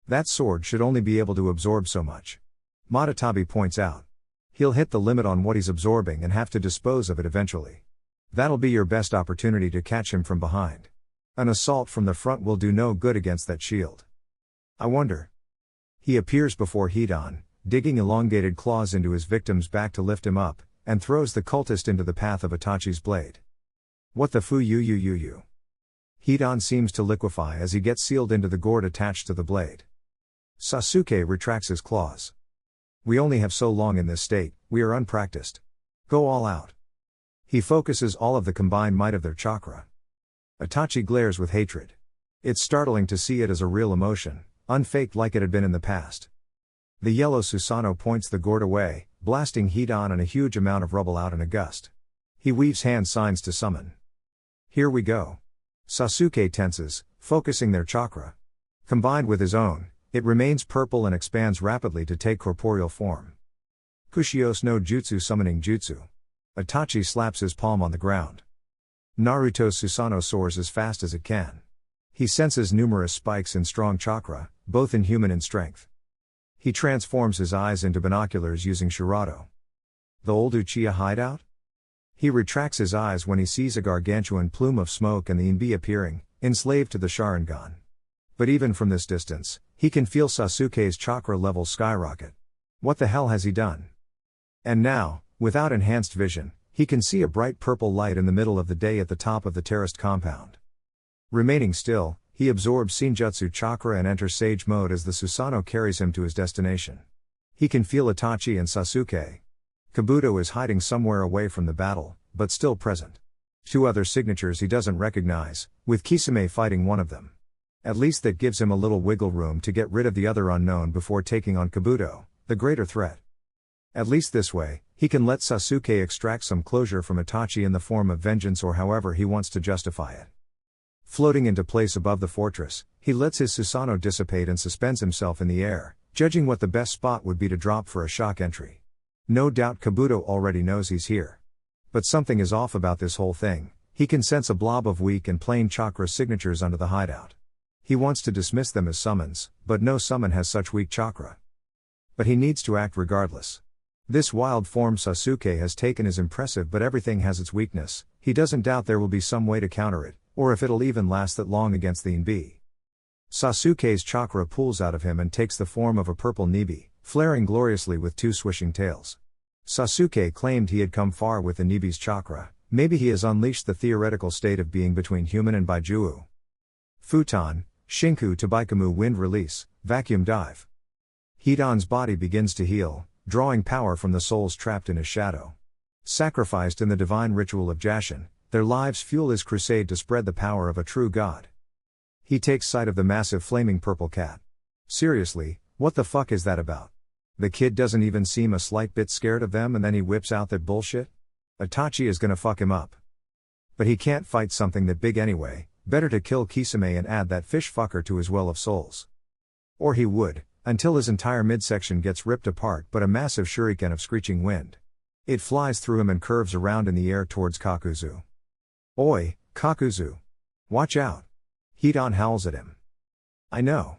That sword should only be able to absorb so much. Matatabi points out. He'll hit the limit on what he's absorbing and have to dispose of it eventually. That'll be your best opportunity to catch him from behind. An assault from the front will do no good against that shield. I wonder. He appears before Hidan, digging elongated claws into his victim's back to lift him up, and throws the cultist into the path of Itachi's blade. What the fu you. Hidan seems to liquefy as he gets sealed into the gourd attached to the blade. Sasuke retracts his claws. We only have so long in this state, we are unpracticed. Go all out. He focuses all of the combined might of their chakra. Itachi glares with hatred. It's startling to see it as a real emotion, unfaked like it had been in the past. The yellow Susanoo points the gourd away, blasting Hidan and a huge amount of rubble out in a gust. He weaves hand signs to summon. Here we go. Sasuke tenses, focusing their chakra. Combined with his own, it remains purple and expands rapidly to take corporeal form. Kushios no Jutsu summoning jutsu. Itachi slaps his palm on the ground. Naruto's Susanoo soars as fast as it can. He senses numerous spikes in strong chakra, both inhuman in strength. He transforms his eyes into binoculars using Shirato. The old Uchiha hideout? He retracts his eyes when he sees a gargantuan plume of smoke and the Inbi appearing, enslaved to the Sharingan. But even from this distance, he can feel Sasuke's chakra levels skyrocket. What the hell has he done? And now, without enhanced vision, he can see a bright purple light in the middle of the day at the top of the terraced compound. Remaining still, he absorbs Shinjutsu chakra and enters Sage mode as the Susanoo carries him to his destination. He can feel Itachi and Sasuke. Kabuto is hiding somewhere away from the battle, but still present. 2 other signatures he doesn't recognize, with Kisame fighting one of them. At least that gives him a little wiggle room to get rid of the other unknown before taking on Kabuto, the greater threat. At least this way, he can let Sasuke extract some closure from Itachi in the form of vengeance or however he wants to justify it. Floating into place above the fortress, he lets his Susanoo dissipate and suspends himself in the air, judging what the best spot would be to drop for a shock entry. No doubt Kabuto already knows he's here. But something is off about this whole thing. He can sense a blob of weak and plain chakra signatures under the hideout. He wants to dismiss them as summons, but no summon has such weak chakra. But he needs to act regardless. This wild form Sasuke has taken is impressive, but everything has its weakness. He doesn't doubt there will be some way to counter it, or if it'll even last that long against the Inbi. Sasuke's chakra pulls out of him and takes the form of a purple Nibi, flaring gloriously with 2 swishing tails. Sasuke claimed he had come far with the Nibi's chakra. Maybe he has unleashed the theoretical state of being between human and Baijuu. Futon, Shinku Tabaikamu wind release, vacuum dive. Hidan's body begins to heal, drawing power from the souls trapped in his shadow. Sacrificed in the divine ritual of Jashin, their lives fuel his crusade to spread the power of a true god. He takes sight of the massive flaming purple cat. Seriously, what the fuck is that about? The kid doesn't even seem a slight bit scared of them and then he whips out that bullshit? Itachi is gonna fuck him up. But he can't fight something that big anyway, better to kill Kisame and add that fish fucker to his well of souls. Or he would, until his entire midsection gets ripped apart but a massive shuriken of screeching wind. It flies through him and curves around in the air towards Kakuzu. Oi, Kakuzu! Watch out! Hidan howls at him. I know.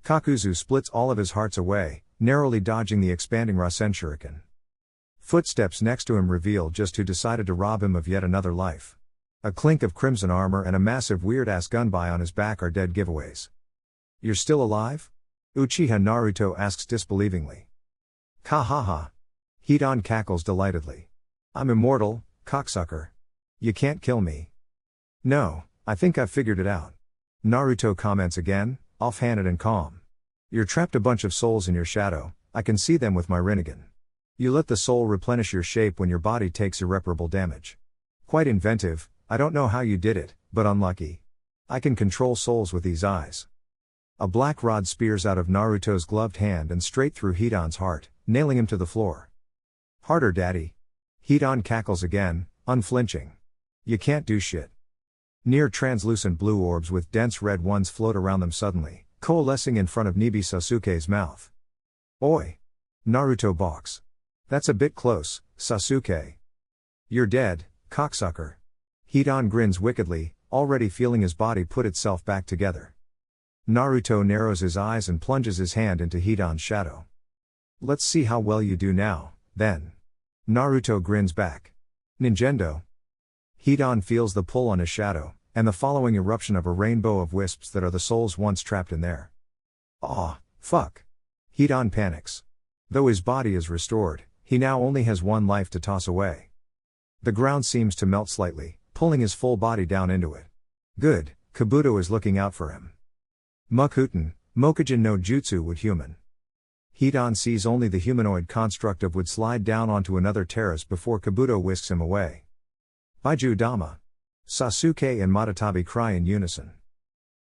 Kakuzu splits all of his hearts away, narrowly dodging the expanding Rasen shuriken. Footsteps next to him reveal just who decided to rob him of yet another life. A clink of crimson armor and a massive weird-ass gunbai on his back are dead giveaways. You're still alive? Uchiha Naruto asks disbelievingly. Ha ha ha. Hidan cackles delightedly. I'm immortal, cocksucker. You can't kill me. No, I think I've figured it out. Naruto comments again, offhanded and calm. You're trapped a bunch of souls in your shadow, I can see them with my Rinnegan. You let the soul replenish your shape when your body takes irreparable damage. Quite inventive, I don't know how you did it, but unlucky. I can control souls with these eyes. A black rod spears out of Naruto's gloved hand and straight through Hidan's heart, nailing him to the floor. Harder, daddy. Hidan cackles again, unflinching. You can't do shit. Near translucent blue orbs with dense red ones float around them suddenly, coalescing in front of Nibi Sasuke's mouth. Oi! Naruto balks. That's a bit close, Sasuke. You're dead, cocksucker. Hidan grins wickedly, already feeling his body put itself back together. Naruto narrows his eyes and plunges his hand into Hidan's shadow. Let's see how well you do now, then. Naruto grins back. Ninjendo. Hidan feels the pull on his shadow, and the following eruption of a rainbow of wisps that are the souls once trapped in there. Aw, fuck. Hidan panics. Though his body is restored, he now only has one life to toss away. The ground seems to melt slightly, pulling his full body down into it. Good, Kabuto is looking out for him. Mukuten, Mokujin no Jutsu would human. Hidan sees only the humanoid construct of would slide down onto another terrace before Kabuto whisks him away. Baiju Dama. Sasuke and Madatabi cry in unison.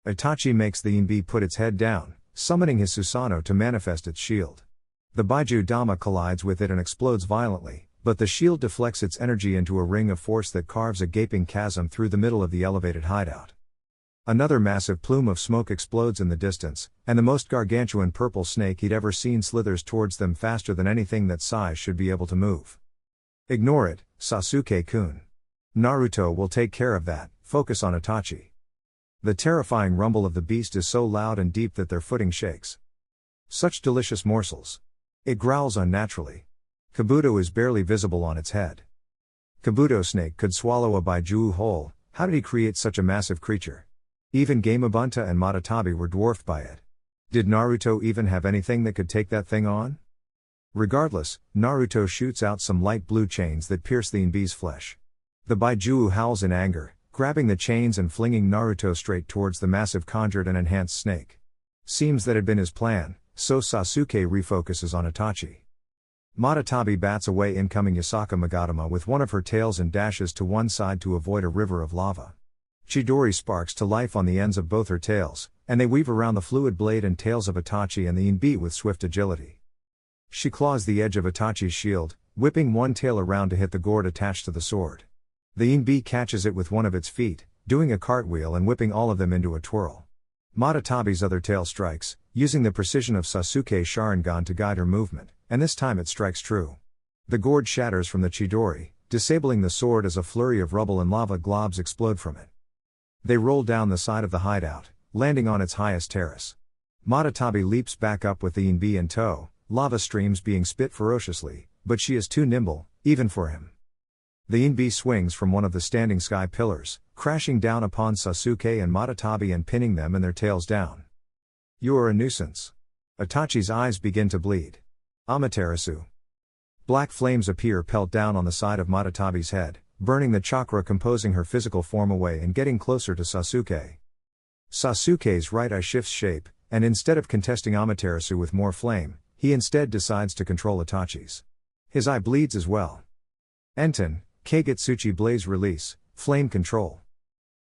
Itachi makes the Inbi put its head down, summoning his Susanoo to manifest its shield. The Baiju Dama collides with it and explodes violently, but the shield deflects its energy into a ring of force that carves a gaping chasm through the middle of the elevated hideout. Another massive plume of smoke explodes in the distance, and the most gargantuan purple snake he'd ever seen slithers towards them faster than anything that size should be able to move. Ignore it, Sasuke-kun. Naruto will take care of that, focus on Itachi. The terrifying rumble of the beast is so loud and deep that their footing shakes. Such delicious morsels. It growls unnaturally. Kabuto is barely visible on its head. Kabuto snake could swallow a Baijiu whole. How did he create such a massive creature? Even Gamabunta and Matatabi were dwarfed by it. Did Naruto even have anything that could take that thing on? Regardless, Naruto shoots out some light blue chains that pierce the Inbe's flesh. The Baijiu howls in anger, grabbing the chains and flinging Naruto straight towards the massive conjured and enhanced snake. Seems that had been his plan, so Sasuke refocuses on Itachi. Matatabi bats away incoming Yasaka Magatama with one of her tails and dashes to one side to avoid a river of lava. Chidori sparks to life on the ends of both her tails, and they weave around the fluid blade and tails of Itachi and the Inbe with swift agility. She claws the edge of Itachi's shield, whipping one tail around to hit the gourd attached to the sword. The Inbe catches it with one of its feet, doing a cartwheel and whipping all of them into a twirl. Matatabi's other tail strikes, using the precision of Sasuke's Sharingan to guide her movement, and this time it strikes true. The gourd shatters from the Chidori, disabling the sword as a flurry of rubble and lava globs explode from it. They roll down the side of the hideout, landing on its highest terrace. Matatabi leaps back up with the Inbe in tow, lava streams being spit ferociously, but she is too nimble, even for him. The Inbe swings from one of the standing sky pillars, crashing down upon Sasuke and Matatabi and pinning them and their tails down. You are a nuisance. Itachi's eyes begin to bleed. Amaterasu. Black flames appear pelt down on the side of Matatabi's head, burning the chakra composing her physical form away and getting closer to Sasuke. Sasuke's right eye shifts shape, and instead of contesting Amaterasu with more flame, he instead decides to control Itachi's. His eye bleeds as well. Enten, Kagetsuchi Blaze Release, Flame Control.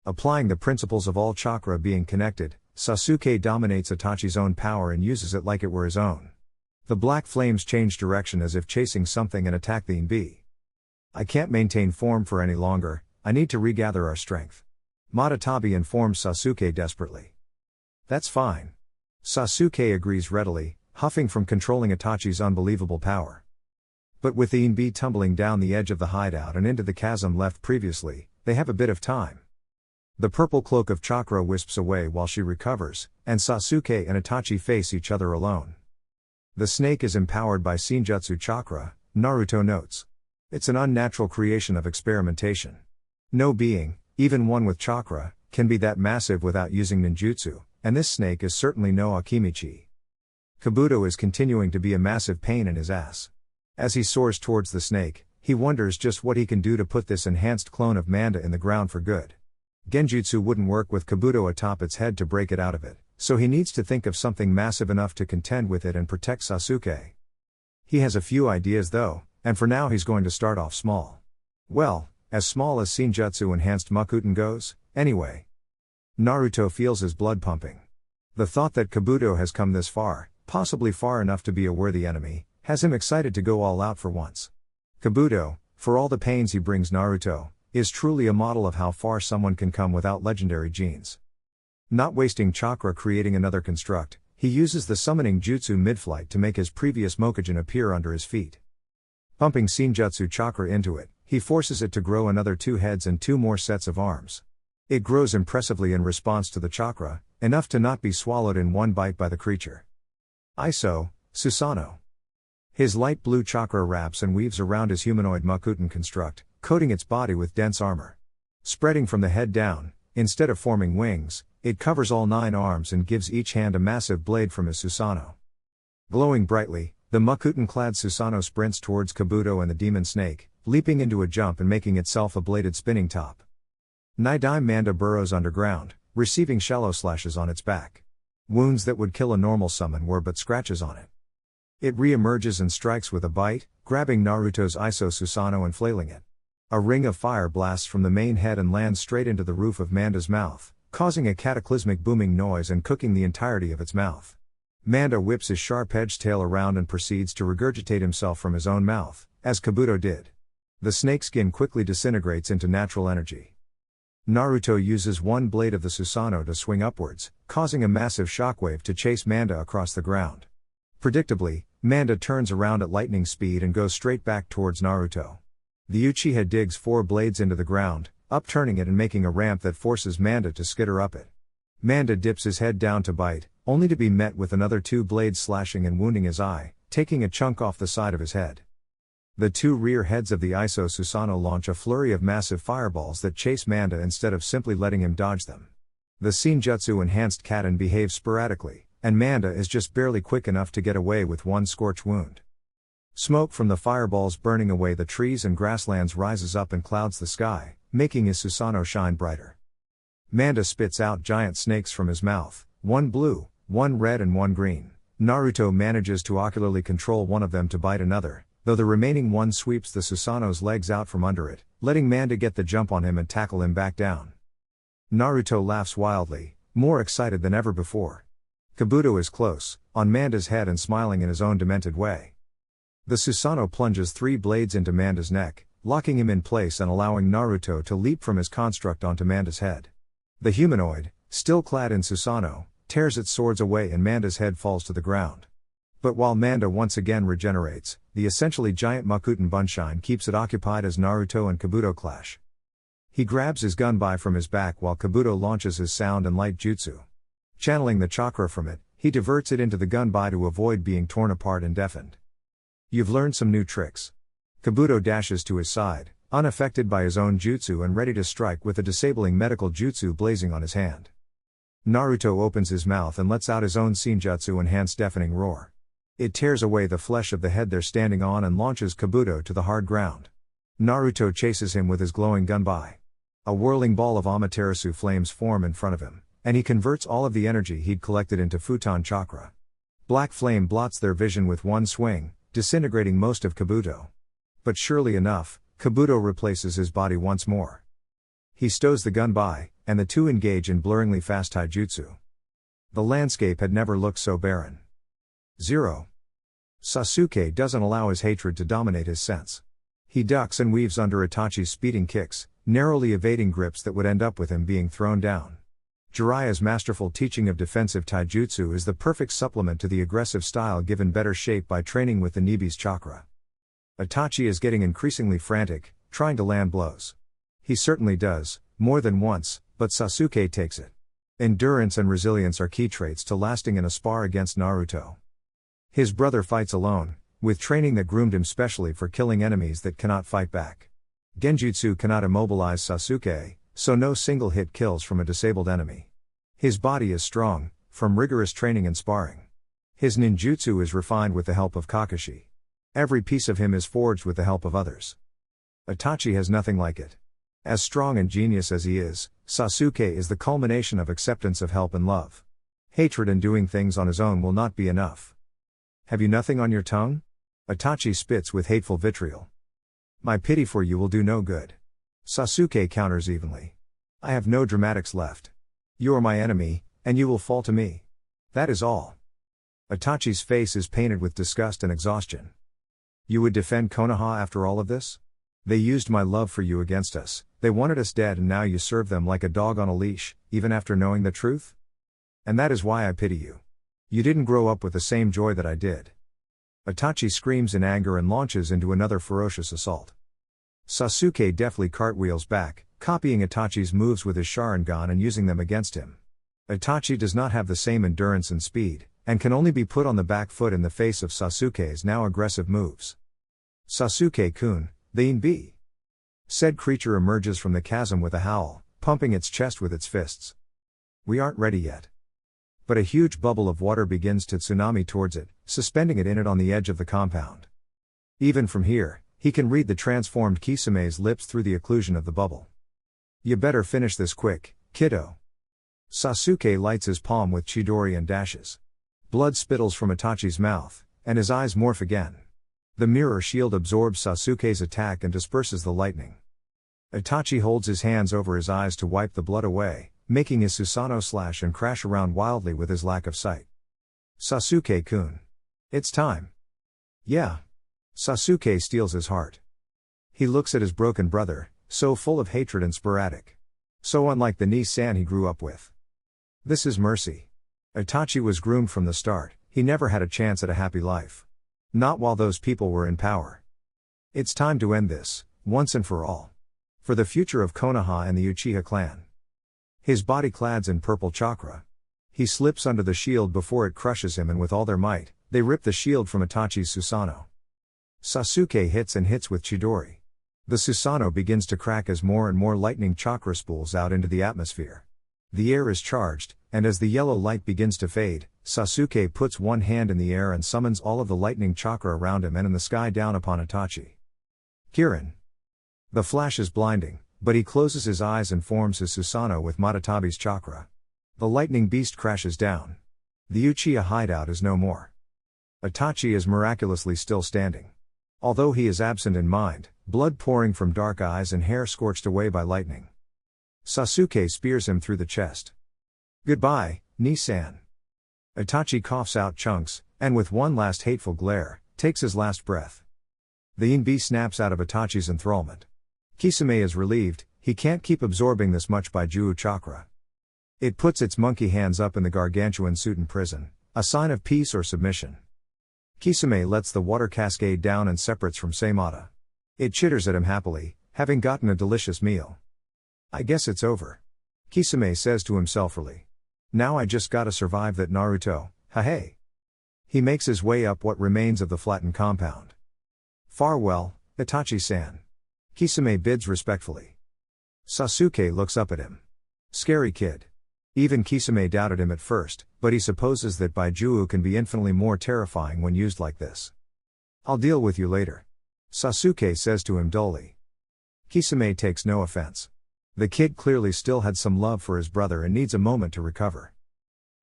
Applying the principles of all chakra being connected, Sasuke dominates Itachi's own power and uses it like it were his own. The black flames change direction as if chasing something and attack the Inbe. I can't maintain form for any longer, I need to regather our strength. Matatabi informs Sasuke desperately. That's fine. Sasuke agrees readily, huffing from controlling Itachi's unbelievable power. But with the Inbe tumbling down the edge of the hideout and into the chasm left previously, they have a bit of time. The purple cloak of chakra wisps away while she recovers, and Sasuke and Itachi face each other alone. The snake is empowered by Senjutsu chakra, Naruto notes. It's an unnatural creation of experimentation. No being, even one with chakra, can be that massive without using ninjutsu, and this snake is certainly no Akimichi. Kabuto is continuing to be a massive pain in his ass. As he soars towards the snake, he wonders just what he can do to put this enhanced clone of Manda in the ground for good. Genjutsu wouldn't work with Kabuto atop its head to break it out of it, so he needs to think of something massive enough to contend with it and protect Sasuke. He has a few ideas though, and for now he's going to start off small. Well, as small as Senjutsu Enhanced Makuten goes, anyway. Naruto feels his blood pumping. The thought that Kabuto has come this far, possibly far enough to be a worthy enemy, has him excited to go all out for once. Kabuto, for all the pains he brings Naruto, is truly a model of how far someone can come without legendary genes. Not wasting chakra creating another construct, he uses the summoning jutsu mid-flight to make his previous Mokujin appear under his feet. Pumping Senjutsu chakra into it, he forces it to grow another 2 heads and 2 more sets of arms. It grows impressively in response to the chakra, enough to not be swallowed in one bite by the creature. Iso, Susanoo. His light blue chakra wraps and weaves around his humanoid Makuten construct, coating its body with dense armor. Spreading from the head down, instead of forming wings, it covers all 9 arms and gives each hand a massive blade from his Susanoo. Glowing brightly, the Makuten-clad Susanoo sprints towards Kabuto and the demon snake, leaping into a jump and making itself a bladed spinning top. Nidai Manda burrows underground, receiving shallow slashes on its back. Wounds that would kill a normal summon were but scratches on it. It re-emerges and strikes with a bite, grabbing Naruto's Iso Susanoo and flailing it. A ring of fire blasts from the main head and lands straight into the roof of Manda's mouth, causing a cataclysmic booming noise and cooking the entirety of its mouth. Manda whips his sharp-edged tail around and proceeds to regurgitate himself from his own mouth, as Kabuto did. The snake skin quickly disintegrates into natural energy. Naruto uses one blade of the Susanoo to swing upwards, causing a massive shockwave to chase Manda across the ground. Predictably, Manda turns around at lightning speed and goes straight back towards Naruto. The Uchiha digs 4 blades into the ground, upturning it and making a ramp that forces Manda to skitter up it. Manda dips his head down to bite, only to be met with another 2 blades slashing and wounding his eye, taking a chunk off the side of his head. The two rear heads of the Iso Susanoo launch a flurry of massive fireballs that chase Manda instead of simply letting him dodge them. The Senjutsu enhanced Katen behaves sporadically, and Manda is just barely quick enough to get away with one scorch wound. Smoke from the fireballs burning away the trees and grasslands rises up and clouds the sky, making his Susanoo shine brighter. Manda spits out giant snakes from his mouth, one blue, one red and one green. Naruto manages to ocularly control one of them to bite another, though the remaining one sweeps the Susanoo's legs out from under it, letting Manda get the jump on him and tackle him back down. Naruto laughs wildly, more excited than ever before. Kabuto is close, on Manda's head and smiling in his own demented way. The Susanoo plunges 3 blades into Manda's neck, locking him in place and allowing Naruto to leap from his construct onto Manda's head. The humanoid, still clad in Susanoo, tears its swords away and Manda's head falls to the ground. But while Manda once again regenerates, the essentially giant Makuten Bunshine keeps it occupied as Naruto and Kabuto clash. He grabs his gunbai from his back while Kabuto launches his sound and light jutsu. Channeling the chakra from it, he diverts it into the gunbai to avoid being torn apart and deafened. You've learned some new tricks. Kabuto dashes to his side, unaffected by his own jutsu and ready to strike with the disabling medical jutsu blazing on his hand. Naruto opens his mouth and lets out his own Senjutsu enhanced deafening roar. It tears away the flesh of the head they're standing on and launches Kabuto to the hard ground. Naruto chases him with his glowing gunbai. A whirling ball of Amaterasu flames form in front of him, and he converts all of the energy he'd collected into Futon Chakra. Black flame blots their vision with one swing, disintegrating most of Kabuto. But surely enough, Kabuto replaces his body once more. He stows the gunbai, and the two engage in blurringly fast taijutsu. The landscape had never looked so barren. 0. Sasuke doesn't allow his hatred to dominate his sense. He ducks and weaves under Itachi's speeding kicks, narrowly evading grips that would end up with him being thrown down. Jiraiya's masterful teaching of defensive taijutsu is the perfect supplement to the aggressive style given better shape by training with the Nibi's chakra. Itachi is getting increasingly frantic, trying to land blows. He certainly does, more than once, but Sasuke takes it. Endurance and resilience are key traits to lasting in a spar against Naruto. His brother fights alone, with training that groomed him specially for killing enemies that cannot fight back. Genjutsu cannot immobilize Sasuke, so no single hit kills from a disabled enemy. His body is strong, from rigorous training and sparring. His ninjutsu is refined with the help of Kakashi. Every piece of him is forged with the help of others. Itachi has nothing like it. As strong and genius as he is, Sasuke is the culmination of acceptance of help and love. Hatred and doing things on his own will not be enough. Have you nothing on your tongue? Itachi spits with hateful vitriol. My pity for you will do no good. Sasuke counters evenly. I have no dramatics left. You are my enemy, and you will fall to me. That is all. Itachi's face is painted with disgust and exhaustion. You would defend Konoha after all of this? They used my love for you against us, they wanted us dead and now you serve them like a dog on a leash, even after knowing the truth? And that is why I pity you. You didn't grow up with the same joy that I did. Itachi screams in anger and launches into another ferocious assault. Sasuke deftly cartwheels back, copying Itachi's moves with his Sharingan and using them against him. Itachi does not have the same endurance and speed, and can only be put on the back foot in the face of Sasuke's now aggressive moves. Sasuke-kun, Thine be. Said creature emerges from the chasm with a howl, pumping its chest with its fists. We aren't ready yet. But a huge bubble of water begins to tsunami towards it, suspending it in it on the edge of the compound. Even from here, he can read the transformed Kisame's lips through the occlusion of the bubble. You better finish this quick, kiddo. Sasuke lights his palm with Chidori and dashes. Blood spittles from Itachi's mouth, and his eyes morph again. The mirror shield absorbs Sasuke's attack and disperses the lightning. Itachi holds his hands over his eyes to wipe the blood away, making his Susanoo slash and crash around wildly with his lack of sight. Sasuke-kun. It's time. Yeah. Sasuke steals his heart. He looks at his broken brother, so full of hatred and sporadic. So unlike the Ni-san he grew up with. This is mercy. Itachi was groomed from the start, he never had a chance at a happy life. Not while those people were in power. It's time to end this, once and for all. For the future of Konoha and the Uchiha clan. His body clads in purple chakra. He slips under the shield before it crushes him and with all their might, they rip the shield from Itachi's Susanoo. Sasuke hits and hits with Chidori. The Susanoo begins to crack as more and more lightning chakra spools out into the atmosphere. The air is charged, and as the yellow light begins to fade, Sasuke puts one hand in the air and summons all of the lightning chakra around him and in the sky down upon Itachi. Kirin. The flash is blinding, but he closes his eyes and forms his Susanoo with Matatabi's chakra. The lightning beast crashes down. The Uchiha hideout is no more. Itachi is miraculously still standing. Although he is absent in mind, blood pouring from dark eyes and hair scorched away by lightning. Sasuke spears him through the chest. Goodbye, Ni-san. Itachi coughs out chunks, and with one last hateful glare, takes his last breath. The Inbi snaps out of Itachi's enthrallment. Kisame is relieved, he can't keep absorbing this much Baijuu chakra. It puts its monkey hands up in the gargantuan Suten prison, a sign of peace or submission. Kisame lets the water cascade down and separates from Seimata. It chitters at him happily, having gotten a delicious meal. I guess it's over. Kisame says to himself really. Now I just gotta survive that Naruto, ha-hey. He makes his way up what remains of the flattened compound. Farewell, Itachi-san. Kisame bids respectfully. Sasuke looks up at him. Scary kid. Even Kisame doubted him at first, but he supposes that Baijuu can be infinitely more terrifying when used like this. I'll deal with you later. Sasuke says to him dully. Kisame takes no offense. The kid clearly still had some love for his brother and needs a moment to recover.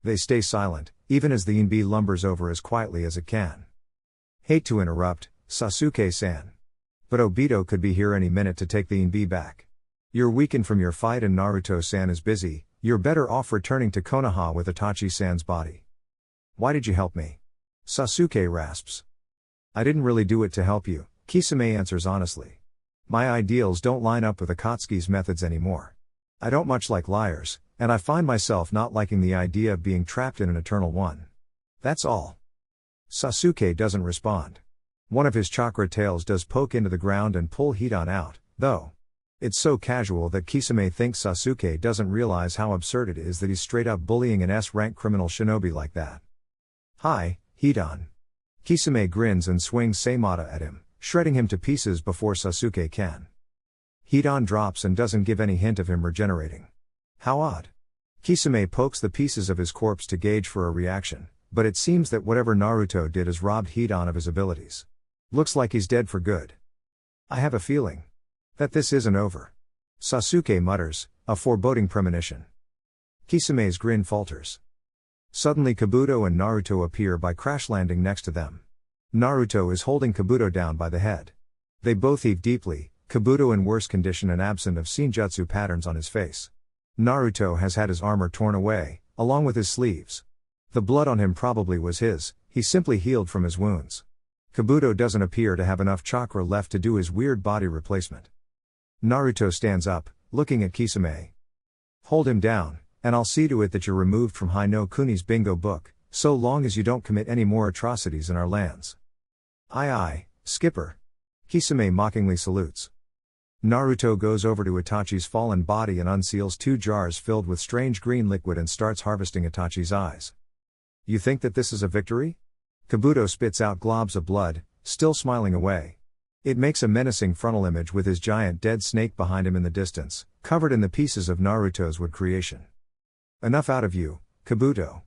They stay silent, even as the Inbi lumbers over as quietly as it can. Hate to interrupt, Sasuke-san. But Obito could be here any minute to take the Inbi back. You're weakened from your fight and Naruto-san is busy, you're better off returning to Konoha with Itachi-san's body. Why did you help me? Sasuke rasps. I didn't really do it to help you, Kisame answers honestly. My ideals don't line up with Akatsuki's methods anymore. I don't much like liars, and I find myself not liking the idea of being trapped in an eternal one. That's all. Sasuke doesn't respond. One of his chakra tails does poke into the ground and pull Hidan out, though. It's so casual that Kisame thinks Sasuke doesn't realize how absurd it is that he's straight up bullying an S-rank criminal shinobi like that. Hi, Hidan. Kisame grins and swings Seimata at him, shredding him to pieces before Sasuke can. Hidan drops and doesn't give any hint of him regenerating. How odd. Kisame pokes the pieces of his corpse to gauge for a reaction, but it seems that whatever Naruto did has robbed Hidan of his abilities. Looks like he's dead for good. I have a feeling that this isn't over. Sasuke mutters, a foreboding premonition. Kisame's grin falters. Suddenly Kabuto and Naruto appear by crash landing next to them. Naruto is holding Kabuto down by the head. They both heave deeply, Kabuto in worse condition and absent of senjutsu patterns on his face. Naruto has had his armor torn away, along with his sleeves. The blood on him probably was his, he simply healed from his wounds. Kabuto doesn't appear to have enough chakra left to do his weird body replacement. Naruto stands up, looking at Kisame. Hold him down, and I'll see to it that you're removed from Hai no Kuni's bingo book, so long as you don't commit any more atrocities in our lands. Aye aye, Skipper. Kisame mockingly salutes. Naruto goes over to Itachi's fallen body and unseals 2 jars filled with strange green liquid and starts harvesting Itachi's eyes. You think that this is a victory? Kabuto spits out globs of blood, still smiling away. It makes a menacing frontal image with his giant dead snake behind him in the distance, covered in the pieces of Naruto's wood creation. Enough out of you, Kabuto.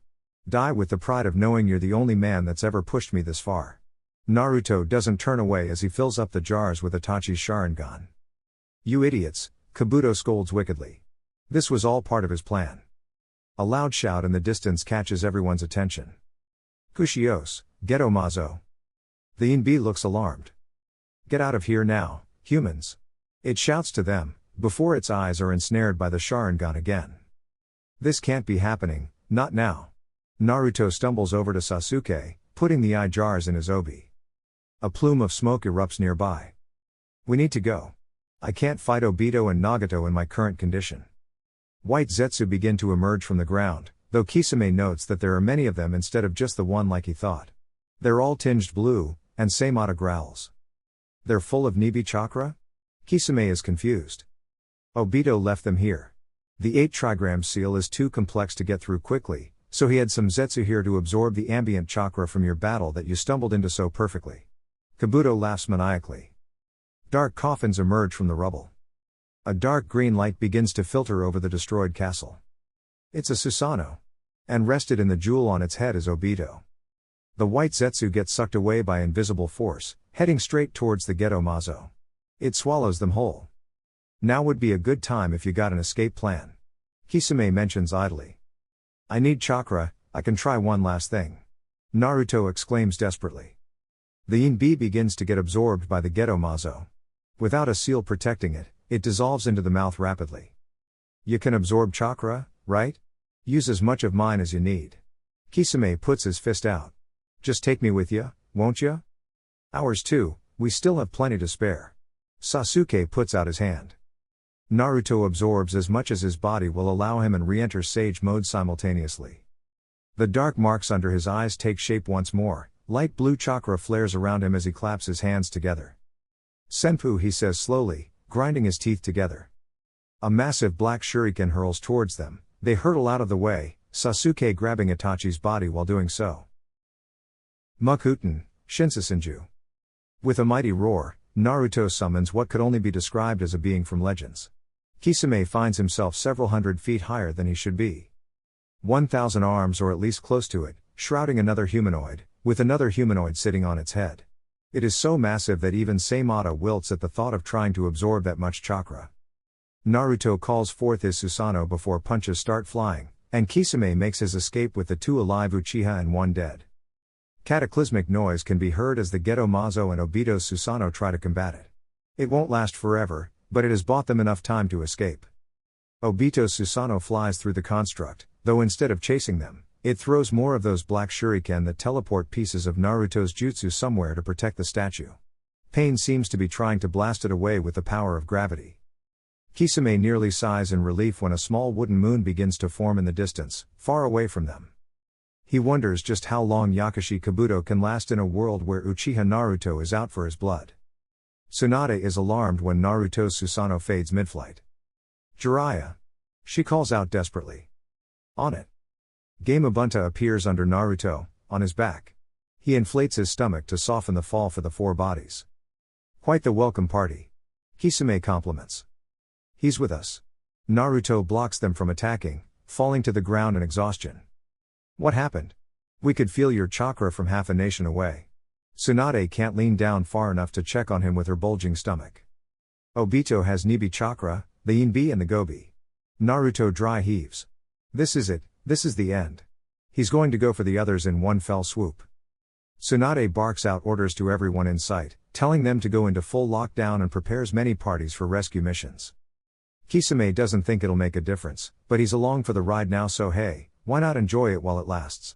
Die with the pride of knowing you're the only man that's ever pushed me this far. Naruto doesn't turn away as he fills up the jars with Itachi's Sharingan. You idiots, Kabuto scolds wickedly. This was all part of his plan. A loud shout in the distance catches everyone's attention. Kushios, Geto Mazo. The Inbi looks alarmed. Get out of here now, humans. It shouts to them, before its eyes are ensnared by the Sharingan again. This can't be happening, not now. Naruto stumbles over to Sasuke, putting the eye jars in his obi. A plume of smoke erupts nearby. We need to go. I can't fight Obito and Nagato in my current condition. White Zetsu begin to emerge from the ground, though Kisame notes that there are many of them instead of just the one like he thought. They're all tinged blue, and Seimata growls. They're full of Nibi chakra? Kisame is confused. Obito left them here. The 8 trigram seal is too complex to get through quickly, so he had some Zetsu here to absorb the ambient chakra from your battle that you stumbled into so perfectly. Kabuto laughs maniacally. Dark coffins emerge from the rubble. A dark green light begins to filter over the destroyed castle. It's a Susanoo. And rested in the jewel on its head is Obito. The white Zetsu gets sucked away by invisible force, heading straight towards the Geto Mazo. It swallows them whole. Now would be a good time if you got an escape plan. Kisame mentions idly. I need chakra, I can try one last thing. Naruto exclaims desperately. The Inbi begins to get absorbed by the Geto Mazo. Without a seal protecting it, it dissolves into the mouth rapidly. You can absorb chakra, right? Use as much of mine as you need. Kisame puts his fist out. Just take me with ya, won't ya? Ours too, we still have plenty to spare. Sasuke puts out his hand. Naruto absorbs as much as his body will allow him and re-enters Sage mode simultaneously. The dark marks under his eyes take shape once more, light blue chakra flares around him as he claps his hands together. Senpu, he says slowly, grinding his teeth together. A massive black shuriken hurls towards them, they hurtle out of the way, Sasuke grabbing Itachi's body while doing so. Mukuten, Shinsesenju. With a mighty roar, Naruto summons what could only be described as a being from legends. Kisame finds himself several hundred feet higher than he should be. 1,000 arms or at least close to it, shrouding another humanoid, with another humanoid sitting on its head. It is so massive that even Seimata wilts at the thought of trying to absorb that much chakra. Naruto calls forth his Susanoo before punches start flying, and Kisame makes his escape with the 2 alive Uchiha and 1 dead. Cataclysmic noise can be heard as the Geto Mazo and Obito's Susanoo try to combat it. It won't last forever, but it has bought them enough time to escape. Obito's Susanoo flies through the construct, though instead of chasing them, it throws more of those black shuriken that teleport pieces of Naruto's jutsu somewhere to protect the statue. Pain seems to be trying to blast it away with the power of gravity. Kisame nearly sighs in relief when a small wooden moon begins to form in the distance, far away from them. He wonders just how long Yakashi Kabuto can last in a world where Uchiha Naruto is out for his blood. Tsunade is alarmed when Naruto's Susanoo fades mid-flight. Jiraiya. She calls out desperately. On it. Gamabunta appears under Naruto, on his back. He inflates his stomach to soften the fall for the 4 bodies. Quite the welcome party. Kisame compliments. He's with us. Naruto blocks them from attacking, falling to the ground in exhaustion. What happened? We could feel your chakra from half a nation away. Tsunade can't lean down far enough to check on him with her bulging stomach. Obito has Nibi chakra, the Inbi and the Gobi. Naruto dry heaves. This is it, this is the end. He's going to go for the others in one fell swoop. Tsunade barks out orders to everyone in sight, telling them to go into full lockdown and prepares many parties for rescue missions. Kisame doesn't think it'll make a difference, but he's along for the ride now, so hey, why not enjoy it while it lasts?